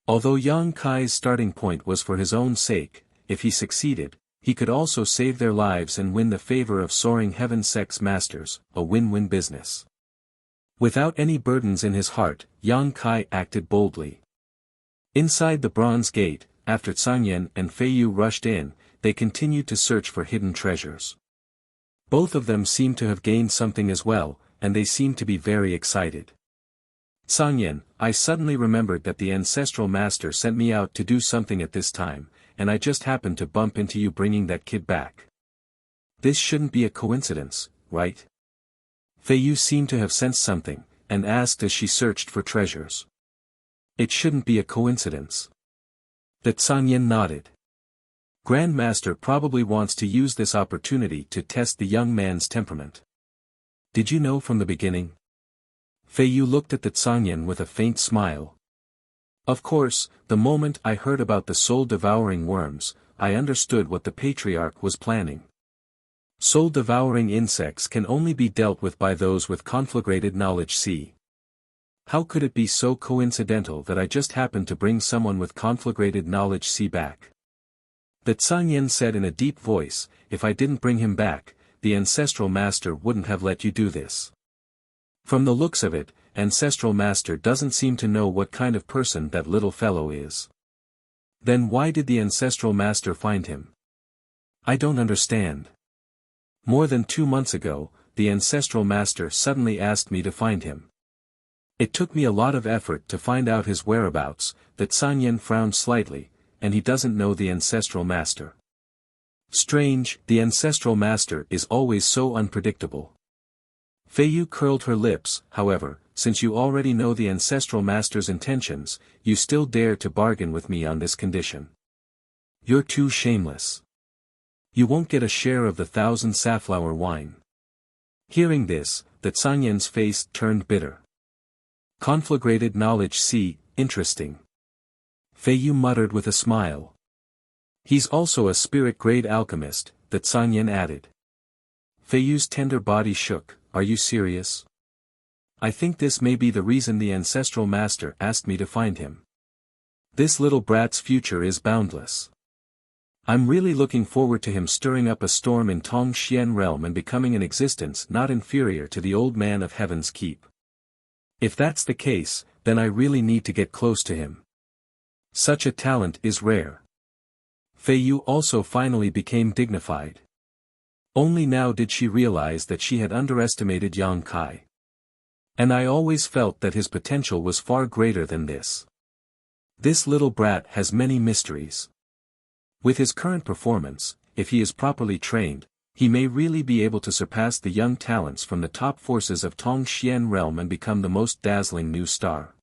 Although Yang Kai's starting point was for his own sake, if he succeeded, he could also save their lives and win the favor of Soaring Heaven Sect's masters, a win-win business. Without any burdens in his heart, Yang Kai acted boldly. Inside the bronze gate, after Sangyin and Fei Yu rushed in, they continued to search for hidden treasures. Both of them seemed to have gained something as well, and they seemed to be very excited. Sangyan, I suddenly remembered that the ancestral master sent me out to do something at this time, and I just happened to bump into you bringing that kid back. This shouldn't be a coincidence, right? Fei Yu seemed to have sensed something, and asked as she searched for treasures. It shouldn't be a coincidence. That Sangyan nodded. Grandmaster probably wants to use this opportunity to test the young man's temperament. Did you know from the beginning? Fei Yu looked at the Sangyan with a faint smile. Of course, the moment I heard about the soul-devouring worms, I understood what the patriarch was planning. Soul-devouring insects can only be dealt with by those with conflagrated knowledge. See. How could it be so coincidental that I just happened to bring someone with conflagrated knowledge C back? That Sangyan said in a deep voice, if I didn't bring him back, the ancestral master wouldn't have let you do this. From the looks of it, ancestral master doesn't seem to know what kind of person that little fellow is. Then why did the ancestral master find him? I don't understand. More than 2 months ago, the ancestral master suddenly asked me to find him. It took me a lot of effort to find out his whereabouts. That Sangyan frowned slightly, and he doesn't know the ancestral master. Strange, the ancestral master is always so unpredictable. Fei Yu curled her lips. However, since you already know the ancestral master's intentions, you still dare to bargain with me on this condition. You're too shameless. You won't get a share of the 1,000 safflower wine. Hearing this, that Sangyan's face turned bitter. Conflagrated knowledge. See, interesting. Fei Yu muttered with a smile. He's also a spirit-grade alchemist, that Sangyan added. Fei Yu's tender body shook. Are you serious? I think this may be the reason the ancestral master asked me to find him. This little brat's future is boundless. I'm really looking forward to him stirring up a storm in Tongxian realm and becoming an existence not inferior to the old man of Heaven's Keep. If that's the case, then I really need to get close to him. Such a talent is rare. Fei Yu also finally became dignified. Only now did she realize that she had underestimated Yang Kai. And I always felt that his potential was far greater than this. This little brat has many mysteries. With his current performance, if he is properly trained, he may really be able to surpass the young talents from the top forces of Tongxian realm and become the most dazzling new star.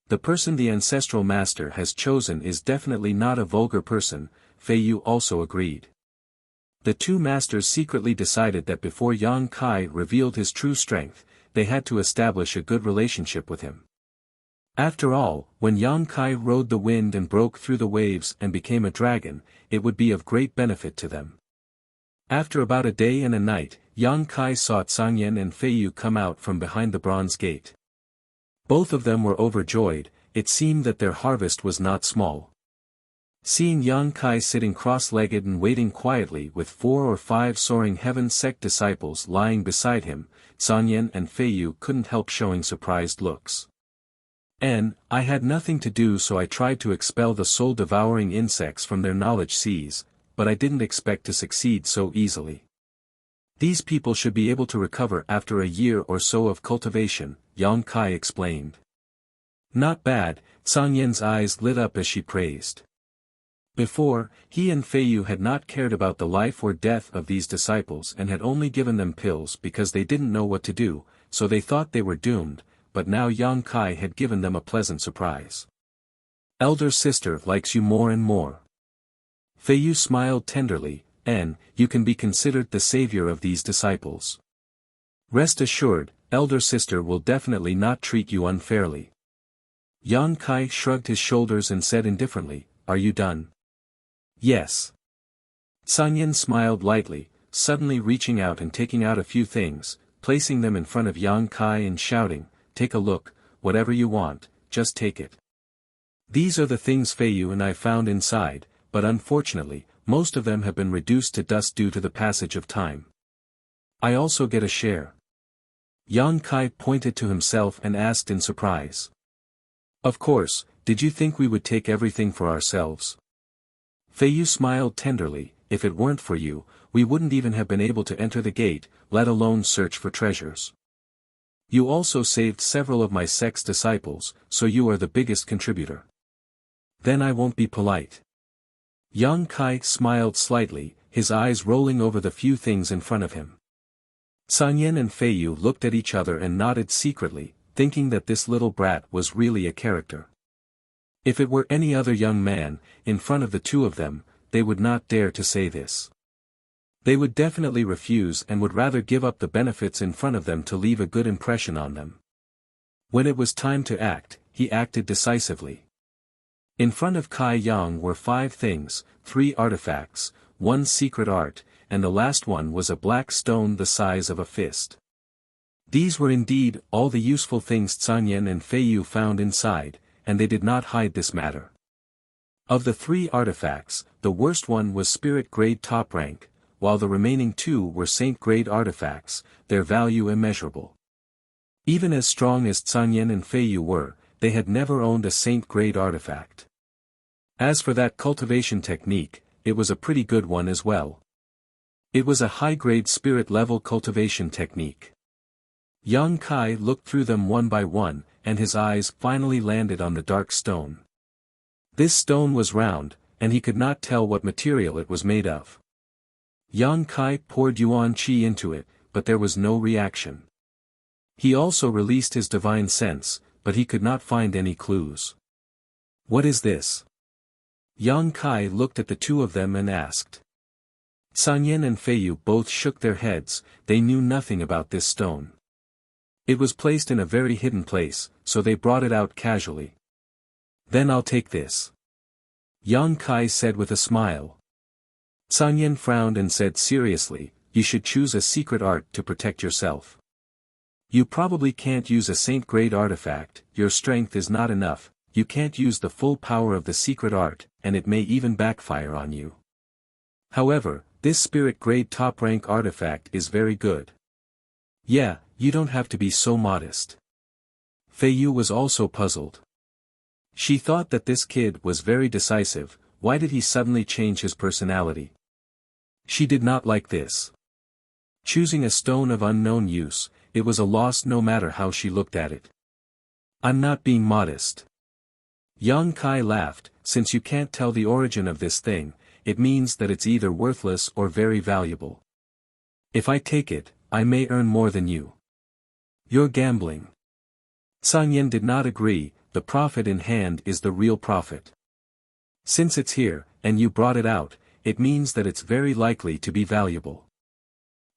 The person the ancestral master has chosen is definitely not a vulgar person, Fei Yu also agreed. The two masters secretly decided that before Yang Kai revealed his true strength, they had to establish a good relationship with him. After all, when Yang Kai rode the wind and broke through the waves and became a dragon, it would be of great benefit to them. After about a day and a night, Yang Kai saw Sangyan and Fei Yu come out from behind the bronze gate. Both of them were overjoyed. It seemed that their harvest was not small. Seeing Yang Kai sitting cross-legged and waiting quietly with 4 or 5 soaring heaven sect disciples lying beside him, Sangyan and Fei Yu couldn't help showing surprised looks. I had nothing to do, so I tried to expel the soul-devouring insects from their knowledge seas, but I didn't expect to succeed so easily. These people should be able to recover after a year or so of cultivation, Yang Kai explained. Not bad, Sangyan's eyes lit up as she praised. Before, he and Fei Yu had not cared about the life or death of these disciples and had only given them pills because they didn't know what to do, so they thought they were doomed, but now Yang Kai had given them a pleasant surprise. Elder sister likes you more and more. Fei Yu smiled tenderly, and you can be considered the savior of these disciples. Rest assured, elder sister will definitely not treat you unfairly. Yang Kai shrugged his shoulders and said indifferently, are you done? Yes. Sangyan smiled lightly, suddenly reaching out and taking out a few things, placing them in front of Yang Kai and shouting, take a look, whatever you want, just take it. These are the things Fei Yu and I found inside, but unfortunately, most of them have been reduced to dust due to the passage of time. I also get a share. Yang Kai pointed to himself and asked in surprise. Of course, did you think we would take everything for ourselves? Fei Yu smiled tenderly, if it weren't for you, we wouldn't even have been able to enter the gate, let alone search for treasures. You also saved several of my sect's disciples, so you are the biggest contributor. Then I won't be polite. Yang Kai smiled slightly, his eyes rolling over the few things in front of him. Sanyan and Feiyu looked at each other and nodded secretly, thinking that this little brat was really a character. If it were any other young man, in front of the two of them, they would not dare to say this. They would definitely refuse and would rather give up the benefits in front of them to leave a good impression on them. When it was time to act, he acted decisively. In front of Kai Yang were 5 things, 3 artifacts, 1 secret art, and the last one was a black stone the size of a fist. These were indeed all the useful things Sanyan and Feiyu found inside, and they did not hide this matter. Of the 3 artifacts, the worst one was spirit grade top rank, while the remaining 2 were saint-grade artifacts, their value immeasurable. Even as strong as Sanyan and Feiyu were, they had never owned a saint-grade artifact. As for that cultivation technique, it was a pretty good one as well. It was a high-grade spirit-level cultivation technique. Yang Kai looked through them one by one, and his eyes finally landed on the dark stone. This stone was round, and he could not tell what material it was made of. Yang Kai poured yuan qi into it, but there was no reaction. He also released his divine sense, but he could not find any clues. What is this? Yang Kai looked at the two of them and asked. Sanyan and Feiyu both shook their heads, they knew nothing about this stone. It was placed in a very hidden place, so they brought it out casually. Then I'll take this. Yang Kai said with a smile. Sanyan frowned and said seriously, you should choose a secret art to protect yourself. You probably can't use a saint-grade artifact, your strength is not enough, you can't use the full power of the secret art, and it may even backfire on you. However, this spirit-grade top-rank artifact is very good. Yeah, you don't have to be so modest. Feiyu was also puzzled. She thought that this kid was very decisive, why did he suddenly change his personality? She did not like this. Choosing a stone of unknown use, it was a loss no matter how she looked at it. I'm not being modest. Yang Kai laughed, since you can't tell the origin of this thing, it means that it's either worthless or very valuable. If I take it, I may earn more than you. You're gambling. Sanyan did not agree, the profit in hand is the real profit. Since it's here, and you brought it out, it means that it's very likely to be valuable.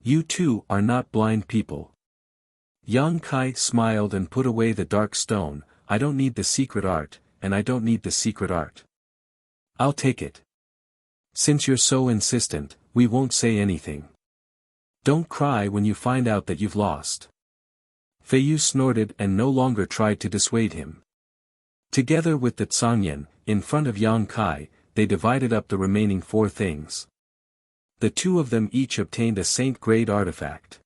You two are not blind people. Yang Kai smiled and put away the dark stone, I don't need the secret art, and I don't need the secret art. I'll take it. Since you're so insistent, we won't say anything. Don't cry when you find out that you've lost. Feiyu snorted and no longer tried to dissuade him. Together with the Sanyan, in front of Yang Kai, they divided up the remaining 4 things. The two of them each obtained a saint-grade artifact.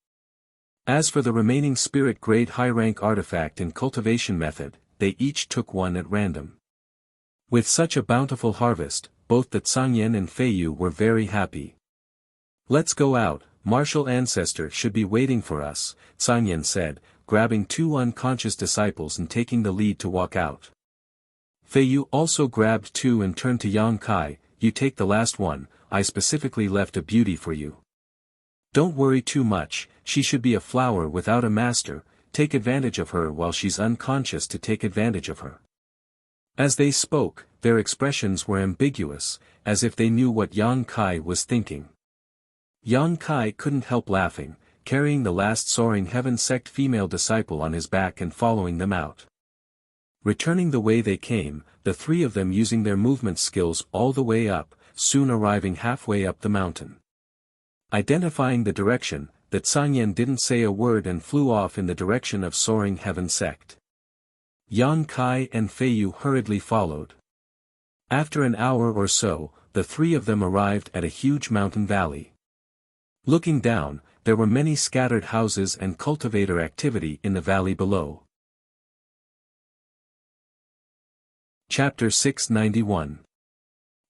As for the remaining spirit-grade high-rank artifact in cultivation method, they each took one at random. With such a bountiful harvest, both the Sanyan and Feiyu were very happy. Let's go out, martial ancestor should be waiting for us, Sanyan said, grabbing 2 unconscious disciples and taking the lead to walk out. Feiyu also grabbed 2 and turned to Yang Kai, you take the last one, I specifically left a beauty for you. Don't worry too much, she should be a flower without a master, take advantage of her while she's unconscious to take advantage of her. As they spoke, their expressions were ambiguous, as if they knew what Yang Kai was thinking. Yang Kai couldn't help laughing, carrying the last soaring heaven sect female disciple on his back and following them out. Returning the way they came, the 3 of them using their movement skills all the way up, soon arriving halfway up the mountain. Identifying the direction, that Sanyan didn't say a word and flew off in the direction of soaring heaven sect. Yang Kai and Feiyu hurriedly followed. After an hour or so, the 3 of them arrived at a huge mountain valley. Looking down, there were many scattered houses and cultivator activity in the valley below. Chapter 691.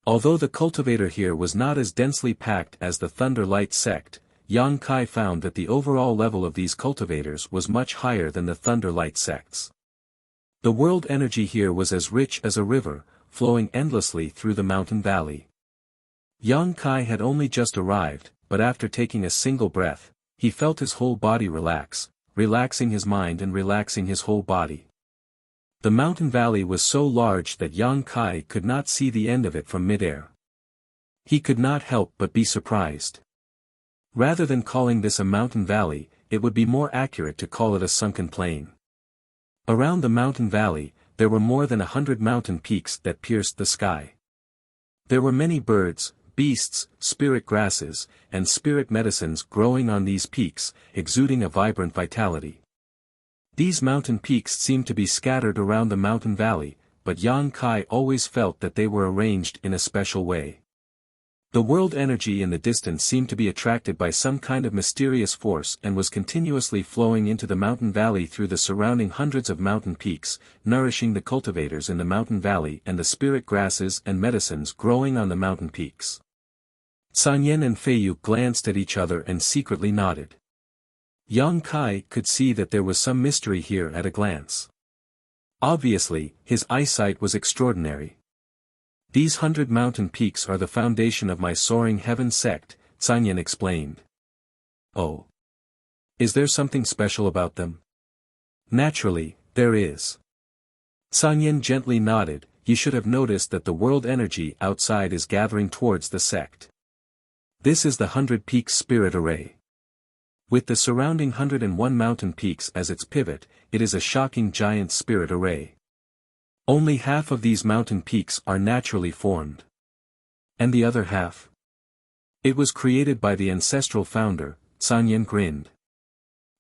Although the cultivator here was not as densely packed as the Thunder Light sect, Yang Kai found that the overall level of these cultivators was much higher than the Thunder Light sects. The world energy here was as rich as a river, flowing endlessly through the mountain valley. Yang Kai had only just arrived, but after taking a single breath, he felt his whole body relax, relaxing his mind and relaxing his whole body. The mountain valley was so large that Yang Kai could not see the end of it from midair. He could not help but be surprised. Rather than calling this a mountain valley, it would be more accurate to call it a sunken plain. Around the mountain valley, there were more than 100 mountain peaks that pierced the sky. There were many birds, beasts, spirit grasses, and spirit medicines growing on these peaks, exuding a vibrant vitality. These mountain peaks seemed to be scattered around the mountain valley, but Yang Kai always felt that they were arranged in a special way. The world energy in the distance seemed to be attracted by some kind of mysterious force and was continuously flowing into the mountain valley through the surrounding hundreds of mountain peaks, nourishing the cultivators in the mountain valley and the spirit grasses and medicines growing on the mountain peaks. Sanyan and Feiyu glanced at each other and secretly nodded. Yang Kai could see that there was some mystery here at a glance. Obviously, his eyesight was extraordinary. These 100 mountain peaks are the foundation of my Soaring Heaven sect, Sanyan explained. Oh. Is there something special about them? Naturally, there is. Sanyan gently nodded. You should have noticed that the world energy outside is gathering towards the sect. This is the 100 Peaks Spirit Array. With the surrounding 101 mountain peaks as its pivot, it is a shocking giant spirit array. Only half of these mountain peaks are naturally formed. And the other half? It was created by the ancestral founder, Sanyan grinned.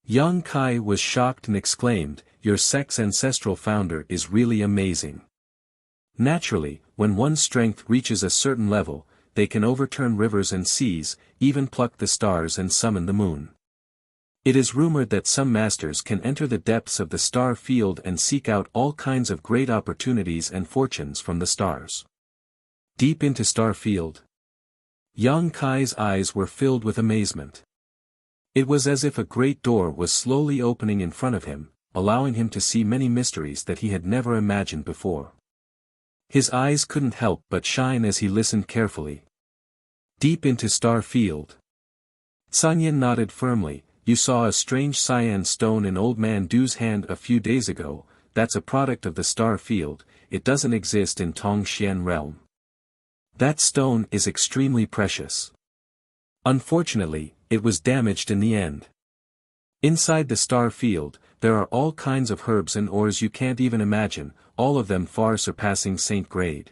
Yang Kai was shocked and exclaimed, your sect's ancestral founder is really amazing. Naturally, when one's strength reaches a certain level, they can overturn rivers and seas, even pluck the stars and summon the moon. It is rumored that some masters can enter the depths of the star field and seek out all kinds of great opportunities and fortunes from the stars. Deep into star field. Yang Kai's eyes were filled with amazement. It was as if a great door was slowly opening in front of him, allowing him to see many mysteries that he had never imagined before. His eyes couldn't help but shine as he listened carefully. Deep into star field. Sanyan nodded firmly. You saw a strange cyan stone in Old Man Du's hand a few days ago. That's a product of the star field. It doesn't exist in Tongxian realm. That stone is extremely precious. Unfortunately, it was damaged in the end. Inside the star field, there are all kinds of herbs and ores you can't even imagine, all of them far surpassing Saint grade.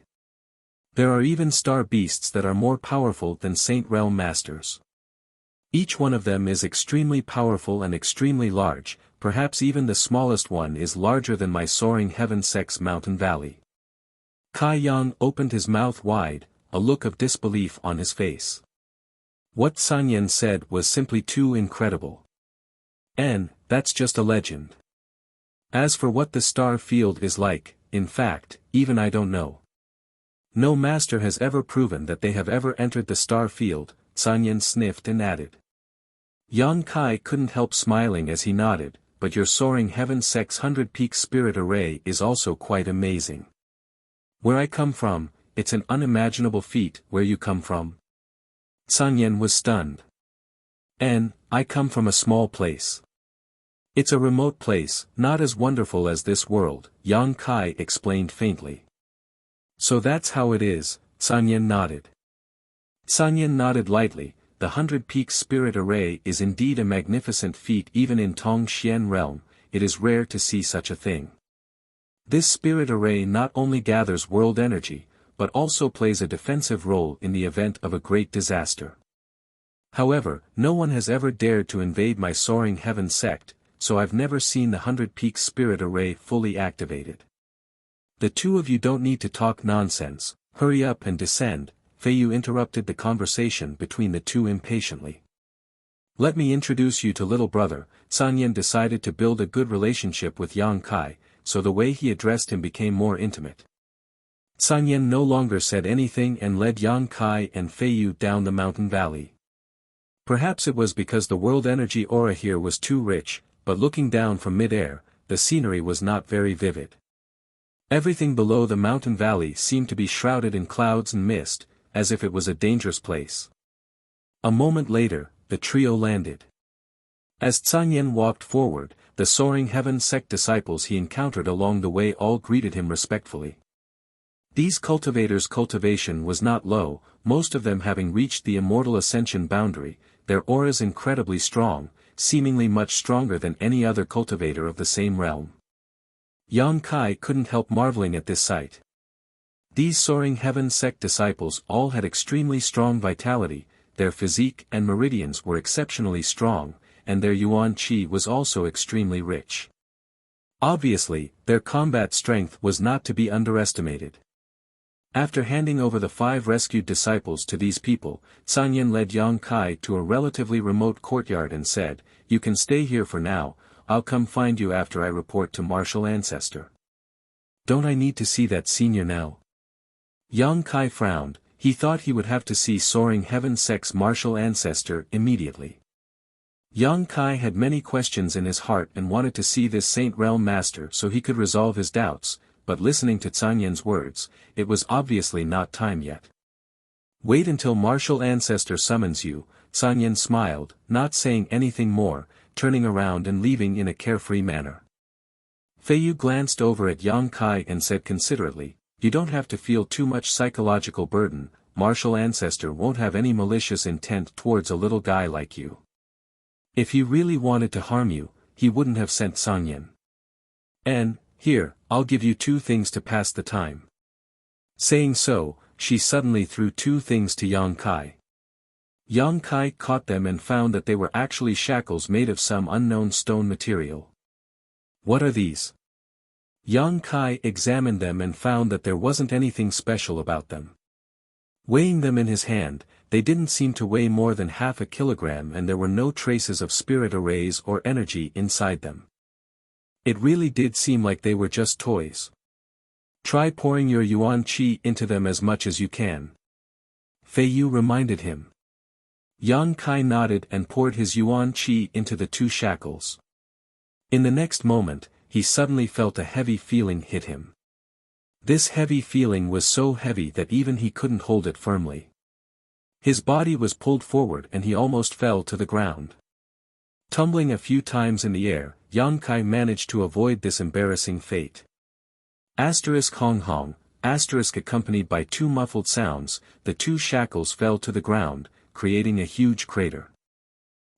There are even star beasts that are more powerful than Saint realm masters. Each one of them is extremely powerful and extremely large, perhaps even the smallest one is larger than my Soaring Heaven sect's mountain valley. Kai Yang opened his mouth wide, a look of disbelief on his face. What Sanyan said was simply too incredible. And, that's just a legend. As for what the star field is like, in fact, even I don't know. No master has ever proven that they have ever entered the star field, Sanyan sniffed and added. Yang Kai couldn't help smiling as he nodded, but your Soaring Heaven sect's 100 Peaks Spirit Array is also quite amazing. Where I come from, it's an unimaginable feat. Where you come from? Sanyan was stunned. And, I come from a small place. It's a remote place, not as wonderful as this world, Yang Kai explained faintly. So that's how it is, Sanyan nodded. Sanyan nodded lightly. The 100 Peaks Spirit Array is indeed a magnificent feat even in Tongxian realm. It is rare to see such a thing. This spirit array not only gathers world energy, but also plays a defensive role in the event of a great disaster. However, no one has ever dared to invade my Soaring Heaven sect, so I've never seen the 100 Peaks Spirit Array fully activated. The two of you don't need to talk nonsense, hurry up and descend. Feiyu interrupted the conversation between the two impatiently. Let me introduce you to little brother. Sanyan decided to build a good relationship with Yang Kai, so the way he addressed him became more intimate. Sanyan no longer said anything and led Yang Kai and Feiyu down the mountain valley. Perhaps it was because the world energy aura here was too rich, but looking down from mid-air, the scenery was not very vivid. Everything below the mountain valley seemed to be shrouded in clouds and mist, as if it was a dangerous place. A moment later, the trio landed. As Canyin walked forward, the soaring heaven sect disciples he encountered along the way all greeted him respectfully. These cultivators' cultivation was not low, most of them having reached the immortal ascension boundary, their auras incredibly strong, seemingly much stronger than any other cultivator of the same realm. Yang Kai couldn't help marveling at this sight. These soaring heaven sect disciples all had extremely strong vitality, their physique and meridians were exceptionally strong, and their yuan qi was also extremely rich. Obviously, their combat strength was not to be underestimated. After handing over the 5 rescued disciples to these people, Canyin led Yang Kai to a relatively remote courtyard and said, "You can stay here for now, I'll come find you after I report to Martial Ancestor." "Don't I need to see that senior now?" Yang Kai frowned, he thought he would have to see soaring heaven sect's Martial Ancestor immediately. Yang Kai had many questions in his heart and wanted to see this Saint Realm Master so he could resolve his doubts, but listening to Canyin's words, it was obviously not time yet. "Wait until Martial Ancestor summons you," Canyin smiled, not saying anything more, turning around and leaving in a carefree manner. Feiyu glanced over at Yang Kai and said considerately, "You don't have to feel too much psychological burden, Martial Ancestor won't have any malicious intent towards a little guy like you. If he really wanted to harm you, he wouldn't have sent Canyin. And, here, I'll give you 2 things to pass the time." Saying so, she suddenly threw 2 things to Yang Kai. Yang Kai caught them and found that they were actually shackles made of some unknown stone material. "What are these?" Yang Kai examined them and found that there wasn't anything special about them. Weighing them in his hand, they didn't seem to weigh more than half a kilogram and there were no traces of spirit arrays or energy inside them. It really did seem like they were just toys. "Try pouring your yuan qi into them as much as you can," Feiyu reminded him. Yang Kai nodded and poured his yuan qi into the 2 shackles. In the next moment, he suddenly felt a heavy feeling hit him. This heavy feeling was so heavy that even he couldn't hold it firmly. His body was pulled forward and he almost fell to the ground. Tumbling a few times in the air, Yang Kai managed to avoid this embarrassing fate. Hong Hong, accompanied by 2 muffled sounds, the 2 shackles fell to the ground, creating a huge crater.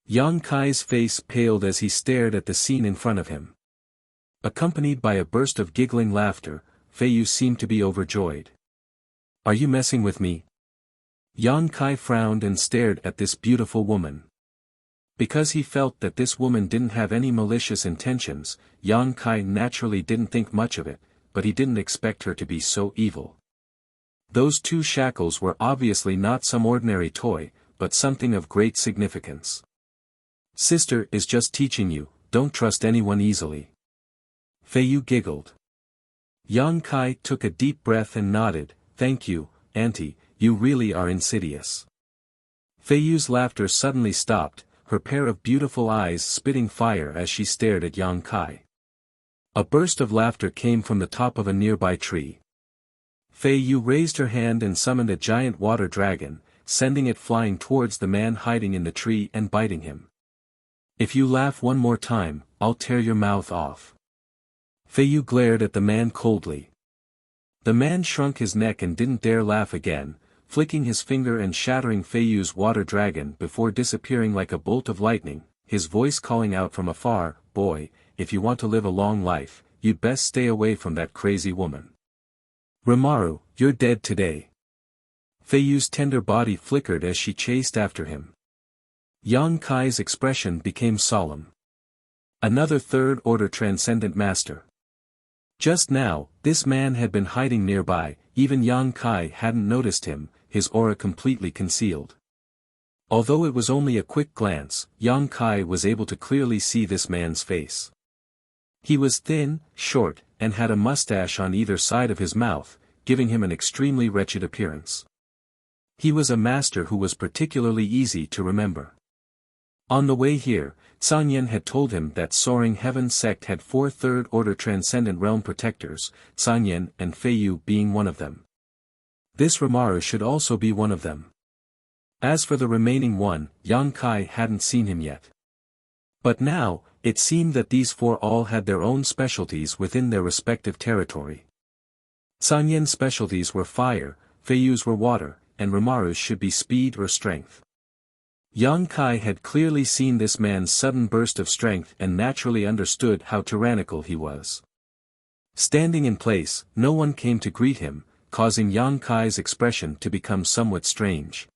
Yang Kai's face paled as he stared at the scene in front of him. Accompanied by a burst of giggling laughter, Feiyu seemed to be overjoyed. "Are you messing with me?" Yang Kai frowned and stared at this beautiful woman. Because he felt that this woman didn't have any malicious intentions, Yang Kai naturally didn't think much of it, but he didn't expect her to be so evil. Those 2 shackles were obviously not some ordinary toy, but something of great significance. "Sister is just teaching you, don't trust anyone easily." Feiyu giggled. Yang Kai took a deep breath and nodded, "Thank you, Auntie, you really are insidious." Feiyu's laughter suddenly stopped, her pair of beautiful eyes spitting fire as she stared at Yang Kai. A burst of laughter came from the top of a nearby tree. Feiyu raised her hand and summoned a giant water dragon, sending it flying towards the man hiding in the tree and biting him. "If you laugh one more time, I'll tear your mouth off." Feiyu glared at the man coldly. The man shrunk his neck and didn't dare laugh again, flicking his finger and shattering Feiyu's water dragon before disappearing like a bolt of lightning, his voice calling out from afar, "Boy, if you want to live a long life, you'd best stay away from that crazy woman. Rimaru, you're dead today." Feiyu's tender body flickered as she chased after him. Yang Kai's expression became solemn. Another 3rd order transcendent master. Just now, this man had been hiding nearby, even Yang Kai hadn't noticed him, his aura completely concealed. Although it was only a quick glance, Yang Kai was able to clearly see this man's face. He was thin, short, and had a mustache on either side of his mouth, giving him an extremely wretched appearance. He was a master who was particularly easy to remember. On the way here, Sanyan had told him that Soaring Heaven sect had 4 third-order transcendent realm protectors, Sanyan and Feiyu being one of them. This Rimaru should also be one of them. As for the remaining one, Yang Kai hadn't seen him yet. But now, it seemed that these 4 all had their own specialties within their respective territory. Sanyan's specialties were fire, Feiyu's were water, and Rimaru's should be speed or strength. Yang Kai had clearly seen this man's sudden burst of strength and naturally understood how tyrannical he was. Standing in place, no one came to greet him, causing Yang Kai's expression to become somewhat strange.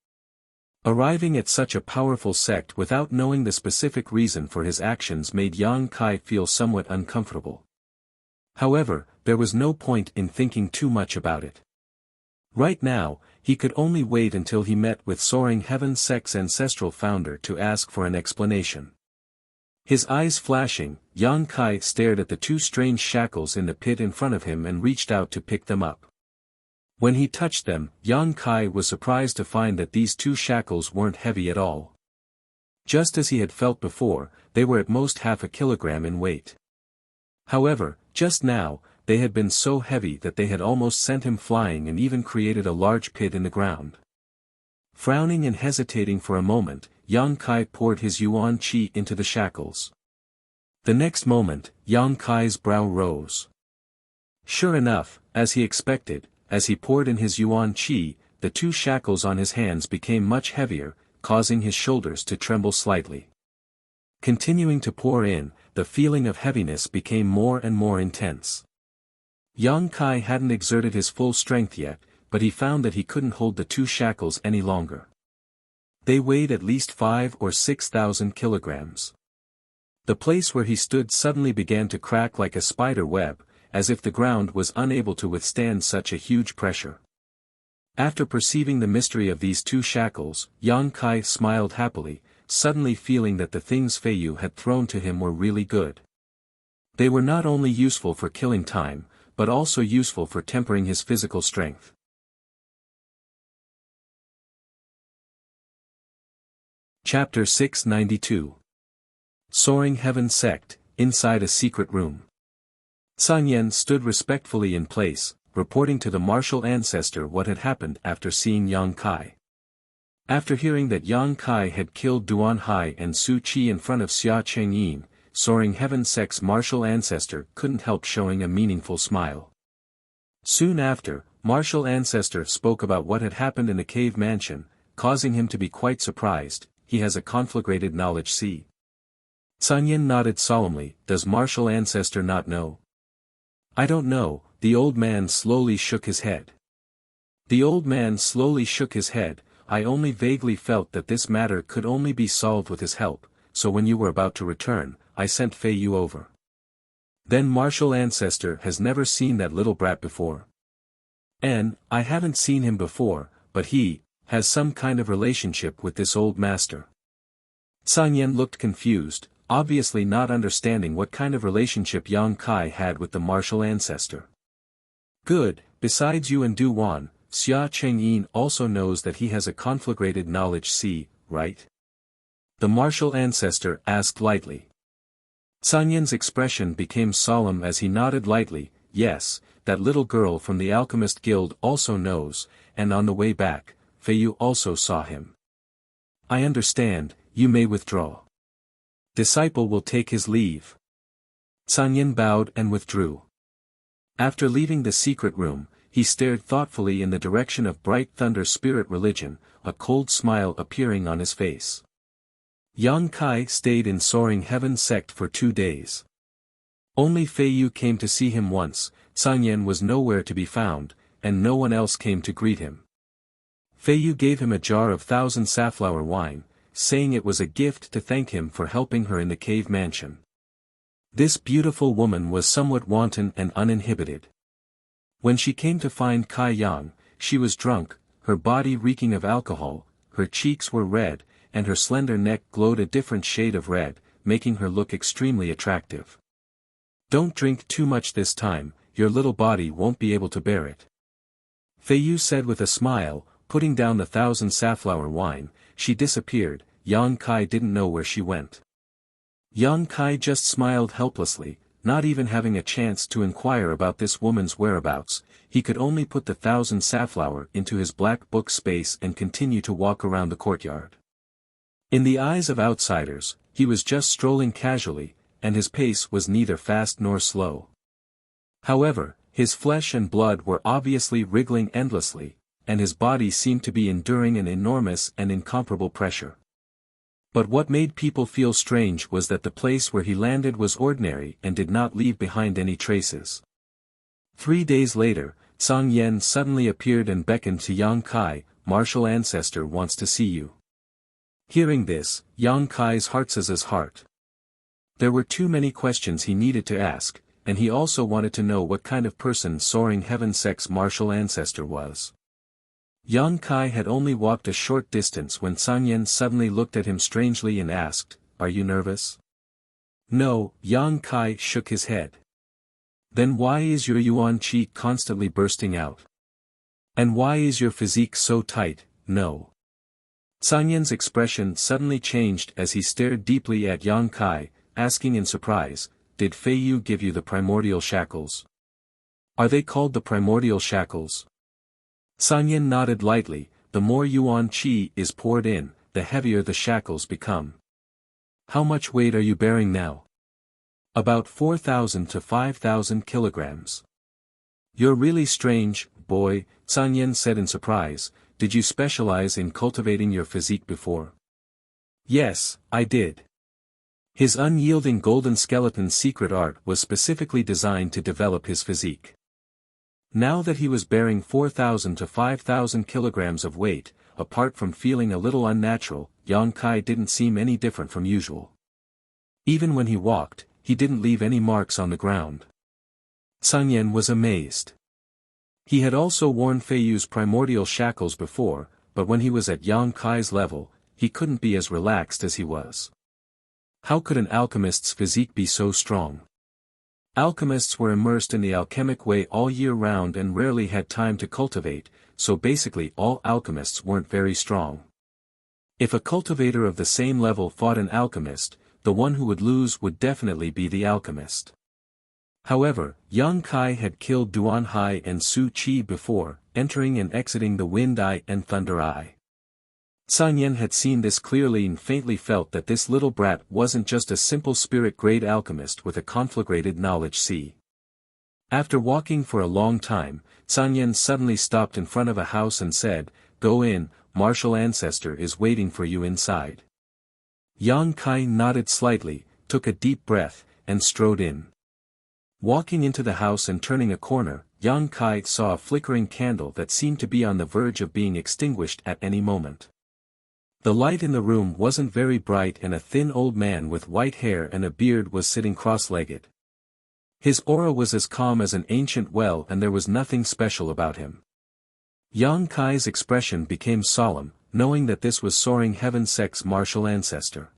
Arriving at such a powerful sect without knowing the specific reason for his actions made Yang Kai feel somewhat uncomfortable. However, there was no point in thinking too much about it. Right now, he could only wait until he met with Soaring Heaven sect's ancestral founder to ask for an explanation. His eyes flashing, Yang Kai stared at the 2 strange shackles in the pit in front of him and reached out to pick them up. When he touched them, Yang Kai was surprised to find that these 2 shackles weren't heavy at all. Just as he had felt before, they were at most half a kilogram in weight. However, just now, they had been so heavy that they had almost sent him flying and even created a large pit in the ground. Frowning and hesitating for a moment, Yang Kai poured his yuan qi into the shackles. The next moment, Yang Kai's brow rose. Sure enough, as he expected, as he poured in his yuan qi, the 2 shackles on his hands became much heavier, causing his shoulders to tremble slightly. Continuing to pour in, the feeling of heaviness became more and more intense. Yang Kai hadn't exerted his full strength yet, but he found that he couldn't hold the 2 shackles any longer. They weighed at least 5 or 6,000 kilograms. The place where he stood suddenly began to crack like a spider web, as if the ground was unable to withstand such a huge pressure. After perceiving the mystery of these 2 shackles, Yang Kai smiled happily, suddenly feeling that the things Feiyu had thrown to him were really good. They were not only useful for killing time, but also useful for tempering his physical strength. Chapter 692. Soaring Heaven Sect, Inside a Secret Room. Sanyan stood respectfully in place, reporting to the martial ancestor what had happened after seeing Yang Kai. After hearing that Yang Kai had killed Duan Hai and Su Qi in front of Xia Chengyin, Soaring Heaven Sect's martial ancestor couldn't help showing a meaningful smile. Soon after, martial ancestor spoke about what had happened in the cave mansion, causing him to be quite surprised. He has a conflagrated knowledge. See. Sanyan nodded solemnly. Does martial ancestor not know? I don't know. The old man slowly shook his head. The old man slowly shook his head. I only vaguely felt that this matter could only be solved with his help, so when you were about to return, I sent Feiyu over. Then martial ancestor has never seen that little brat before. I haven't seen him before, but he has some kind of relationship with this old master. Sanyan looked confused, obviously not understanding what kind of relationship Yang Kai had with the martial ancestor. Good, besides you and Du Wan, Xia Chengyin also knows that he has a conflagrated knowledge. See, right? The martial ancestor asked lightly. Sanyan's expression became solemn as he nodded lightly. Yes, that little girl from the Alchemist Guild also knows, and on the way back, Feiyu also saw him. I understand, you may withdraw. Disciple will take his leave. Sanyan bowed and withdrew. After leaving the secret room, he stared thoughtfully in the direction of Bright Thunder Spirit Religion, a cold smile appearing on his face. Yang Kai stayed in Soaring Heaven sect for 2 days. Only Feiyu came to see him once. Sanyan was nowhere to be found, and no one else came to greet him. Feiyu gave him a jar of 1,000 safflower wine, saying it was a gift to thank him for helping her in the cave mansion. This beautiful woman was somewhat wanton and uninhibited. When she came to find Kai Yang, she was drunk, her body reeking of alcohol, her cheeks were red, and her slender neck glowed a different shade of red, making her look extremely attractive. Don't drink too much this time, your little body won't be able to bear it. Feiyu said with a smile, putting down the 1,000 safflower wine. She disappeared, Yang Kai didn't know where she went. Yang Kai just smiled helplessly, not even having a chance to inquire about this woman's whereabouts. He could only put the 1,000 safflower into his black book space and continue to walk around the courtyard. In the eyes of outsiders, he was just strolling casually, and his pace was neither fast nor slow. However, his flesh and blood were obviously wriggling endlessly, and his body seemed to be enduring an enormous and incomparable pressure. But what made people feel strange was that the place where he landed was ordinary and did not leave behind any traces. 3 days later, Sang Yen suddenly appeared and beckoned to Yang Kai. "Martial ancestor wants to see you." Hearing this, Yang Kai's heart's heart. There were too many questions he needed to ask, and he also wanted to know what kind of person Soaring Heaven Sec's martial ancestor was. Yang Kai had only walked a short distance when Sang Yen suddenly looked at him strangely and asked, "Are you nervous?" "No," Yang Kai shook his head. "Then why is your yuan qi constantly bursting out? And why is your physique so tight?" "No." Sang Yen's expression suddenly changed as he stared deeply at Yang Kai, asking in surprise, "Did Fei Yu give you the primordial shackles?" "Are they called the primordial shackles?" Sang Yen nodded lightly. "The more yuan qi is poured in, the heavier the shackles become." "How much weight are you bearing now?" "About 4,000 to 5,000 kilograms. "You're really strange, boy," Sang Yen said in surprise. "Did you specialize in cultivating your physique before?" "Yes, I did." His unyielding golden skeleton's secret art was specifically designed to develop his physique. Now that he was bearing 4,000 to 5,000 kilograms of weight, apart from feeling a little unnatural, Yang Kai didn't seem any different from usual. Even when he walked, he didn't leave any marks on the ground. Sang Yen was amazed. He had also worn Fei Yu's primordial shackles before, but when he was at Yang Kai's level, he couldn't be as relaxed as he was. How could an alchemist's physique be so strong? Alchemists were immersed in the alchemic way all year round and rarely had time to cultivate, so basically all alchemists weren't very strong. If a cultivator of the same level fought an alchemist, the one who would lose would definitely be the alchemist. However, Yang Kai had killed Duan Hai and Su Qi before, entering and exiting the Wind Eye and Thunder Eye. Sang Yen had seen this clearly and faintly felt that this little brat wasn't just a simple spirit-grade alchemist with a conflagrated knowledge sea. After walking for a long time, Sang Yen suddenly stopped in front of a house and said, "Go in, martial ancestor is waiting for you inside." Yang Kai nodded slightly, took a deep breath, and strode in. Walking into the house and turning a corner, Yang Kai saw a flickering candle that seemed to be on the verge of being extinguished at any moment. The light in the room wasn't very bright and a thin old man with white hair and a beard was sitting cross-legged. His aura was as calm as an ancient well and there was nothing special about him. Yang Kai's expression became solemn, knowing that this was Soaring Heaven Sec's martial ancestor.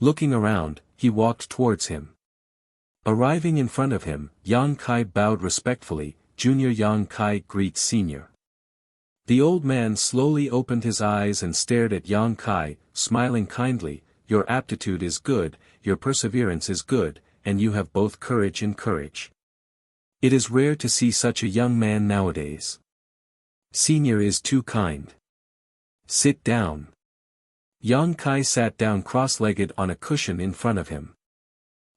Looking around, he walked towards him. Arriving in front of him, Yang Kai bowed respectfully. "Junior Yang Kai greets Senior." The old man slowly opened his eyes and stared at Yang Kai, smiling kindly. "Your aptitude is good, your perseverance is good, and you have both courage and courage. It is rare to see such a young man nowadays. Senior is too kind. Sit down." Yang Kai sat down cross-legged on a cushion in front of him.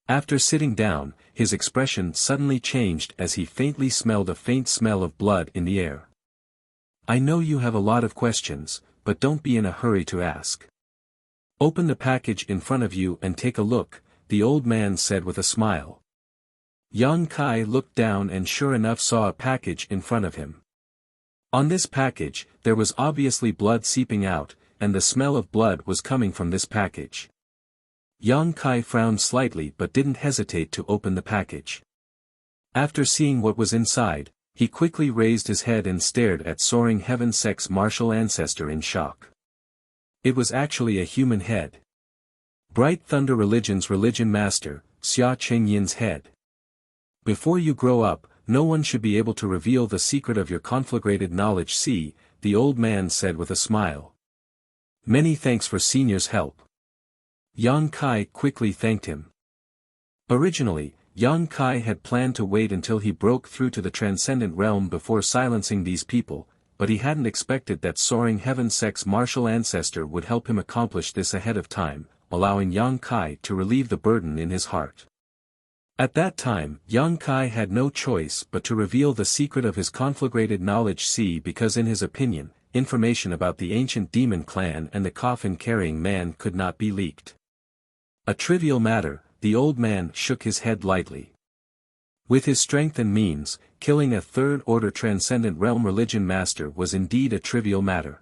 After sitting down, his expression suddenly changed as he faintly smelled a faint smell of blood in the air. "I know you have a lot of questions, but don't be in a hurry to ask. Open the package in front of you and take a look," the old man said with a smile. Yang Kai looked down and sure enough saw a package in front of him. On this package, there was obviously blood seeping out, and the smell of blood was coming from this package. Yang Kai frowned slightly but didn't hesitate to open the package. After seeing what was inside, he quickly raised his head and stared at Soaring Heaven Sec's martial ancestor in shock. It was actually a human head. Bright Thunder Religion's religion master, Xia Chengyin's head. "Before you grow up, no one should be able to reveal the secret of your conflagrated knowledge. See," the old man said with a smile. Many thanks for Senior's help. Yang Kai quickly thanked him. Originally, Yang Kai had planned to wait until he broke through to the transcendent realm before silencing these people, but he hadn't expected that soaring heaven sect's martial ancestor would help him accomplish this ahead of time, allowing Yang Kai to relieve the burden in his heart. At that time, Yang Kai had no choice but to reveal the secret of his conflagrated knowledge because in his opinion, information about the ancient demon clan and the coffin-carrying man could not be leaked. A trivial matter, the old man shook his head lightly. With his strength and means, killing a third-order transcendent realm religion master was indeed a trivial matter.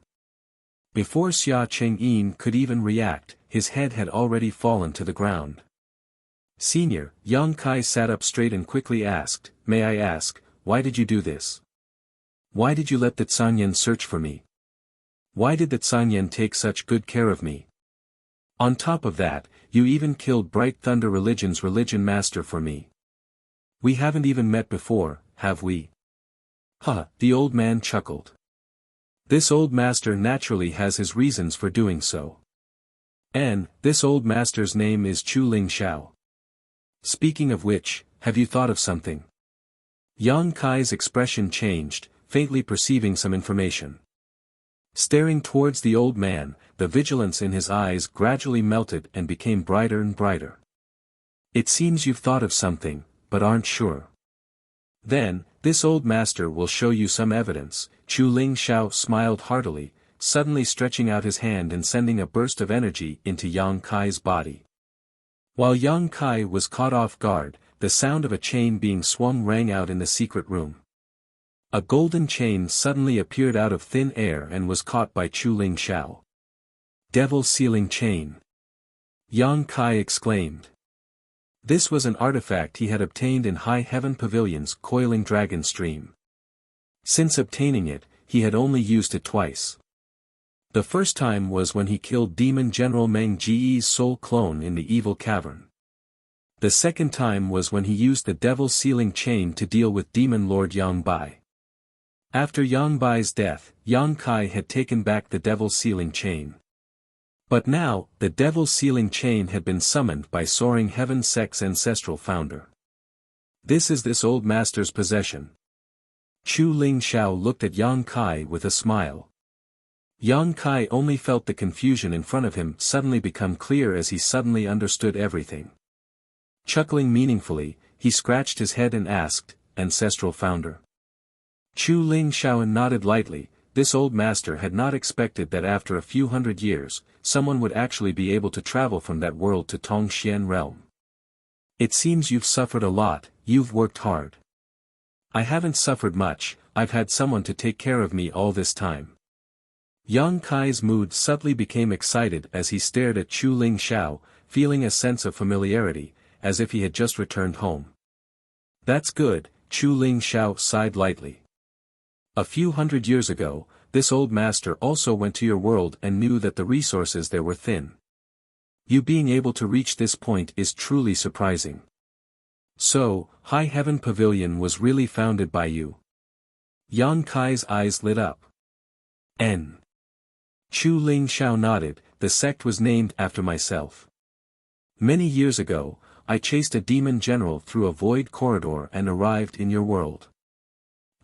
Before Xia Chengyin could even react, his head had already fallen to the ground. Senior, Yang Kai sat up straight and quickly asked, "May I ask, why did you do this? Why did you let the Tsanyan search for me? Why did the Tsanyan take such good care of me? On top of that, you even killed Bright Thunder Religion's religion master for me. We haven't even met before, have we?" The old man chuckled. This old master naturally has his reasons for doing so. And, this old master's name is Chu Ling Xiao. Speaking of which, have you thought of something? Yang Kai's expression changed, faintly perceiving some information. Staring towards the old man, the vigilance in his eyes gradually melted and became brighter and brighter. It seems you've thought of something, but aren't sure. Then, this old master will show you some evidence. Chu Ling Xiao smiled heartily, suddenly stretching out his hand and sending a burst of energy into Yang Kai's body. While Yang Kai was caught off guard, the sound of a chain being swung rang out in the secret room. A golden chain suddenly appeared out of thin air and was caught by Chu Ling Xiao. "Devil sealing chain!" Yang Kai exclaimed. This was an artifact he had obtained in High Heaven Pavilion's coiling dragon stream. Since obtaining it, he had only used it twice. The first time was when he killed Demon General Meng Ji's soul clone in the Evil Cavern. The second time was when he used the Devil Sealing Chain to deal with Demon Lord Yang Bai. After Yang Bai's death, Yang Kai had taken back the Devil Sealing Chain. But now, the Devil Sealing Chain had been summoned by Soaring Heaven Sect's ancestral founder. This is this old master's possession. Chu Ling Xiao looked at Yang Kai with a smile. Yang Kai only felt the confusion in front of him suddenly become clear as he suddenly understood everything. Chuckling meaningfully, he scratched his head and asked, "Ancestral founder?" Chu Ling Xiao nodded lightly. This old master had not expected that after a few hundred years, someone would actually be able to travel from that world to Tongxian realm. "It seems you've suffered a lot, you've worked hard." "I haven't suffered much, I've had someone to take care of me all this time." Yang Kai's mood subtly became excited as he stared at Chu Ling Xiao, feeling a sense of familiarity, as if he had just returned home. "That's good," Chu Ling Xiao sighed lightly. "A few hundred years ago, this old master also went to your world and knew that the resources there were thin. You being able to reach this point is truly surprising. So, High Heaven Pavilion was really founded by you?" Yang Kai's eyes lit up. N. Chu Ling Xiao nodded. "The sect was named after myself. Many years ago, I chased a demon general through a void corridor and arrived in your world.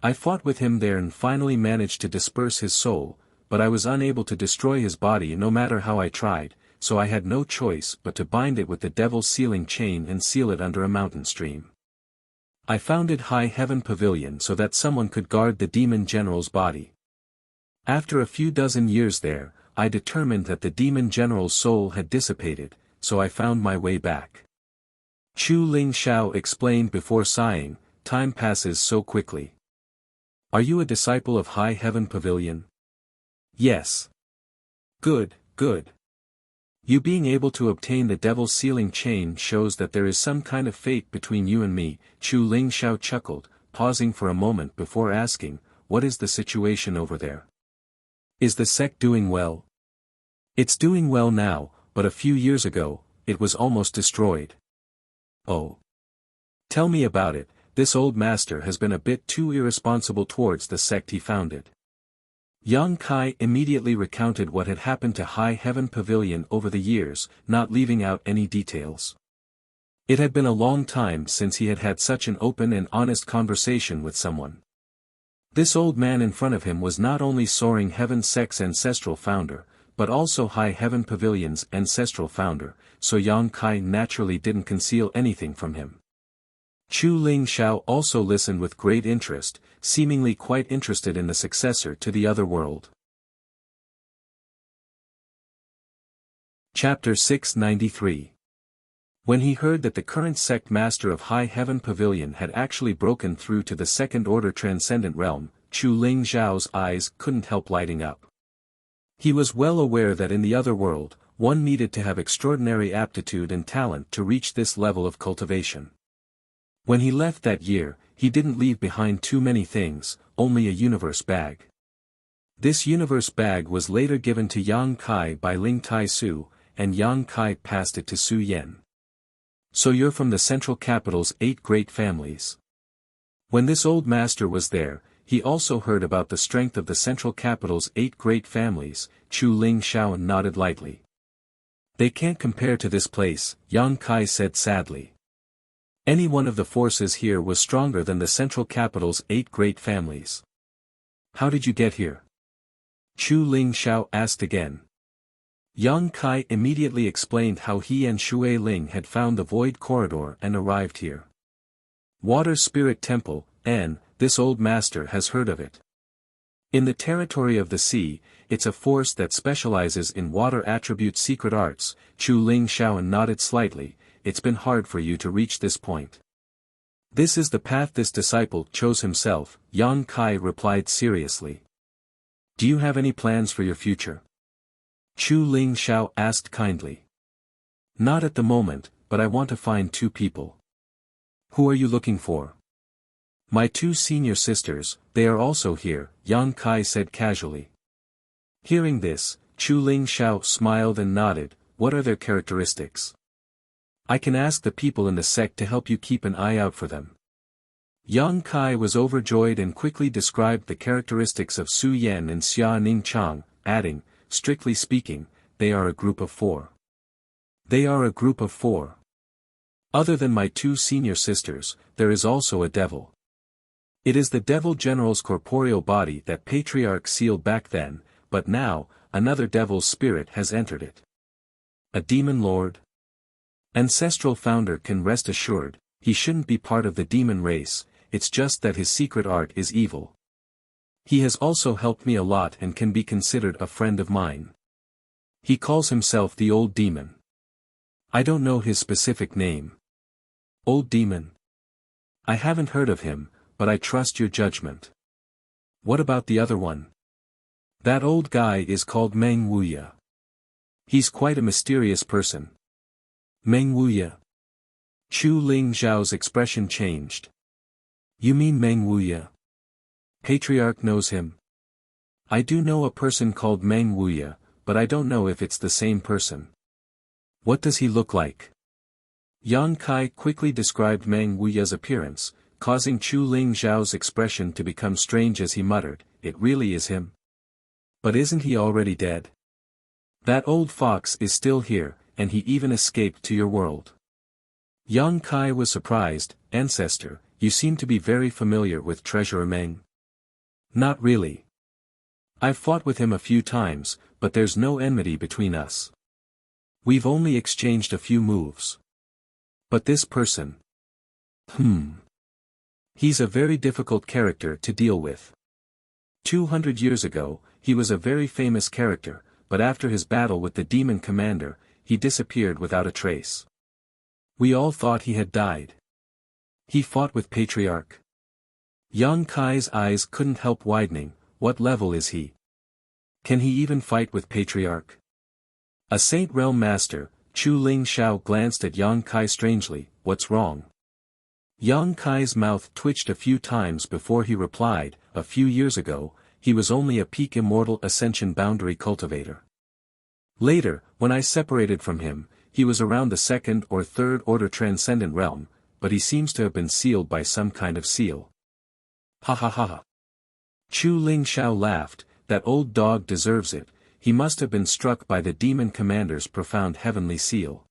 I fought with him there and finally managed to disperse his soul, but I was unable to destroy his body no matter how I tried, so I had no choice but to bind it with the Devil's Sealing Chain and seal it under a mountain stream. I founded High Heaven Pavilion so that someone could guard the demon general's body. After a few dozen years there, I determined that the demon general's soul had dissipated, so I found my way back." Chu Ling Xiao explained before sighing, "Time passes so quickly. Are you a disciple of High Heaven Pavilion?" "Yes." "Good, good. You being able to obtain the Devil's Sealing Chain shows that there is some kind of fate between you and me." Chu Ling Xiao chuckled, pausing for a moment before asking, "What is the situation over there? Is the sect doing well?" "It's doing well now, but a few years ago, it was almost destroyed." "Oh. Tell me about it. This old master has been a bit too irresponsible towards the sect he founded." Yang Kai immediately recounted what had happened to High Heaven Pavilion over the years, not leaving out any details. It had been a long time since he had had such an open and honest conversation with someone. This old man in front of him was not only Soaring Heaven Sect's ancestral founder, but also High Heaven Pavilion's ancestral founder, so Yang Kai naturally didn't conceal anything from him. Chu Ling Xiao also listened with great interest, seemingly quite interested in the successor to the other world. Chapter 693. When he heard that the current sect master of High Heaven Pavilion had actually broken through to the second-order transcendent realm, Chu Ling Xiao's eyes couldn't help lighting up. He was well aware that in the other world, one needed to have extraordinary aptitude and talent to reach this level of cultivation. When he left that year, he didn't leave behind too many things, only a universe bag. This universe bag was later given to Yang Kai by Ling Tai Su, and Yang Kai passed it to Su Yan. So you're from the central capital's 8 great families. When this old master was there, he also heard about the strength of the central capital's 8 great families. Chu Ling Xiao nodded lightly. They can't compare to this place, Yang Kai said sadly. Any one of the forces here was stronger than the central capital's 8 great families. How did you get here? Chu Ling Xiao asked again. Yang Kai immediately explained how he and Shui Ling had found the void corridor and arrived here. Water Spirit Temple, and this old master has heard of it. In the territory of the sea, it's a force that specializes in water attribute secret arts. Chu Ling Xiao nodded slightly. It's been hard for you to reach this point. This is the path this disciple chose himself, Yang Kai replied seriously. Do you have any plans for your future? Chu Ling Xiao asked kindly. Not at the moment, but I want to find 2 people. Who are you looking for? My 2 senior sisters, they are also here, Yang Kai said casually. Hearing this, Chu Ling Xiao smiled and nodded. What are their characteristics? I can ask the people in the sect to help you keep an eye out for them. Yang Kai was overjoyed and quickly described the characteristics of Su Yan and Xia Ning Chang, adding, strictly speaking, they are a group of 4. They are a group of 4. Other than my 2 senior sisters, there is also a devil. It is the devil general's corporeal body that Patriarch sealed back then, but now, another devil's spirit has entered it. A demon lord? Ancestral founder can rest assured, he shouldn't be part of the demon race, it's just that his secret art is evil. He has also helped me a lot and can be considered a friend of mine. He calls himself the Old Demon. I don't know his specific name. Old Demon? I haven't heard of him, but I trust your judgment. What about the other one? That old guy is called Meng Wuya. He's quite a mysterious person. Meng Wuya. Chu Ling Xiao's expression changed. You mean Meng Wuya? Patriarch knows him. I do know a person called Meng Wuya, but I don't know if it's the same person. What does he look like? Yang Kai quickly described Meng Wuya's appearance, causing Chu Ling Xiao's expression to become strange as he muttered, it really is him. But isn't he already dead? That old fox is still here, and he even escaped to your world. Yang Kai was surprised. Ancestor, you seem to be very familiar with Treasurer Meng. Not really. I've fought with him a few times, but there's no enmity between us. We've only exchanged a few moves. But this person. He's a very difficult character to deal with. 200 years ago, he was a very famous character, but after his battle with the demon commander, he disappeared without a trace. We all thought he had died. He fought with Patriarch. Yang Kai's eyes couldn't help widening. What level is he? Can he even fight with Patriarch? A Saint Realm Master. Chu Ling Xiao glanced at Yang Kai strangely. What's wrong? Yang Kai's mouth twitched a few times before he replied, a few years ago, he was only a peak immortal ascension boundary cultivator. Later, when I separated from him, he was around the second or third order transcendent realm, but he seems to have been sealed by some kind of seal. Ha ha ha ha. Chu Ling Xiao laughed. that old dog deserves it, he must have been struck by the demon commander's profound heavenly seal.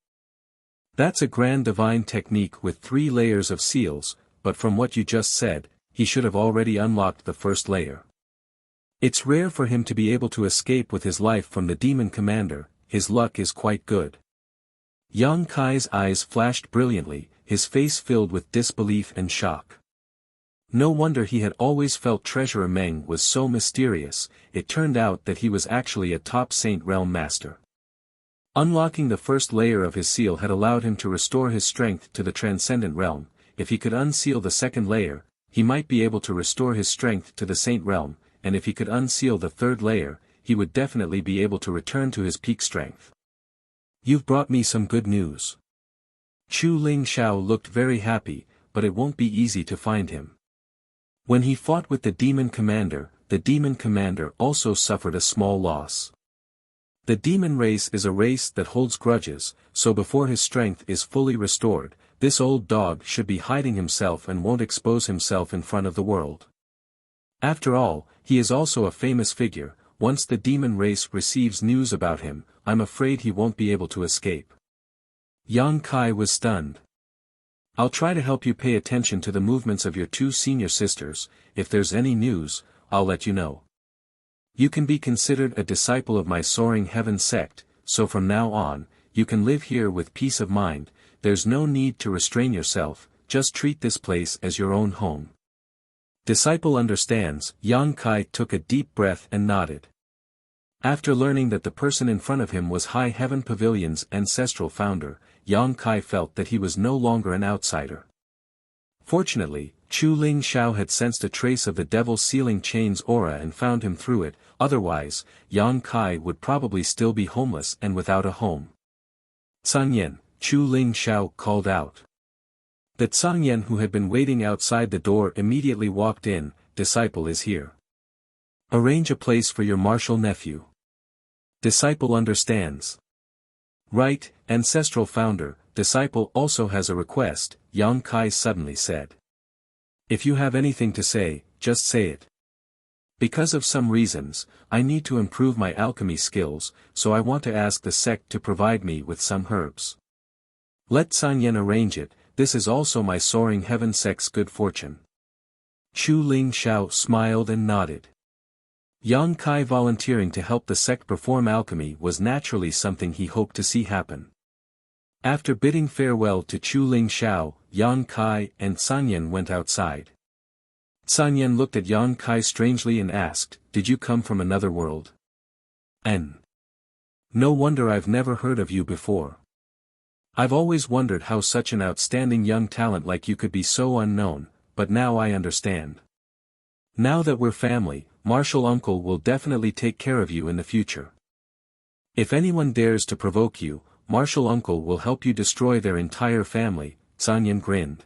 That's a grand divine technique with 3 layers of seals, but from what you just said, he should have already unlocked the first layer. It's rare for him to be able to escape with his life from the demon commander, his luck is quite good. Yang Kai's eyes flashed brilliantly, his face filled with disbelief and shock. No wonder he had always felt Treasurer Meng was so mysterious, it turned out that he was actually a top Saint Realm master. Unlocking the first layer of his seal had allowed him to restore his strength to the transcendent realm. If he could unseal the second layer, he might be able to restore his strength to the Saint Realm, and if he could unseal the third layer, he would definitely be able to return to his peak strength. You've brought me some good news. Chu Ling Xiao looked very happy, but it won't be easy to find him. When he fought with the demon commander also suffered a small loss. The demon race is a race that holds grudges, so before his strength is fully restored, this old dog should be hiding himself and won't expose himself in front of the world. After all, he is also a famous figure. Once the demon race receives news about him, I'm afraid he won't be able to escape. Yang Kai was stunned. I'll try to help you pay attention to the movements of your 2 senior sisters. If there's any news, I'll let you know. You can be considered a disciple of my Soaring Heaven sect, so from now on, you can live here with peace of mind. There's no need to restrain yourself, just treat this place as your own home. Disciple understands. Yang Kai took a deep breath and nodded. After learning that the person in front of him was High Heaven Pavilion's ancestral founder, Yang Kai felt that he was no longer an outsider. Fortunately, Chu Ling Xiao had sensed a trace of the Devil Sealing Chain's aura and found him through it, otherwise, Yang Kai would probably still be homeless and without a home. Tsangyan, Chu Ling Xiao called out. The Tsangyan who had been waiting outside the door immediately walked in. Disciple is here. Arrange a place for your martial nephew. Disciple understands. Right, ancestral founder. Disciple also has a request, Yang Kai suddenly said. If you have anything to say, just say it. Because of some reasons, I need to improve my alchemy skills, so I want to ask the sect to provide me with some herbs. Let Tsangyan arrange it. This is also my Soaring Heaven sect's good fortune. Chu Ling Xiao smiled and nodded. Yang Kai volunteering to help the sect perform alchemy was naturally something he hoped to see happen. After bidding farewell to Chu Ling Xiao, Yang Kai and Tsangyan went outside. Tsangyan looked at Yang Kai strangely and asked, "Did you come from another world?" No wonder I've never heard of you before. I've always wondered how such an outstanding young talent like you could be so unknown, but now I understand. Now that we're family, Martial Uncle will definitely take care of you in the future. If anyone dares to provoke you, Martial Uncle will help you destroy their entire family. Tsangyan grinned.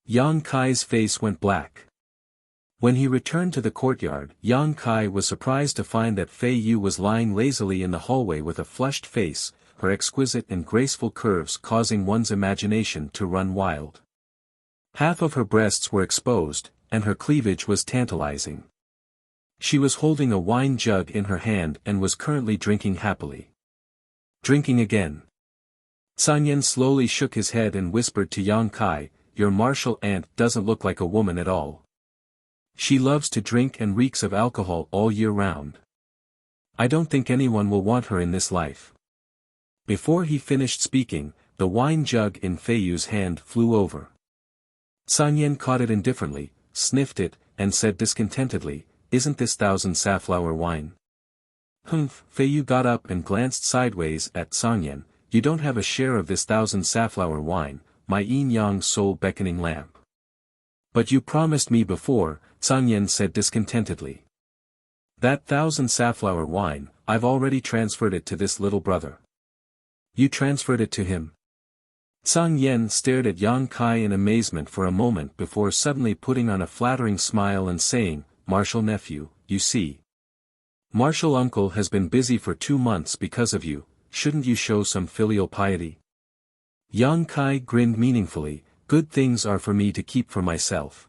Yang Kai's face went black. When he returned to the courtyard, Yang Kai was surprised to find that Fei Yu was lying lazily in the hallway with a flushed face, her exquisite and graceful curves causing one's imagination to run wild. Half of her breasts were exposed, and her cleavage was tantalizing. She was holding a wine jug in her hand and was currently drinking happily. Drinking again. Tsangyan slowly shook his head and whispered to Yang Kai, "Your martial aunt doesn't look like a woman at all. She loves to drink and reeks of alcohol all year round. I don't think anyone will want her in this life." Before he finished speaking, the wine jug in Fei Yu's hand flew over. Tsangyan caught it indifferently, sniffed it, and said discontentedly, "Isn't this 1,000 safflower wine?" Humph. Fei Yu got up and glanced sideways at Tsangyan. "You don't have a share of this 1,000 safflower wine, my yin-yang soul beckoning lamp." "But you promised me before," Tsangyan said discontentedly. "That 1,000 safflower wine, I've already transferred it to this little brother." "You transferred it to him?" Tsangyan stared at Yang Kai in amazement for a moment before suddenly putting on a flattering smile and saying, "Martial nephew, you see. Martial uncle has been busy for 2 months because of you, shouldn't you show some filial piety?" Yang Kai grinned meaningfully, "Good things are for me to keep for myself.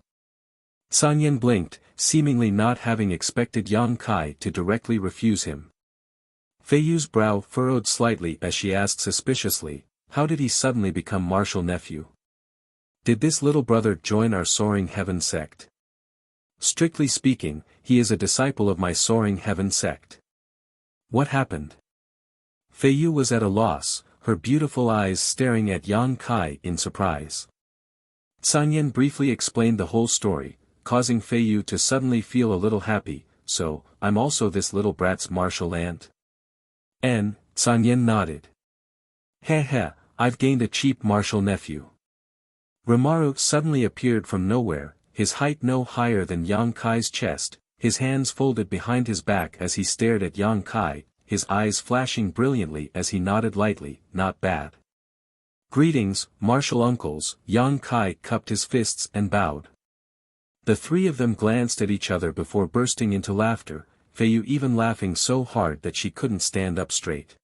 San Yan blinked, seemingly not having expected Yang Kai to directly refuse him. Fei Yu's brow furrowed slightly as she asked suspiciously, how did he suddenly become martial nephew? Did this little brother join our Soaring Heaven sect? Strictly speaking, he is a disciple of my Soaring Heaven sect. What happened? Fei Yu was at a loss, her beautiful eyes staring at Yang Kai in surprise. San Yan briefly explained the whole story, causing Fei Yu to suddenly feel a little happy. So, I'm also this little brat's martial aunt? San Yan nodded. Heh, I've gained a cheap martial nephew. Rimaru suddenly appeared from nowhere, his height no higher than Yang Kai's chest, his hands folded behind his back as he stared at Yang Kai, his eyes flashing brilliantly as he nodded lightly, not bad. Greetings, martial uncles. Yang Kai cupped his fists and bowed. The three of them glanced at each other before bursting into laughter, Fei Yu even laughing so hard that she couldn't stand up straight.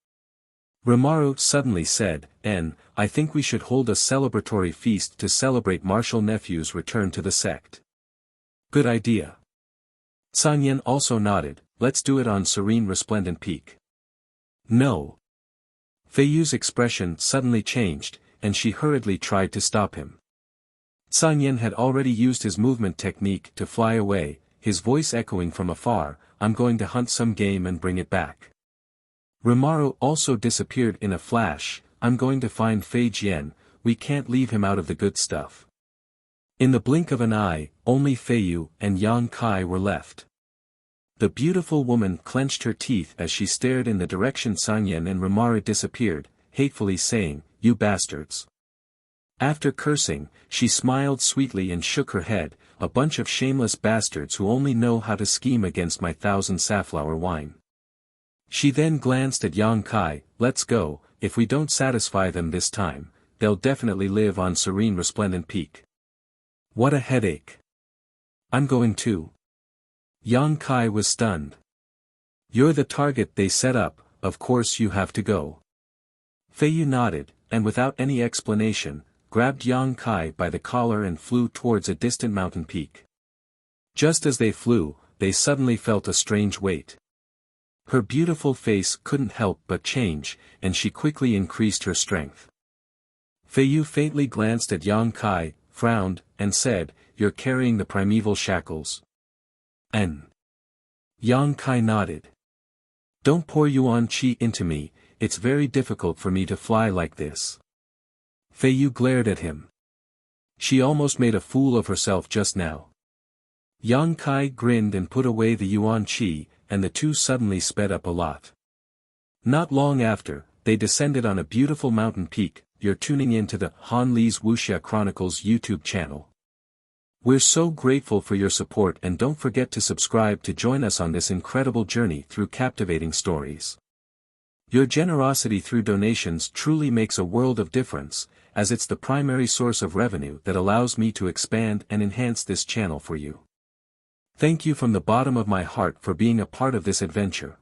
Rimaru suddenly said, I think we should hold a celebratory feast to celebrate martial nephew's return to the sect. Good idea. San Yan also nodded, let's do it on Serene Resplendent Peak. No. Fei Yu's expression suddenly changed, and she hurriedly tried to stop him. San Yan had already used his movement technique to fly away, his voice echoing from afar, I'm going to hunt some game and bring it back. Rimaru also disappeared in a flash, I'm going to find Fei Jian, we can't leave him out of the good stuff. In the blink of an eye, only Fei Yu and Yang Kai were left. The beautiful woman clenched her teeth as she stared in the direction San Yan and Rimaru disappeared, hatefully saying, you bastards. After cursing, she smiled sweetly and shook her head, a bunch of shameless bastards who only know how to scheme against my 1,000 safflower wine. She then glanced at Yang Kai, let's go, if we don't satisfy them this time, they'll definitely live on Serene Resplendent Peak. What a headache. I'm going too. Yang Kai was stunned. You're the target they set up, of course you have to go. Fei Yu nodded, and without any explanation, grabbed Yang Kai by the collar and flew towards a distant mountain peak. Just as they flew, they suddenly felt a strange weight. Her beautiful face couldn't help but change, and she quickly increased her strength. Fei Yu faintly glanced at Yang Kai, frowned, and said, you're carrying the primeval shackles. Yang Kai nodded. Don't pour yuan qi into me, it's very difficult for me to fly like this. Fei Yu glared at him. She almost made a fool of herself just now. Yang Kai grinned and put away the yuan qi, and the two suddenly sped up a lot. Not long after, they descended on a beautiful mountain peak. You're tuning in to the Han Li's Wuxia Chronicles YouTube channel. We're so grateful for your support, and don't forget to subscribe to join us on this incredible journey through captivating stories. Your generosity through donations truly makes a world of difference, as it's the primary source of revenue that allows me to expand and enhance this channel for you. Thank you from the bottom of my heart for being a part of this adventure.